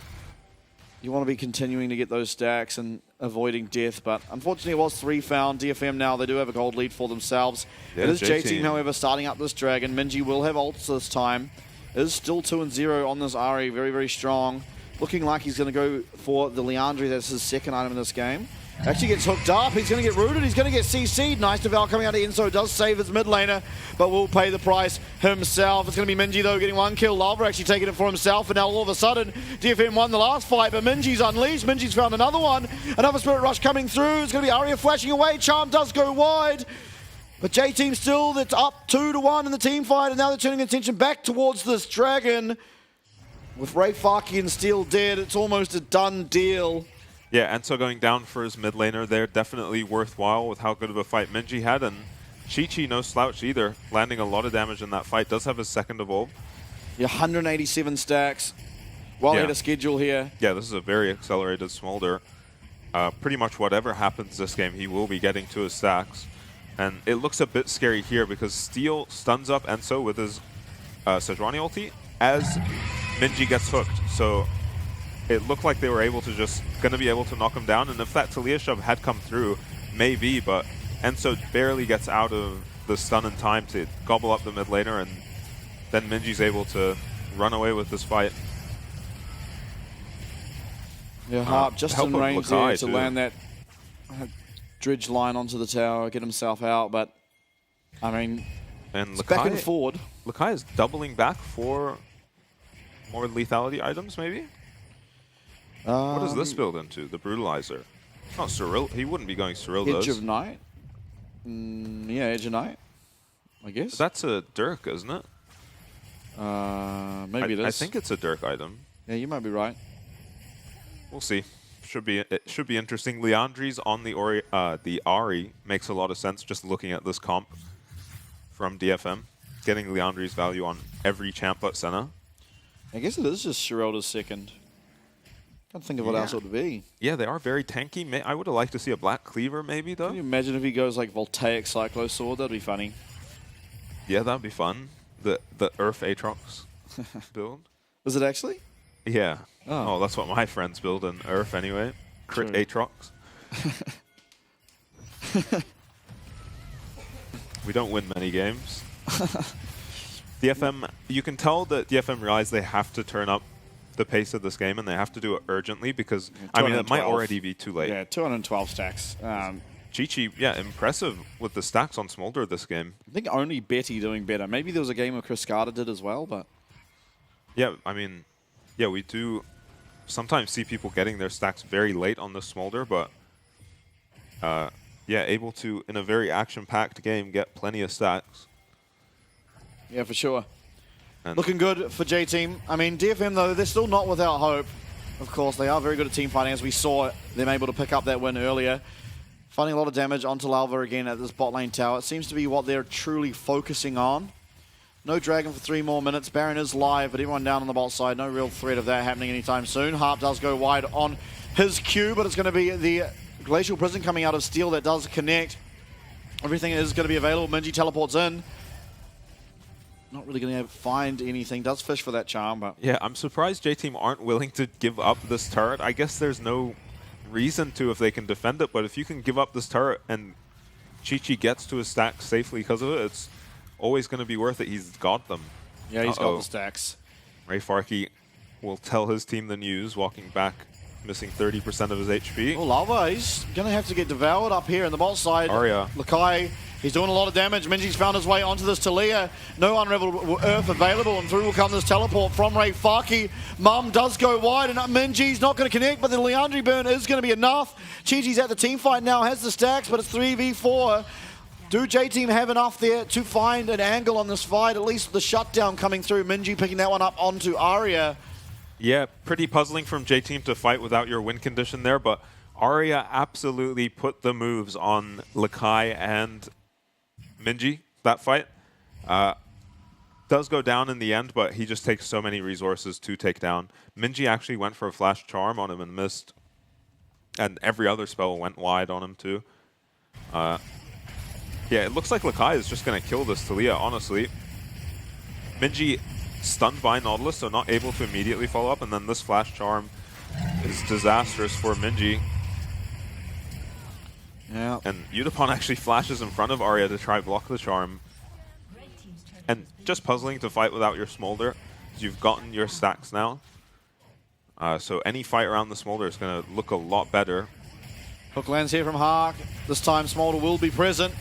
You want to be continuing to get those stacks and avoiding death, but unfortunately it was 3 found. DFM now, they do have a gold lead for themselves. Yeah, it is J-Team, however, starting up this Dragon. Minji will have ults this time. It is still 2-0 on this Ahri, very, very strong. Looking like he's going to go for the Leandri, that's his second item in this game. Actually gets hooked up, he's going to get rooted, he's going to get CC'd. Nice Deval coming out of Enzo, does save his mid laner, but will pay the price himself. It's going to be Minji though, getting 1 kill. Lava actually taking it for himself, and now all of a sudden, DFM won the last fight, but Minji's unleashed. Minji's found another one. Another Spirit Rush coming through. It's going to be Aria flashing away. Charm does go wide. But J-Team still, that's up 2-1 in the team fight, and now they're turning attention back towards this Dragon. With Ray Farkey and Steel dead, it's almost a done deal. Yeah, Enzo going down for his mid laner there, definitely worthwhile with how good of a fight Minji had, and Chi-Chi no slouch either, landing a lot of damage in that fight, does have his second evolve. Yeah, 187 stacks. Well ahead of schedule here. Yeah, this is a very accelerated Smolder. Pretty much whatever happens this game, he will be getting to his stacks. And it looks a bit scary here because Steel stuns up Enzo with his Sejuani ulti as Minji gets hooked. So it looked like they were able to gonna be able to knock him down, and if that Talia shove had come through, maybe, but Enzo barely gets out of the stun in time to gobble up the mid laner, and then Minji's able to run away with this fight. Yeah, Harp just in range there to land that dredge line onto the tower, get himself out, but I mean, and it's back and forward. Lakai is doubling back for more lethality items, maybe? What does this build into? The Brutalizer. Not Cyril. He wouldn't be going Cyril. Edge of Night? Yeah, Edge of Night, I guess. That's a Dirk, isn't it? Maybe it is. I think it's a Dirk item. Yeah, you might be right. We'll see. It should be interesting. Leandri's on the Ahri makes a lot of sense just looking at this comp from DFM. Getting Leandri's value on every champ but Senna. I guess it is just Shirelda's second. Can't think of what else it would be. Yeah, they are very tanky. I would have liked to see a Black Cleaver maybe, though. Can you imagine if he goes like Voltaic Cyclo Sword? That'd be funny. Yeah, that'd be fun. The Earth Aatrox build. Is it actually? Yeah. Oh, that's what my friends build in Earth anyway. Crit Aatrox. We don't win many games. DFM, you can tell that DFM realize they have to turn up the pace of this game, and they have to do it urgently because, I mean, it might already be too late. Yeah, 212 stacks. Chi-Chi, yeah, impressive with the stacks on Smolder this game. I think only Betty doing better. Maybe there was a game where Chris Carter did as well, but... Yeah, I mean, yeah, we do sometimes see people getting their stacks very late on the Smolder, but yeah, able to, in a very action-packed game, get plenty of stacks. Yeah, for sure. And looking good for J-Team. I mean, DFM, though, they're still not without hope. Of course, they are very good at team fighting, as we saw them able to pick up that win earlier. Finding a lot of damage onto Lava again at this bot lane tower. It seems to be what they're truly focusing on. No Dragon for 3 more minutes. Baron is live, but everyone down on the bot side. No real threat of that happening anytime soon. Harp does go wide on his Q, but it's going to be the Glacial Prison coming out of Steel that does connect. Everything is going to be available. Minji teleports in. not really going to find anything. Does fish for that charm, but... Yeah, I'm surprised J-Team aren't willing to give up this turret. I guess there's no reason to if they can defend it, but if you can give up this turret and Chi-Chi gets to his stack safely because of it, it's always going to be worth it. He's got them. Yeah, he's got the stacks. Ray Farkey will tell his team the news, walking back, missing 30% of his HP. Oh, Lava, he's going to have to get devoured up here in the bot side. Arya. Lakai, he's doing a lot of damage. Minji's found his way onto this Talia. No Unraveled Earth available, and through will come this teleport from Ray Farkey. Mum does go wide, and Minji's not going to connect, but the Leandri burn is going to be enough. Chi-Chi's at the team fight now, has the stacks, but it's 3v4. Do J-Team have enough there to find an angle on this fight? At least the shutdown coming through. Minji picking that one up onto Arya. Yeah, pretty puzzling from J-Team to fight without your win condition there, but Arya absolutely put the moves on Lakai and Minji, that fight. Does go down in the end, but he just takes so many resources to take down. Minji actually went for a flash charm on him and missed. And every other spell went wide on him too. Yeah, it looks like Lakai is just going to kill this Talia, honestly. Minji stunned by Nautilus, so not able to immediately follow up, and then this flash charm is disastrous for Minji. Yeah. And Yutapon actually flashes in front of Arya to try block the charm. And just puzzling to fight without your Smolder, because you've gotten your stacks now. So any fight around the Smolder is going to look a lot better. Hook lands here from Hark. This time Smolder will be present.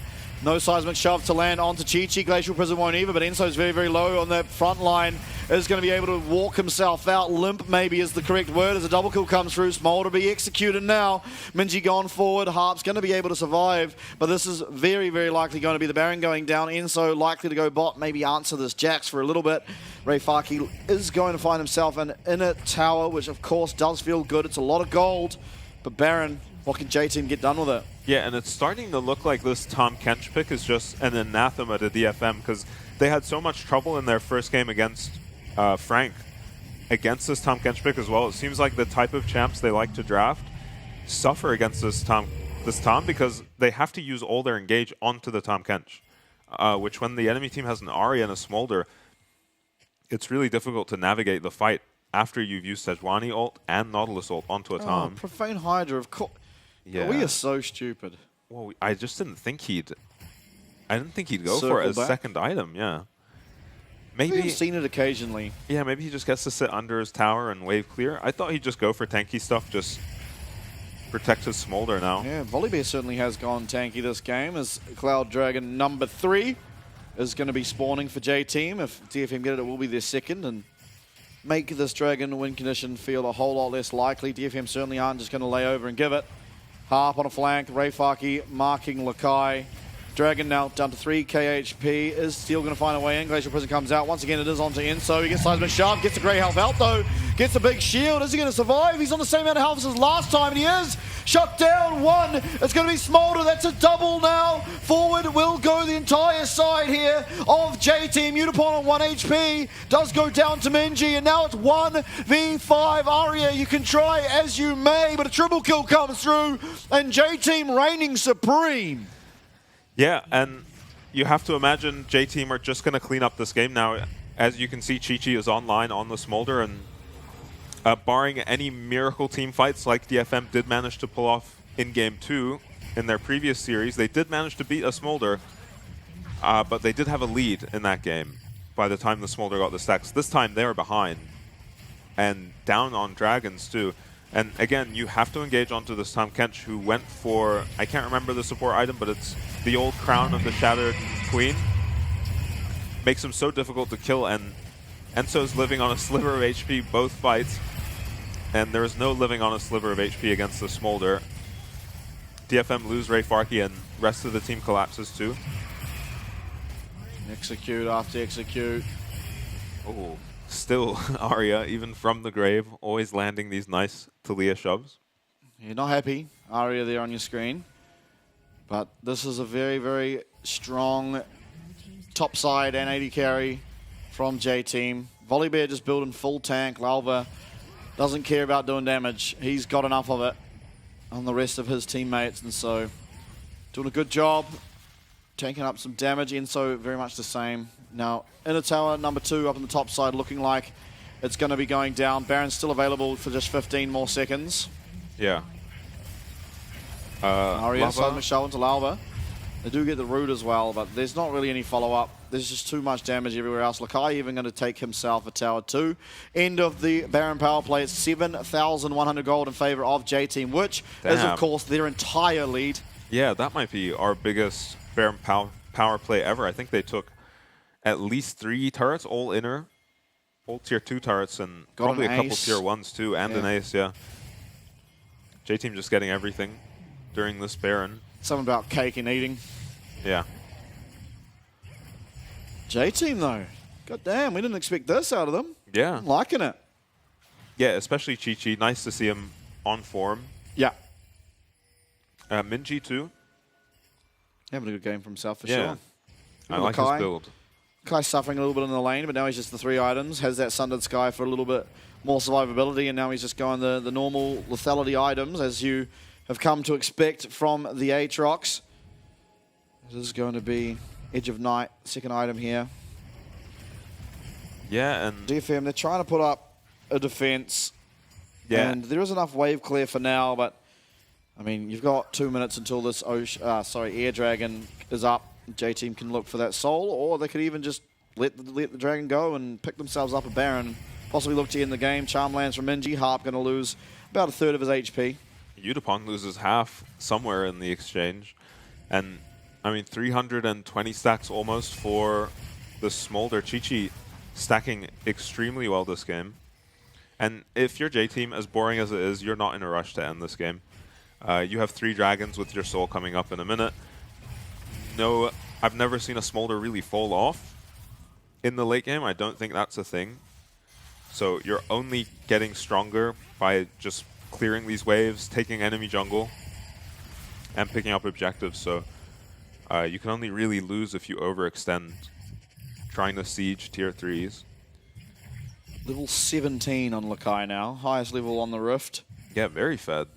No seismic shove to land onto Chi-Chi. Glacial Prison won't either, but Enso's very, very low on the front line. Is going to be able to walk himself out. Limp maybe is the correct word as a double kill comes through. Smolder be executed now. Minji gone forward. Harp's going to be able to survive, but this is very, very likely going to be the Baron going down. Enso likely to go bot, maybe answer this Jax for a little bit. Ray Farkey is going to find himself an inner tower, which of course does feel good. It's a lot of gold, but Baron, what can J-Team get done with it? Yeah, and it's starting to look like this Tahm Kench pick is just an anathema to DFM, because they had so much trouble in their first game against Frank, against this Tahm Kench pick as well. It seems like the type of champs they like to draft suffer against this Tahm because they have to use all their engage onto the Tahm Kench, which when the enemy team has an Ahri and a Smolder, it's really difficult to navigate the fight after you've used Sejuani ult and Nautilus ult onto a Tahm. Oh, Profane Hydra, of course. Yeah. We are so stupid. Well, I just didn't think he'd... I didn't think he'd go Circle for it as back. second item, yeah. We've Maybe... seen it occasionally. Yeah, maybe he just gets to sit under his tower and wave clear. I thought he'd just go for tanky stuff, just protect his Smolder now. Yeah, Volibear certainly has gone tanky this game as Cloud Dragon number 3 is going to be spawning for J-Team. If DFM get it, it will be their second and make this Dragon win condition feel a whole lot less likely. DFM certainly aren't just going to lay over and give it. Harp on a flank, Ray Farkey marking Lakai. Dragon now down to 3 KHP, is still going to find a way in. Glacial Prison comes out. Once again, it is onto Enso. He gets Seismic Shove, gets a great health out though. Gets a big shield. Is he going to survive? He's on the same amount of health as last time, and he is. Shut down one. It's going to be Smolder. That's a double now. Forward will go the entire side here of J-Team. Yutapon on 1 HP. Does go down to Minji, and now it's 1v5. Arya, you can try as you may, but a triple kill comes through, and J-Team reigning supreme. Yeah, and you have to imagine J-Team are just going to clean up this game now. As you can see, Chi-Chi is online on the Smolder, and barring any miracle team fights like DFM did manage to pull off in Game 2 in their previous series, they did manage to beat a Smolder, but they did have a lead in that game by the time the Smolder got the stacks. This time they were behind and down on Dragons too. And again, you have to engage onto this Tahm Kench, who went for, I can't remember the support item, but it's the old Crown of the Shattered Queen. Makes him so difficult to kill, and Enso's living on a sliver of HP both fights. And there is no living on a sliver of HP against the Smolder. DFM lose Ray Farkey, and rest of the team collapses too. Execute after execute. Oh. Still, Arya, even from the grave, always landing these nice Talia shoves. You're not happy, Arya there on your screen. But this is a very, very strong topside and 80 carry from J-Team. Volibear just building full tank. Lalva doesn't care about doing damage. He's got enough of it on the rest of his teammates, and so doing a good job, taking up some damage. Enso very much the same. Now, inner tower number 2 up on the top side looking like it's going to be going down. Baron's still available for just 15 more seconds. Yeah. Aria, Lava. side Michelle into Lalva. They do get the root as well, but there's not really any follow-up. There's just too much damage everywhere else. Lakai even going to take himself a tower 2. End of the Baron power play. It's 7,100 gold in favor of J-Team, which is, of course, their entire lead. Yeah, that might be our biggest Baron power play ever. I think they took at least 3 turrets, all inner, all tier 2 turrets, and Got probably an a couple ace. tier 1s too, and an ace, yeah. J-Team just getting everything during this Baron. Something about cake and eating. Yeah. J-Team, though. God damn, we didn't expect this out of them. Yeah. I'm liking it. Yeah, especially Chi-Chi. Nice to see him on form. Yeah. Minji too. Having a good game for himself, for Yeah. sure. I like his build. Kai's suffering a little bit in the lane, but now he's just the 3 items. Has that Sundered Sky for a little bit more survivability, and now he's just going the normal lethality items, as you have come to expect from the Aatrox. This is going to be Edge of Night, second item here. Yeah, and DFM, they're trying to put up a defense. yeah, And there is enough wave clear for now, but I mean, you've got 2 minutes until this Air Dragon is up. J-Team can look for that soul, or they could even just let the dragon go and pick themselves up a Baron. Possibly look to end the game. Charm lands from Minji. Harp going to lose about 1/3 of his HP. Yutapon loses half somewhere in the exchange. And, I mean, 320 stacks almost for the Smolder. Chi-Chi stacking extremely well this game. And if you're J-Team, as boring as it is, you're not in a rush to end this game. You have 3 dragons with your soul coming up in a minute. No, I've never seen a Smolder really fall off in the late game. I don't think that's a thing. So you're only getting stronger by just clearing these waves, taking enemy jungle, and picking up objectives. So you can only really lose if you overextend trying to siege tier 3s. Level 17 on Lakai now. Highest level on the Rift. Yeah, very fed.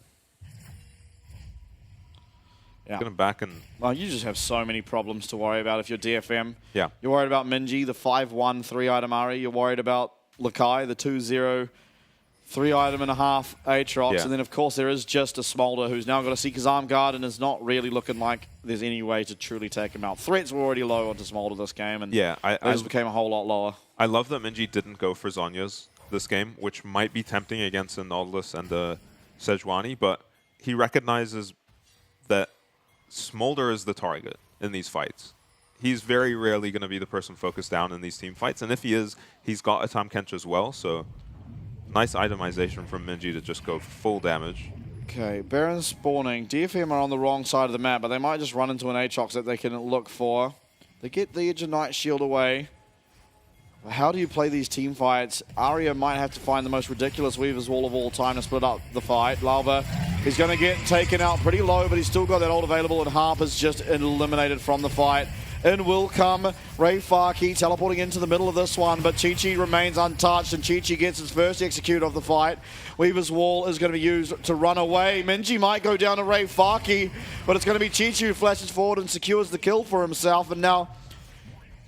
Yeah. Gonna back and Well, you just have so many problems to worry about if you're DFM. yeah. You're worried about Minji, the 5-1 3-item Ari. You're worried about Lakai, the 2-0 3-item and a half Aatrox. Yeah. And then, of course, there is just a Smolder who's now got a Seeker's Arm Guard and is not really looking like there's any way to truly take him out. Threats were already low onto Smolder this game, and Yeah, those became a whole lot lower. I love that Minji didn't go for Zhonya's this game, which might be tempting against a Nautilus and a Sejuani, but he recognizes that Smolder is the target in these fights. He's very rarely going to be the person focused down in these team fights, and if he is, he's got a Tahm Kench as well, so nice itemization from Minji to just go full damage. Okay, Baron spawning. DFM are on the wrong side of the map, but they might just run into an Aatrox that they can look for. They get the Edge of Night shield away. How do you play these team fights? Arya might have to find the most ridiculous Weaver's Wall of all time to split up the fight. Lalva, he's going to get taken out pretty low, but he's still got that ult available, and Harp is just eliminated from the fight. In will come Ray Farkey teleporting into the middle of this one, but Chi-Chi remains untouched, and Chi-Chi gets his first execute of the fight. Weaver's Wall is going to be used to run away. Minji might go down to Ray Farkey, but it's going to be Chi-Chi who flashes forward and secures the kill for himself, and now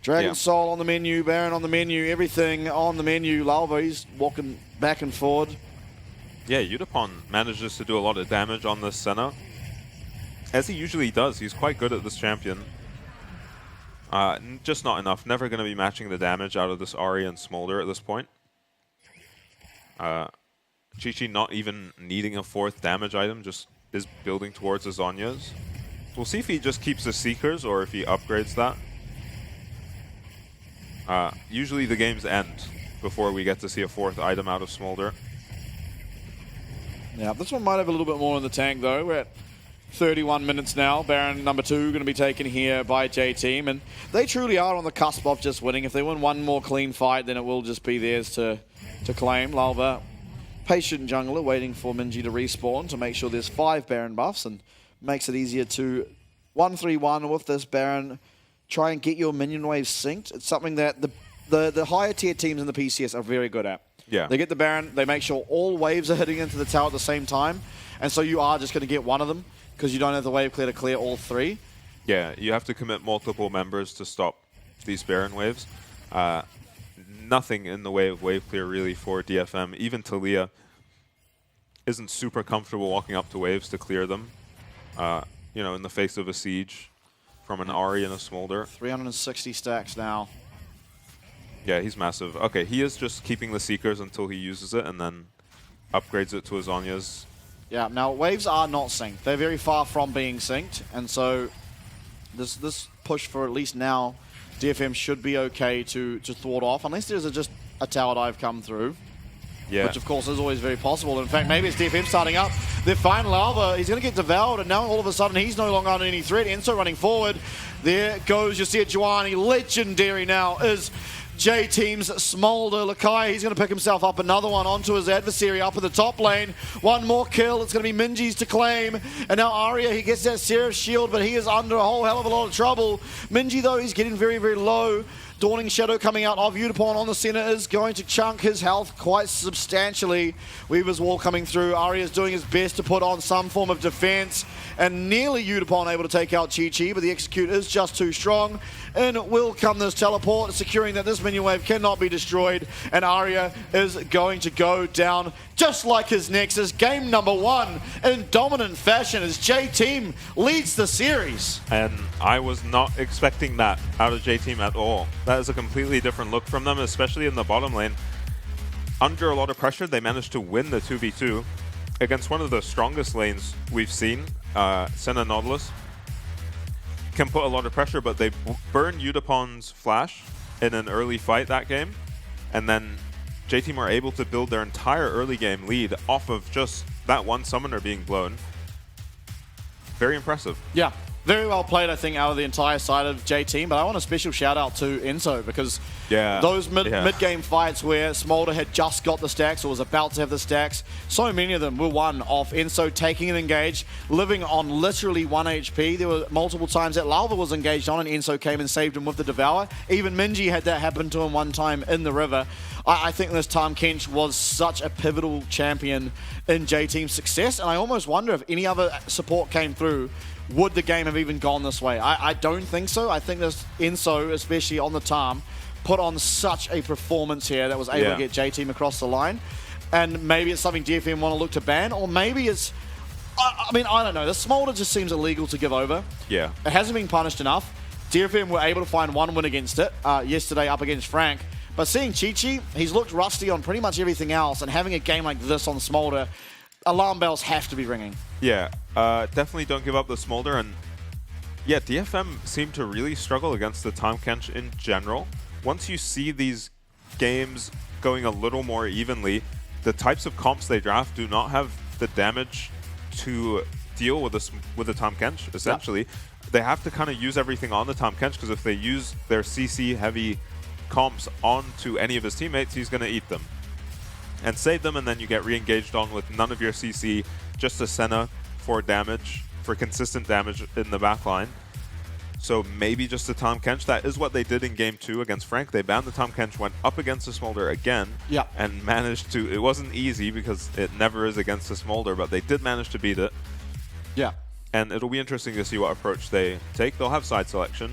Dragon Soul on the menu, Baron on the menu, everything on the menu. Lalva, he's walking back and forward. Yeah, Yutapon manages to do a lot of damage on this Senna, as he usually does. He's quite good at this champion. Just not enough. Never going to be matching the damage out of this Ahri and Smolder at this point. Chi-Chi not even needing a 4th damage item, just is building towards his Zhonya's. We'll see if he just keeps the Seekers or if he upgrades that. Usually the games end before we get to see a 4th item out of Smolder. Yeah, this one might have a little bit more in the tank, though. We're at 31 minutes now. Baron number 2 going to be taken here by J-Team, and they truly are on the cusp of just winning. If they win one more clean fight, then it will just be theirs to claim. Lalva, patient jungler, waiting for Minji to respawn to make sure there's 5 Baron buffs, and makes it easier to 1-3-1 with this Baron. Try and get your minion waves synced. It's something that the higher tier teams in the PCS are very good at. Yeah. They get the Baron, they make sure all waves are hitting into the tower at the same time, and so you are just going to get one of them because you don't have the wave clear to clear all 3. Yeah, you have to commit multiple members to stop these Baron waves. Nothing in the way of wave clear really for DFM. Even Talia isn't super comfortable walking up to waves to clear them, you know, in the face of a siege from an Ahri and a Smolder. 360 stacks now. Yeah, he's massive. Okay, he is just keeping the Seekers until he uses it and then upgrades it to his Zhonya's. Yeah, now waves are not synced. They're very far from being synced, and so this push for at least now, DFM should be okay to thwart off, unless there's just a tower dive come through. Yeah. Which, of course, is always very possible. In fact, maybe it's DFM starting up. They're fine Lava. He's going to get devoured, and now all of a sudden he's no longer under any threat. Enso running forward. There goes Yasir Juani. Legendary now is J-Team's Smolder. Lakai, he's going to pick himself up another one onto his adversary up in the top lane. One more kill. It's going to be Minji's to claim. And now Arya, he gets that Seraph shield, but he is under a whole hell of a lot of trouble. Minji, though, he's getting very, very low. Dawning Shadow coming out of Udapon on the center is going to chunk his health quite substantially. Weaver's Wall coming through. Arya's doing his best to put on some form of defense, and nearly Udapon able to take out Chi-Chi, but the execute is just too strong. In will come this teleport, securing that this minion wave cannot be destroyed, and Arya is going to go down just like his Nexus. Game number 1 in dominant fashion as J-Team leads the series. And I was not expecting that out of J-Team at all. That is a completely different look from them, especially in the bottom lane. Under a lot of pressure, they managed to win the 2v2 against one of the strongest lanes we've seen. Senna Nautilus can put a lot of pressure, but they burn Udapon's flash in an early fight that game, and then J-Team are able to build their entire early game lead off of just that one summoner being blown. Very impressive. Yeah, very well played, I think, out of the entire side of J-Team, but I want a special shout out to Enso, because those mid-game fights where Smolder had just got the stacks or was about to have the stacks, so many of them were won off Enso taking an engage, living on literally 1 HP. There were multiple times that Lava was engaged on and Enso came and saved him with the Devour. Even Minji had that happen to him one time in the river. I think this Tahm Kench was such a pivotal champion in J-Team's success, and I almost wonder if any other support came through, would the game have even gone this way? I don't think so. I think this Enso, especially on the Tahm, put on such a performance here that was able to get J-Team across the line. And maybe it's something DFM want to look to ban, or maybe it's... I mean, I don't know. The Smolder just seems illegal to give over. Yeah. It hasn't been punished enough. DFM were able to find one win against it yesterday up against Frank. But seeing Chi-Chi, he's looked rusty on pretty much everything else, and having a game like this on Smolder, alarm bells have to be ringing. Yeah, definitely don't give up the Smolder, and yeah, DFM seem to really struggle against the Tahm Kench in general. Once you see these games going a little more evenly, the types of comps they draft do not have the damage to deal with the Tahm Kench, essentially. They have to kind of use everything on the Tahm Kench, because if they use their CC-heavy comps onto any of his teammates, he's going to eat them and save them, and then you get re-engaged on with none of your CC, just a Senna for damage, for consistent damage in the backline. So maybe just the Tahm Kench. That is what they did in Game 2 against Frank. They banned the Tahm Kench, went up against the Smolder again, and managed to... It wasn't easy, because it never is against the Smolder, but they did manage to beat it. Yeah. And it'll be interesting to see what approach they take. They'll have side selection.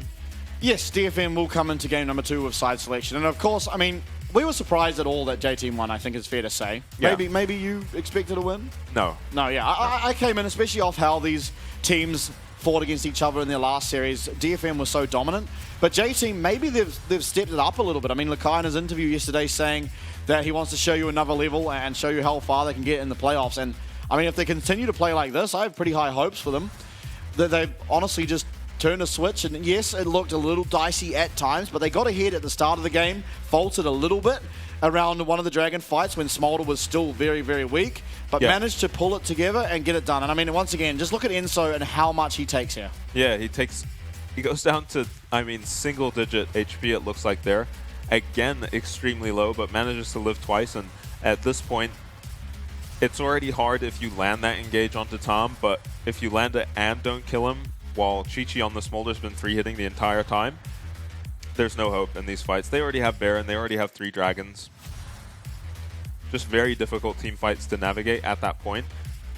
Yes, DFM will come into game number 2 with side selection. And of course, I mean, we were surprised at all that J-Team won, I think it's fair to say. Yeah. Maybe you expected a win? No. No, yeah. I came in, especially off how these teams fought against each other in their last series. DFM was so dominant. But J-Team, maybe they've stepped it up a little bit. I mean, Lakai in his interview yesterday saying that he wants to show you another level and show you how far they can get in the playoffs. And, I mean, if they continue to play like this, I have pretty high hopes for them. That they've honestly just turned a switch, and yes, it looked a little dicey at times, but they got ahead at the start of the game, faltered a little bit around one of the Dragon fights when Smolder was still very, very weak, but managed to pull it together and get it done. And I mean, once again, just look at Enso and how much he takes here. Yeah, he goes down to, I mean, single-digit HP, it looks like there. Again, extremely low, but manages to live twice, and at this point, it's already hard if you land that engage onto Tahm, but if you land it and don't kill him, while Chi-Chi on the Smolder's been 3-hitting the entire time, there's no hope in these fights. They already have Baron, they already have 3 Dragons. Just very difficult team fights to navigate at that point,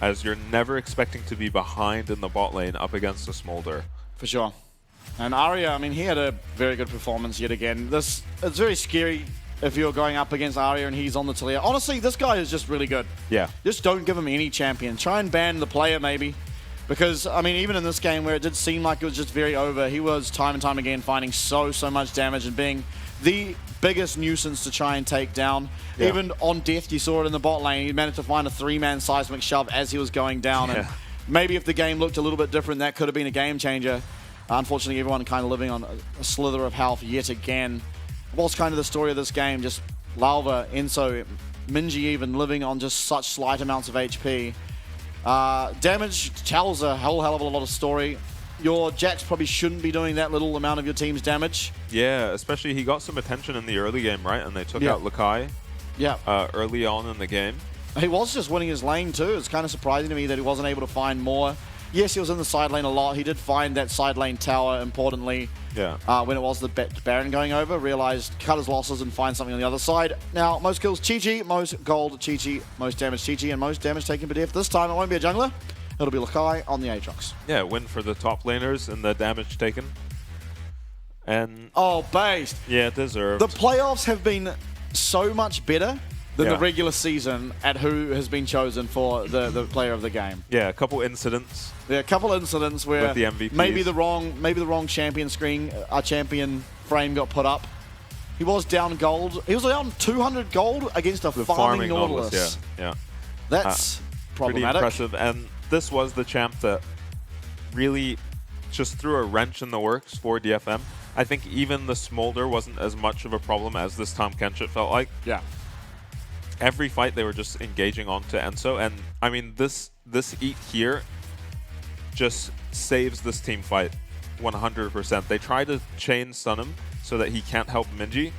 as you're never expecting to be behind in the bot lane up against the Smolder. For sure. And Arya, I mean, he had a very good performance yet again. It's very scary if you're going up against Arya and he's on the Talia. Honestly, this guy is just really good. Yeah. Just don't give him any champion. Try and ban the player maybe. Because, I mean, even in this game where it did seem like it was just very over, he was time and time again finding so much damage and being the biggest nuisance to try and take down. Yeah. Even on death, you saw it in the bot lane. He managed to find a 3-man seismic shove as he was going down. And maybe if the game looked a little bit different, that could have been a game changer. Unfortunately, everyone kind of living on a slither of health yet again. What's kind of the story of this game? Just Lalva, Enzo, Minji even living on just such slight amounts of HP. Damage tells a whole hell of a lot of story. Your Jax probably shouldn't be doing that little amount of your team's damage. Yeah, especially he got some attention in the early game, right? And they took out Lakai early on in the game. He was just winning his lane too. It's kind of surprising to me that he wasn't able to find more. Yes, he was in the side lane a lot. He did find that side lane tower, importantly, when it was the Baron going over. Realized, cut his losses and find something on the other side. Now, most kills, Chi-Chi. Most gold, Chi-Chi. Most damage, Chi-Chi. And most damage taken per def. This time, it won't be a jungler. It'll be Lakai on the Aatrox. Yeah, win for the top laners and the damage taken. And oh, based. Yeah, deserved. The playoffs have been so much better than the regular season at who has been chosen for the player of the game. Yeah, a couple incidents. Yeah, a couple incidents where with the MVPs. maybe the wrong champion screen, champion frame got put up. He was down gold. He was down 200 gold against a farming Nautilus. Yeah. That's problematic. Pretty impressive. And this was the champ that really just threw a wrench in the works for DFM. I think even the Smolder wasn't as much of a problem as this Tahm Kench, it felt like. Yeah. Every fight they were just engaging onto Enzo, and I mean this eat here just saves this team fight 100%. They try to chain stun him so that he can't help Minji,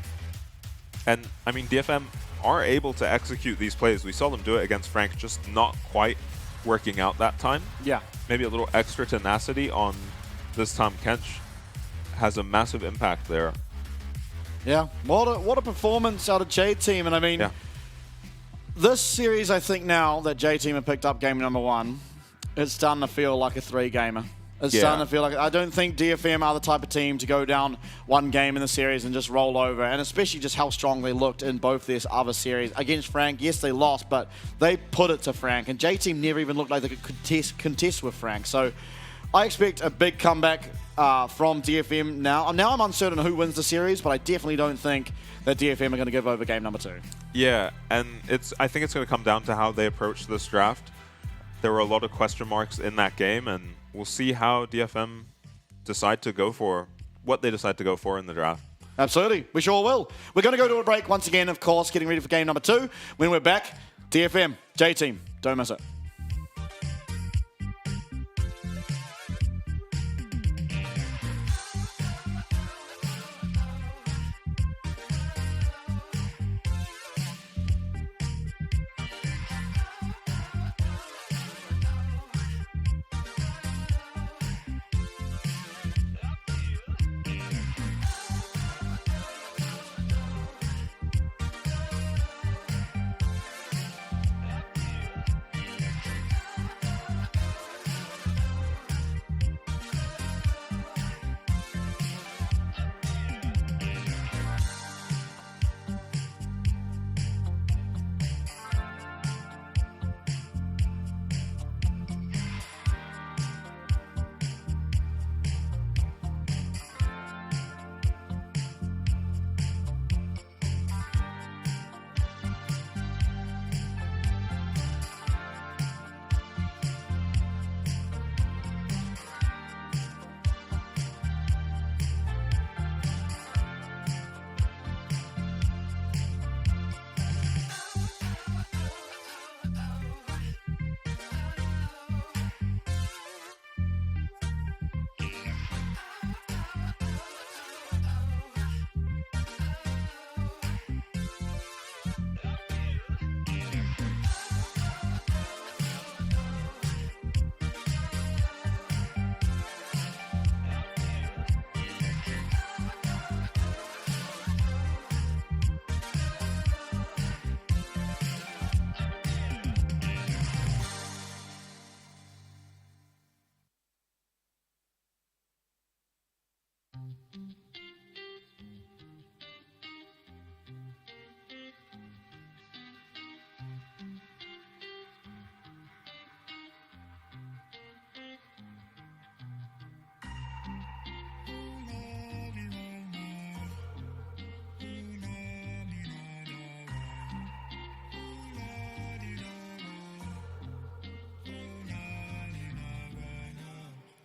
and I mean DFM are able to execute these plays. We saw them do it against Frank, just not quite working out that time. Yeah. Maybe a little extra tenacity on this Tahm Kench has a massive impact there. Yeah, what a performance out of J-Team, and I mean. Yeah. This series, I think now that J-Team have picked up game number 1, it's starting to feel like a 3-gamer. It's starting to feel like... I don't think DFM are the type of team to go down one game in the series and just roll over, and especially just how strong they looked in both this other series. Against Frank, yes, they lost, but they put it to Frank, and J-Team never even looked like they could contest with Frank. So I expect a big comeback from DFM now. Now I'm uncertain who wins the series, but I definitely don't think that DFM are going to give over game number 2. Yeah, and I think it's going to come down to how they approach this draft. There were a lot of question marks in that game, and we'll see how DFM decide to go for, what they decide to go for in the draft. Absolutely, we sure will. We're going to go to a break once again, of course, getting ready for game number 2. When we're back, DFM, J-Team, don't miss it.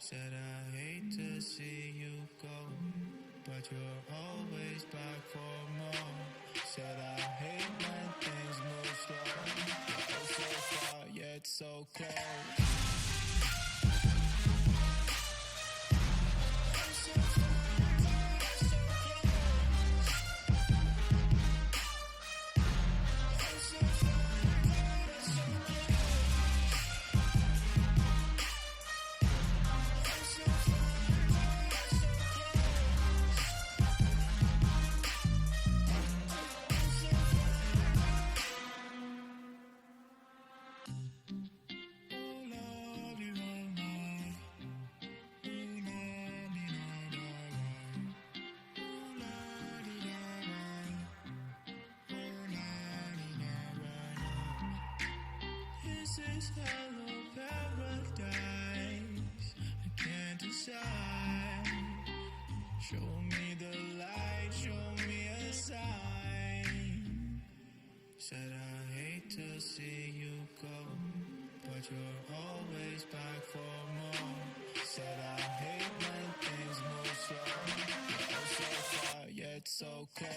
Said I hate to see you go, but you're always back for more. Said I hate when things move slow. Oh, so far yet so close. This is hello paradise. I can't decide. Show me the light, show me a sign. Said I hate to see you go, but you're always back for more. Said I hate when things move slow. Oh, so far yet so close.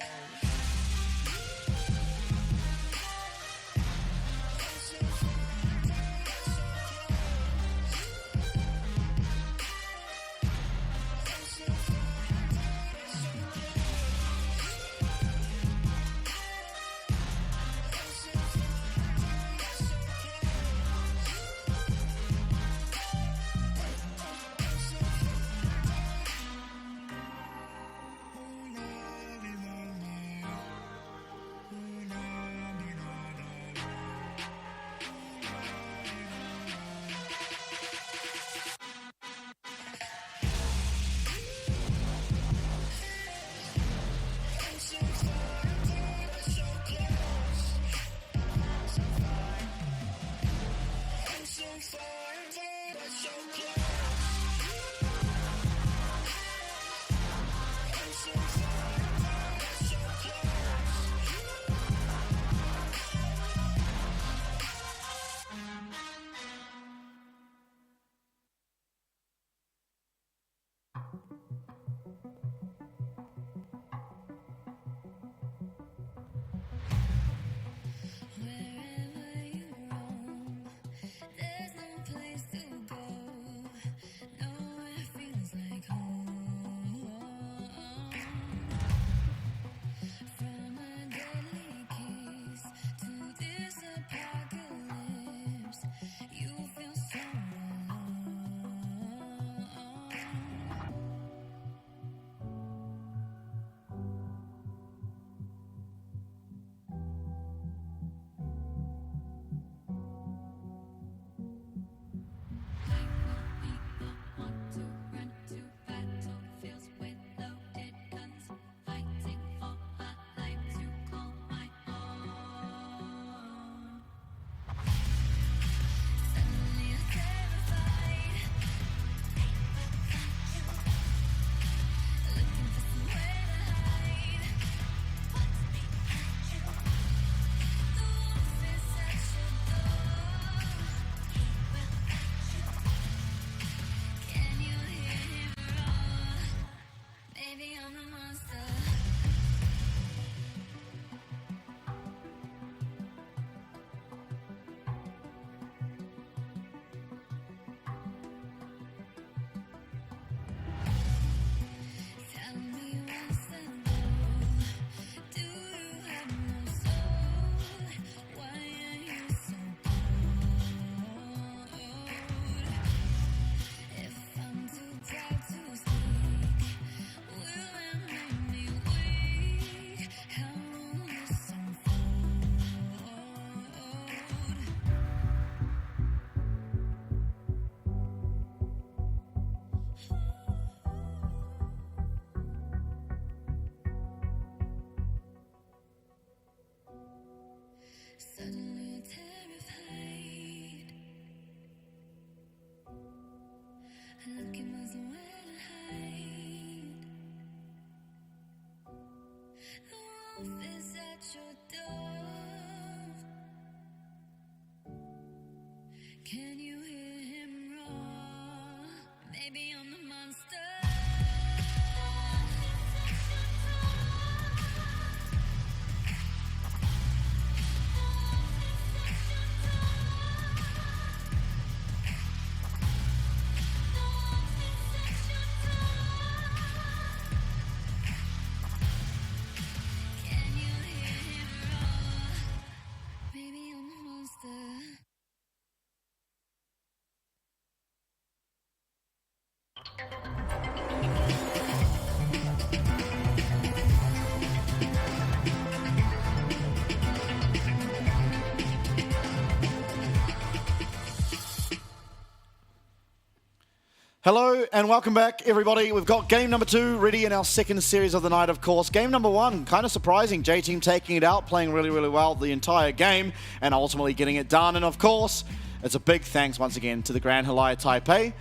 Hello and welcome back, everybody. We've got game number 2 ready in our second series of the night, of course. Game number 1, kind of surprising. J-Team taking it out, playing really, really well the entire game, and ultimately getting it done. And of course, it's a big thanks once again to the Grand Hilaire Taipei,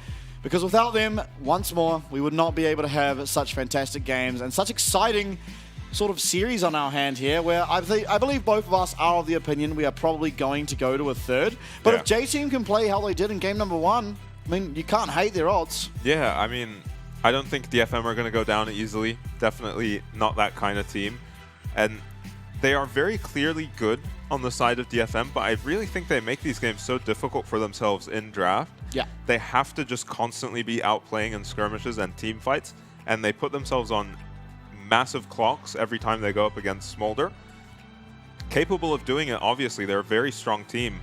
because without them, once more, we would not be able to have such fantastic games and such exciting sort of series on our hand here, where I believe both of us are of the opinion we are probably going to go to a third. But if J-Team can play how they did in game number 1, I mean, you can't hate their odds. Yeah, I mean, I don't think DFM are going to go down easily. Definitely not that kind of team. And they are very clearly good on the side of DFM, but I really think they make these games so difficult for themselves in draft. Yeah. They have to just constantly be outplaying in skirmishes and team fights, and they put themselves on massive clocks every time they go up against Smolder. Capable of doing it, obviously. They're a very strong team.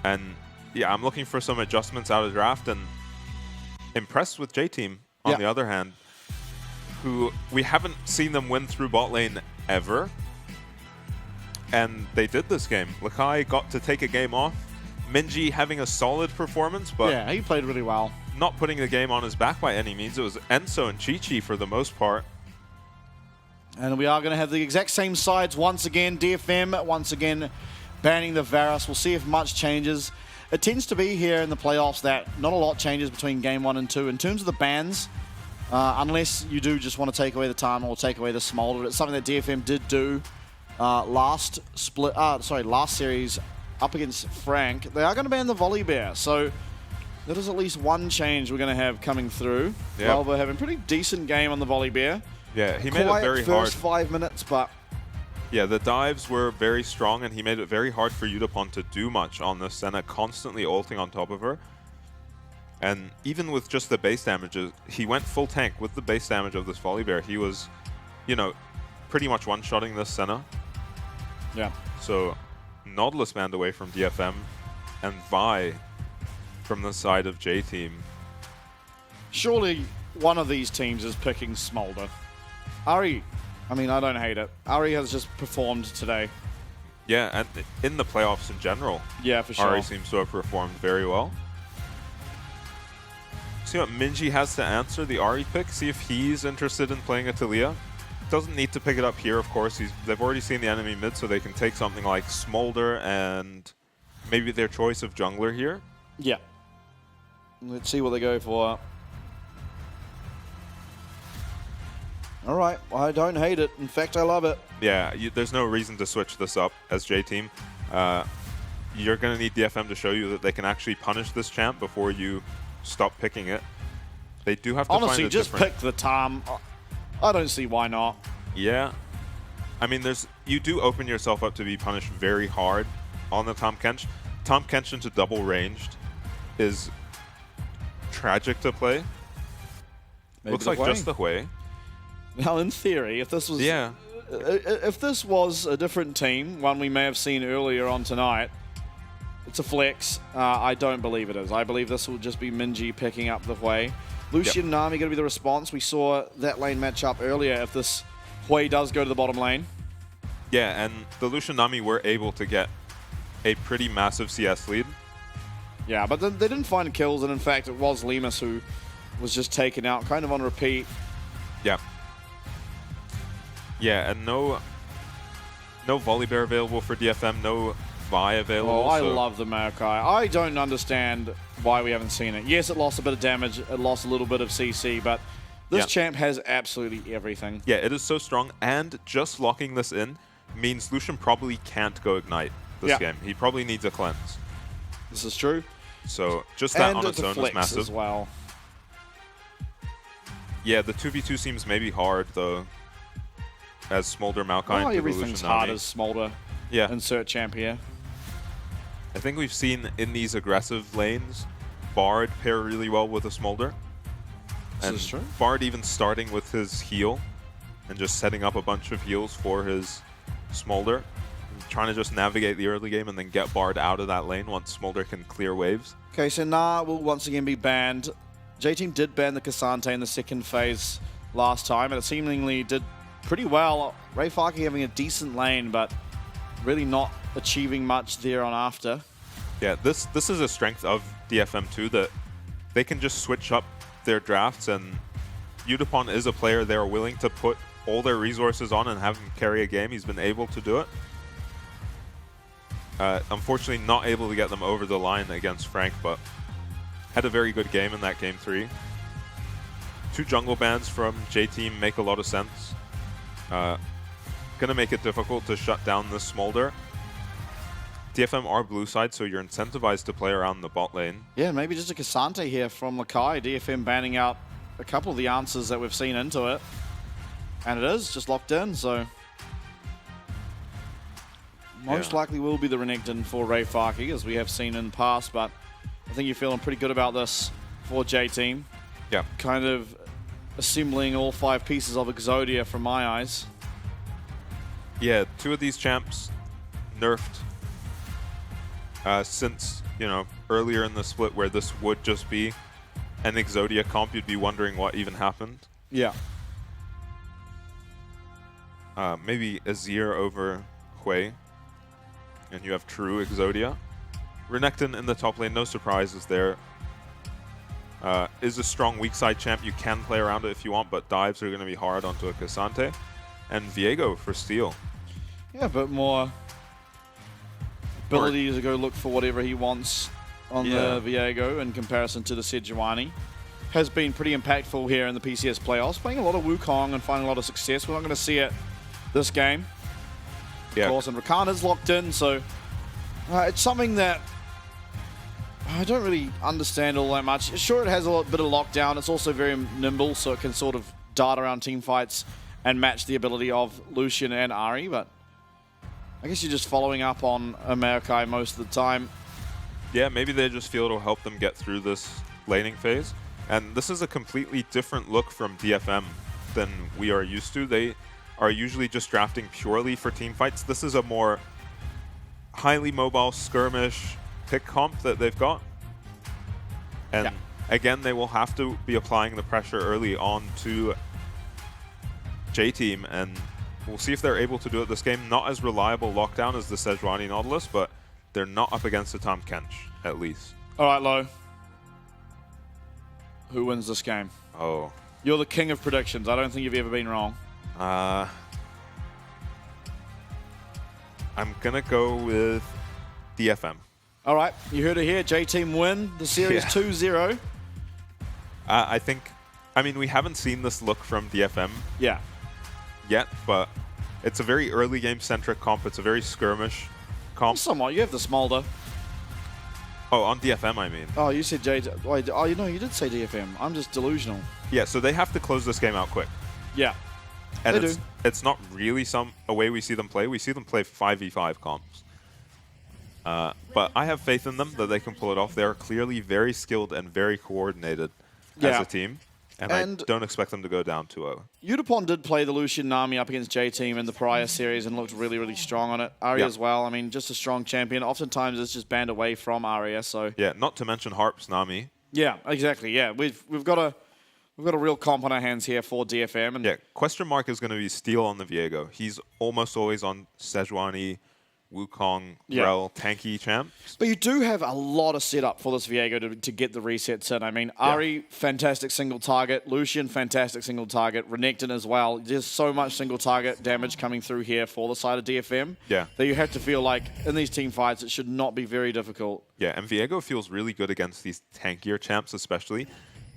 And yeah, I'm looking for some adjustments out of draft, and impressed with J-Team, on the other hand, who we haven't seen them win through bot lane ever. And they did this game. Lakai got to take a game off. Minji having a solid performance, but yeah, he played really well. Not putting the game on his back by any means. It was Enso and Chi-Chi for the most part. And we are going to have the exact same sides once again. DFM, once again, banning the Varus. We'll see if much changes. It tends to be here in the playoffs that not a lot changes between game 1 and 2. In terms of the bans, unless you do just want to take away the time or take away the Smolder. It's something that DFM did do last series up against Frank. They are going to ban the Volley Bear. So that is at least one change we're going to have coming through. Yep. Well, we're having a pretty decent game on the Volley Bear. Yeah, he made it very hard. First 5 minutes, but yeah, the dives were very strong, and he made it very hard for Yudapon to do much on this Senna, constantly ulting on top of her. And even with just the base damages, he went full tank with the base damage of this Volley Bear. He was, you know, pretty much one-shotting this Senna. yeah. So Nautilus banned away from DFM, and Vi from the side of J-Team. Surely one of these teams is picking Smolder. Ari, I mean, I don't hate it. Ari has just performed today. Yeah, and in the playoffs in general, Yeah, for sure. Ari seems to have performed very well. See what Minji has to answer the Ari pick, see if he's interested in playing a Talia. Doesn't need to pick it up here, of course. They've already seen the enemy mid, so they can take something like Smolder and maybe their choice of jungler here. Yeah. Let's see what they go for. All right, I don't hate it. In fact, I love it. Yeah, there's no reason to switch this up as J-Team. You're going to need DFM to show you that they can actually punish this champ before you stop picking it. They do have to Honestly, find a just different... pick the Tam. I don't see why not. Yeah. I mean, you do open yourself up to be punished very hard on the Tahm Kench. Tahm Kench into double ranged is tragic to play. Maybe Looks like just the Hui. Now, in theory, if this was if this was a different team, one we may have seen earlier on tonight, it's a flex. I don't believe it is. I believe this will just be Minji picking up the Hui. Lucian and Nami going to be the response. We saw that lane match up earlier if this Hui does go to the bottom lane. Yeah, and the Lucian Nami were able to get a pretty massive CS lead. Yeah, but they didn't find kills, and in fact, it was Lemus who was just taken out, kind of on repeat. Yeah. Yeah, and no Volley Bear available for DFM, no Vi available. Oh, I love the Maokai. I don't understand why we haven't seen it. Yes, it lost a bit of damage, it lost a little bit of CC, but this champ has absolutely everything. Yeah, it is so strong, and just locking this in means Lucian probably can't go Ignite this game. He probably needs a cleanse. This is true. So just that and on its own is massive. As well. Yeah, the 2v2 seems maybe hard, though, as Smolder Maokai into everything's Lucian hard Nami. as Smolder. Yeah. Insert champ here. I think we've seen in these aggressive lanes, Bard pair really well with a Smolder. This is true. Bard even starting with his heal and just setting up a bunch of heals for his Smolder. Trying to just navigate the early game and then get Bard out of that lane once Smolder can clear waves. Okay, so Na will once again be banned. J-Team did ban the Cassante in the second phase last time, and it seemingly did pretty well. Ray Farkey having a decent lane, but really not achieving much there on after. Yeah, this is a strength of DFM too, that they can just switch up their drafts, and Yutapon is a player they're willing to put all their resources on and have him carry a game. He's been able to do it. Unfortunately, not able to get them over the line against Frank, but had a very good game in that game 3. 2 jungle bans from J-Team make a lot of sense. Gonna make it difficult to shut down this Smolder. DFM are blue side, so you're incentivized to play around the bot lane. Yeah, maybe just a Cassante here from Lakai. DFM banning out a couple of the answers that we've seen into it. And it is just locked in, so most likely will be the Renekton for Ray Farkey, as we have seen in the past, but I think you're feeling pretty good about this for J-Team. Yeah. Kind of assembling all 5 pieces of Exodia from my eyes. Yeah, 2 of these champs nerfed since, you know, earlier in the split where this would just be an Exodia comp. You'd be wondering what even happened. Yeah. Maybe Azir over Hui, and you have true Exodia. Renekton in the top lane, no surprises there. Is a strong weak side champ. You can play around it if you want, but dives are going to be hard onto a Cassante. And Viego for steal. Yeah, a bit more ability to go look for whatever he wants on the Viego in comparison to the Sejuani. Has been pretty impactful here in the PCS playoffs, playing a lot of Wukong and finding a lot of success. We're not going to see it this game. Yeah. Of course, and Rakan is locked in, so it's something that I don't really understand all that much. Sure, it has a bit of lockdown. It's also very nimble, so it can sort of dart around team fights and match the ability of Lucian and Ahri, but I guess you're just following up on Amerikai most of the time. Yeah, maybe they just feel it'll help them get through this laning phase. And this is a completely different look from DFM than we are used to. They are usually just drafting purely for team fights. This is a more highly mobile skirmish pick comp that they've got. And again, they will have to be applying the pressure early on to J-Team, and we'll see if they're able to do it this game. Not as reliable lockdown as the Sejuani Nautilus, but they're not up against the Tahm Kench, at least. All right, Lo. Who wins this game? Oh. You're the king of predictions. I don't think you've ever been wrong. I'm going to go with DFM. All right, you heard it here. J-Team win the series 2-0. I think, I mean, we haven't seen this look from DFM yet, but it's a very early game centric comp. It's a very skirmish comp. Somewhat. You have the Smolder. Oh, on DFM, I mean. Oh, you said J. Wait, oh, you know, you did say DFM. I'm just delusional. Yeah, so they have to close this game out quick. Yeah. And they do. It's not really a way we see them play. We see them play 5v5 comps. But I have faith in them that they can pull it off. They are clearly very skilled and very coordinated as a team. And I don't expect them to go down 2-0. Yutapon did play the Lucian Nami up against J-Team in the prior series and looked really, really strong on it. Ahri as well. I mean, just a strong champion. Oftentimes it's just banned away from Ahri, so... Yeah, not to mention Harp's Nami. Yeah, exactly. Yeah, we've got a real comp on our hands here for DFM. And yeah, question mark is going to be Steel on the Viego. He's almost always on Sejuani, Wukong, Rel, tanky champs. But you do have a lot of setup for this Viego to get the resets in. I mean, Ahri, fantastic single target. Lucian, fantastic single target. Renekton as well. There's so much single target damage coming through here for the side of DFM that you have to feel like in these team fights it should not be very difficult. Yeah, and Viego feels really good against these tankier champs especially.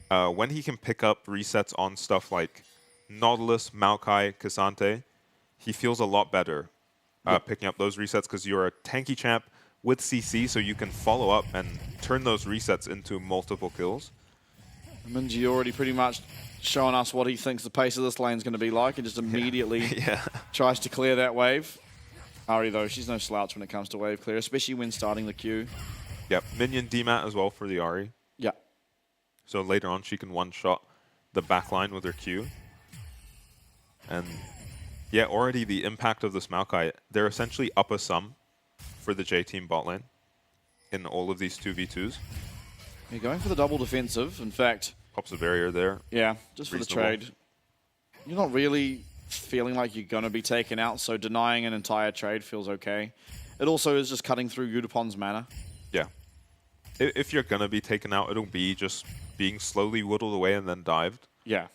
When he can pick up resets on stuff like Nautilus, Maokai, Cassante, he feels a lot better. Picking up those resets because you're a tanky champ with CC, so you can follow up and turn those resets into multiple kills. Minji already pretty much showing us what he thinks the pace of this lane is going to be like and just immediately tries to clear that wave. Ahri, though, she's no slouch when it comes to wave clear, especially when starting the queue. Yep, minion demat as well for the Ahri. Yeah. So later on she can one-shot the backline with her Q. And... yeah, already the impact of this Maokai, they're essentially up a sum for the J-Team bot lane in all of these 2v2s. You're going for the double defensive, in fact. Pops a barrier there. Yeah, just for the trade. You're not really feeling like you're going to be taken out, so denying an entire trade feels okay. It also is just cutting through Yutapon's mana. Yeah. If you're going to be taken out, it'll be just being slowly whittled away and then dived. Yeah.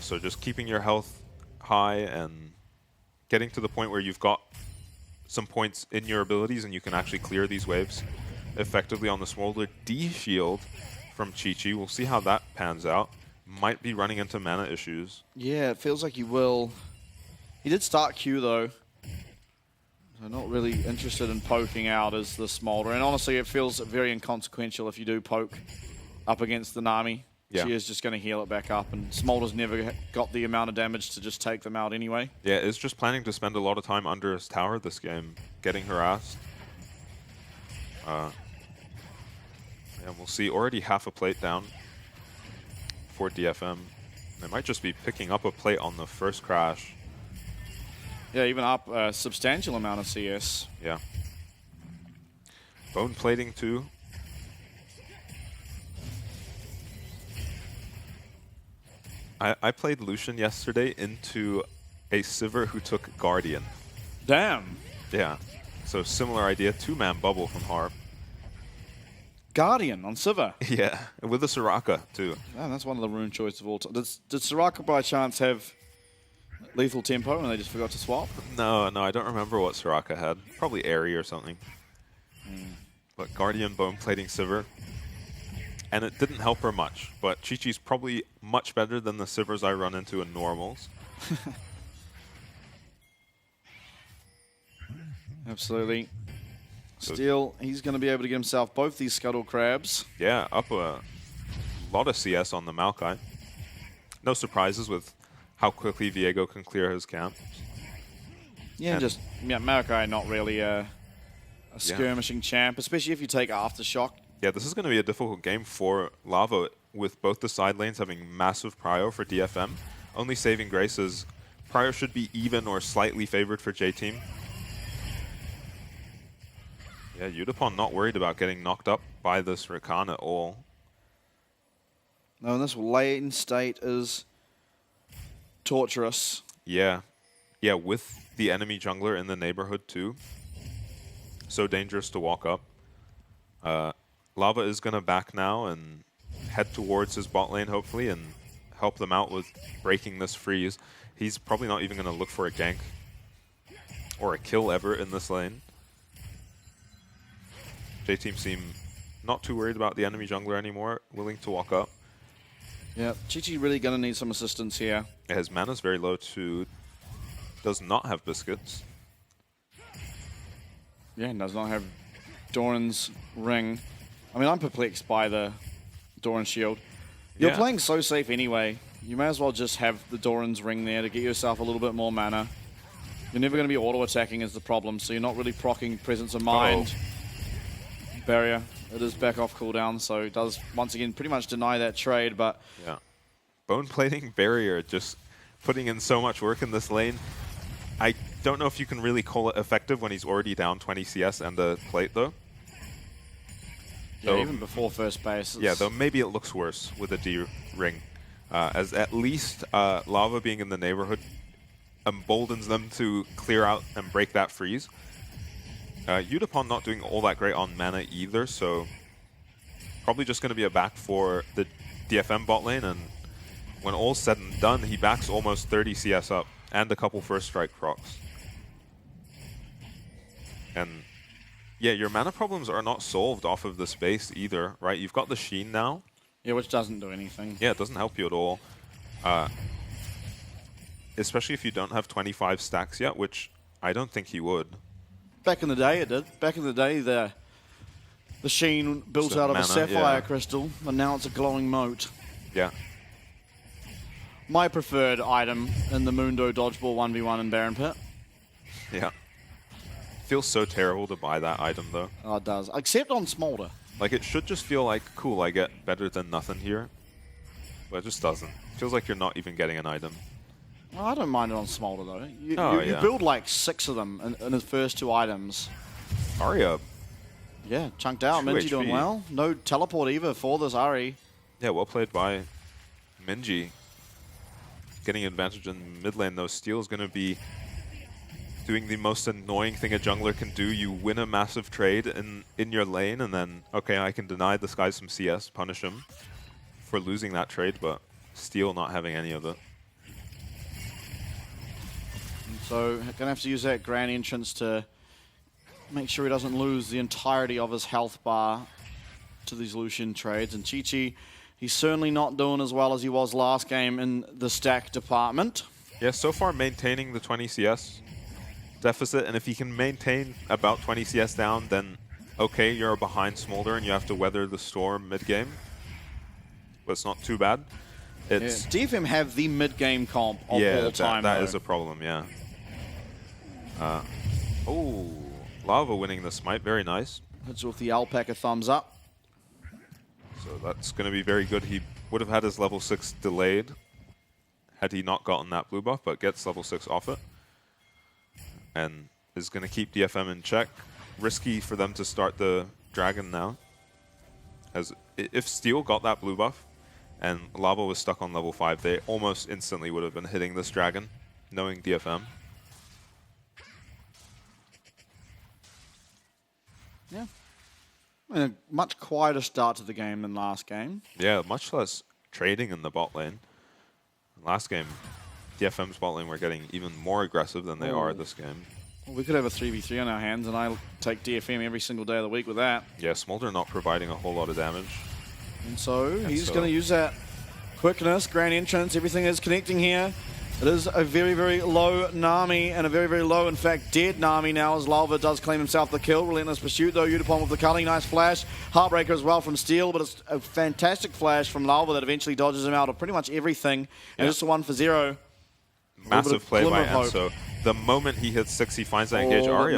So just keeping your health high and getting to the point where you've got some points in your abilities and you can actually clear these waves effectively on the Smolder. D shield from Chi-Chi. We'll see how that pans out. Might be running into mana issues. Yeah, it feels like he will. He did start Q though. So not really interested in poking out as the Smolder. And honestly, it feels very inconsequential if you do poke up against the Nami. Yeah. She is just going to heal it back up, and Smolder's never got the amount of damage to just take them out anyway. Yeah, is just planning to spend a lot of time under his tower this game, getting harassed. And we'll see already half a plate down for DFM. They might just be picking up a plate on the first crash. Yeah, even up a substantial amount of CS. Yeah. Bone plating too. I played Lucian yesterday into a Sivir who took Guardian. Damn. Yeah. So similar idea, 2-man bubble from Harp. Guardian on Sivir. Yeah, with a Soraka too. Man, that's one of the rune choices of all time. Did Soraka by chance have lethal tempo and they just forgot to swap? No, I don't remember what Soraka had. Probably Airy or something. But Guardian bone plating Sivir. And it didn't help her much, but Chi-Chi's probably much better than the Sivirs I run into in normals. Absolutely. So Still, he's going to be able to get himself both these Scuttle Crabs. yeah, up a lot of CS on the Maokai. No surprises with how quickly Viego can clear his camp. Yeah, And- just Maokai not really a skirmishing champ, especially if you take Aftershock. Yeah, this is going to be a difficult game for Lava with both the side lanes having massive prio for DFM. Only saving grace is prio should be even or slightly favored for J-Team. Yeah, Udapon not worried about getting knocked up by this Rakan at all. No, and this lane state is torturous. Yeah. Yeah, with the enemy jungler in the neighborhood too. So dangerous to walk up. Lava is going to back now and head towards his bot lane, hopefully, and help them out with breaking this freeze. He's probably not even going to look for a gank or a kill ever in this lane. J-Team seem not too worried about the enemy jungler anymore, willing to walk up. Yeah, Chi-Chi really going to need some assistance here. Yeah, his mana's very low too. Does not have biscuits. Yeah, and does not have Doran's ring. I mean, I'm perplexed by the Doran shield. You're Yeah. playing so safe anyway. You may as well just have the Doran's ring there to get yourself a little bit more mana. You're never going to be auto-attacking is the problem, so you're not really proccing Presence of Mind. Barrier. It is back off cooldown, so it does, once again, pretty much deny that trade, but... Yeah. Bone plating barrier, just putting in so much work in this lane. I don't know if you can really call it effective when he's already down 20 CS and a plate, though. Yeah, even before first base. Yeah, though maybe it looks worse with a D ring. As at least Lava being in the neighborhood emboldens them to clear out and break that freeze. Udapon not doing all that great on mana either, so probably just going to be a back for the DFM bot lane, and when all's said and done, he backs almost 30 CS up and a couple first strike procs. And yeah, your mana problems are not solved off of the space either, right? You've got the Sheen now. Yeah, which doesn't do anything. Yeah, it doesn't help you at all. Especially if you don't have 25 stacks yet, which I don't think he would. Back in the day, it did. Back in the day, the Sheen built out of mana, a sapphire yeah. crystal, and now it's a glowing moat. Yeah. My preferred item in the Mundo Dodgeball 1v1 in Baron Pit. Yeah. Feels so terrible to buy that item, though. Oh, it does. Except on Smolder. Like, it should just feel like, cool, I get better than nothing here. But it just doesn't. Feels like you're not even getting an item. Well, I don't mind it on Smolder, though. You Yeah. build like 6 of them in his first 2 items. Arya. Yeah, chunked out. 2 Minji doing HP. well. No teleport either for this Ari. Yeah, well played by Minji. Getting advantage in mid lane, though. Steel is going to be doing the most annoying thing a jungler can do. You win a massive trade in your lane, and then, okay, I can deny this guy some CS, punish him for losing that trade, but Steel not having any of it. So gonna have to use that Grand Entrance to make sure he doesn't lose the entirety of his health bar to these Lucian trades. And Chi-Chi, he's certainly not doing as well as he was last game in the stack department. Yeah, so far maintaining the 20 CS deficit, and if he can maintain about 20 CS down, then okay, you're behind Smolder and you have to weather the storm mid-game. But it's not too bad. It's DFM have the mid-game comp of all time. That is a problem, yeah. Oh, Lava winning the smite, very nice. Hits with the alpaca thumbs up. So that's going to be very good. He would have had his level 6 delayed had he not gotten that blue buff, but gets level 6 off it. And is going to keep DFM in check. Risky for them to start the dragon now. As if Steel got that blue buff and Lava was stuck on level 5, they almost instantly would have been hitting this dragon, knowing DFM. Yeah. And a much quieter start to the game than last game. Yeah, much less trading in the bot lane. Last game, DFM's bot lane were getting even more aggressive than they are this game. Well, we could have a 3v3 on our hands, and I'll take DFM every single day of the week with that. Yeah, Smolder not providing a whole lot of damage. And so he's going to use that quickness, Grand Entrance, everything is connecting here. It is a very, very low Nami, and a very, very low, in fact, dead Nami now, as Lalva does claim himself the kill. Relentless Pursuit, though, Udapon with the culling. Nice flash. Heartbreaker as well from Steel, but it's a fantastic flash from Lalva that eventually dodges him out of pretty much everything. And just a 1-for-0. Massive play by Enzo. The moment he hits 6, he finds that engage Arya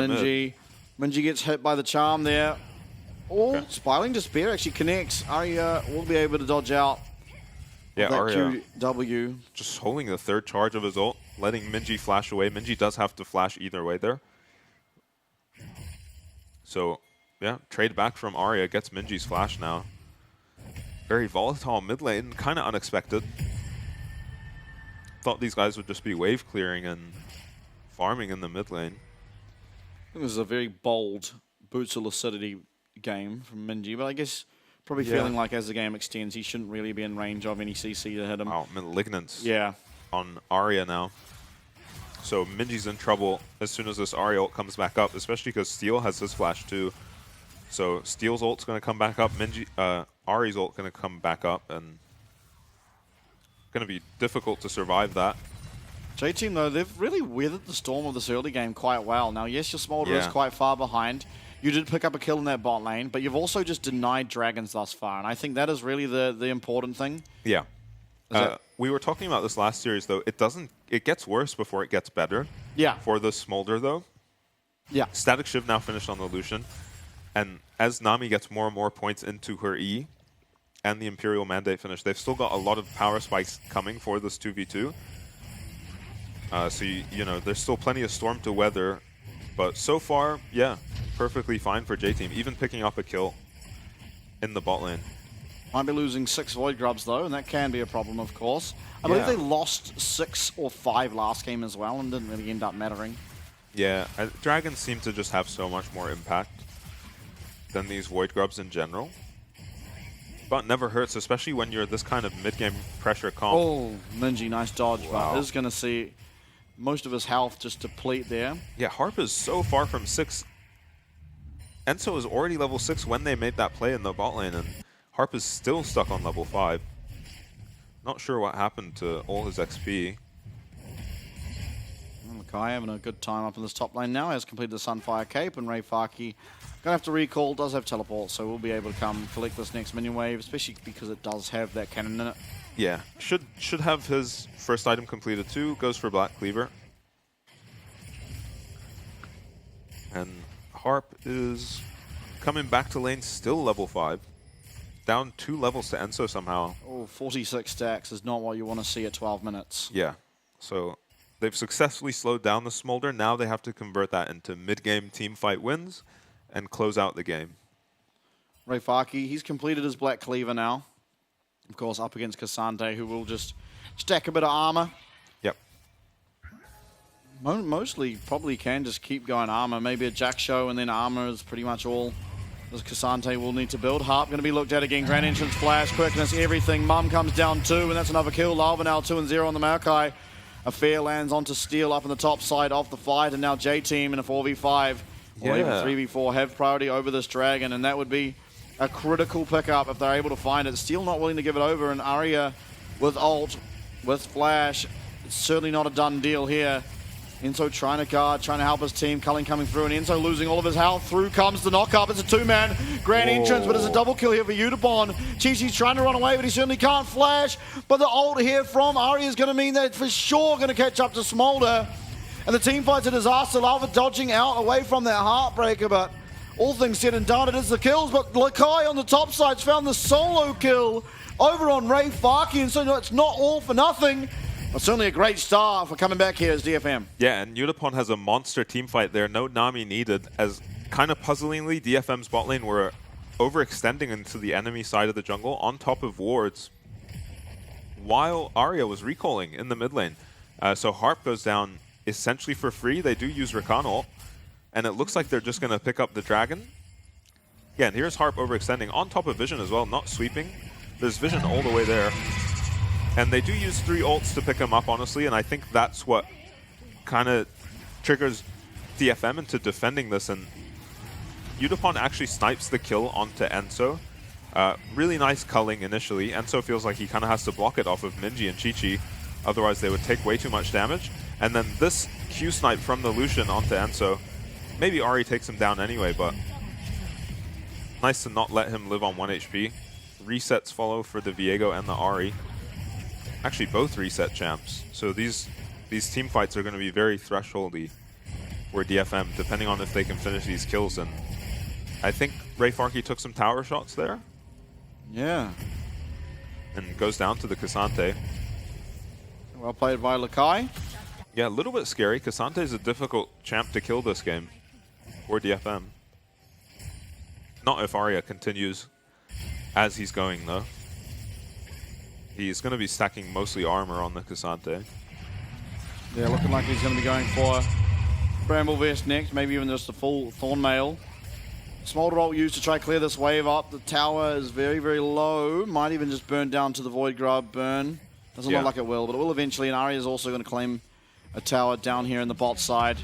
Minji gets hit by the charm there. Oh, okay. Spiraling Despair actually connects. Arya will be able to dodge out. Yeah, Arya QW. Just holding the 3rd charge of his ult, letting Minji flash away. Minji does have to flash either way there. So, yeah, trade back from Arya, gets Minji's flash now. Very volatile mid lane, kind of unexpected. Thought these guys would just be wave clearing and farming in the mid lane. It was a very bold Boots of Lucidity game from Minji, but I guess probably feeling like as the game extends, he shouldn't really be in range of any CC to hit him. Oh, Malignance. Yeah. On Arya now. So Minji's in trouble as soon as this Arya ult comes back up, especially because Steel has his flash too. So Steel's ult's going to come back up, Ari's ult going to come back up, and going to be difficult to survive that. J-Team, though, they've really weathered the storm of this early game quite well. Now, yes, your Smolder is quite far behind. You did pick up a kill in that bot lane, but you've also just denied dragons thus far, and I think that is really the important thing. Yeah. We were talking about this last series, though. It gets worse before it gets better. Yeah. For the Smolder, though. Yeah. Static Shiv now finished on the Lucian, and as Nami gets more and more points into her E, and the Imperial Mandate finish, they've still got a lot of power spikes coming for this 2v2. So, you know, there's still plenty of Storm to weather. But so far, yeah, perfectly fine for J-Team, even picking up a kill in the bot lane. Might be losing 6 Void Grubs, though, and that can be a problem, of course. I believe they lost 6 or 5 last game as well and didn't really end up mattering. Yeah, Dragons seem to just have so much more impact than these Void Grubs in general. But never hurts, especially when you're this kind of mid-game pressure comp. Oh, Minji, nice dodge, but is going to see most of his health just deplete there. Yeah, Harp is so far from 6. Enzo is already level 6 when they made that play in the bot lane, and Harp is still stuck on level 5. Not sure what happened to all his XP. Makai having a good time up in this top lane now. He has completed the Sunfire Cape, and Ray Faki gonna have to recall, does have teleport, so we'll be able to come collect this next minion wave, especially because it does have that cannon in it. Yeah, should have his first item completed too. Goes for Black Cleaver. And Harp is coming back to lane, still level 5. Down 2 levels to Enzo somehow. Oh, 46 stacks is not what you want to see at 12 minutes. Yeah, so they've successfully slowed down the Smolder. Now they have to convert that into mid-game team fight wins and close out the game. Ray Faki, he's completed his Black Cleaver now. Of course, up against Cassandre, who will just stack a bit of armor. Yep. Mostly probably can just keep going armor. Maybe a Jack Show and then armor is pretty much all This Cassante will need to build. Harp going to be looked at again. Grand entrance, flash, quickness, everything. Mum comes down 2, and that's another kill. Lava now 2-0 on the Maokai. A fair lands onto Steel up on the top side of the fight, and now J-Team in a 4v5 or even 3v4 have priority over this Dragon, and that would be a critical pickup if they're able to find it. Steel not willing to give it over, and Arya with ult, with flash. It's certainly not a done deal here. Enzo trying to guard, trying to help his team. Culling coming through, and Enzo losing all of his health. Through comes the knock-up. It's a 2-man grand entrance, but it's a double kill here for Udapon. Chi-Chi's trying to run away, but he certainly can't flash. But the ult here from Arya is going to mean that for sure going to catch up to Smolder. And the team fight's a disaster. Lava dodging out away from that Heartbreaker, but all things said and done, it is the kills. But Lakai on the top side's found the solo kill over on Ray Farki, and so it's not all for nothing. But certainly a great start for coming back here as DFM. Yeah, and Udapon has a monster team fight there. No Nami needed, as kind of puzzlingly, DFM's bot lane were overextending into the enemy side of the jungle on top of wards while Arya was recalling in the mid lane. So Harp goes down essentially for free. They do use Rakan ult, and it looks like they're just going to pick up the Dragon. Yeah, and here's Harp overextending on top of Vision as well, not sweeping. There's Vision all the way there. And they do use 3 ults to pick him up, honestly, and I think that's what kind of triggers DFM into defending this. And Udapon actually snipes the kill onto Enzo. Really nice culling initially. Enzo feels like he kind of has to block it off of Minji and Chi-Chi, otherwise they would take way too much damage. And then this Q snipe from the Lucian onto Enzo. Maybe Ahri takes him down anyway, but nice to not let him live on 1 HP. Resets follow for the Viego and the Ahri. Actually, both reset champs. So these team fights are going to be very thresholdy for DFM, depending on if they can finish these kills. And I think Ray Farki took some tower shots there. Yeah. And goes down to the Cassante. Well played by Lakai. Yeah, a little bit scary. Cassante is a difficult champ to kill this game for DFM. Not if Arya continues as he's going, though. He's going to be stacking mostly armor on the Cassante. Yeah, looking like he's going to be going for Bramble Vest next, maybe even just a full Thornmail. Smolder ult used to try to clear this wave up. The tower is very, very low. Might even just burn down to the Void Grub burn. Doesn't look like it will, but it will eventually. And Arya is also going to claim a tower down here in the bot side.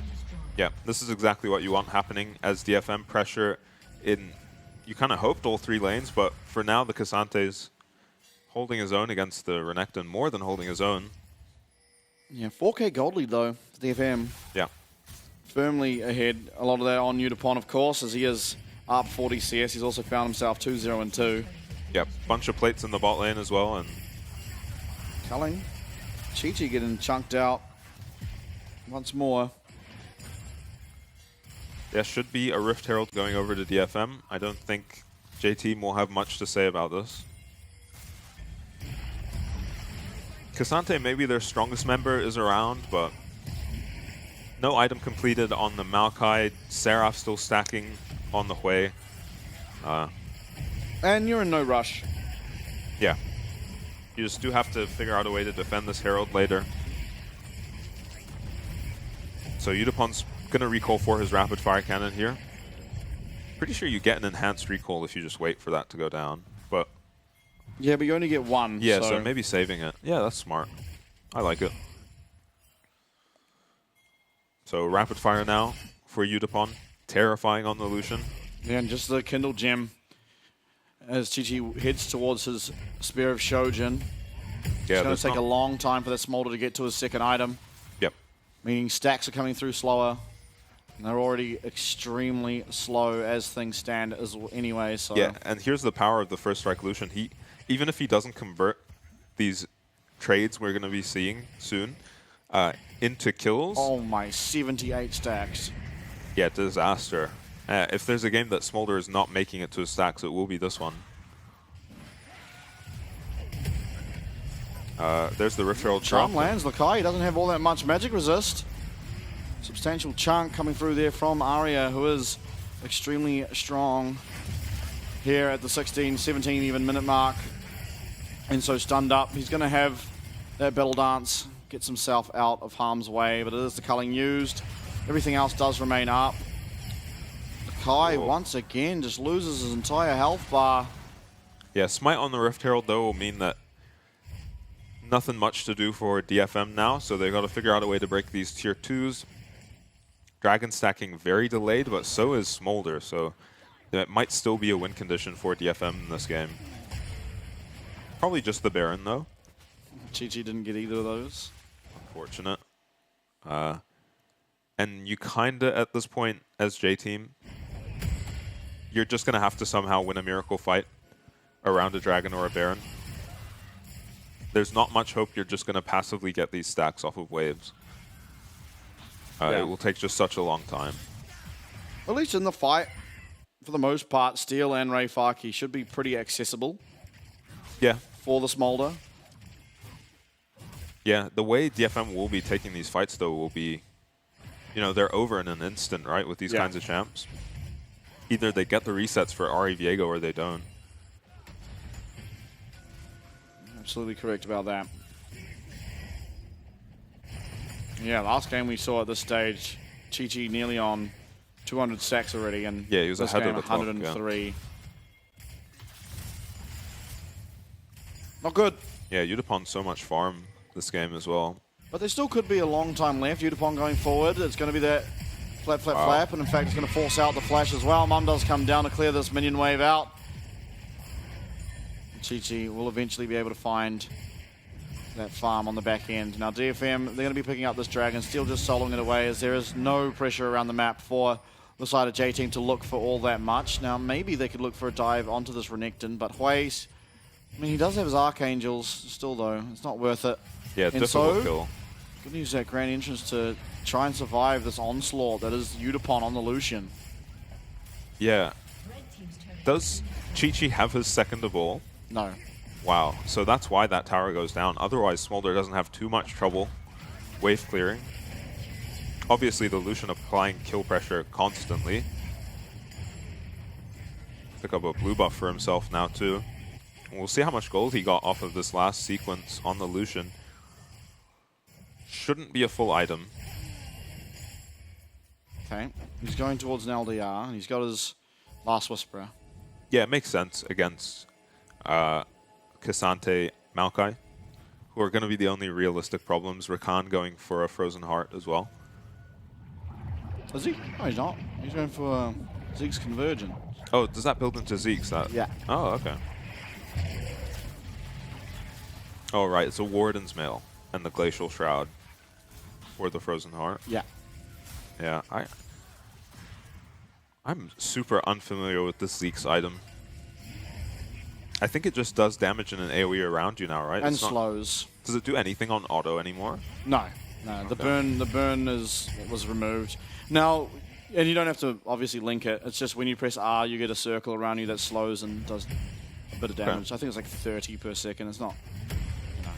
Yeah, this is exactly what you want happening as DFM pressure in... You kind of hoped all 3 lanes, but for now the Cassante's holding his own against the Renekton, more than holding his own. Yeah, 4k gold lead though, for DFM. Yeah. Firmly ahead. A lot of that on Udapon, of course, as he is up 40 CS. He's also found himself 2-0-2. Yep, bunch of plates in the bot lane as well. And Culling. Chi-Chi getting chunked out once more. There should be a Rift Herald going over to DFM. I don't think J-Team will have much to say about this. Cassante, maybe their strongest member, is around, but no item completed on the Maokai. Seraph still stacking on the Hui. And you're in no rush. Yeah. You just do have to figure out a way to defend this Herald later. So Udapon's going to recall for his rapid fire cannon here. Pretty sure you get an enhanced recall if you just wait for that to go down. But yeah, but you only get 1. Yeah, so maybe saving it. Yeah, that's smart. I like it. So rapid fire now for Udapon. Terrifying on the Lucian. Yeah, and just the Kindle Gem as Chi-Chi heads towards his Spear of Shojin. Yeah, it's going to take a long time for that Smolder to get to his second item. Yep. Meaning stacks are coming through slower. And they're already extremely slow as things stand as anyway. So yeah, and here's the power of the First Strike Lucian. Even if he doesn't convert these trades we're going to be seeing soon into kills. Oh my, 78 stacks. Yeah, disaster. If there's a game that Smolder is not making it to his stacks, it will be this one. There's the Rift Herald Charm lands. Lakai, he doesn't have all that much magic resist. Substantial chunk coming through there from Arya, who is extremely strong here at the 16, 17 even minute mark. And so stunned up. He's going to have that battle dance, gets himself out of harm's way, but it is the culling used. Everything else does remain up. Kai once again just loses his entire health bar. Yeah, Smite on the Rift Herald, though, will mean that nothing much to do for DFM now, so they've got to figure out a way to break these tier 2s. Dragon stacking very delayed, but so is Smolder, so it might still be a win condition for DFM in this game. Probably just the Baron, though. GG didn't get either of those. Unfortunate. And you kinda, at this point, as J-Team, you're just gonna have to somehow win a miracle fight around a Dragon or a Baron. There's not much hope you're just gonna passively get these stacks off of waves. It will take just such a long time. At least in the fight, for the most part, Steel and Ray Farkey should be pretty accessible. Yeah. For the Smolder. Yeah, the way DFM will be taking these fights, though, will be, you know, they're over in an instant, right, with these kinds of champs. Either they get the resets for Ari Viego or they don't. Absolutely correct about that. Yeah, last game we saw at this stage, Chi-Chi nearly on 200 stacks already, and yeah, he was this ahead game of the clock, 103. Yeah. Not good. Yeah, Udapon so much farm this game as well. But there still could be a long time left. Udapon going forward. It's going to be that flap, flap, flap, and in fact it's going to force out the flash as well. Mum does come down to clear this minion wave out. Chi-Chi will eventually be able to find that farm on the back end. Now DFM, they're going to be picking up this Dragon, still just soloing it away as there is no pressure around the map for the side of J-Team to look for all that much. Now maybe they could look for a dive onto this Renekton, but Hui's, I mean, he does have his Archangels still though. It's not worth it. Yeah, and difficult kill. Good news that Grand Entrance to try and survive this onslaught that is Udapon on the Lucian. Yeah. Does Chi-Chi have his second of all? No. Wow, so that's why that tower goes down. Otherwise, Smolder doesn't have too much trouble wave clearing. Obviously, the Lucian applying kill pressure constantly. Pick up a blue buff for himself now, too. We'll see how much gold he got off of this last sequence on the Lucian. Shouldn't be a full item. Okay, he's going towards an LDR, and he's got his Last Whisperer. Yeah, it makes sense against Cassante, Maokai, who are going to be the only realistic problems. Rakan going for a Frozen Heart as well. Is he? No, he's not. He's going for Zeke's Convergence. Oh, does that build into Zeke's? Yeah. Oh, okay. Oh, right. It's a Warden's Mail and the Glacial Shroud for the Frozen Heart. Yeah. Yeah, I'm super unfamiliar with this Zeke's item. I think it just does damage in an AoE around you now, right? And slows. Does it do anything on auto anymore? No. No, okay. The burn was removed. Now, and you don't have to obviously link it. It's just when you press R, you get a circle around you that slows and does a bit of damage. Okay. I think it's like 30 per second. It's not. No.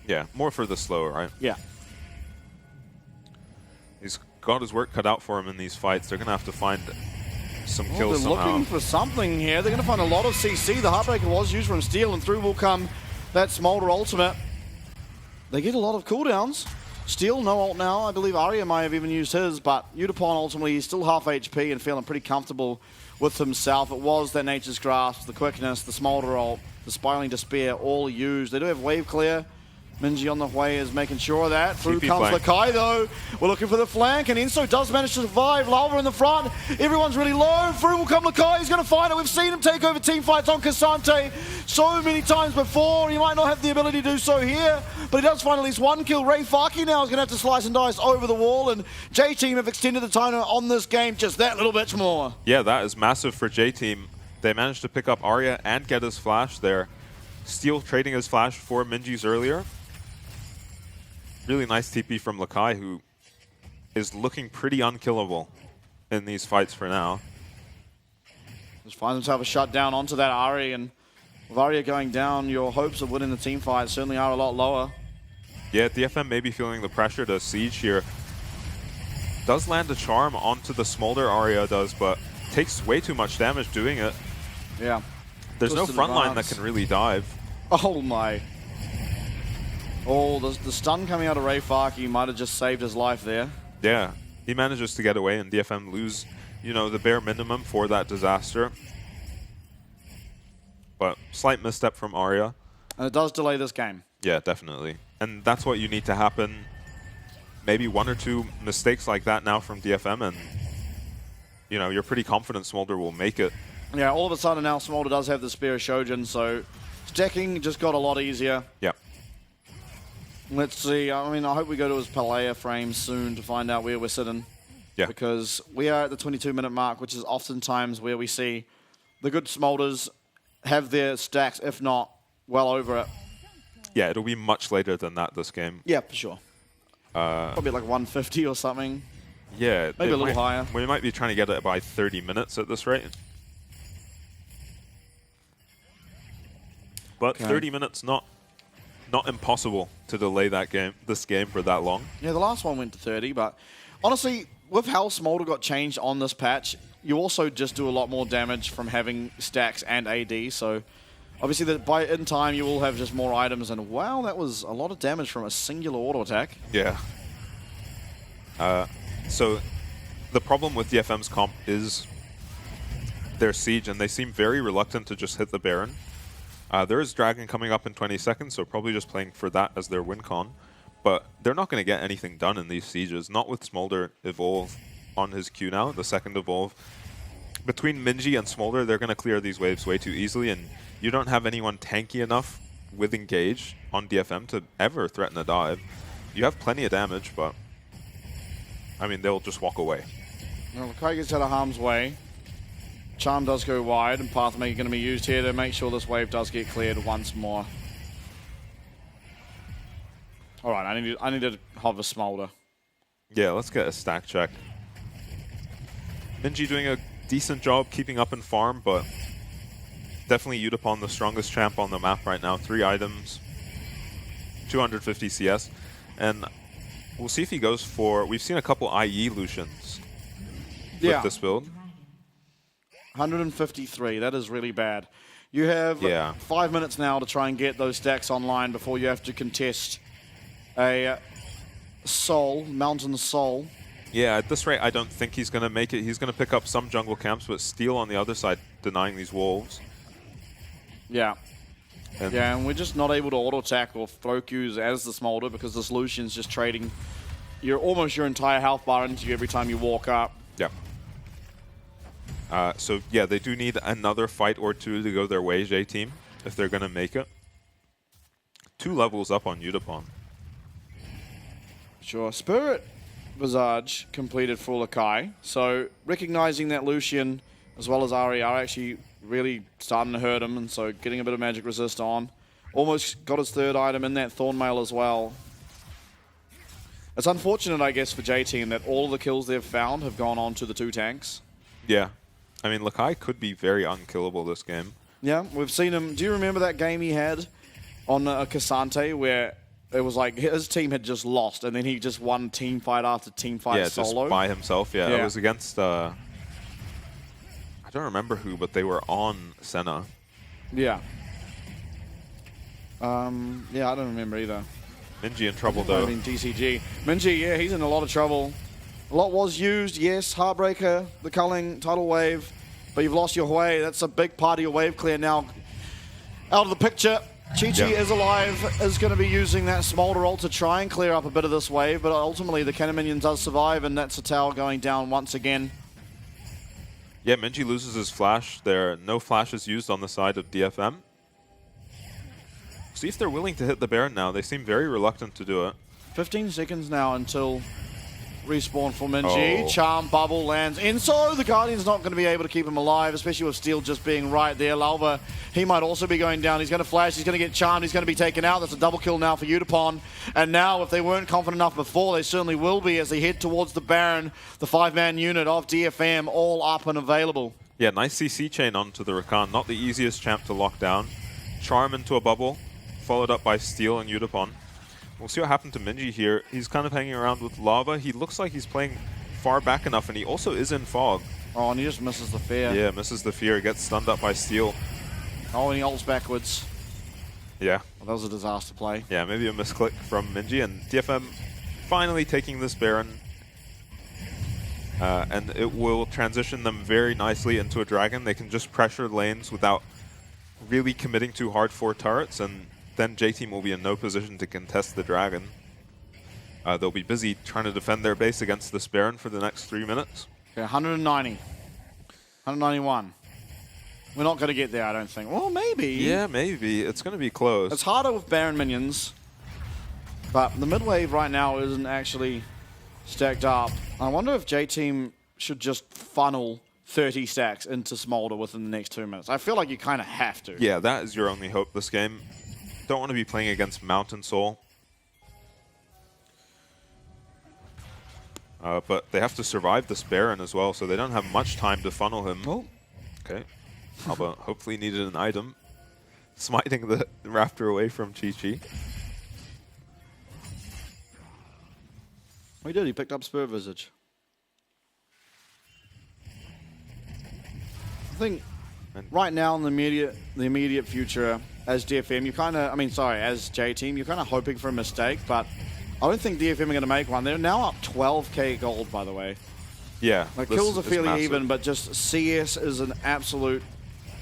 Yeah, more for the slow, right? Yeah. He's got his work cut out for him in these fights. They're going to have to find some kills they're somehow. Looking for something here. They're going to find a lot of CC. The Heartbreaker was used from Steel, and through will come that Smolder ultimate. They get a lot of cooldowns. Steel, no ult now. I believe Arya might have even used his, but Udapon ultimately is still half HP and feeling pretty comfortable with himself. It was that Nature's Grasp, the quickness, the Smolder ult, the Spiraling Despair, all used. They do have wave clear. Minji on the way is making sure of that. Through comes Lakai though. We're looking for the flank, and Enso does manage to survive. Lava in the front. Everyone's really low. Through will come Lakai. He's going to find it. We've seen him take over team fights on Cassante so many times before. He might not have the ability to do so here, but he does find at least one kill. Ray Farkey now is going to have to slice and dice over the wall, and J-Team have extended the timer on this game just that little bit more. Yeah, that is massive for J-Team. They managed to pick up Arya and get his flash there. Steel trading his flash for Minji's earlier. Really nice TP from Lakai, who is looking pretty unkillable in these fights for now. Just finds himself a shutdown onto that Ari, and with Arya going down, your hopes of winning the team fight certainly are a lot lower. Yeah, DFM may be feeling the pressure to siege here. Does land a charm onto the Smolder, Arya does, but takes way too much damage doing it. Yeah. There's no front line that can really dive. Oh my. Oh, the stun coming out of Ray Farkey might have just saved his life there. Yeah, he manages to get away, and DFM lose you know, the bare minimum for that disaster. But slight misstep from Arya. And it does delay this game. Yeah, definitely. And that's what you need to happen. Maybe 1 or 2 mistakes like that now from DFM, and you know, you're pretty confident Smolder will make it. Yeah, all of a sudden now Smolder does have the Spear of Shojin, so stacking just got a lot easier. Yeah. Let's see. I mean, I hope we go to his Palea frame soon to find out where we're sitting. Yeah. Because we are at the 22-minute mark, which is oftentimes where we see the good Smolders have their stacks, if not well over it. Yeah, it'll be much later than that this game. Yeah, for sure. Probably like 150 or something. Yeah. Maybe a little higher. We might be trying to get it by 30 minutes at this rate. But Okay. 30 minutes, not impossible to delay this game for that long. Yeah, the last one went to 30, but honestly, with how Smolder got changed on this patch, you also just do a lot more damage from having stacks and AD, so obviously in time you will have just more items, and wow, that was a lot of damage from a singular auto attack. Yeah. So the problem with DFM's comp is their siege, and they seem very reluctant to just hit the Baron. There is Dragon coming up in 20 seconds, so probably just playing for that as their win con. But they're not going to get anything done in these sieges, not with Smolder evolve on his Q now, the second evolve. Between Minji and Smolder, they're going to clear these waves way too easily, and you don't have anyone tanky enough with Engage on DFM to ever threaten a dive. You have plenty of damage, but I mean, they'll just walk away. Well, Lakai gets out of harm's way. Charm does go wide, and Pathmaker going to be used here to make sure this wave does get cleared once more. All right, I need to hover Smolder. Yeah, let's get a stack check. Minji doing a decent job keeping up in farm, but definitely Yutapon the strongest champ on the map right now. 3 items, 250 CS, and we'll see if he goes for... We've seen a couple IE Lucians with this build. 153, that is really bad. You have 5 minutes now to try and get those stacks online before you have to contest a Mountain Soul. Yeah, at this rate, I don't think he's going to make it. He's going to pick up some jungle camps, but Steel on the other side denying these wolves. Yeah. And we're just not able to auto-attack or throw Qs as the Smolder because the Lucian's just trading almost your entire health bar into you every time you walk up. Yeah. So, yeah, they do need another fight or 2 to go their way, J-Team, if they're going to make it. 2 levels up on Yutapon. Sure. Spirit Visage completed for Lakai. So, recognizing that Lucian as well as Ari are actually really starting to hurt him, and so getting a bit of magic resist on. Almost got his 3rd item in that Thornmail as well. It's unfortunate, I guess, for J-Team that all the kills they've found have gone on to the 2 tanks. Yeah. I mean, Lakai could be very unkillable this game. Yeah, we've seen him. Do you remember that game he had on Cassante where it was like his team had just lost and then he just won team fight after team fight solo? Just by himself, yeah. It was against, I don't remember who, but they were on Senna. Yeah. Yeah, I don't remember either. Minji in trouble, though. I mean, DCG. Minji, yeah, he's in a lot of trouble. A lot was used, yes. Heartbreaker, the culling, tidal wave, but you've lost your Hui. That's a big part of your wave clear now. Out of the picture. Chi-Chi is alive, is going to be using that Smolder ult to try and clear up a bit of this wave, but ultimately the cannon minion does survive, and that's a tower going down once again. Yeah, Minji loses his flash. There are no flashes used on the side of DFM. See if they're willing to hit the Baron now. They seem very reluctant to do it. 15 seconds now until respawn for Minji. Charm bubble lands in, so the Guardian's not going to be able to keep him alive, especially with Steel just being right there. Lalva, he might also be going down. He's going to flash, he's going to get charmed, he's going to be taken out. That's a double kill now for Yutapon. And now, if they weren't confident enough before, they certainly will be as they head towards the Baron. The 5-man unit of DFM all up and available. Yeah, nice CC chain onto the Rakan. Not the easiest champ to lock down. Charm into a bubble, followed up by Steel and Yutapon. We'll see what happened to Minji here. He's kind of hanging around with Lava. He looks like he's playing far back enough, and he also is in Fog. Oh, and he just misses the fear. Yeah, misses the fear. Gets stunned up by Steel. Oh, and he ults backwards. Yeah. Well, that was a disaster play. Yeah, maybe a misclick from Minji, and DFM finally taking this Baron. And it will transition them very nicely into a dragon. They can just pressure lanes without really committing too hard for turrets, and then J-Team will be in no position to contest the dragon. They'll be busy trying to defend their base against this Baron for the next 3 minutes. Okay, 190. 191. We're not going to get there, I don't think. Well, maybe. Yeah, maybe. It's going to be close. It's harder with Baron minions, but the mid wave right now isn't actually stacked up. I wonder if J-Team should just funnel 30 stacks into Smolder within the next 2 minutes. I feel like you kind of have to. Yeah, that is your only hope this game. Don't want to be playing against Mountain Soul. But they have to survive this Baron as well, so they don't have much time to funnel him. Oh. Okay. Alba hopefully needed an item. Smiting the Raptor away from Chi-Chi. He did. He picked up Spur Visage. I think right now in the immediate future, as DFM, you kind of, as J-Team, you're kind of hoping for a mistake, but I don't think DFM are going to make one. They're now up 12k gold, by the way. Yeah. Like, kills are fairly even, but just CS is an absolute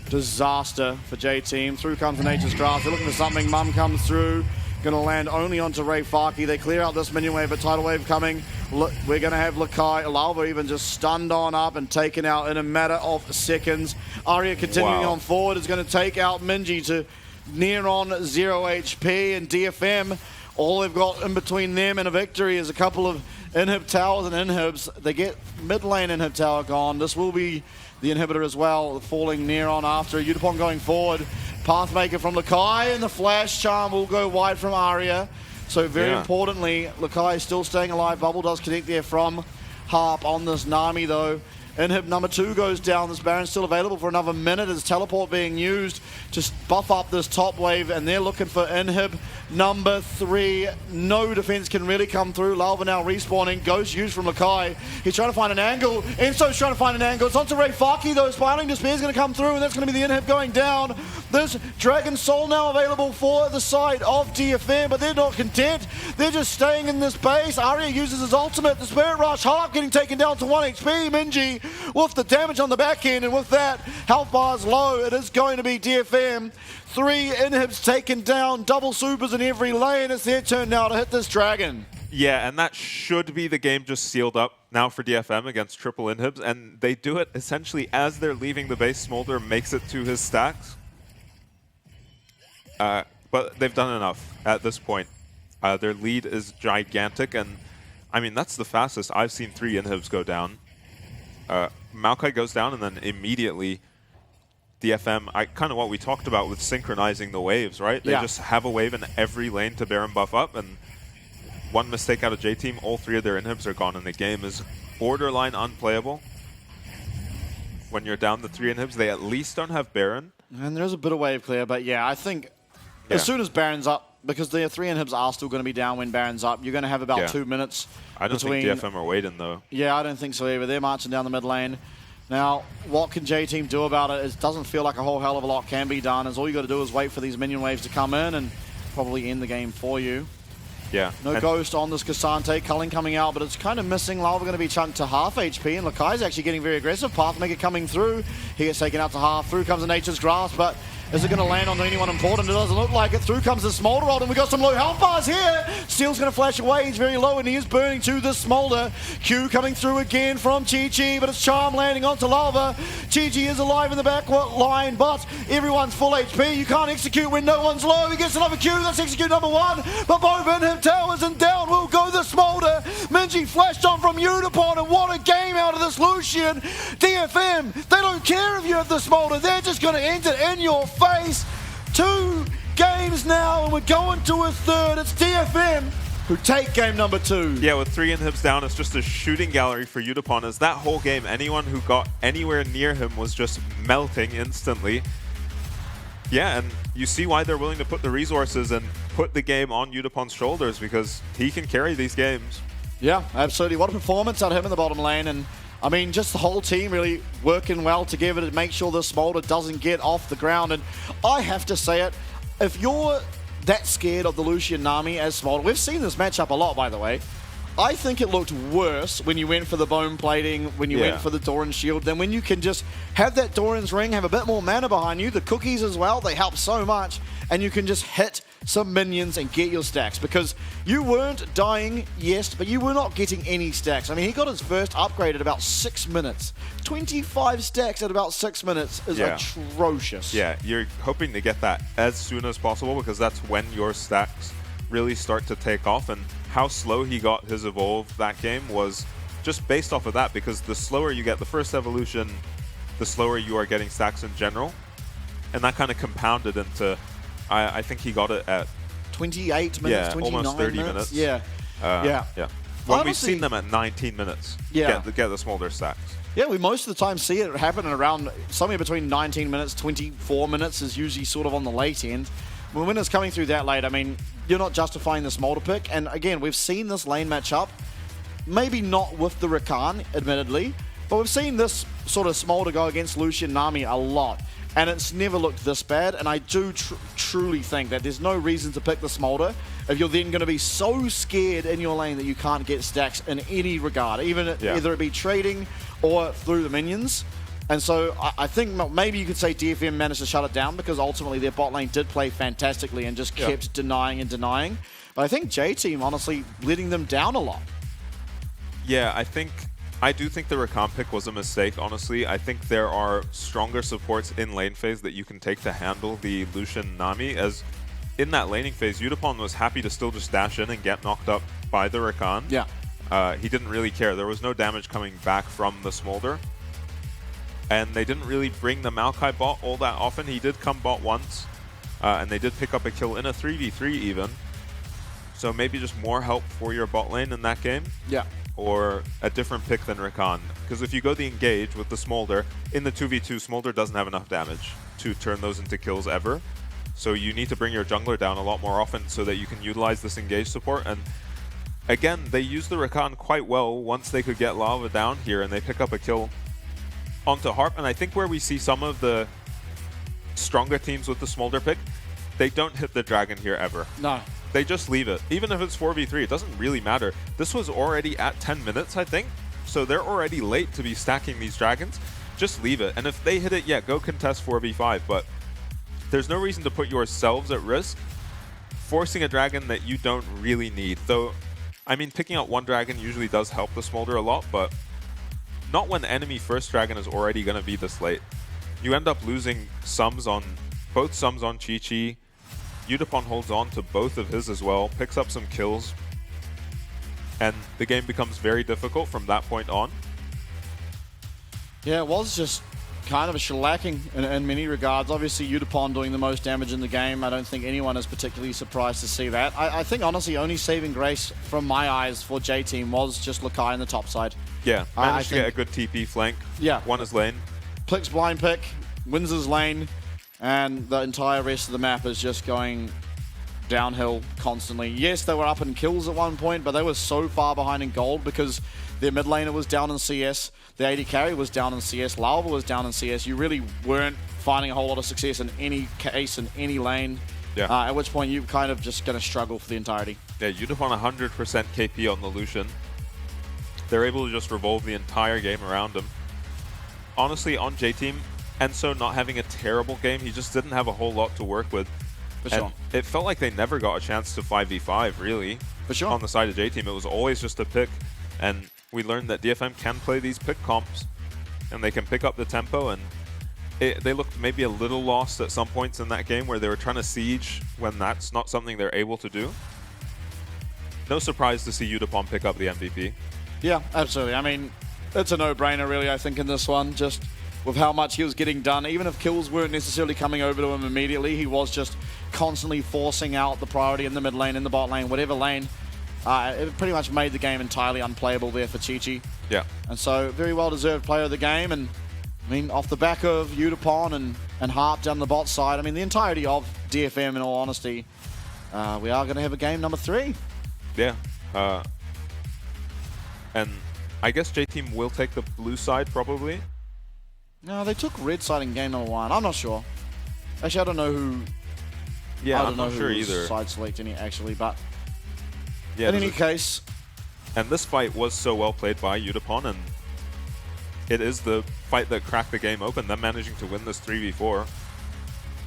disaster for J-Team. Through comes the Nature's Grasp. They're looking for something. Mum comes through. Going to land only onto Ray Farki. They clear out this minion wave, but Tidal Wave coming. Look, we're going to have Lakai, Lalva even just stunned on up and taken out in a matter of seconds. Arya continuing on forward is going to take out Minji to near on 0 HP, and DFM, all they've got in between them and a victory is a couple of inhib towers and inhibs. They get mid lane inhib tower gone. This will be the inhibitor as well, falling near on after. Yutapon going forward. Pathmaker from Lakai, and the flash charm will go wide from Arya. So very importantly, Lakai is still staying alive. Bubble does connect there from Harp on this Nami though. Inhib number 2 goes down. This Baron's still available for another minute. There's teleport being used to buff up this top wave, and they're looking for Inhib number 3. No defense can really come through. Lalva now respawning. Ghost used from Lakai. He's trying to find an angle. Enso's trying to find an angle. It's onto Ray Farki though. Spiraling Despair is going to come through, and that's going to be the Inhib going down. There's Dragon Soul now available for the side of DFM, but they're not content. They're just staying in this base. Arya uses his ultimate. The Spirit Rush. Harp getting taken down to 1 HP. Minji with the damage on the back end, and with that, health bar's low. It is going to be DFM. 3 inhibs taken down, double supers in every lane. It's their turn now to hit this dragon. Yeah, and that should be the game just sealed up now for DFM against triple inhibs, and they do it essentially as they're leaving the base. Smolder makes it to his stacks. But they've done enough at this point. Their lead is gigantic, and I mean, that's the fastest I've seen 3 inhibs go down. Maokai goes down, and then immediately DFM, kind of what we talked about with synchronizing the waves, right? They just have a wave in every lane to Baron buff up, and one mistake out of J-Team, all 3 of their inhibs are gone, and the game is borderline unplayable. When you're down the 3 inhibs, they at least don't have Baron. And there's a bit of wave clear, but yeah, I think as soon as Baron's up, because the 3 inhibs are still going to be down when Baron's up, you're going to have about 2 minutes. I don't think DFM are waiting, though. Yeah, I don't think so either. They're marching down the mid lane. Now, what can J-Team do about it? It doesn't feel like a whole hell of a lot can be done, as all you got to do is wait for these minion waves to come in and probably end the game for you. Yeah. No Ghost on this Cassante. Culling coming out, but it's kind of missing. Lalva going to be chunked to half HP, and Lakai's actually getting very aggressive. Pathmaker coming through. He gets taken out to half. Through comes the Nature's Grasp, but is it going to land on anyone important? It doesn't look like it. Through comes the Smolder Rod, and we've got some low health bars here. Steel's going to flash away. He's very low, and he is burning to the Smolder. Q coming through again from Chi-Chi, but it's Charm landing onto Lalva. Chi-Chi is alive in the back line, but everyone's full HP. You can't execute when no one's low. He gets another Q. That's execute number 1, but both inhib towers, and down will go the Smolder. Minji flashed on from Yutapon, and what a game out of this Lucian. DFM, they don't care if you have the Smolder. They're just going to end it in your face. 2 games now, and we're going to a third. It's DFM who take game number 2. Yeah, with 3 inhibs down, it's just a shooting gallery for Yutapon. As that whole game, anyone who got anywhere near him was just melting instantly. Yeah, and you see why they're willing to put the resources and put the game on Yutapon's shoulders, because he can carry these games. Yeah, absolutely. What a performance out of him in the bottom lane, and I mean, just the whole team really working well together to make sure this Smolder doesn't get off the ground. And I have to say it, if you're that scared of the Lucian Nami as Smolder, we've seen this matchup a lot, by the way. I think it looked worse when you went for the bone plating, when you went for the Doran's shield, than when you can just have that Doran's ring, have a bit more mana behind you. The cookies as well, they help so much, and you can just hit some minions and get your stacks, because you weren't dying, yes, but you were not getting any stacks. I mean, he got his first upgrade at about 6 minutes. 25 stacks at about 6 minutes is atrocious. Yeah, you're hoping to get that as soon as possible, because that's when your stacks really start to take off. And how slow he got his evolve that game was just based off of that, because the slower you get the first evolution, the slower you are getting stacks in general. And that kind of compounded into, I think he got it at 28 minutes, 29 almost 30 minutes. Yeah. When Honestly, we've seen them at 19 minutes get the smolder stacks. Yeah, we most of the time see it happen around somewhere between 19 minutes, 24 minutes is usually sort of on the late end. When it's coming through that late, I mean, you're not justifying the smolder pick. And again, we've seen this lane matchup, maybe not with the Rakan, admittedly, but we've seen this sort of smolder go against Lucian Nami a lot. And it's never looked this bad, and I do truly think that there's no reason to pick the smolder if you're then going to be so scared in your lane that you can't get stacks in any regard, either it be trading or through the minions. And so I think maybe you could say DFM managed to shut it down, because ultimately their bot lane did play fantastically and just kept denying and denying. But I think J-Team, honestly, letting them down a lot. Yeah, I do think the Rakan pick was a mistake, honestly. I think there are stronger supports in lane phase that you can take to handle the Lucian Nami, as in that laning phase, Yutapon was happy to still just dash in and get knocked up by the Rakan. Yeah. He didn't really care. There was no damage coming back from the smolder. And they didn't really bring the Maokai bot all that often. He did come bot once, and they did pick up a kill in a 3v3 even. So maybe just more help for your bot lane in that game. Yeah. Or a different pick than Rakan. Because if you go the engage with the Smolder, in the 2v2, Smolder doesn't have enough damage to turn those into kills ever. So you need to bring your jungler down a lot more often so that you can utilize this engage support. And again, they used the Rakan quite well once they could get Lava down here, and they pick up a kill onto Harp. And I think where we see some of the stronger teams with the Smolder pick, they don't hit the dragon here ever. No. They just leave it. Even if it's 4v3, it doesn't really matter. This was already at 10 minutes, I think. So they're already late to be stacking these dragons. Just leave it. And if they hit it, yeah, go contest 4v5. But there's no reason to put yourselves at risk forcing a dragon that you don't really need. Though, I mean, picking out one dragon usually does help the Smolder a lot, but not when enemy first dragon is already going to be this late. You end up losing sums on, both sums on Chi-Chi. Yutapon holds on to both of his as well, picks up some kills, and the game becomes very difficult from that point on. Yeah, it was just kind of a shellacking in many regards. Obviously, Yutapon doing the most damage in the game. I don't think anyone is particularly surprised to see that. I think, honestly, only saving grace from my eyes for J-Team was just Lakai in the top side. Yeah, managed to get a good TP flank. Yeah. Won his lane. Picks blind pick, wins his lane, and the entire rest of the map is just going downhill constantly. Yes, they were up in kills at one point, but they were so far behind in gold because their mid laner was down in CS, the AD carry was down in CS, Lava was down in CS. You really weren't finding a whole lot of success in any case, in any lane. Yeah. At which point you're kind of just going to struggle for the entirety. Yeah, Yutapon 100% KP on the Lucian. They're able to just revolve the entire game around him. Honestly, on J-Team, Enso not having a terrible game, he just didn't have a whole lot to work with. For sure. And it felt like they never got a chance to 5v5, really. For sure. On the side of J-Team, it was always just a pick. And we learned that DFM can play these pick comps, and they can pick up the tempo. And they looked maybe a little lost at some points in that game where they were trying to siege when that's not something they're able to do. No surprise to see Yutapon pick up the MVP. Yeah, absolutely. I mean, it's a no-brainer, really, I think, in this one. Just with how much he was getting done. Even if kills weren't necessarily coming over to him immediately, he was just constantly forcing out the priority in the mid lane, in the bot lane, whatever lane. It pretty much made the game entirely unplayable there for Chi-Chi. Yeah. And so, very well-deserved player of the game. And, I mean, off the back of Yutapon and Harp down the bot side, I mean, the entirety of DFM, in all honesty, we are going to have a game number 3. Yeah. And I guess J-Team will take the blue side, probably. No, they took red side in game number 1. I'm not sure. Actually, I don't know who. Yeah, I don't I'm know not sure who either. Side select any actually, but Yeah, in any case, And this fight was so well played by Udapon, and it is the fight that cracked the game open, them managing to win this 3v4.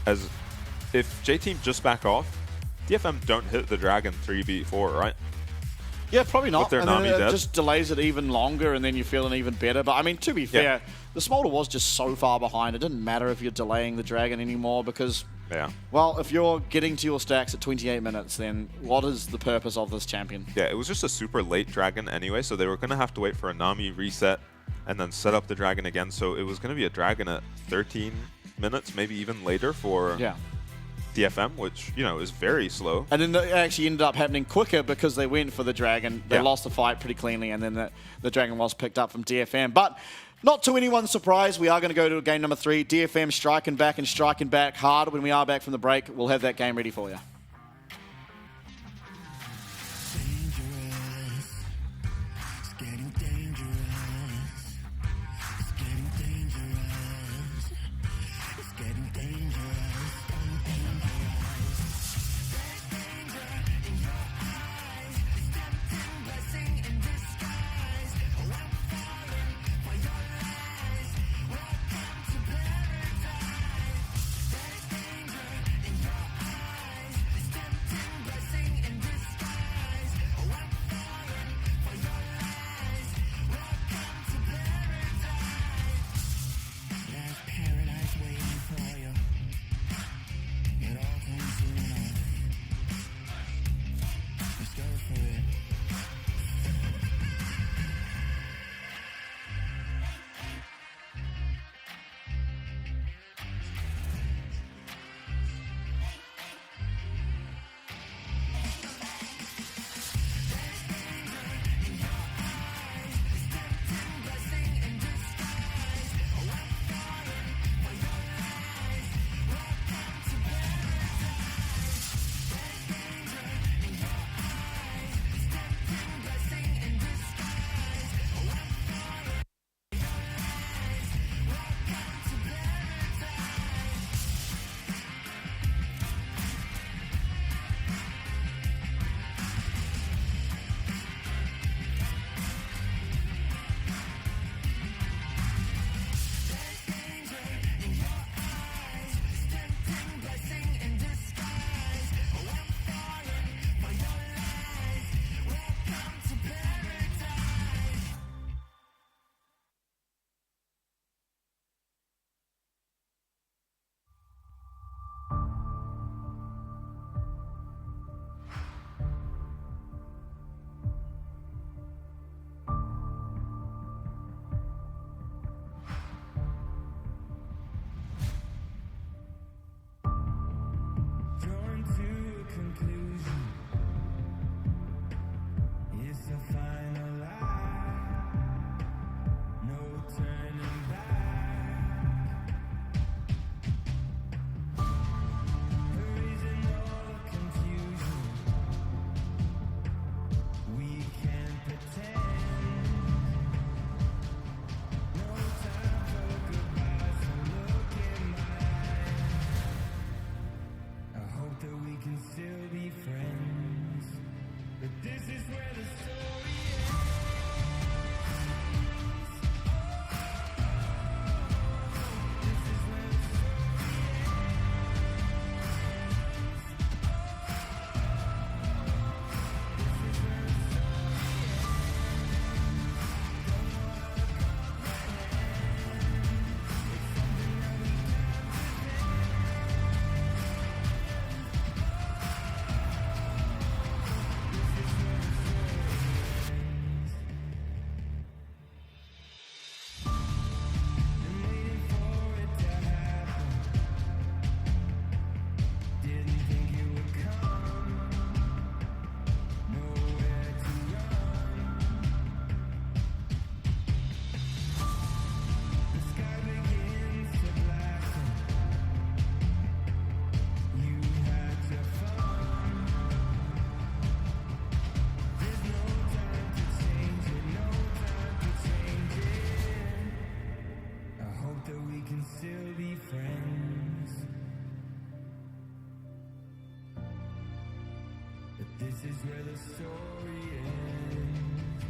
As if J-Team just back off, DFM don't hit the Dragon 3v4, right? Yeah, probably not. With their and then Nami it dead. just delays it even longer, and then you're feeling even better. But I mean, to be fair, the Smolder was just so far behind. It didn't matter if you're delaying the Dragon anymore because, well, if you're getting to your stacks at 28 minutes, then what is the purpose of this champion? Yeah, it was just a super late Dragon anyway, so they were going to have to wait for a Nami reset and then set up the Dragon again. So it was going to be a Dragon at 13 minutes, maybe even later for DFM, which, you know, is very slow. And then it actually ended up happening quicker because they went for the Dragon. They lost the fight pretty cleanly, and then the Dragon was picked up from DFM. But not to anyone's surprise, we are going to go to game number 3. DFM striking back hard. When we are back from the break, we'll have that game ready for you. This is where the story ends.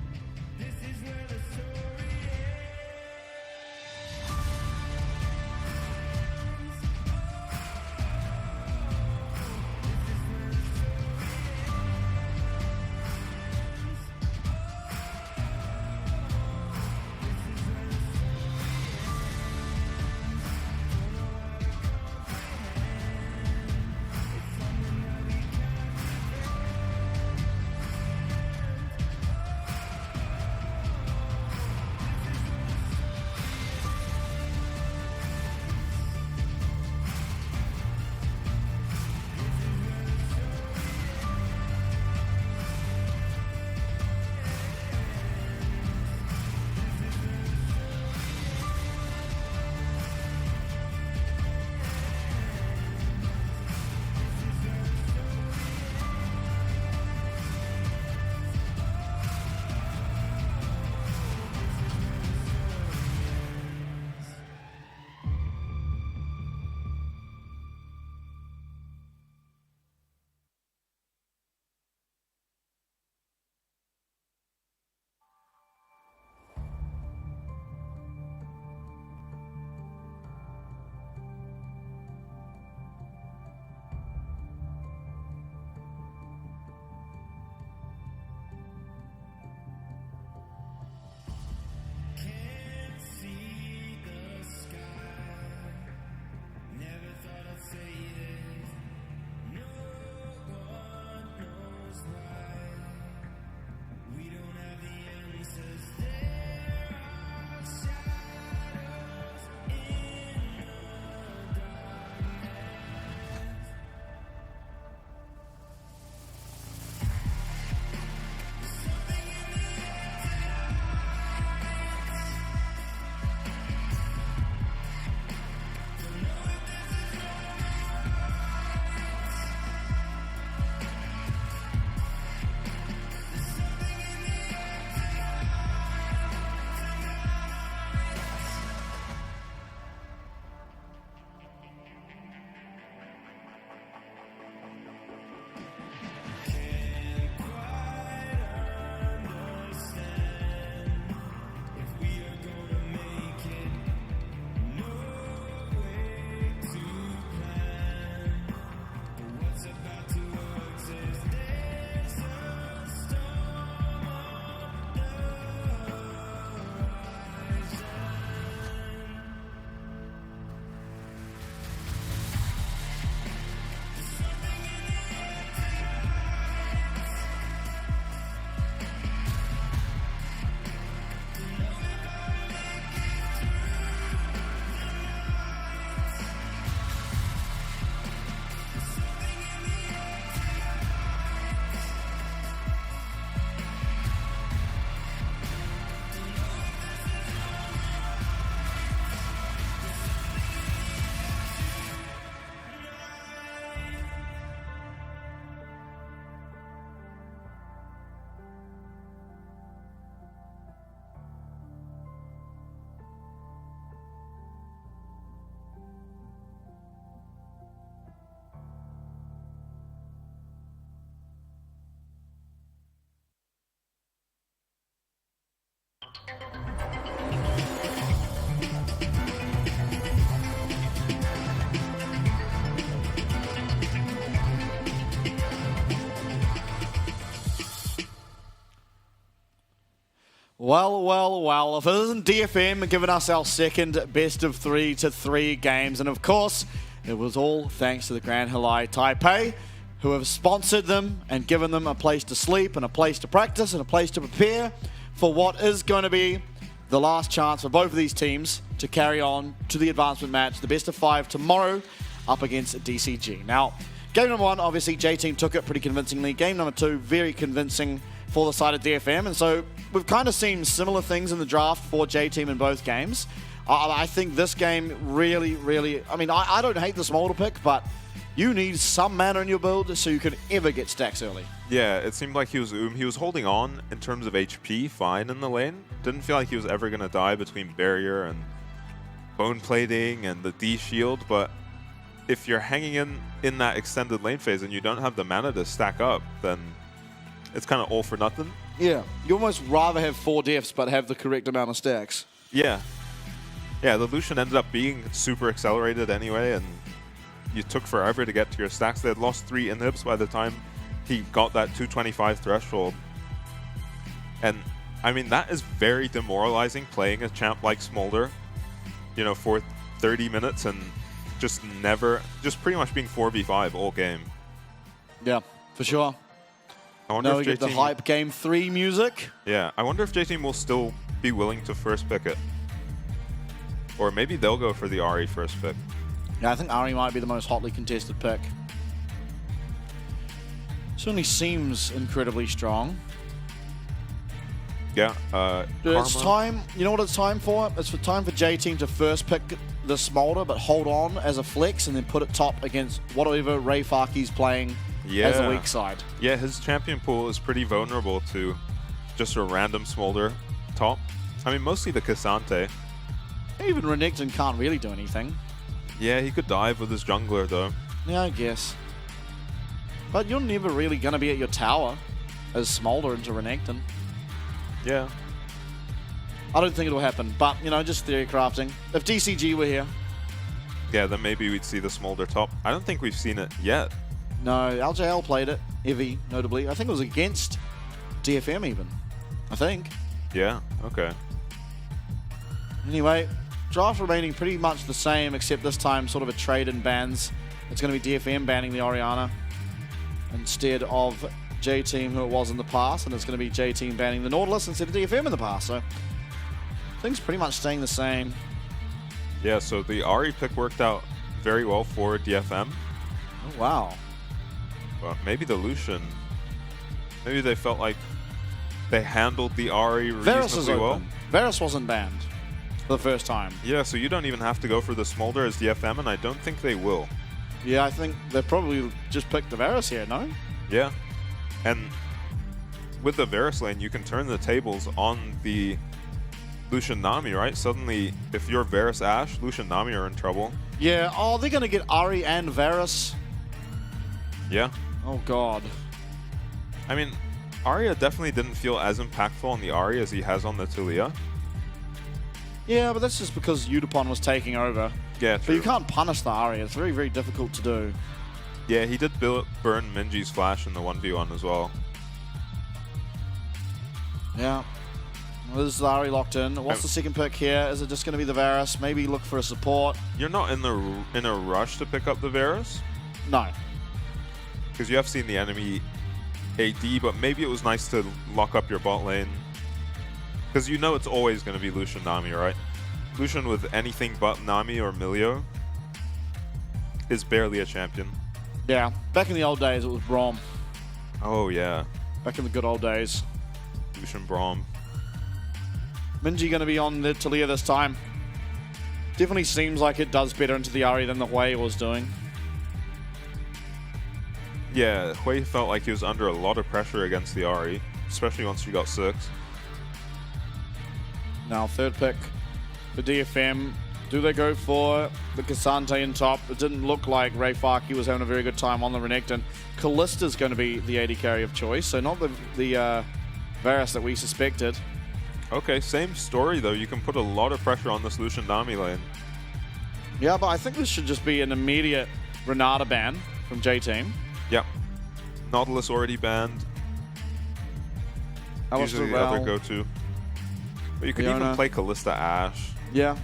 Well, if it isn't DFM giving us our second best of 3 to 3 games, and of course, it was all thanks to the Grand Halai Taipei, who have sponsored them and given them a place to sleep and a place to practice and a place to prepare for what is going to be the last chance for both of these teams to carry on to the advancement match, the best of 5 tomorrow up against DCG. Now, game number 1, obviously, J-Team took it pretty convincingly. Game number 2, very convincing for the side of DFM, and so we've kind of seen similar things in the draft for J-Team in both games. I think this game really, I mean, I don't hate the smolder pick, but you need some mana in your build so you can ever get stacks early. Yeah, it seemed like he was holding on in terms of HP fine in the lane. Didn't feel like he was ever going to die between barrier and bone plating and the D shield, but if you're hanging in that extended lane phase and you don't have the mana to stack up, then it's kind of all for nothing. Yeah, you almost rather have 4 deaths but have the correct amount of stacks. Yeah. Yeah, the Lucian ended up being super accelerated anyway, and you took forever to get to your stacks. They had lost 3 inhibs by the time he got that 225 threshold. And, I mean, that is very demoralizing playing a champ like Smolder, you know, for 30 minutes and just pretty much being 4v5 all game. Yeah, for sure. I wonder Now we if get the hype game 3 music. Yeah, I wonder if J-Team will still be willing to first pick it. Or maybe they'll go for the Ahri first pick. Yeah, I think Ahri might be the most hotly contested pick. Certainly seems incredibly strong. Yeah, It's Karma. time, you know what it's time for? It's time for J-Team to first pick the Smolder, but hold on as a flex and then put it top against whatever Ray Farki's playing as a weak side. Yeah, his champion pool is pretty vulnerable to just a random Smolder top. I mean, mostly the Cassante. Even Renekton can't really do anything. Yeah, he could dive with his jungler, though. Yeah, I guess. But you're never really going to be at your tower as Smolder into Renekton. Yeah. I don't think it'll happen, but, you know, just theory crafting. If DCG were here. Yeah, then maybe we'd see the Smolder top. I don't think we've seen it yet. No, LJL played it, Evi, notably. I think it was against DFM even. I think. Yeah, okay. Anyway, draft remaining pretty much the same, except this time sort of a trade in bans. It's going to be DFM banning the Orianna instead of J-Team, who it was in the past, and it's going to be J-Team banning the Nautilus instead of DFM in the past. So things pretty much staying the same. Yeah, so the Ahri pick worked out very well for DFM. Oh, wow. But maybe the Lucian. Maybe they felt like they handled the Ahri Varus is reasonably well. open. Varus wasn't banned for the first time. Yeah, so you don't even have to go for the Smolder as DFM, and I don't think they will. Yeah, I think they probably just picked the Varus here, no? Yeah. And with the Varus lane, you can turn the tables on the Lucian Nami, right? Suddenly, if you're Varus Ashe, Lucian Nami are in trouble. Yeah, oh, they're going to get Ahri and Varus. Yeah. Oh, God. I mean, Arya definitely didn't feel as impactful on the Ahri as he has on the Talia. Yeah, but that's just because Udapon was taking over. Yeah, But true. you can't punish the Ahri. It's very, very difficult to do. Yeah, he did burn Minji's flash in the 1v1 as well. Yeah. Well, this is Ahri locked in. What's the second pick here? Is it just going to be the Varus? Maybe look for a support? You're not in a rush to pick up the Varus, No. because you have seen the enemy AD, but maybe it was nice to lock up your bot lane. Because you know it's always going to be Lucian Nami, right? Lucian with anything but Nami or Milio is barely a champion. Yeah. Back in the old days, it was Braum. Oh, yeah. Back in the good old days. Lucian Braum. Minji going to be on the Talia this time. Definitely seems like it does better into the Ahri than the Hui was doing. Yeah, Hui felt like he was under a lot of pressure against the Ahri, especially once she got 6. Now, third pick for DFM. Do they go for the Cassante in top? It didn't look like Ray Farki was having a very good time on the Renekton. Kallista's going to be the AD carry of choice, so not the Varus that we suspected. Okay, same story though. You can put a lot of pressure on this Lucian Nami lane. Yeah, but I think this should just be an immediate Renata ban from J-Team. Yep. Nautilus already banned. Usually the other go-to. But you could even Fiona. play Callista Ashe. Yeah.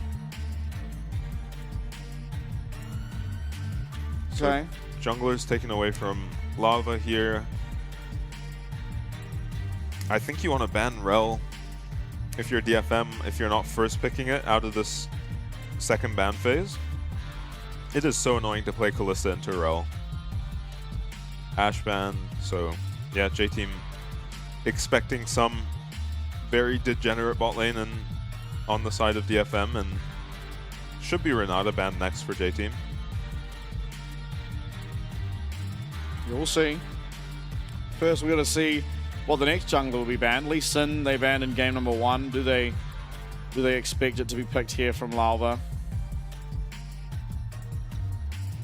Okay. Jungler's taken away from Lava here. I think you want to ban Rel if you're DFM, if you're not first picking it out of this second ban phase. It is so annoying to play Callista into Rel. Ashe ban, so yeah, J-Team expecting some very degenerate bot lane and on the side of DFM, and should be Renata banned next for J-Team. You'll see. First, we're going to see what the next jungler will be banned. Lee Sin, they banned in game number 1. Do they expect it to be picked here from Lava?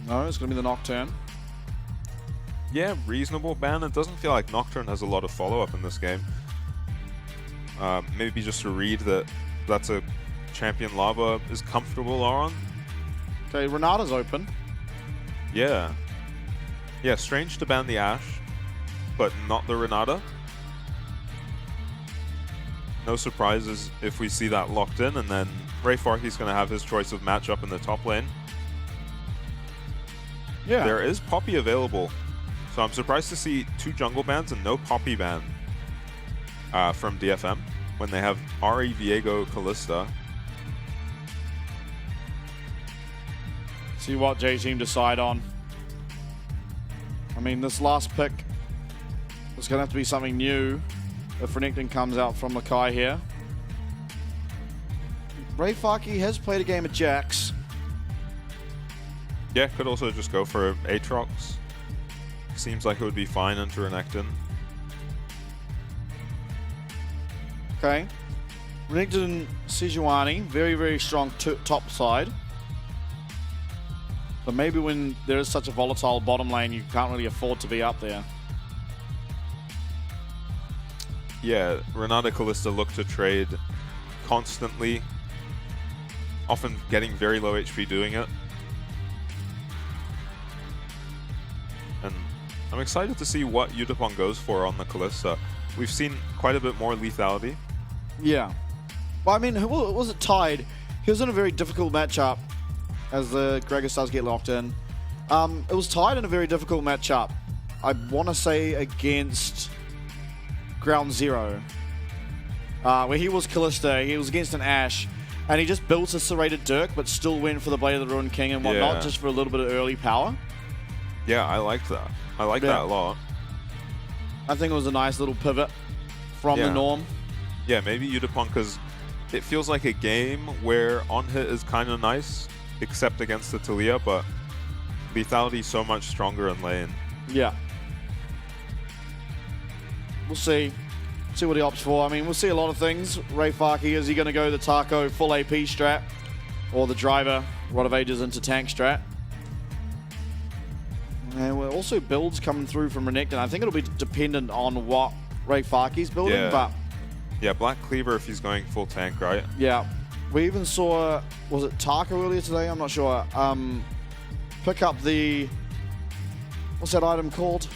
No, it's going to be the Nocturne. Yeah, reasonable ban. It doesn't feel like Nocturne has a lot of follow-up in this game. Maybe just to read that that's a champion Lava is comfortable on. Okay, Renata's open. Yeah. Yeah, strange to ban the Ashe, but not the Renata. No surprises if we see that locked in, and then Ray Farkey's going to have his choice of matchup in the top lane. Yeah. There is Poppy available, so I'm surprised to see 2 jungle bans and no Poppy ban from DFM when they have Ari, Viego, Kalista. See what J-Team decide on. I mean, this last pick is going to have to be something new if Renekton comes out from Makai here. Ray Farkey has played a game of Jax. Yeah, could also just go for Aatrox. Seems like it would be fine into Renekton. Okay. Renekton Sejuani, very, very strong top side. But maybe when there is such a volatile bottom lane, you can't really afford to be up there. Yeah, Renata Kalista look to trade constantly, often getting very low HP doing it. And I'm excited to see what Yutapon goes for on the Kalista. We've seen quite a bit more lethality. Yeah. Well, I mean, was it tied? He was in a very difficult matchup as the Gragas does get locked in. It was tied in a very difficult matchup. I want to say against Ground Zero, where he was Kalista, he was against an Ashe, and he just built a Serrated Dirk, but still went for the Blade of the Ruined King and whatnot, just for a little bit of early power. Yeah, I liked that. I like that a lot. I think it was a nice little pivot from the norm. Yeah, maybe Yutapon, because it feels like a game where on-hit is kind of nice, except against the Taliyah, but lethality is so much stronger in lane. Yeah. We'll see. See what he opts for. I mean, we'll see a lot of things. Ray Farkey, is he going to go the Taco full AP strat? Or the driver, Rod of Ages into tank strat? And we're also builds coming through from Renekton. I think it'll be dependent on what Ray Farkey's building, but... Yeah, Black Cleaver if he's going full tank, right? Yeah. We even saw, was it Taco earlier today? I'm not sure. Pick up the... What's that item called?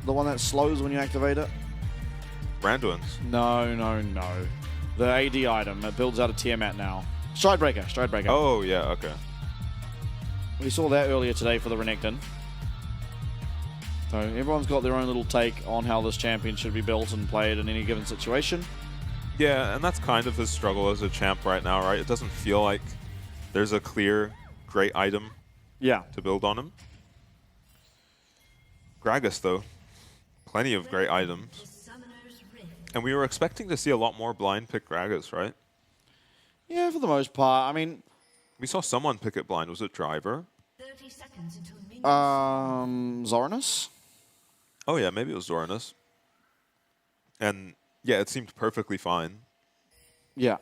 The one that slows when you activate it? Randuin's. No. The AD item. It builds out of Tiamat now. Stridebreaker. Oh, yeah, okay. We saw that earlier today for the Renekton. So everyone's got their own little take on how this champion should be built and played in any given situation. Yeah, and that's kind of his struggle as a champ right now, right? It doesn't feel like there's a clear, great item to build on him. Gragas, though, plenty of great items. And we were expecting to see a lot more blind pick Gragas, right? Yeah, for the most part. I mean... We saw someone pick it blind. Was it Driver? Zorinus? Oh, yeah, maybe it was Zorinus. And, yeah, it seemed perfectly fine. Yeah.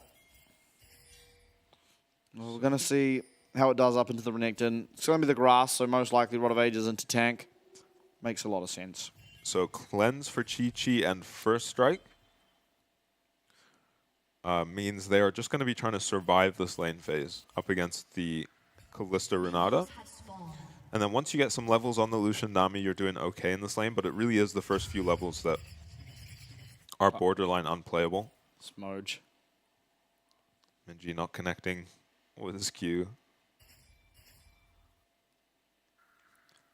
We're going to see how it does up into the Renekton. It's going to be the grass, so most likely Rod of Ages into tank. Makes a lot of sense. So Cleanse for Chi-Chi and First Strike means they are just going to be trying to survive this lane phase up against the Kalista Renata. And then once you get some levels on the Lucian Nami, you're doing okay in this lane, but it really is the first few levels that are borderline unplayable. Smoge. Minji not connecting with his Q.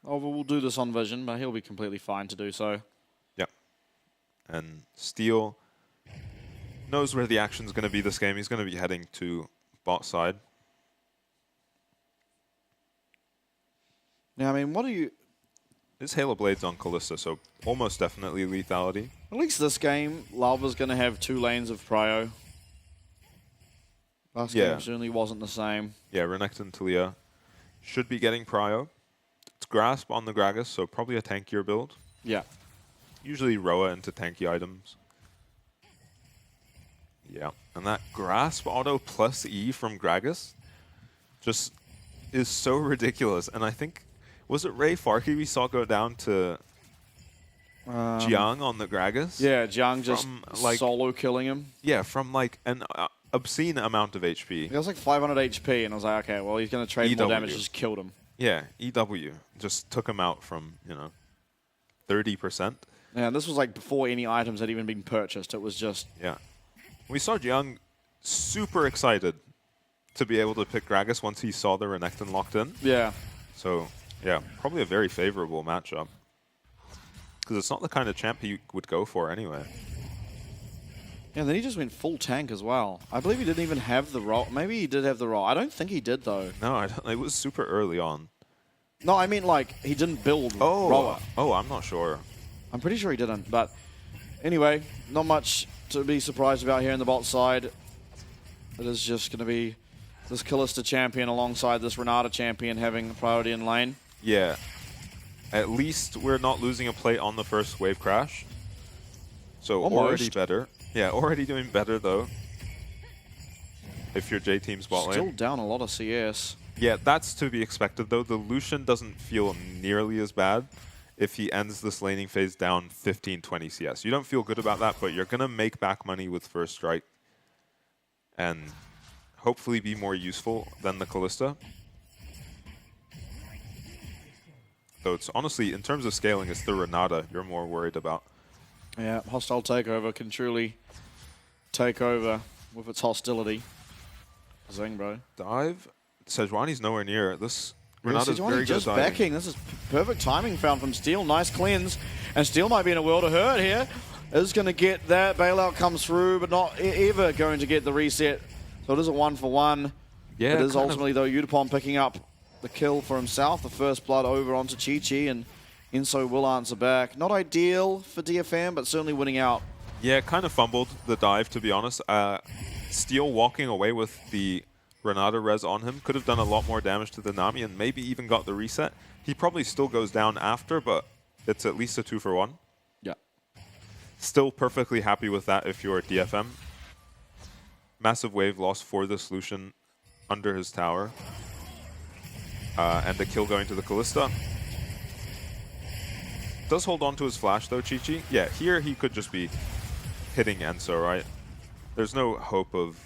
Oh, well, we'll do this on Vision, but he'll be completely fine to do so. Yep. And Steel knows where the action's going to be this game. He's going to be heading to bot side. Now, I mean, what do you... His Halo Blade's on Kalista, so almost definitely lethality. At least this game, Lava's going to have 2 lanes of prio. Last game certainly wasn't the same. Yeah, Renekton Taliyah should be getting prio. It's Grasp on the Gragas, so probably a tankier build. Yeah. Usually Roa into tanky items. Yeah, and that Grasp auto plus E from Gragas just is so ridiculous. And I think, was it Ray Farkey we saw go down to Jiang on the Gragas. Yeah, Jiang just From, like, solo killing him. Yeah, from like an obscene amount of HP. He was like 500 HP, and I was like, okay, well, he's going to trade more damage, just killed him. Yeah, EW just took him out from, 30%. Yeah, and this was like before any items had even been purchased. It was just... Yeah. We saw Jiang super excited to be able to pick Gragas once he saw the Renekton locked in. Yeah. So, yeah, probably a very favorable matchup. Because it's not the kind of champ he would go for anyway. Yeah, then he just went full tank as well. I believe he didn't even have the roll. Maybe he did have the roll. I don't think he did, though. No, it was super early on. No, I mean, like, he didn't build roller. Oh, I'm not sure. I'm pretty sure he didn't, but anyway, not much to be surprised about here in the bot side. It is just going to be this Kalista champion alongside this Renata champion having priority in lane. Yeah. At least we're not losing a plate on the first wave crash. So already better. Yeah, already doing better though. If you're J-Team's bot lane. Still down a lot of CS. Yeah, that's to be expected though. The Lucian doesn't feel nearly as bad if he ends this laning phase down 15-20 CS. You don't feel good about that, but you're going to make back money with First Strike and hopefully be more useful than the Kalista. So it's honestly, in terms of scaling, it's the Renata you're more worried about. Yeah, hostile takeover can truly take over with its hostility. Zing, bro. Dive. Sejuani's nowhere near. This Renata's very good just diving. backing. This is perfect timing found from Steel. Nice cleanse. And Steel might be in a world of hurt here. Is going to get that. Bailout comes through, but not ever going to get the reset. So it is a 1-for-1. Yeah, it is ultimately, though, Udapon picking up the kill for himself. The first blood over onto Chi-Chi, and Inso will answer back. Not ideal for DFM, but certainly winning out. Yeah, kind of fumbled the dive, to be honest. Steel walking away with the Renata res on him could have done a lot more damage to the Nami and maybe even got the reset. He probably still goes down after, but it's at least a 2-for-1. Yeah. Still perfectly happy with that if you're DFM. Massive wave loss for the Lucian under his tower. And the kill going to the Kalista. Does hold on to his flash though, Chi-Chi. Yeah, here he could just be hitting Enso, right? There's no hope of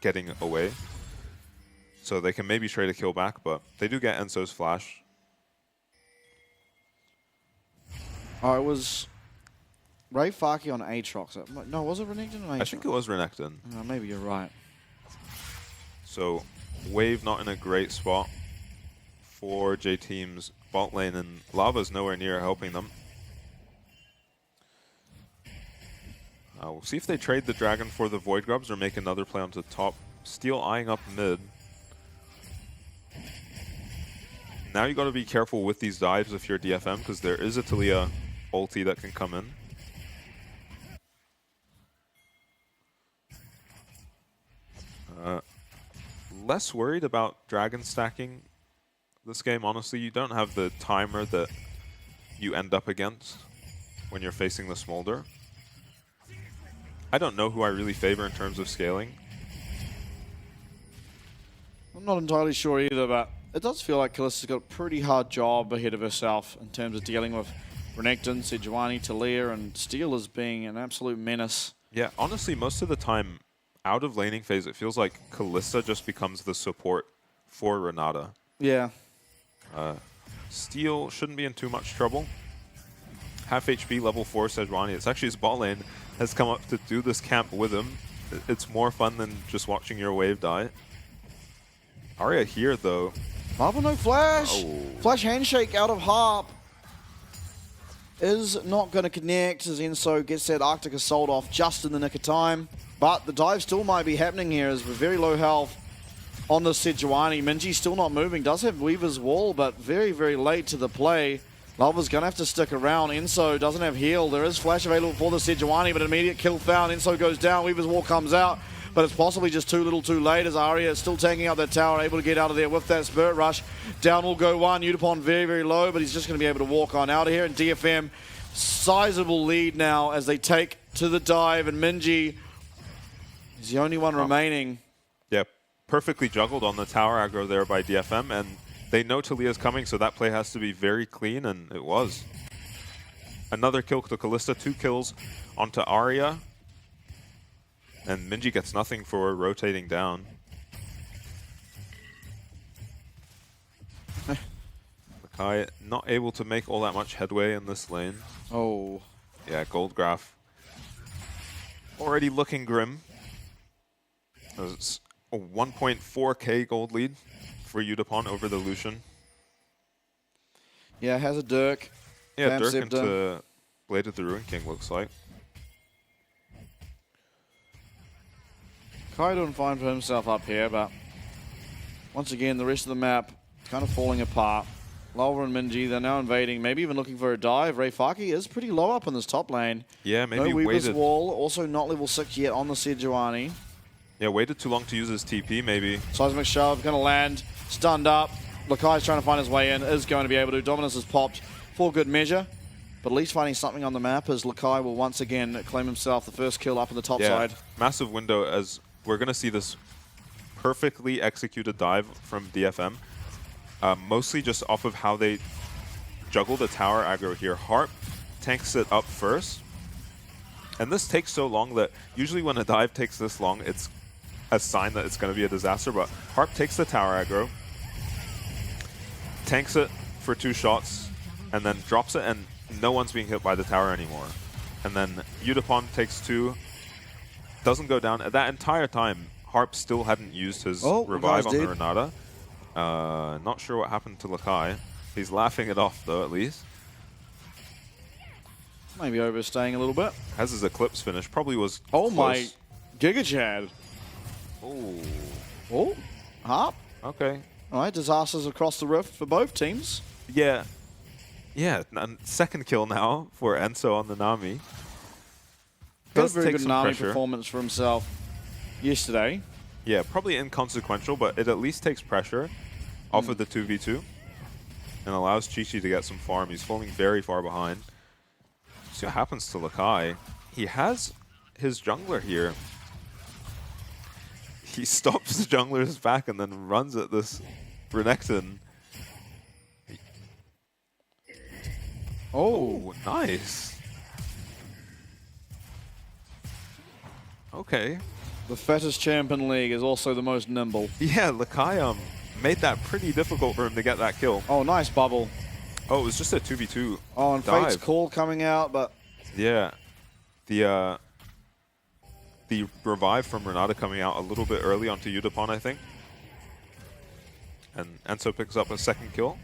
getting away. So they can maybe trade a kill back, but they do get Enso's flash. Oh, it was Ray Faki on Aatrox. No, was it Renekton on Aatrox? I think it was Renekton. Maybe you're right. So wave not in a great spot for J-Team's bot lane, and Lava's nowhere near helping them. We'll see if they trade the Dragon for the Void Grubs or make another play onto top. Steel eyeing up mid. Now you got to be careful with these dives if you're DFM, because there is a Taliyah ulti that can come in. Less worried about Dragon stacking this game, honestly. You don't have the timer that you end up against when you're facing the Smolder. I don't know who I really favor in terms of scaling. I'm not entirely sure either, but it does feel like Kalista's got a pretty hard job ahead of herself in terms of dealing with Renekton, Sejuani, Taliyah, and Steel as being an absolute menace. Yeah, honestly, most of the time, out of laning phase, it feels like Kalista just becomes the support for Renata. Yeah. Steel shouldn't be in too much trouble. Half HP, level 4 Sejuani. It's actually his bot lane has come up to do this camp with him. It's more fun than just watching your wave die. Arya here, though. Lava no flash. Oh. Flash handshake out of Harp is not going to connect as Enso gets that Arctic Assault off just in the nick of time. But the dive still might be happening here as we're very low health on the Sejuani. Minji still not moving. Does have Weaver's Wall, but very, very late to the play. Lava's going to have to stick around. Enso doesn't have heal. There is flash available for the Sejuani, but an immediate kill found. Enso goes down. Weaver's Wall comes out, but it's possibly just too little too late as Arya is still taking out that tower, able to get out of there with that Spirit Rush. Down will go one. Udapon very, very low, but he's just going to be able to walk on out of here. And DFM, sizable lead now as they take to the dive, and Minji is the only one remaining. Yeah, perfectly juggled on the tower aggro there by DFM, and they know Taliyah's coming, so that play has to be very clean, and it was. Another kill to Kalista, 2 kills onto Arya. And Minji gets nothing for rotating down. Lakai not able to make all that much headway in this lane. Oh. Yeah, Goldgraph already looking grim. There's a 1.4k gold lead for Udapon over the Lucian. Yeah, has a Dirk. Yeah, Bam Dirk Scepter. into Blade of the Ruin King looks like. Kai doing fine for himself up here, but once again, the rest of the map kind of falling apart. Lolva and Minji, they're now invading, maybe even looking for a dive. Rayfaki is pretty low up in this top lane. Yeah, maybe no Weaver's waited. Wall, also not level 6 yet on the Sejuani. Yeah, waited too long to use his TP, maybe. Seismic Shove, going to land, stunned up. Lakai's trying to find his way in, is going to be able to. Dominus has popped for good measure, but at least finding something on the map as Lakai will once again claim himself the first kill up on the top side. Massive window as we're going to see this perfectly executed dive from DFM. Mostly just off of how they juggle the tower aggro here. Harp tanks it up first. And this takes so long that usually when a dive takes this long, it's a sign that it's going to be a disaster. But Harp takes the tower aggro, tanks it for 2 shots, and then drops it, and no one's being hit by the tower anymore. And then Udapon takes 2, doesn't go down. That entire time, Harp still hadn't used his revive on the Renata. Not sure what happened to Lakai. He's laughing it off, though, at least. Maybe overstaying a little bit. Has his Eclipse finish. Probably was Oh close. my Giga Chad. Oh. Oh, Harp. Okay. All right, disasters across the rift for both teams. Yeah. Yeah, and second kill now for Enso on the Nami. Got a Does very take good some Nami pressure. performance for himself yesterday. Yeah, probably inconsequential, but it at least takes pressure off of the 2v2 and allows Chi-Chi to get some farm. He's falling very far behind. See what happens to Lakai. He has his jungler here. He stops the jungler's back and then runs at this Renekton. Oh, nice. Okay. The fattest champ in league is also the most nimble. Yeah, Lakai made that pretty difficult for him to get that kill. Oh, nice bubble. Oh, it was just a 2v2 Oh, and dive. Fate's call coming out, but Yeah. The revive from Renata coming out a little bit early onto Udapon, I think. And Enso picks up a second kill.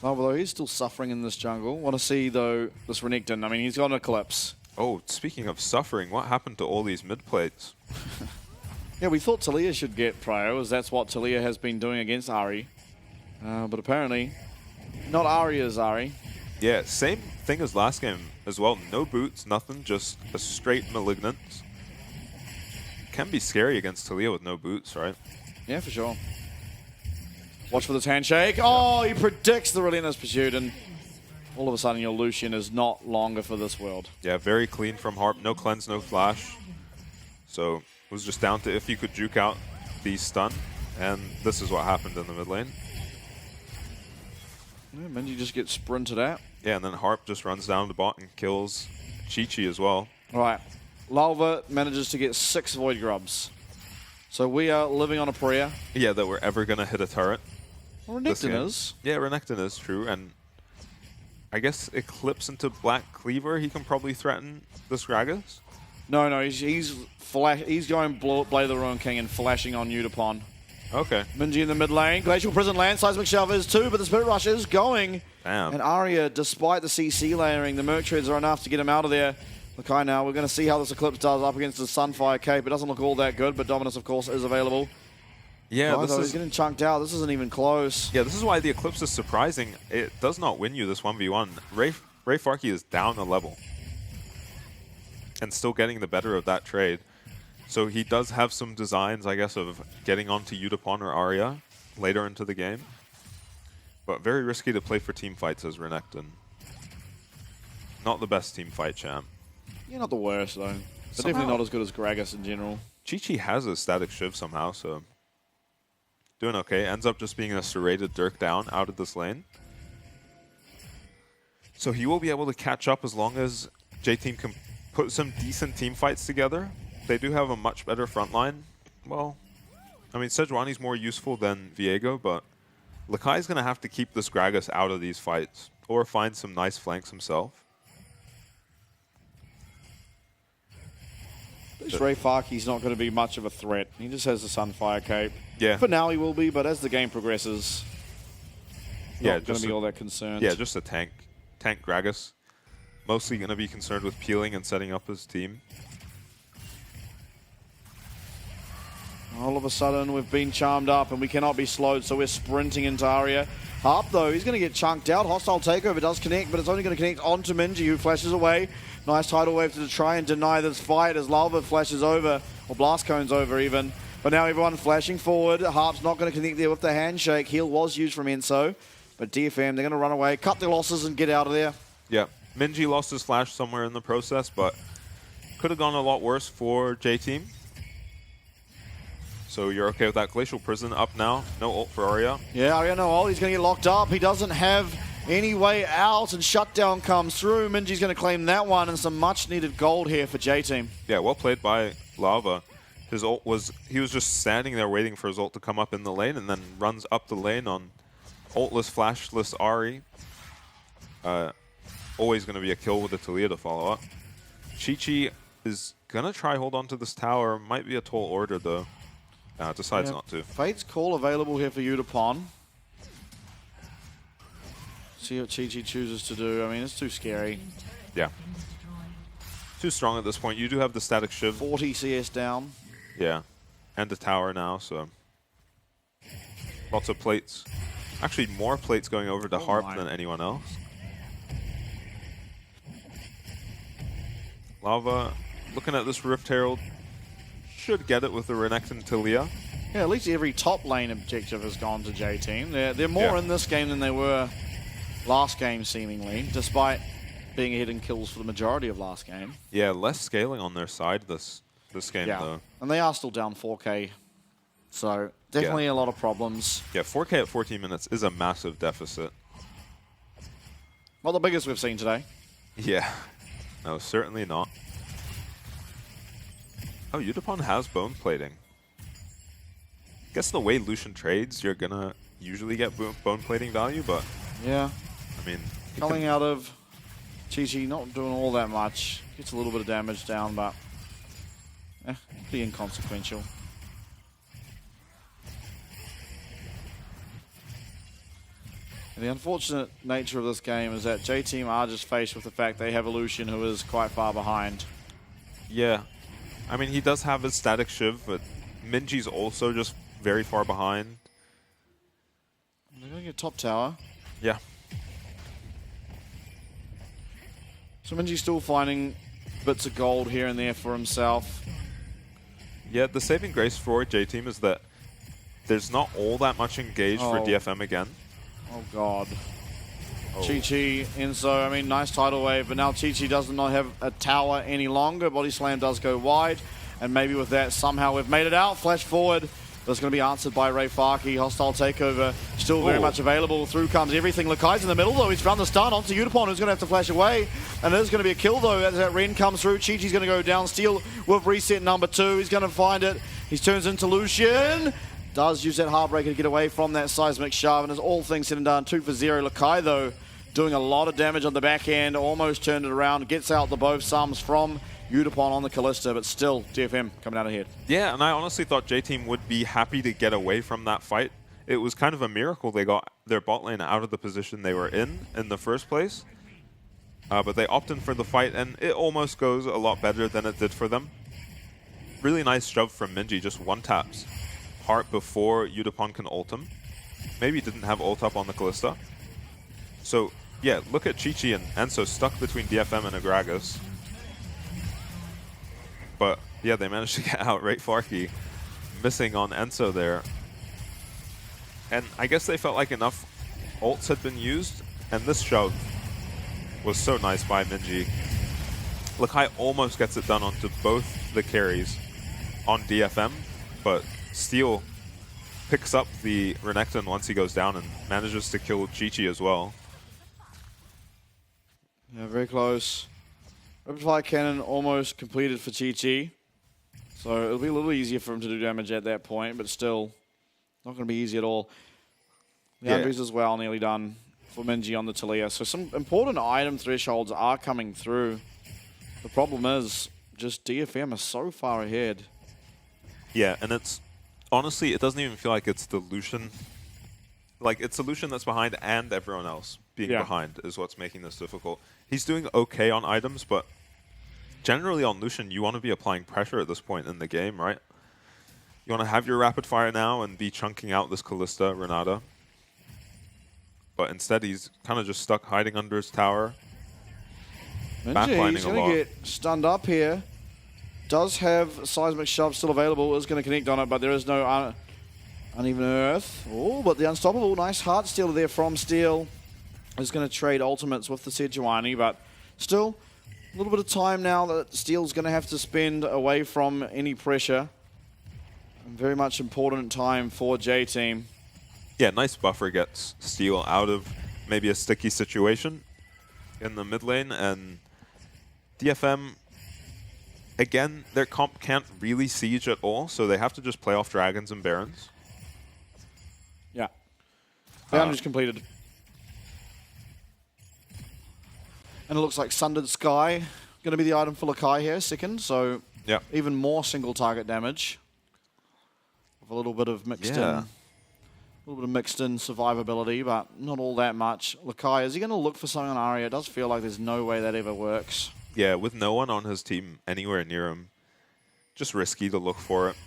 although he's still suffering in this jungle. Want to see, though, this Renekton. I mean, he's got an Eclipse. Oh, speaking of suffering, what happened to all these mid plates? Yeah, we thought Talia should get prio, as that's what Talia has been doing against Ahri. But apparently, not Arya's Ahri. Yeah, same thing as last game as well. No boots, nothing, just a straight Malignant. Can be scary against Talia with no boots, right? Yeah, for sure. Watch for this handshake. Oh, he predicts the Relentless Pursuit, and all of a sudden your Lucian is not longer for this world. Yeah, very clean from Harp. No cleanse, no flash. So it was just down to if you could juke out the stun, and this is what happened in the mid lane. Yeah, Minji just gets sprinted out. Yeah, and then Harp just runs down the bot and kills Chi-Chi as well. All right. Lalva manages to get 6 Void Grubs. So we are living on a prayer. Yeah, that we're ever going to hit a turret. Well, this game. Renekton is. Yeah, Renekton is true, and I guess Eclipse into Black Cleaver, he can probably threaten this Gragas. No, he's going Blade of the Ruin King and flashing on Udapon. Okay. Minji in the mid lane. Glacial Prison land. Seismic Shove is too, but the Spirit Rush is going. Damn. And Arya, despite the CC layering, the Merc Treads are enough to get him out of there. Okay, now we're going to see how this Eclipse does up against the Sunfire Cape. It doesn't look all that good, but Dominus, of course, is available. Yeah, He's this is getting chunked out. This isn't even close. Yeah, this is why the Eclipse is surprising. It does not win you this 1v1. Ray Farkey is down a level and still getting the better of that trade. So he does have some designs, I guess, of getting onto Udapon or Arya later into the game. But very risky to play for team fights as Renekton. Not the best team fight champ. Yeah, not the worst, though. But Somehow- definitely not as good as Gragas in general. Chi-Chi has a static Shiv somehow, so doing okay. Ends up just being a serrated Dirk down out of this lane. So he will be able to catch up as long as J-Team can put some decent team fights together. They do have a much better front line. Well, I mean, Sejuani's more useful than Viego, but Lakai's going to have to keep this Gragas out of these fights or find some nice flanks himself. This Ray Farke's not going to be much of a threat. He just has the Sunfire Cape. Yeah. For now he will be, but as the game progresses, not going to be all that concerned. Yeah, just a tank Gragas. Mostly going to be concerned with peeling and setting up his team. All of a sudden, we've been charmed up and we cannot be slowed, so we're sprinting into Aria. Harp, though, he's going to get chunked out. Hostile takeover does connect, but it's only going to connect onto Minji, who flashes away. Nice tidal wave to try and deny this fight as Lava flashes over, or Blast Cone's over even. But now everyone flashing forward. Harp's not going to connect there with the handshake. Heal was used from Enso, but DFM, they're going to run away, cut their losses and get out of there. Yeah, Minji lost his flash somewhere in the process, but could have gone a lot worse for J-Team. So you're okay with that. Glacial Prison up now. No ult for Aria. Yeah, Aria no ult. He's going to get locked up. He doesn't have any way out, and Shutdown comes through. Minji's going to claim that one, and some much-needed gold here for J-Team. Yeah, well played by Lava. His ult was, he was just standing there waiting for his ult to come up in the lane, and then runs up the lane on ultless, flashless Ahri. Always going to be a kill with the Talia to follow up. Chi-Chi is going to try hold on to this tower. Might be a tall order, though. Decides not to. Fate's Call available here for Udapon. See what Chi-Chi chooses to do. I mean, it's too scary. Yeah. Too strong at this point. You do have the static shiv. 40 CS down. Yeah. And the tower now, so. Lots of plates. Actually, more plates going over to Harp than anyone else. Lava, looking at this Rift Herald, should get it with the Renekton Talia. Yeah, at least every top lane objective has gone to J-Team. They're more in this game than they were last game, seemingly, despite being ahead in kills for the majority of last game. Yeah, less scaling on their side this game, though. And they are still down 4K, so definitely a lot of problems. Yeah, 4K at 14 minutes is a massive deficit. Not the biggest we've seen today. Yeah. No, certainly not. Oh, Udapon has bone plating. Guess the way Lucian trades, you're gonna usually get bone plating value, but yeah, I mean, coming out of Chi-Chi, not doing all that much. Gets a little bit of damage down, but pretty inconsequential. And the unfortunate nature of this game is that J-Team are just faced with the fact they have a Lucian who is quite far behind. Yeah. I mean, he does have his static shiv, but Minji's also just very far behind. They're going to get top tower. Yeah. So Minji's still finding bits of gold here and there for himself. Yeah, the saving grace for J-Team is that there's not all that much engaged for DFM again. Oh, God. Chi-Chi, Enso, I mean, nice tidal wave, but now Chi-Chi does not have a tower any longer. Body Slam does go wide, and maybe with that, somehow we've made it out. Flash forward. That's going to be answered by Ray Farke. Hostile takeover still very much available. Through comes everything. Lakai's in the middle, though. He's found the stun onto Udapon, who's going to have to flash away. And there's going to be a kill, though, as that Ren comes through. Chi-Chi's going to go down. Steel with reset number 2. He's going to find it. He turns into Lucian. Does use that Heartbreaker to get away from that seismic shove. And as all things said and done, 2 for 0. Lakai, though, doing a lot of damage on the back end. Almost turned it around. Gets out the both sums from Udapon on the Callista, but still DFM coming out ahead. Yeah, and I honestly thought J-Team would be happy to get away from that fight. It was kind of a miracle they got their bot lane out of the position they were in the first place. But they opted for the fight, and it almost goes a lot better than it did for them. Really nice shove from Minji, just one-taps Heart before Udapon can ult him. Maybe he didn't have ult up on the Callista. So, yeah, look at Chi-Chi and Enso stuck between DFM and Agragas. But, yeah, they managed to get out Ray Farke, missing on Enso there. And I guess they felt like enough ults had been used, and this shove was so nice by Minji. Lakai almost gets it done onto both the carries on DFM, but Steel picks up the Renekton once he goes down and manages to kill Chi-Chi as well. Yeah, very close. Rapid fire cannon almost completed for Chi-Chi. So it'll be a little easier for him to do damage at that point, but still not going to be easy at all. The Andres as well, nearly done for Minji on the Talia. So some important item thresholds are coming through. The problem is just DFM are so far ahead. Yeah, and it's honestly, it doesn't even feel like it's the Lucian. Like, it's the Lucian that's behind and everyone else being behind is what's making this difficult. He's doing okay on items, but generally on Lucian, you want to be applying pressure at this point in the game, right? You want to have your rapid fire now and be chunking out this Callista, Renata. But instead, he's kind of just stuck hiding under his tower. Minji, he's going to get stunned up here. Does have Seismic Shove still available, is going to connect on it, but there is no Uneven Earth. Oh, but the Unstoppable, nice heart stealer there from Steel. Is going to trade ultimates with the Sejuani, but still a little bit of time now that Steel's going to have to spend away from any pressure. Very much important time for J-Team. Yeah, nice buffer gets Steel out of maybe a sticky situation in the mid lane, and DFM, again, their comp can't really siege at all, so they have to just play off dragons and barons. Yeah. Boundary's completed. And it looks like Sundered Sky going to be the item for Lakai here, second, so even more single target damage. With a little bit of mixed in. A little bit of mixed in survivability, but not all that much. Lakai, is he going to look for something on Arya? It does feel like there's no way that ever works. Yeah, with no one on his team anywhere near him, just risky to look for it.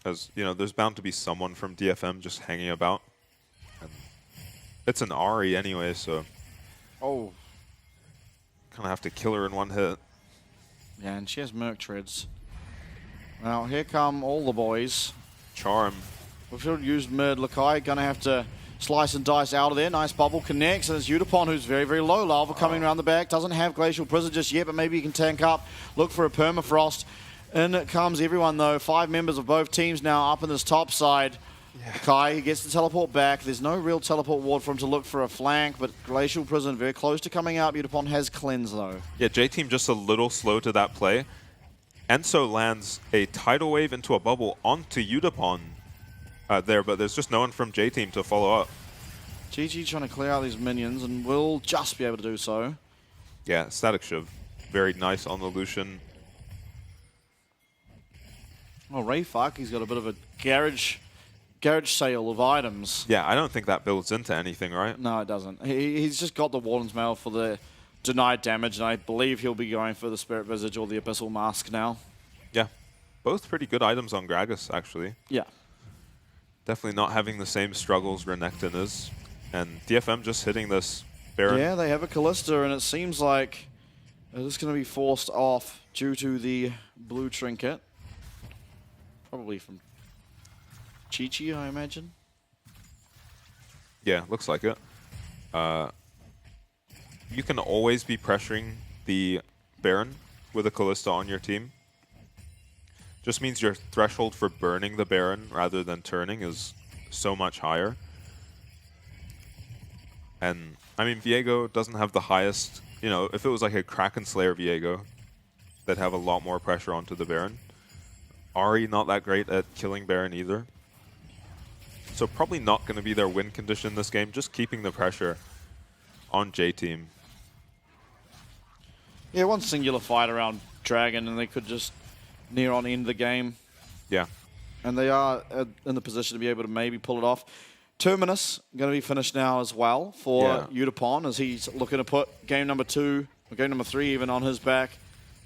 As you know, there's bound to be someone from DFM just hanging about. And it's an Ahri anyway, so kind of have to kill her in one hit. Yeah, and she has Merc Treads. Now, here come all the boys. Charm. We've used mid. Lakai gonna have to slice and dice out of there. Nice bubble connects, and it's Udapon who's very, very low. Lava coming around the back. Doesn't have Glacial Prison just yet, but maybe he can tank up. Look for a Permafrost. In comes everyone though. 5 members of both teams now up in this top side. Lakai, he gets the teleport back. There's no real teleport ward for him to look for a flank, but Glacial Prison very close to coming out. Udapon has Cleanse though. Yeah, J-Team just a little slow to that play. Enso lands a Tidal Wave into a bubble onto Udapon. There, but there's just no one from J-Team to follow up. GG trying to clear out these minions and will just be able to do so. Yeah, Static Shiv. Very nice on the Lucian. Oh, Rayfuck, he's got a bit of a garage sale of items. Yeah, I don't think that builds into anything, right? No, it doesn't. He's just got the Warden's Mail for the denied damage, and I believe he'll be going for the Spirit Visage or the Abyssal Mask now. Yeah, both pretty good items on Gragas, actually. Yeah. Definitely not having the same struggles Renekton is. And DFM just hitting this Baron. Yeah, they have a Callista, and it seems like it is going to be forced off due to the blue trinket. Probably from Chi-Chi, I imagine. Yeah, looks like it. You can always be pressuring the Baron with a Callista on your team. Just means your threshold for burning the Baron rather than turning is so much higher. And, I mean, Viego doesn't have the highest... You know, if it was like a Kraken Slayer Viego, they'd have a lot more pressure onto the Baron. Ahri not that great at killing Baron either. So probably not going to be their win condition this game, just keeping the pressure on J-Team. Yeah, one singular fight around Dragon, and they could just near on end the game. Yeah. And they are in the position to be able to maybe pull it off. Terminus going to be finished now as well for Udapon, as he's looking to put game number 2, or game number 3 even on his back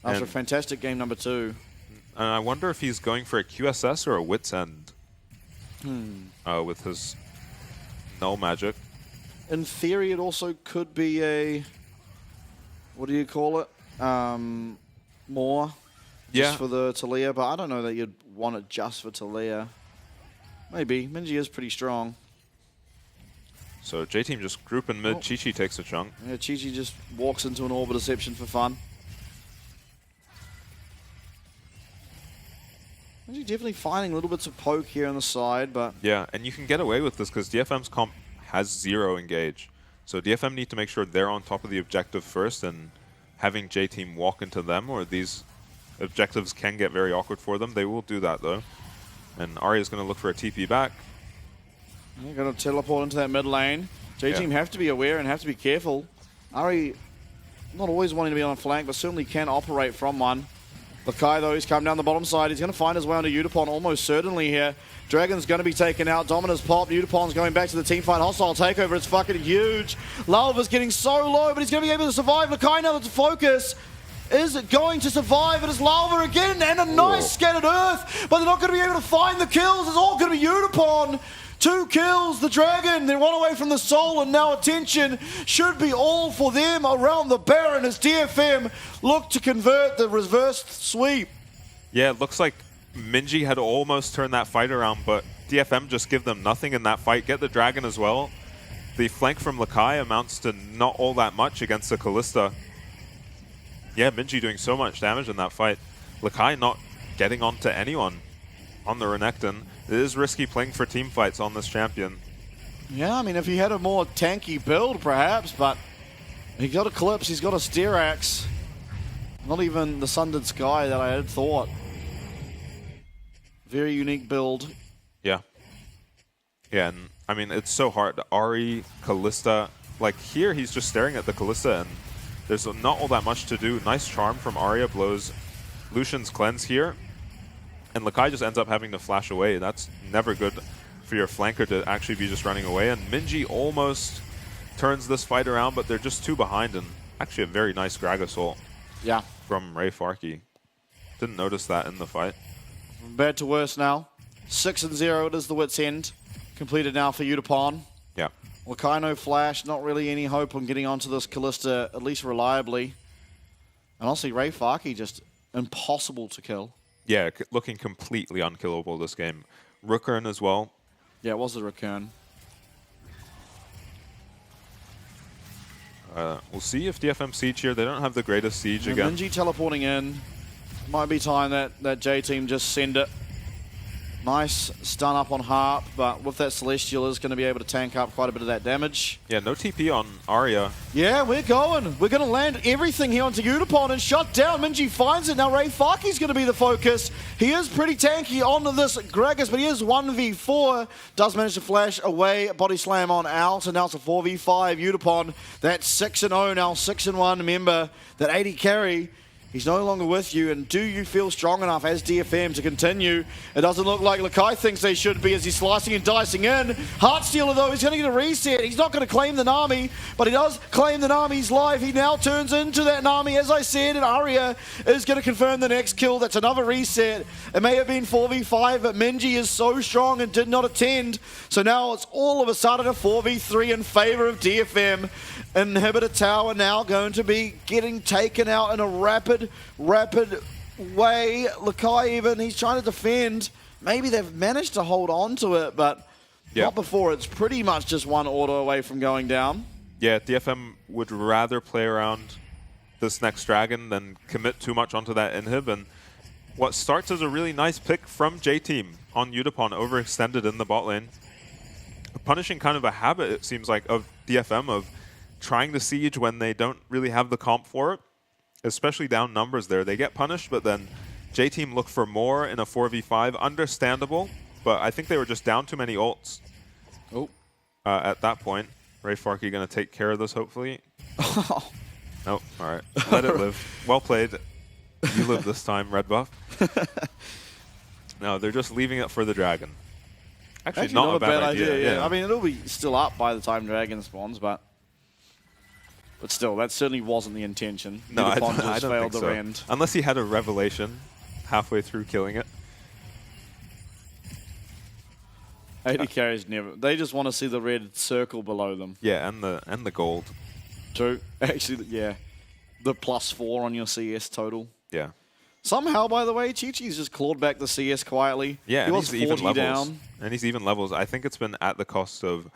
after a fantastic game number 2. And I wonder if he's going for a QSS or a Wit's End with his Null Magic. In theory, it also could be a, what do you call it? More. Just for the Talia, but I don't know that you'd want it just for Talia. Maybe. Minji is pretty strong. So J-Team just group in mid. Chi-Chi takes a chunk. Yeah, Chi-Chi just walks into an Orb of Deception for fun. Minji definitely finding little bits of poke here on the side, but... Yeah, and you can get away with this because DFM's comp has 0 engage. So DFM need to make sure they're on top of the objective first, and having J-Team walk into them, or these objectives can get very awkward for them. They will do that though. And Arya is going to look for a TP back. They're going to teleport into that mid lane. J-Team have to be aware and have to be careful. Ari not always wanting to be on a flank, but certainly can operate from one. Lakai, though, he's come down the bottom side. He's going to find his way onto Udapon almost certainly here. Dragon's going to be taken out. Domina's popped. Udapon's going back to the team fight. Hostile takeover. It's fucking huge. Lalva's getting so low, but he's going to be able to survive. Lakai now to focus. Is it going to survive? It is Lalva again, and a nice scattered earth, but they're not going to be able to find the kills. It's all going to be Udapon. 2 kills, the Dragon. They're one away from the Soul, and now attention should be all for them around the Baron as DFM look to convert the reverse sweep. Yeah, it looks like Minji had almost turned that fight around, but DFM just give them nothing in that fight. Get the Dragon as well. The flank from Lakai amounts to not all that much against the Kalista. Yeah, Minji doing so much damage in that fight. Lakai not getting onto anyone on the Renekton. It is risky playing for team fights on this champion. Yeah, I mean, if he had a more tanky build, perhaps, but he got Eclipse, he's got a Steeraxe. Not even the Sundered Sky that I had thought. Very unique build. Yeah. Yeah, and I mean, it's so hard. Ahri, Kalista, like here he's just staring at the Kalista, and there's not all that much to do. Nice charm from Arya, blows Lucian's Cleanse here. And Lakai just ends up having to flash away. That's never good for your flanker to actually be just running away. And Minji almost turns this fight around, but they're just 2 behind. And actually a very nice Grag Assault from Ray Farkey. Didn't notice that in the fight. From bad to worse now. 6-0, it is the wit's end. Completed now for Udapon. Yeah. Lakai no flash, not really any hope on getting onto this Kalista, at least reliably. And honestly, Ray Farkey just impossible to kill. Yeah, looking completely unkillable this game. Rookern as well. Yeah, it was the Rookern. We'll see if DFM siege here. They don't have the greatest siege again. Minji teleporting in. Might be time that J-Team just send it. Nice stun up on Harp, but with that Celestial is going to be able to tank up quite a bit of that damage. Yeah, no TP on Arya. Yeah, we're going. We're going to land everything here onto Udapon and shut down. Minji finds it. Now Ray Farkey's going to be the focus. He is pretty tanky onto this Gragas, but he is 1v4. Does manage to flash away. Body slam on out, and now it's a 4v5. Udapon, that's 6-0 now, 6-1. Remember that 80 carry. He's no longer with you, and do you feel strong enough as DFM to continue? It doesn't look like Lakai thinks they should be as he's slicing and dicing in. Heartstealer, though, he's going to get a reset. He's not going to claim the Nami, but he does claim the Nami's life. He now turns into that Nami, as I said, and Arya is going to confirm the next kill. That's another reset. It may have been 4v5, but Minji is so strong and did not attend. So now it's all of a sudden a 4v3 in favor of DFM. Inhibitor Tower now going to be getting taken out in a rapid way. Lakai even, he's trying to defend. Maybe they've managed to hold on to it, but not before. It's pretty much just one auto away from going down. Yeah, DFM would rather play around this next Dragon than commit too much onto that inhib. And what starts as a really nice pick from J-Team on Udapon, overextended in the bot lane. Punishing kind of a habit, it seems like, of DFM of trying to siege when they don't really have the comp for it, especially down numbers there. They get punished, but then J-Team look for more in a 4v5. Understandable, but I think they were just down too many ults at that point. Ray Farkey going to take care of this, hopefully. Nope, all right. Let it live. Well played. You live this time, Red Buff. No, they're just leaving it for the Dragon. Actually not a bad idea. I mean, it'll be still up by the time Dragon spawns, but still, that certainly wasn't the intention. No, I don't think the so. rend. Unless he had a revelation halfway through killing it. 80 carries never. They just want to see the red circle below them. Yeah, and the gold. True. Actually, yeah. The +4 on your CS total. Yeah. Somehow, by the way, Chi-Chi's just clawed back the CS quietly. Yeah, he was 40 even levels. down. And he's even levels. I think it's been at the cost of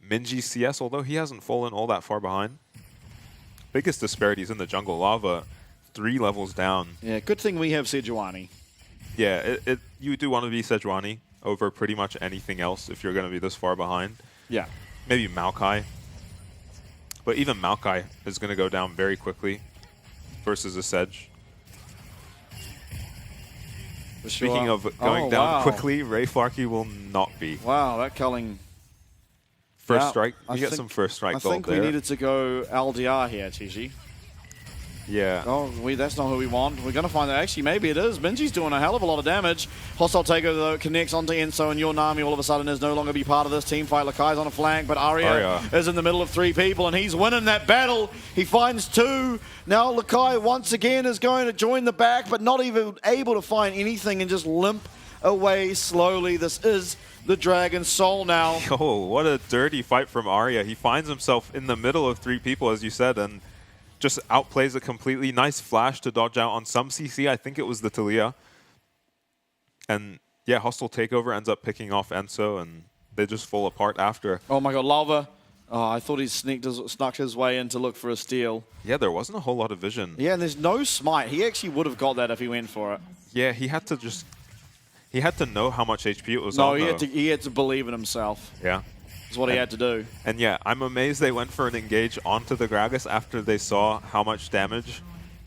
Minji's CS, although he hasn't fallen all that far behind. Biggest disparities in the jungle. Lava, 3 levels down. Yeah, good thing we have Sejuani. Yeah, you do want to be Sejuani over pretty much anything else if you're going to be this far behind. Yeah. Maybe Maokai. But even Maokai is going to go down very quickly versus a Sedge. Speaking of going down quickly, Ray Farkey will not be. Wow, that culling. First strike. You get some first strike gold there. I think we needed to go LDR here, TG. Yeah. Oh, that's not who we want. We're going to find that. Actually, maybe it is. Minji's doing a hell of a lot of damage. Hostile takeover, though, connects onto Enso, and your Nami all of a sudden is no longer be part of this team fight. Lakai's on a flank, but Arya is in the middle of 3 people, and he's winning that battle. He finds 2. Now Lakai once again is going to join the back, but not even able to find anything and just limp away slowly. This is the Dragon Soul now. Oh, what a dirty fight from Arya. He finds himself in the middle of 3 people, as you said, and just outplays it completely. Nice flash to dodge out on some CC. I think it was the Talia. And yeah, Hostile Takeover ends up picking off Enso, and they just fall apart after. Oh my god, Lava. Oh, I thought he snuck his way in to look for a steal. Yeah, there wasn't a whole lot of vision. Yeah, and there's no smite. He actually would have got that if he went for it. Yeah, he had to know how much HP it was no, on. No, he had to believe in himself. Yeah. That's what he had to do. And yeah, I'm amazed they went for an engage onto the Gragas after they saw how much damage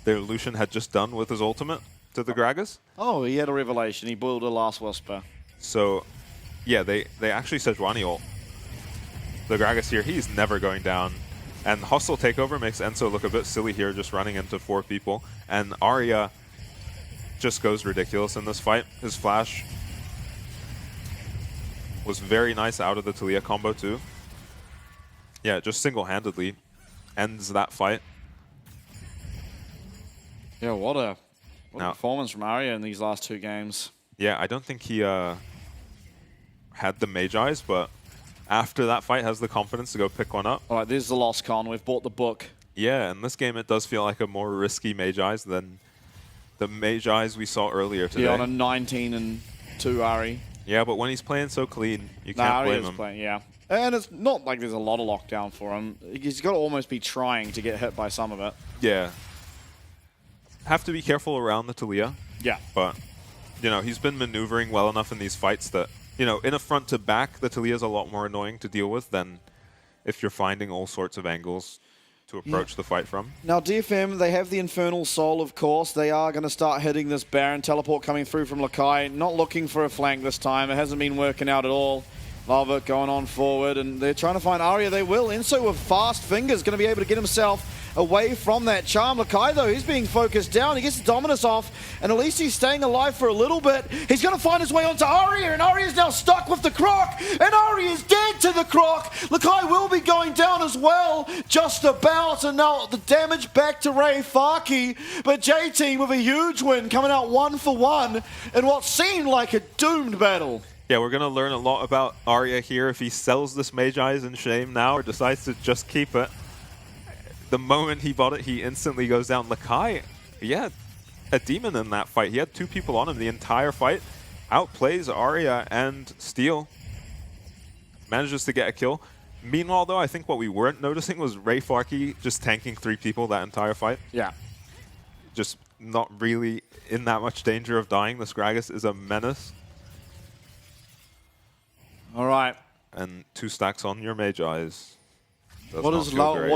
their Lucian had just done with his ultimate to the Gragas. Oh, he had a revelation. He boiled a Last Whisper. So, yeah, they actually Sejuani ult. The Gragas here, he's never going down. And Hostile Takeover makes Enso look a bit silly here, just running into 4 people. And Arya just goes ridiculous in this fight. His flash was very nice out of the Talia combo too. Yeah, just single-handedly ends that fight. Yeah, what a performance from Arya in these last 2 games. Yeah, I don't think he had the Mage Eyes, but after that fight has the confidence to go pick one up. All right, there's the Lost Con. We've bought the book. Yeah, in this game it does feel like a more risky Mage Eyes than the Mage Eyes we saw earlier today. Yeah, on a 19-2 Ari. Yeah, but when he's playing so clean, you can't blame him. Playing, yeah. And it's not like there's a lot of lockdown for him. He's got to almost be trying to get hit by some of it. Yeah. Have to be careful around the Talia. Yeah. But, you know, he's been maneuvering well enough in these fights that, you know, in a front to back, the Talia's a lot more annoying to deal with than if you're finding all sorts of angles to approach the fight from. Now, DFM, they have the Infernal Soul, of course. They are going to start hitting this Baron. Teleport coming through from Lakai. Not looking for a flank this time. It hasn't been working out at all. Lava going on forward, and they're trying to find Arya. They will. Enso with fast fingers going to be able to get himself away from that charm. Lakai, though, he's being focused down. He gets the Dominus off, and at least he's staying alive for a little bit. He's going to find his way onto Arya, and Arya's now stuck with the Croc, and Arya's dead to the Croc. Lakai will be going down as well, just about, and now the damage back to Ray Farkey. But J-Team with a huge win, coming out 1 for 1 in what seemed like a doomed battle. Yeah, we're going to learn a lot about Arya here if he sells this Mage Eyes in shame now or decides to just keep it. The moment he bought it, he instantly goes down. Lakai, yeah, a demon in that fight. He had 2 people on him the entire fight. Outplays Arya and Steel. Manages to get a kill. Meanwhile, though, I think what we weren't noticing was Ray Farkey just tanking 3 people that entire fight. Yeah. Just not really in that much danger of dying. This Gragas is a menace. All right. And 2 stacks on your Mage Eyes. What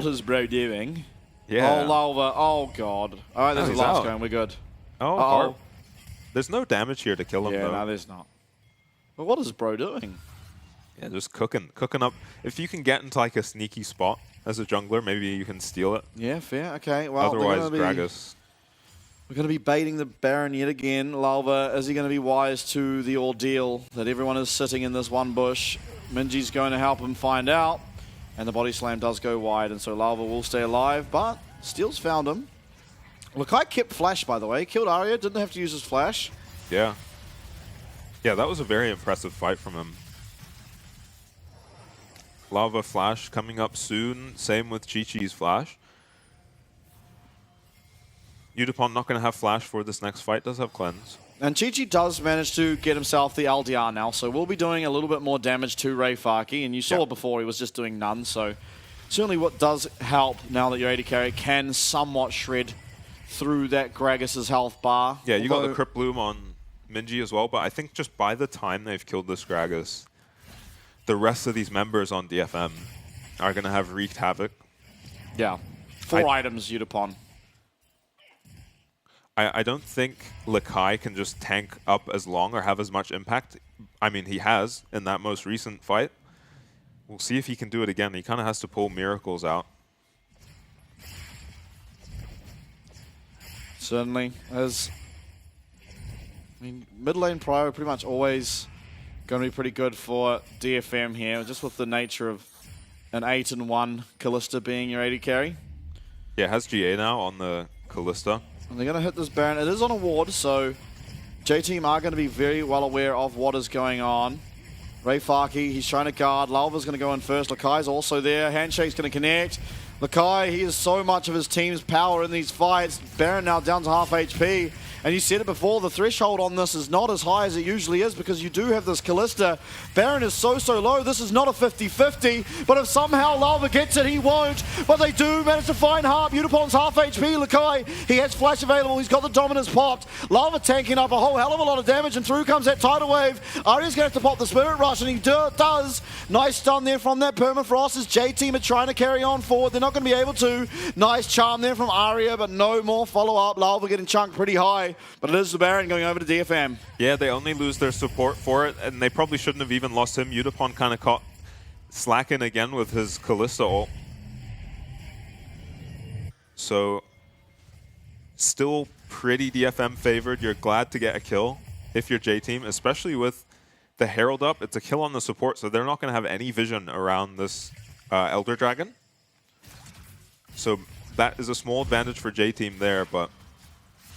is bro doing? Yeah. Oh, Lava. Oh, God. All right, there's a last going. We're good. Oh, there's no damage here to kill him, though. Yeah, no, there's not. But what is bro doing? Yeah, just cooking up. If you can get into like a sneaky spot as a jungler, maybe you can steal it. Yeah, fair. Okay. Well, otherwise, Gragas. We're going to be baiting the Baron yet again. Lalva, is he going to be wise to the ordeal that everyone is sitting in this one bush? Minji's going to help him find out. And the body slam does go wide, and so Lalva will stay alive, but Steel's found him. Lakai kept flash, by the way. Killed Arya, didn't have to use his flash. Yeah. Yeah, that was a very impressive fight from him. Lava flash coming up soon. Same with Chi-Chi's flash. Udapon not going to have flash for this next fight, does have cleanse. And Chi-Chi does manage to get himself the LDR now, so we'll be doing a little bit more damage to Ray Farkey, and you saw before he was just doing none, so certainly what does help now that your AD carry can somewhat shred through that Gragas' health bar. Yeah, you got the Crypt Bloom on Minji as well, but I think just by the time they've killed this Gragas, the rest of these members on DFM are going to have wreaked havoc. Yeah. 4 items, Yudapon. I don't think Lakai can just tank up as long or have as much impact. I mean, he has in that most recent fight. We'll see if he can do it again. He kind of has to pull miracles out. Certainly. As I mean, mid lane prio pretty much always going to be pretty good for DFM here, just with the nature of an 8-1 Kalista being your AD carry. Yeah, has GA now on the Kalista. And they're going to hit this Baron. It is on a ward, so J-Team are going to be very well aware of what is going on. Ray Farkey, he's trying to guard. Lalva's going to go in first. Lakai's also there. Handshake's going to connect. Lakai, he has so much of his team's power in these fights. Baron now down to half HP. And you said it before, the threshold on this is not as high as it usually is because you do have this Kalista. Baron is so low. This is not a 50-50. But if somehow Lalva gets it, he won't. But they do manage to find Harp. Udapon's half HP. Lakai, he has flash available. He's got the dominance popped. Lalva tanking up a whole hell of a lot of damage. And through comes that tidal wave. Arya's going to have to pop the Spirit Rush. And he does. Nice stun there from that Permafrost as J-Team are trying to carry on forward. They're not going to be able to. Nice charm there from Arya, but no more follow-up. Lalva getting chunked pretty high. But it is the Baron going over to DFM. Yeah, they only lose their support for it, and they probably shouldn't have even lost him. Udapon kind of caught slacking again with his Kalista ult. So, still pretty DFM favored. You're glad to get a kill if you're J-Team, especially with the Herald up. It's a kill on the support, so they're not going to have any vision around this Elder Dragon. So that is a small advantage for J-Team there, but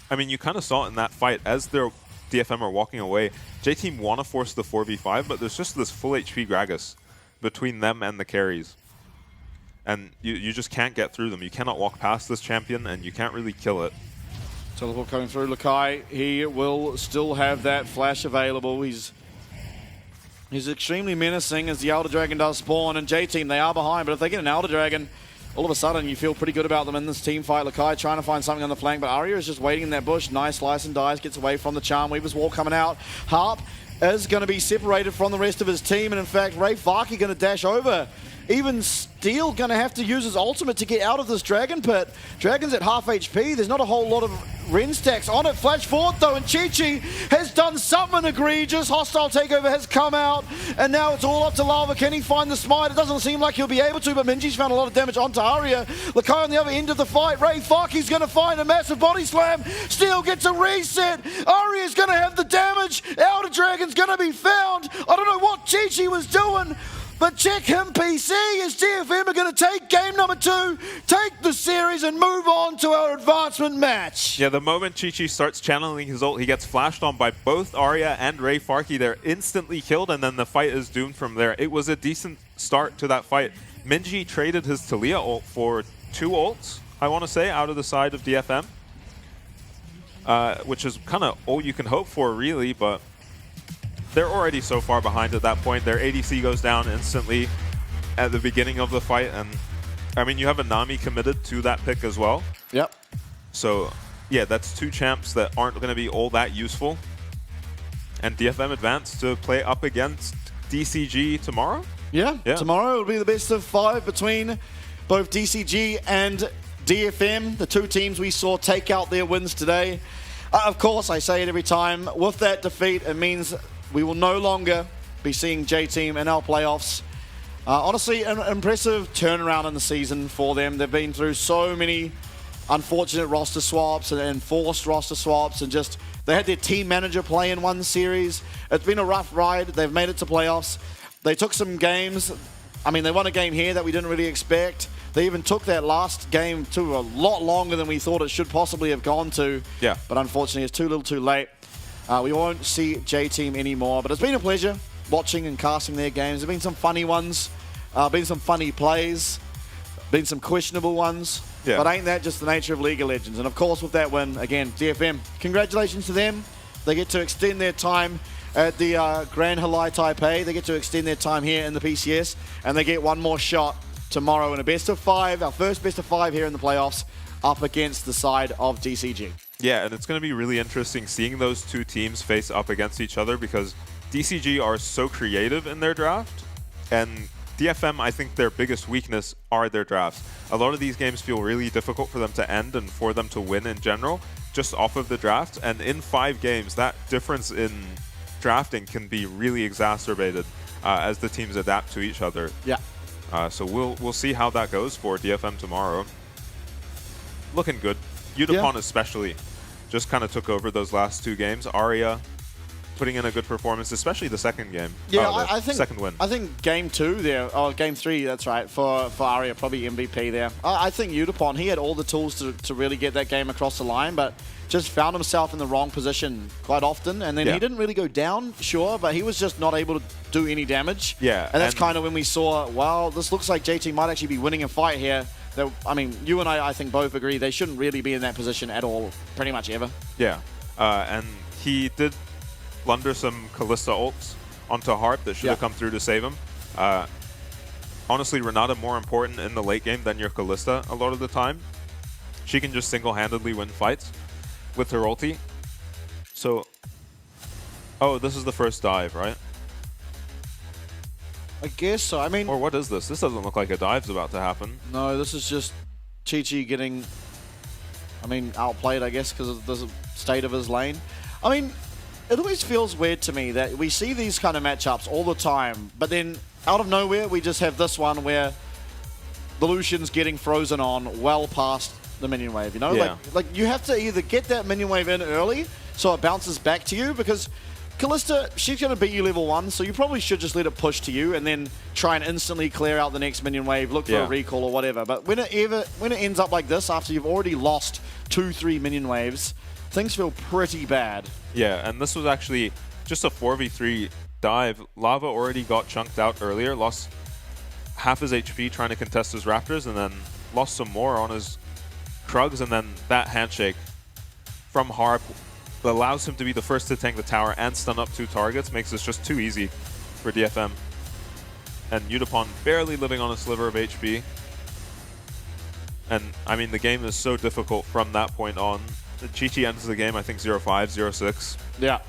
I mean, you kind of saw it in that fight as their DFM are walking away. J-Team want to force the 4v5, but there's just this full HP Gragas between them and the carries. And you just can't get through them. You cannot walk past this champion, and you can't really kill it. Teleport coming through. Lakai, he will still have that flash available. He's extremely menacing as the Elder Dragon does spawn, and J-Team, they are behind, but if they get an Elder Dragon, all of a sudden, you feel pretty good about them in this team fight. Lakai trying to find something on the flank, but Arya is just waiting in that bush. Nice slice and dice, gets away from the Charm Weaver's wall coming out. Harp is going to be separated from the rest of his team, and in fact, Ray Farkey going to dash over. Even Steel going to have to use his ultimate to get out of this Dragon Pit. Dragon's at half HP. There's not a whole lot of Ren stacks on it. Flash forward though, and Chi-Chi has done something egregious. Hostile takeover has come out, and now it's all up to Lalva. Can he find the smite? It doesn't seem like he'll be able to, but Minji's found a lot of damage onto Arya. Lakai on the other end of the fight. Ray Farkey's going to find a massive body slam. Steel gets a reset. Arya's going to have the damage. Elder Dragon's going to be found. I don't know what Chi-Chi was doing, but check him, PC, as DFM are going to take game number 2, take the series, and move on to our advancement match. Yeah, the moment Chi-Chi starts channeling his ult, he gets flashed on by both Arya and Ray Farkey. They're instantly killed, and then the fight is doomed from there. It was a decent start to that fight. Minji traded his Talia ult for 2 ults, I want to say, out of the side of DFM, which is kind of all you can hope for, really, but they're already so far behind at that point. Their ADC goes down instantly at the beginning of the fight, and I mean, you have a Nami committed to that pick as well. Yep. So, yeah, that's 2 champs that aren't going to be all that useful. And DFM advanced to play up against DCG tomorrow? Yeah, tomorrow will be the best of 5 between both DCG and DFM, the 2 teams we saw take out their wins today. Of course, I say it every time, with that defeat, it means we will no longer be seeing J-Team in our playoffs. Honestly, an impressive turnaround in the season for them. They've been through so many unfortunate roster swaps and enforced roster swaps, and just they had their team manager play in one series. It's been a rough ride. They've made it to playoffs. They took some games. I mean, they won a game here that we didn't really expect. They even took that last game to a lot longer than we thought it should possibly have gone to. Yeah. But unfortunately, it's too little too late. We won't see J-Team anymore, but it's been a pleasure watching and casting their games. There have been some funny ones, been some funny plays, been some questionable ones, but ain't that just the nature of League of Legends? And of course, with that win, again, DFM, congratulations to them. They get to extend their time at the Grand Halai Taipei. They get to extend their time here in the PCS, and they get one more shot tomorrow in a best of 5, our first best of 5 here in the playoffs, up against the side of DCG. Yeah, and it's going to be really interesting seeing those 2 teams face up against each other, because DCG are so creative in their draft, and DFM, I think their biggest weakness are their drafts. A lot of these games feel really difficult for them to end and for them to win in general, just off of the draft. And in 5 games, that difference in drafting can be really exacerbated as the teams adapt to each other. Yeah. So we'll see how that goes for DFM tomorrow. Looking good. Udapon especially just kind of took over those last 2 games. Aria putting in a good performance, especially the second game. Yeah, I think second win. I think game 2 there, or game 3, that's right, for Aria, probably MVP there. I think Udapon, he had all the tools to really get that game across the line, but just found himself in the wrong position quite often, and then he didn't really go down, sure, but he was just not able to do any damage. Yeah. And that's kind of when we saw, well, this looks like JT might actually be winning a fight here. I mean, you and I think both agree they shouldn't really be in that position at all, pretty much ever. Yeah. And he did blunder some Kalista ults onto Harp that should have come through to save him. Honestly, Renata more important in the late game than your Kalista a lot of the time. She can just single-handedly win fights with her ulti. So, oh, this is the first dive, right? I guess so. I mean, Or what is this? This doesn't look like a dive's about to happen. no, this is just Chi-Chi getting, I mean, outplayed, I guess, because of the state of his lane. I mean, it always feels weird to me that we see these kind of matchups all the time, but then out of nowhere, we just have this one where the Lucian's getting frozen on well past the minion wave, you know? Yeah. Like you have to either get that minion wave in early so it bounces back to you, because Kalista, she's going to beat you level 1, so you probably should just let it push to you and then try and instantly clear out the next minion wave, look for a recall or whatever. But when it ends up like this, after you've already lost 2-3 minion waves, things feel pretty bad. Yeah, and this was actually just a 4v3 dive. Lava already got chunked out earlier, lost half his HP trying to contest his Raptors, and then lost some more on his Krugs, and then that handshake from Harp allows him to be the first to tank the tower and stun up 2 targets, makes this just too easy for DFM. And Udapon barely living on a sliver of HP. And, I mean, the game is so difficult from that point on. Chi-Chi ends the game, I think, 0-5, 0-6. Yeah.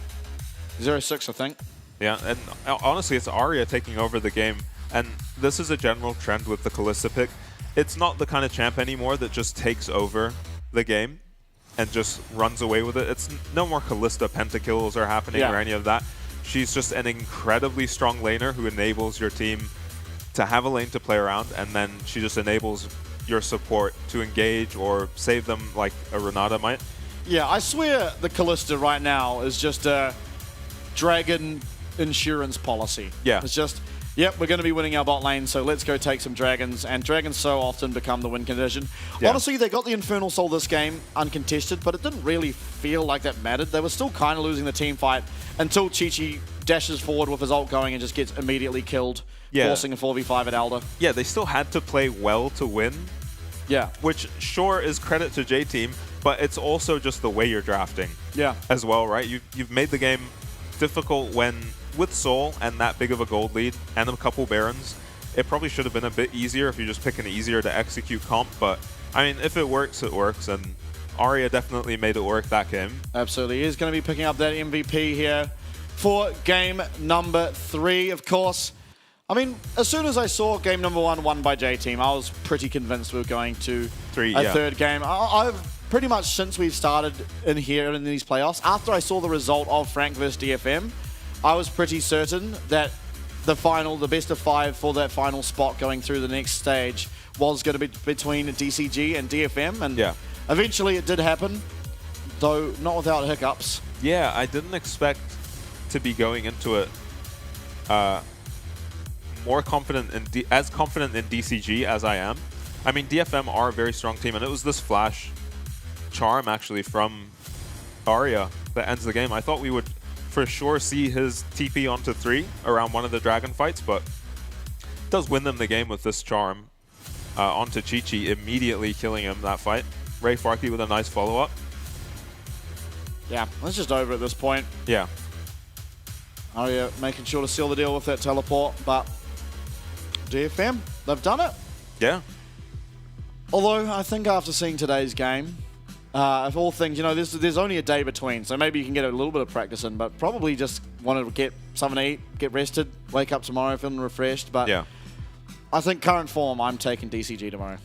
0-6, I think. Yeah, and honestly, it's Aria taking over the game. And this is a general trend with the Kalista pick. It's not the kind of champ anymore that just takes over the game and just runs away with it. It's no more Kalista pentakills are happening or any of that. She's just an incredibly strong laner who enables your team to have a lane to play around, and then she just enables your support to engage or save them like a Renata might. Yeah, I swear the Kalista right now is just a dragon insurance policy. Yeah. It's just, yep, we're going to be winning our bot lane, so let's go take some dragons. And dragons so often become the win condition. Yeah. Honestly, they got the Infernal Soul this game uncontested, but it didn't really feel like that mattered. They were still kind of losing the team fight until Chi-Chi dashes forward with his ult going and just gets immediately killed, forcing a 4v5 at Elder. Yeah, they still had to play well to win. Yeah. Which, sure, is credit to J-Team, but it's also just the way you're drafting as well, right? You've made the game difficult when, with Soul and that big of a gold lead and a couple Barons, it probably should have been a bit easier if you just pick an easier to execute comp, but I mean, if it works, it works, and Aria definitely made it work that game. Absolutely. He's going to be picking up that MVP here for game number 3, of course. I mean, as soon as I saw game number 1 won by J-Team, I was pretty convinced we were going to a third game. I've pretty much, since we've started in here in these playoffs, after I saw the result of Frank vs DFM, I was pretty certain that the best of 5 for that final spot going through the next stage was going to be between DCG and DFM, and eventually it did happen, though not without hiccups. Yeah, I didn't expect to be going into it more confident as confident in DCG as I am. I mean, DFM are a very strong team, and it was this flash charm actually from Aria that ends the game. I thought we would for sure see his TP onto 3 around one of the dragon fights, but does win them the game with this charm onto Chi-Chi, immediately killing him that fight. Ray Farkey with a nice follow-up. Yeah, it's just over at this point. Yeah. Aria making sure to seal the deal with that teleport, but DFM, they've done it. Yeah. Although, I think after seeing today's game, of all things, you know, there's only a day between, so maybe you can get a little bit of practice in, but probably just want to get something to eat, get rested, wake up tomorrow feeling refreshed. But I think current form, I'm taking DCG tomorrow.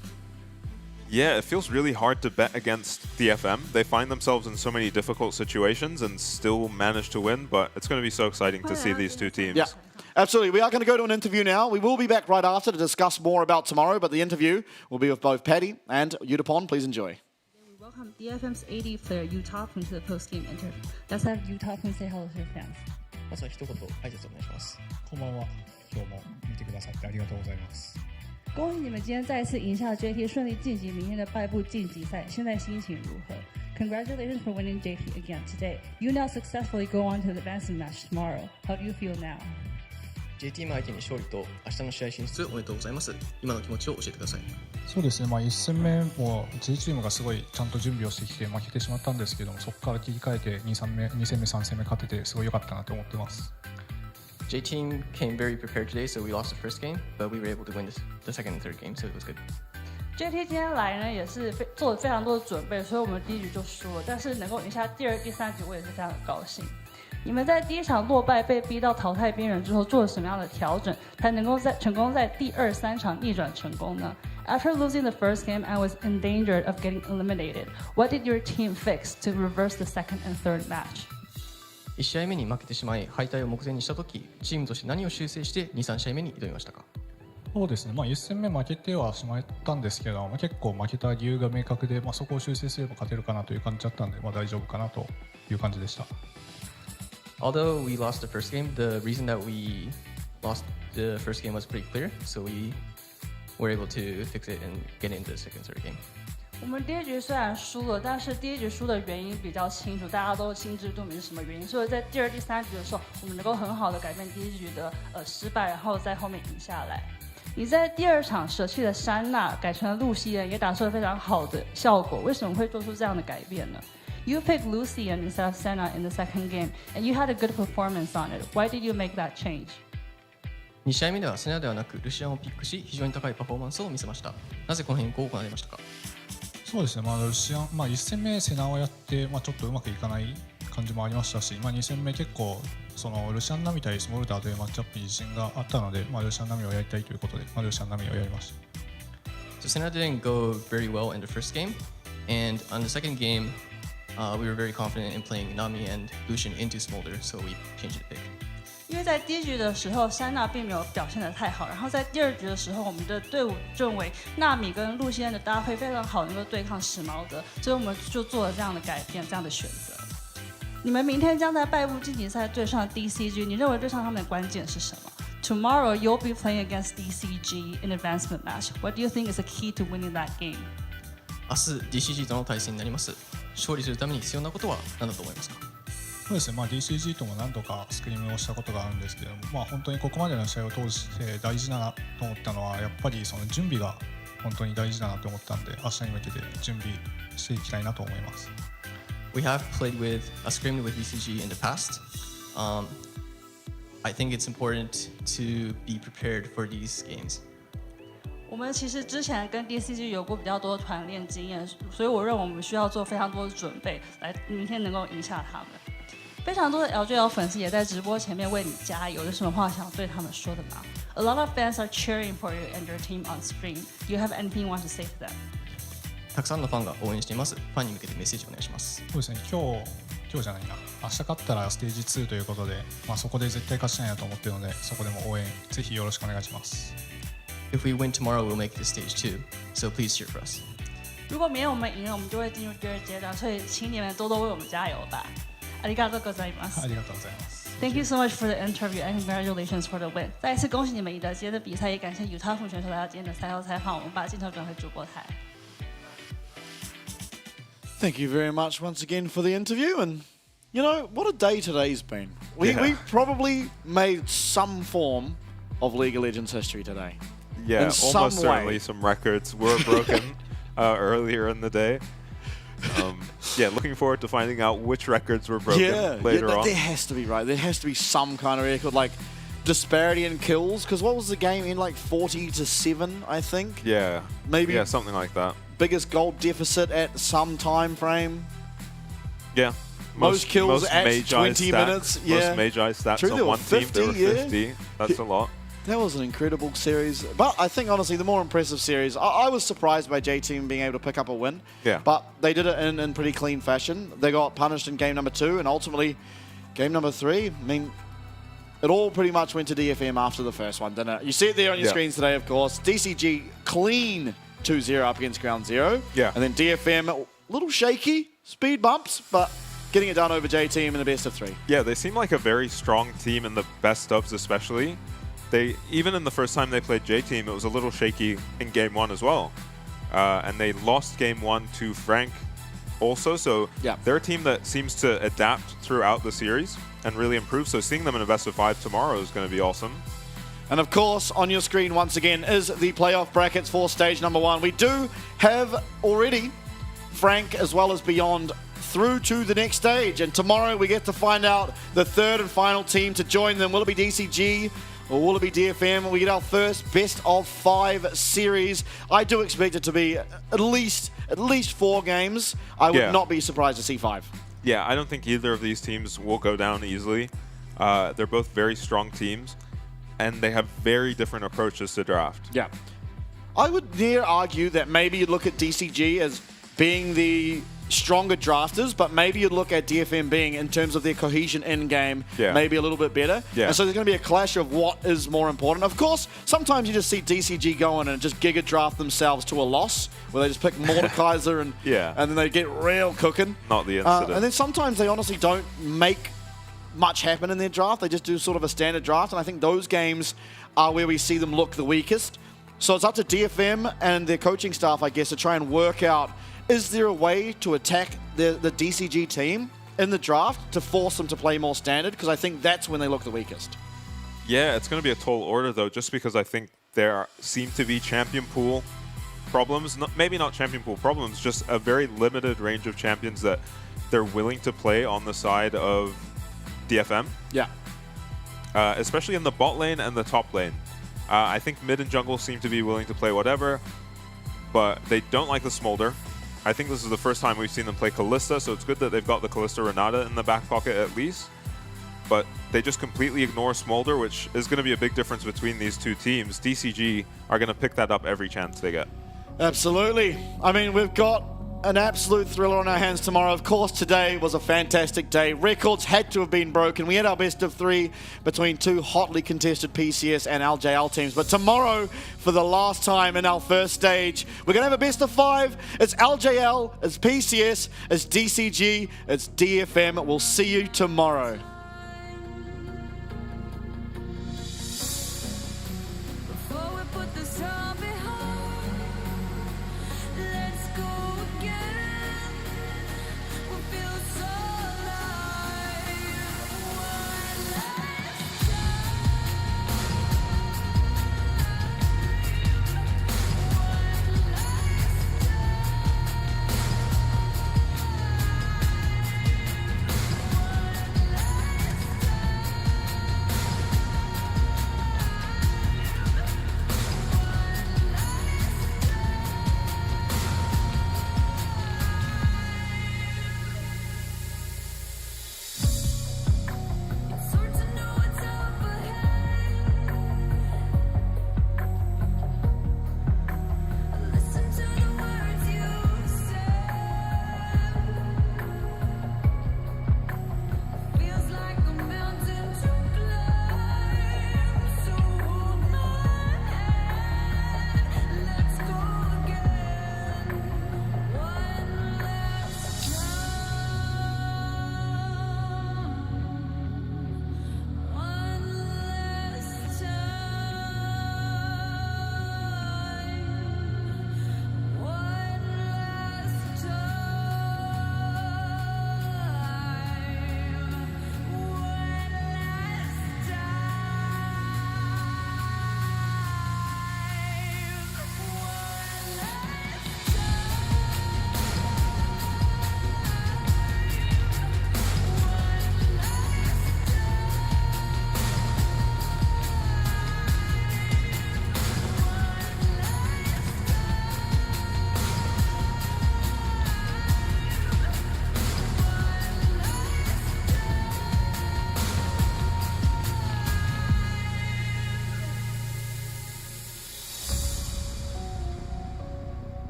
Yeah, it feels really hard to bet against DFM. They find themselves in so many difficult situations and still manage to win, but it's going to be so exciting to see these two teams. Yeah, absolutely. We are going to go to an interview now. We will be back right after to discuss more about tomorrow, but the interview will be with both Paddy and Yutapon. Please enjoy. We welcome DFM's AD player Yutapon to the post-game interview. Let's have Yutapon say hello to the fans. まずは一言挨拶お願いします。こんばんは。今日も見てくださってありがとうございます。恭喜你们今天再次赢下 JT， 顺利晋级明天的败部晋级赛，现在心情如何 ？Congratulations for winning JT again today. You now successfully go on to the advancement match tomorrow. How do you feel now? JT 相手に勝利と明日の試合進出おめでとうございます。今の気持ちを教えてください。そうですね、1戦目も J チームがすごいちゃんと準備をしてきて負けてしまったんですけども、そこから切り替えて2戦目、3戦目勝ててすごい良かったなと思ってます。J team came very prepared today, so we lost the first game, but we were able to win the second and third game, so it was good. JT 今天来呢，也是做了非常多的准备，所以我们第一局就输了，但是能够赢下第二、第三局，我也是非常的高兴。你们在第一场落败被逼到淘汰边缘之后，做了什么样的调整，才能够成功在第二、三场逆转成功呢？ After losing the first game, I was in danger of getting eliminated. What did your team fix to reverse the second and third match? 1試合目に負けてしまい敗退を目前にしたとき、チームとして何を修正して2、3試合目に挑みましたか？そうですね、1戦目負けてはしまったんですけど、結構負けた理由が明確で、そこを修正すれば勝てるかなという感じだったんで、大丈夫かなという感じでした。Although we lost the first game, the reason that we lost the first game was pretty clear, so we were able to fix it and get into the second, third game. 我们第一局虽然输了，但是第一局输的原因比较清楚，大家都心知肚明是什么原因，所以在第二、第三局的时候，我们能够很好的改变第一局的失败，然后在后面赢下来。你在第二场舍弃了珊娜，改成了露西恩，也打出了非常好的效果。为什么会做出这样的改变呢？ You picked Lucian instead of Senna in the second game, and you had a good performance on it. Why did you make that change? 2試合目ではセナではなくルシアンをピックし、非常に高いパフォーマンスを見せました。なぜこの変更を行いましたか？そうですね、ルシアン、1戦目セナをやって、ちょっとうまくいかない感じもありましたし、2戦目結構ルシアンナミ対スモルターというマッチアップに自信があったので、ルシアンナミをやりたいということで、ルシアンナミをやりました。So Senna didn't go very well in the first game, and on the second game, we were very confident in playing Nami and Lucian into Smolder, so we changed the pick. 因为在第一局的时候，珊娜并没有表现得太好，然后在第二局的时候，我们的队伍认为纳米跟露西安的搭配非常好，能够对抗史矛德，所以我们就做了这样的改变，这样的选择。你们明天将在败部晋级赛对上 DCG， 你认为对上他们的关键是什么？ Tomorrow you'll be playing against DCG in advancement match. What do you think is the key to winning that game? 明日 DCG との対戦になります。勝利するために必要なことは何だと思いますか？そうですね、DCG とも何度かスクリームをしたことがあるんですけども、本当にここまでの試合を通して大事だなと思ったのはやっぱりその準備が本当に大事だなと思ったんで、明日に向けて準備していきたいなと思います。We have played with scrimmed with DCG in the past. I think it's important to be prepared for these games. 我们其实之前跟 DCG 有过比较多的团练经验，所以我认为我们需要做非常多的准备，来明天能够赢下他们。非常多的 LJL 粉丝也在直播前面为你加油，有什么话想对他们说的吗？ A lot of fans are cheering for you and your team on stream. Do you have anything you want to say to them? たくさんのファンが応援しています。ファンに向けてメッセージお願いします。そうですね、今日じゃないな、明日勝ったらステージ2ということで、そこで絶対勝ちたいなと思っているので、そこでも応援ぜひよろしくお願いします。If we win tomorrow, we'll make it to stage 2. So please cheer for us. 如果明天我们赢了，我们就会进入第二阶段，所以请你们多多为我们加油吧。ありがとうございます。ありがとうございます。Thank you so much for the interview and congratulations for the win. 再一次恭喜你们赢得今天的比赛，也感谢Yutapon选手来到今天的赛后采访。我们把镜头转回主播台。Thank you very much once again for the interview, and you know what a day today's been. We probably made some form of League of Legends history today. Yeah, almost certainly some records were broken earlier in the day. Yeah, looking forward to finding out which records were broken later on. There has to be, right? There has to be some kind of record, like disparity in kills, because what was the game in, like 40-7, I think? Yeah. Maybe. Yeah, something like that. Biggest gold deficit at some time frame. Yeah. Most kills at 20 minutes. Yeah. Most Magi stats on one team, there were 50. That's a lot. That was an incredible series. But I think, honestly, the more impressive series, I was surprised by J-Team being able to pick up a win. Yeah. But they did it in pretty clean fashion. They got punished in game number 2, and ultimately, game number 3, I mean, it all pretty much went to DFM after the first one, didn't it? You see it there on your screens today, of course. DCG clean 2-0 up against Ground Zero. Yeah. And then DFM, a little shaky, speed bumps, but getting it done over J-Team in the best of 3. Yeah, they seem like a very strong team in the best ofs especially. They, even in the first time they played J-Team, it was a little shaky in game 1 as well. And they lost game 1 to Frank also, so they're a team that seems to adapt throughout the series and really improve, so seeing them in a best of 5 tomorrow is going to be awesome. And of course, on your screen once again is the playoff brackets for stage number 1. We do have already Frank as well as Beyond through to the next stage, and tomorrow we get to find out the third and final team to join them. Will it be DCG? Or will it be DFM? We get our first best of 5 series. I do expect it to be at least 4 games. I would not be surprised to see 5. Yeah, I don't think either of these teams will go down easily. They're both very strong teams, and they have very different approaches to draft. Yeah. I would dare argue that maybe you'd look at DCG as being the stronger drafters, but maybe you'd look at DFM being, in terms of their cohesion in-game, maybe a little bit better. Yeah. And so there's going to be a clash of what is more important. Of course, sometimes you just see DCG go in and just giga draft themselves to a loss, where they just pick Mordekaiser and then they get real cooking. Not the incident. And then sometimes they honestly don't make much happen in their draft. They just do sort of a standard draft, and I think those games are where we see them look the weakest. So it's up to DFM and their coaching staff, I guess, to try and work out, is there a way to attack the DCG team in the draft to force them to play more standard? Because I think that's when they look the weakest. Yeah, it's going to be a tall order, though, just because I think there seem to be champion pool problems. Maybe not champion pool problems, just a very limited range of champions that they're willing to play on the side of DFM. Yeah. Especially in the bot lane and the top lane. I think mid and jungle seem to be willing to play whatever, but they don't like the Smolder. I think this is the first time we've seen them play Kalista, so it's good that they've got the Kalista Renata in the back pocket at least. But they just completely ignore Smolder, which is going to be a big difference between these two teams. DCG are going to pick that up every chance they get. Absolutely. I mean, we've got an absolute thriller on our hands tomorrow. Of course, today was a fantastic day. Records had to have been broken. We had our best of 3 between 2 hotly contested PCS and LJL teams. But tomorrow, for the last time in our first stage, we're going to have a best of 5. It's LJL, it's PCS, it's DCG, it's DFM. We'll see you tomorrow.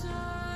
time.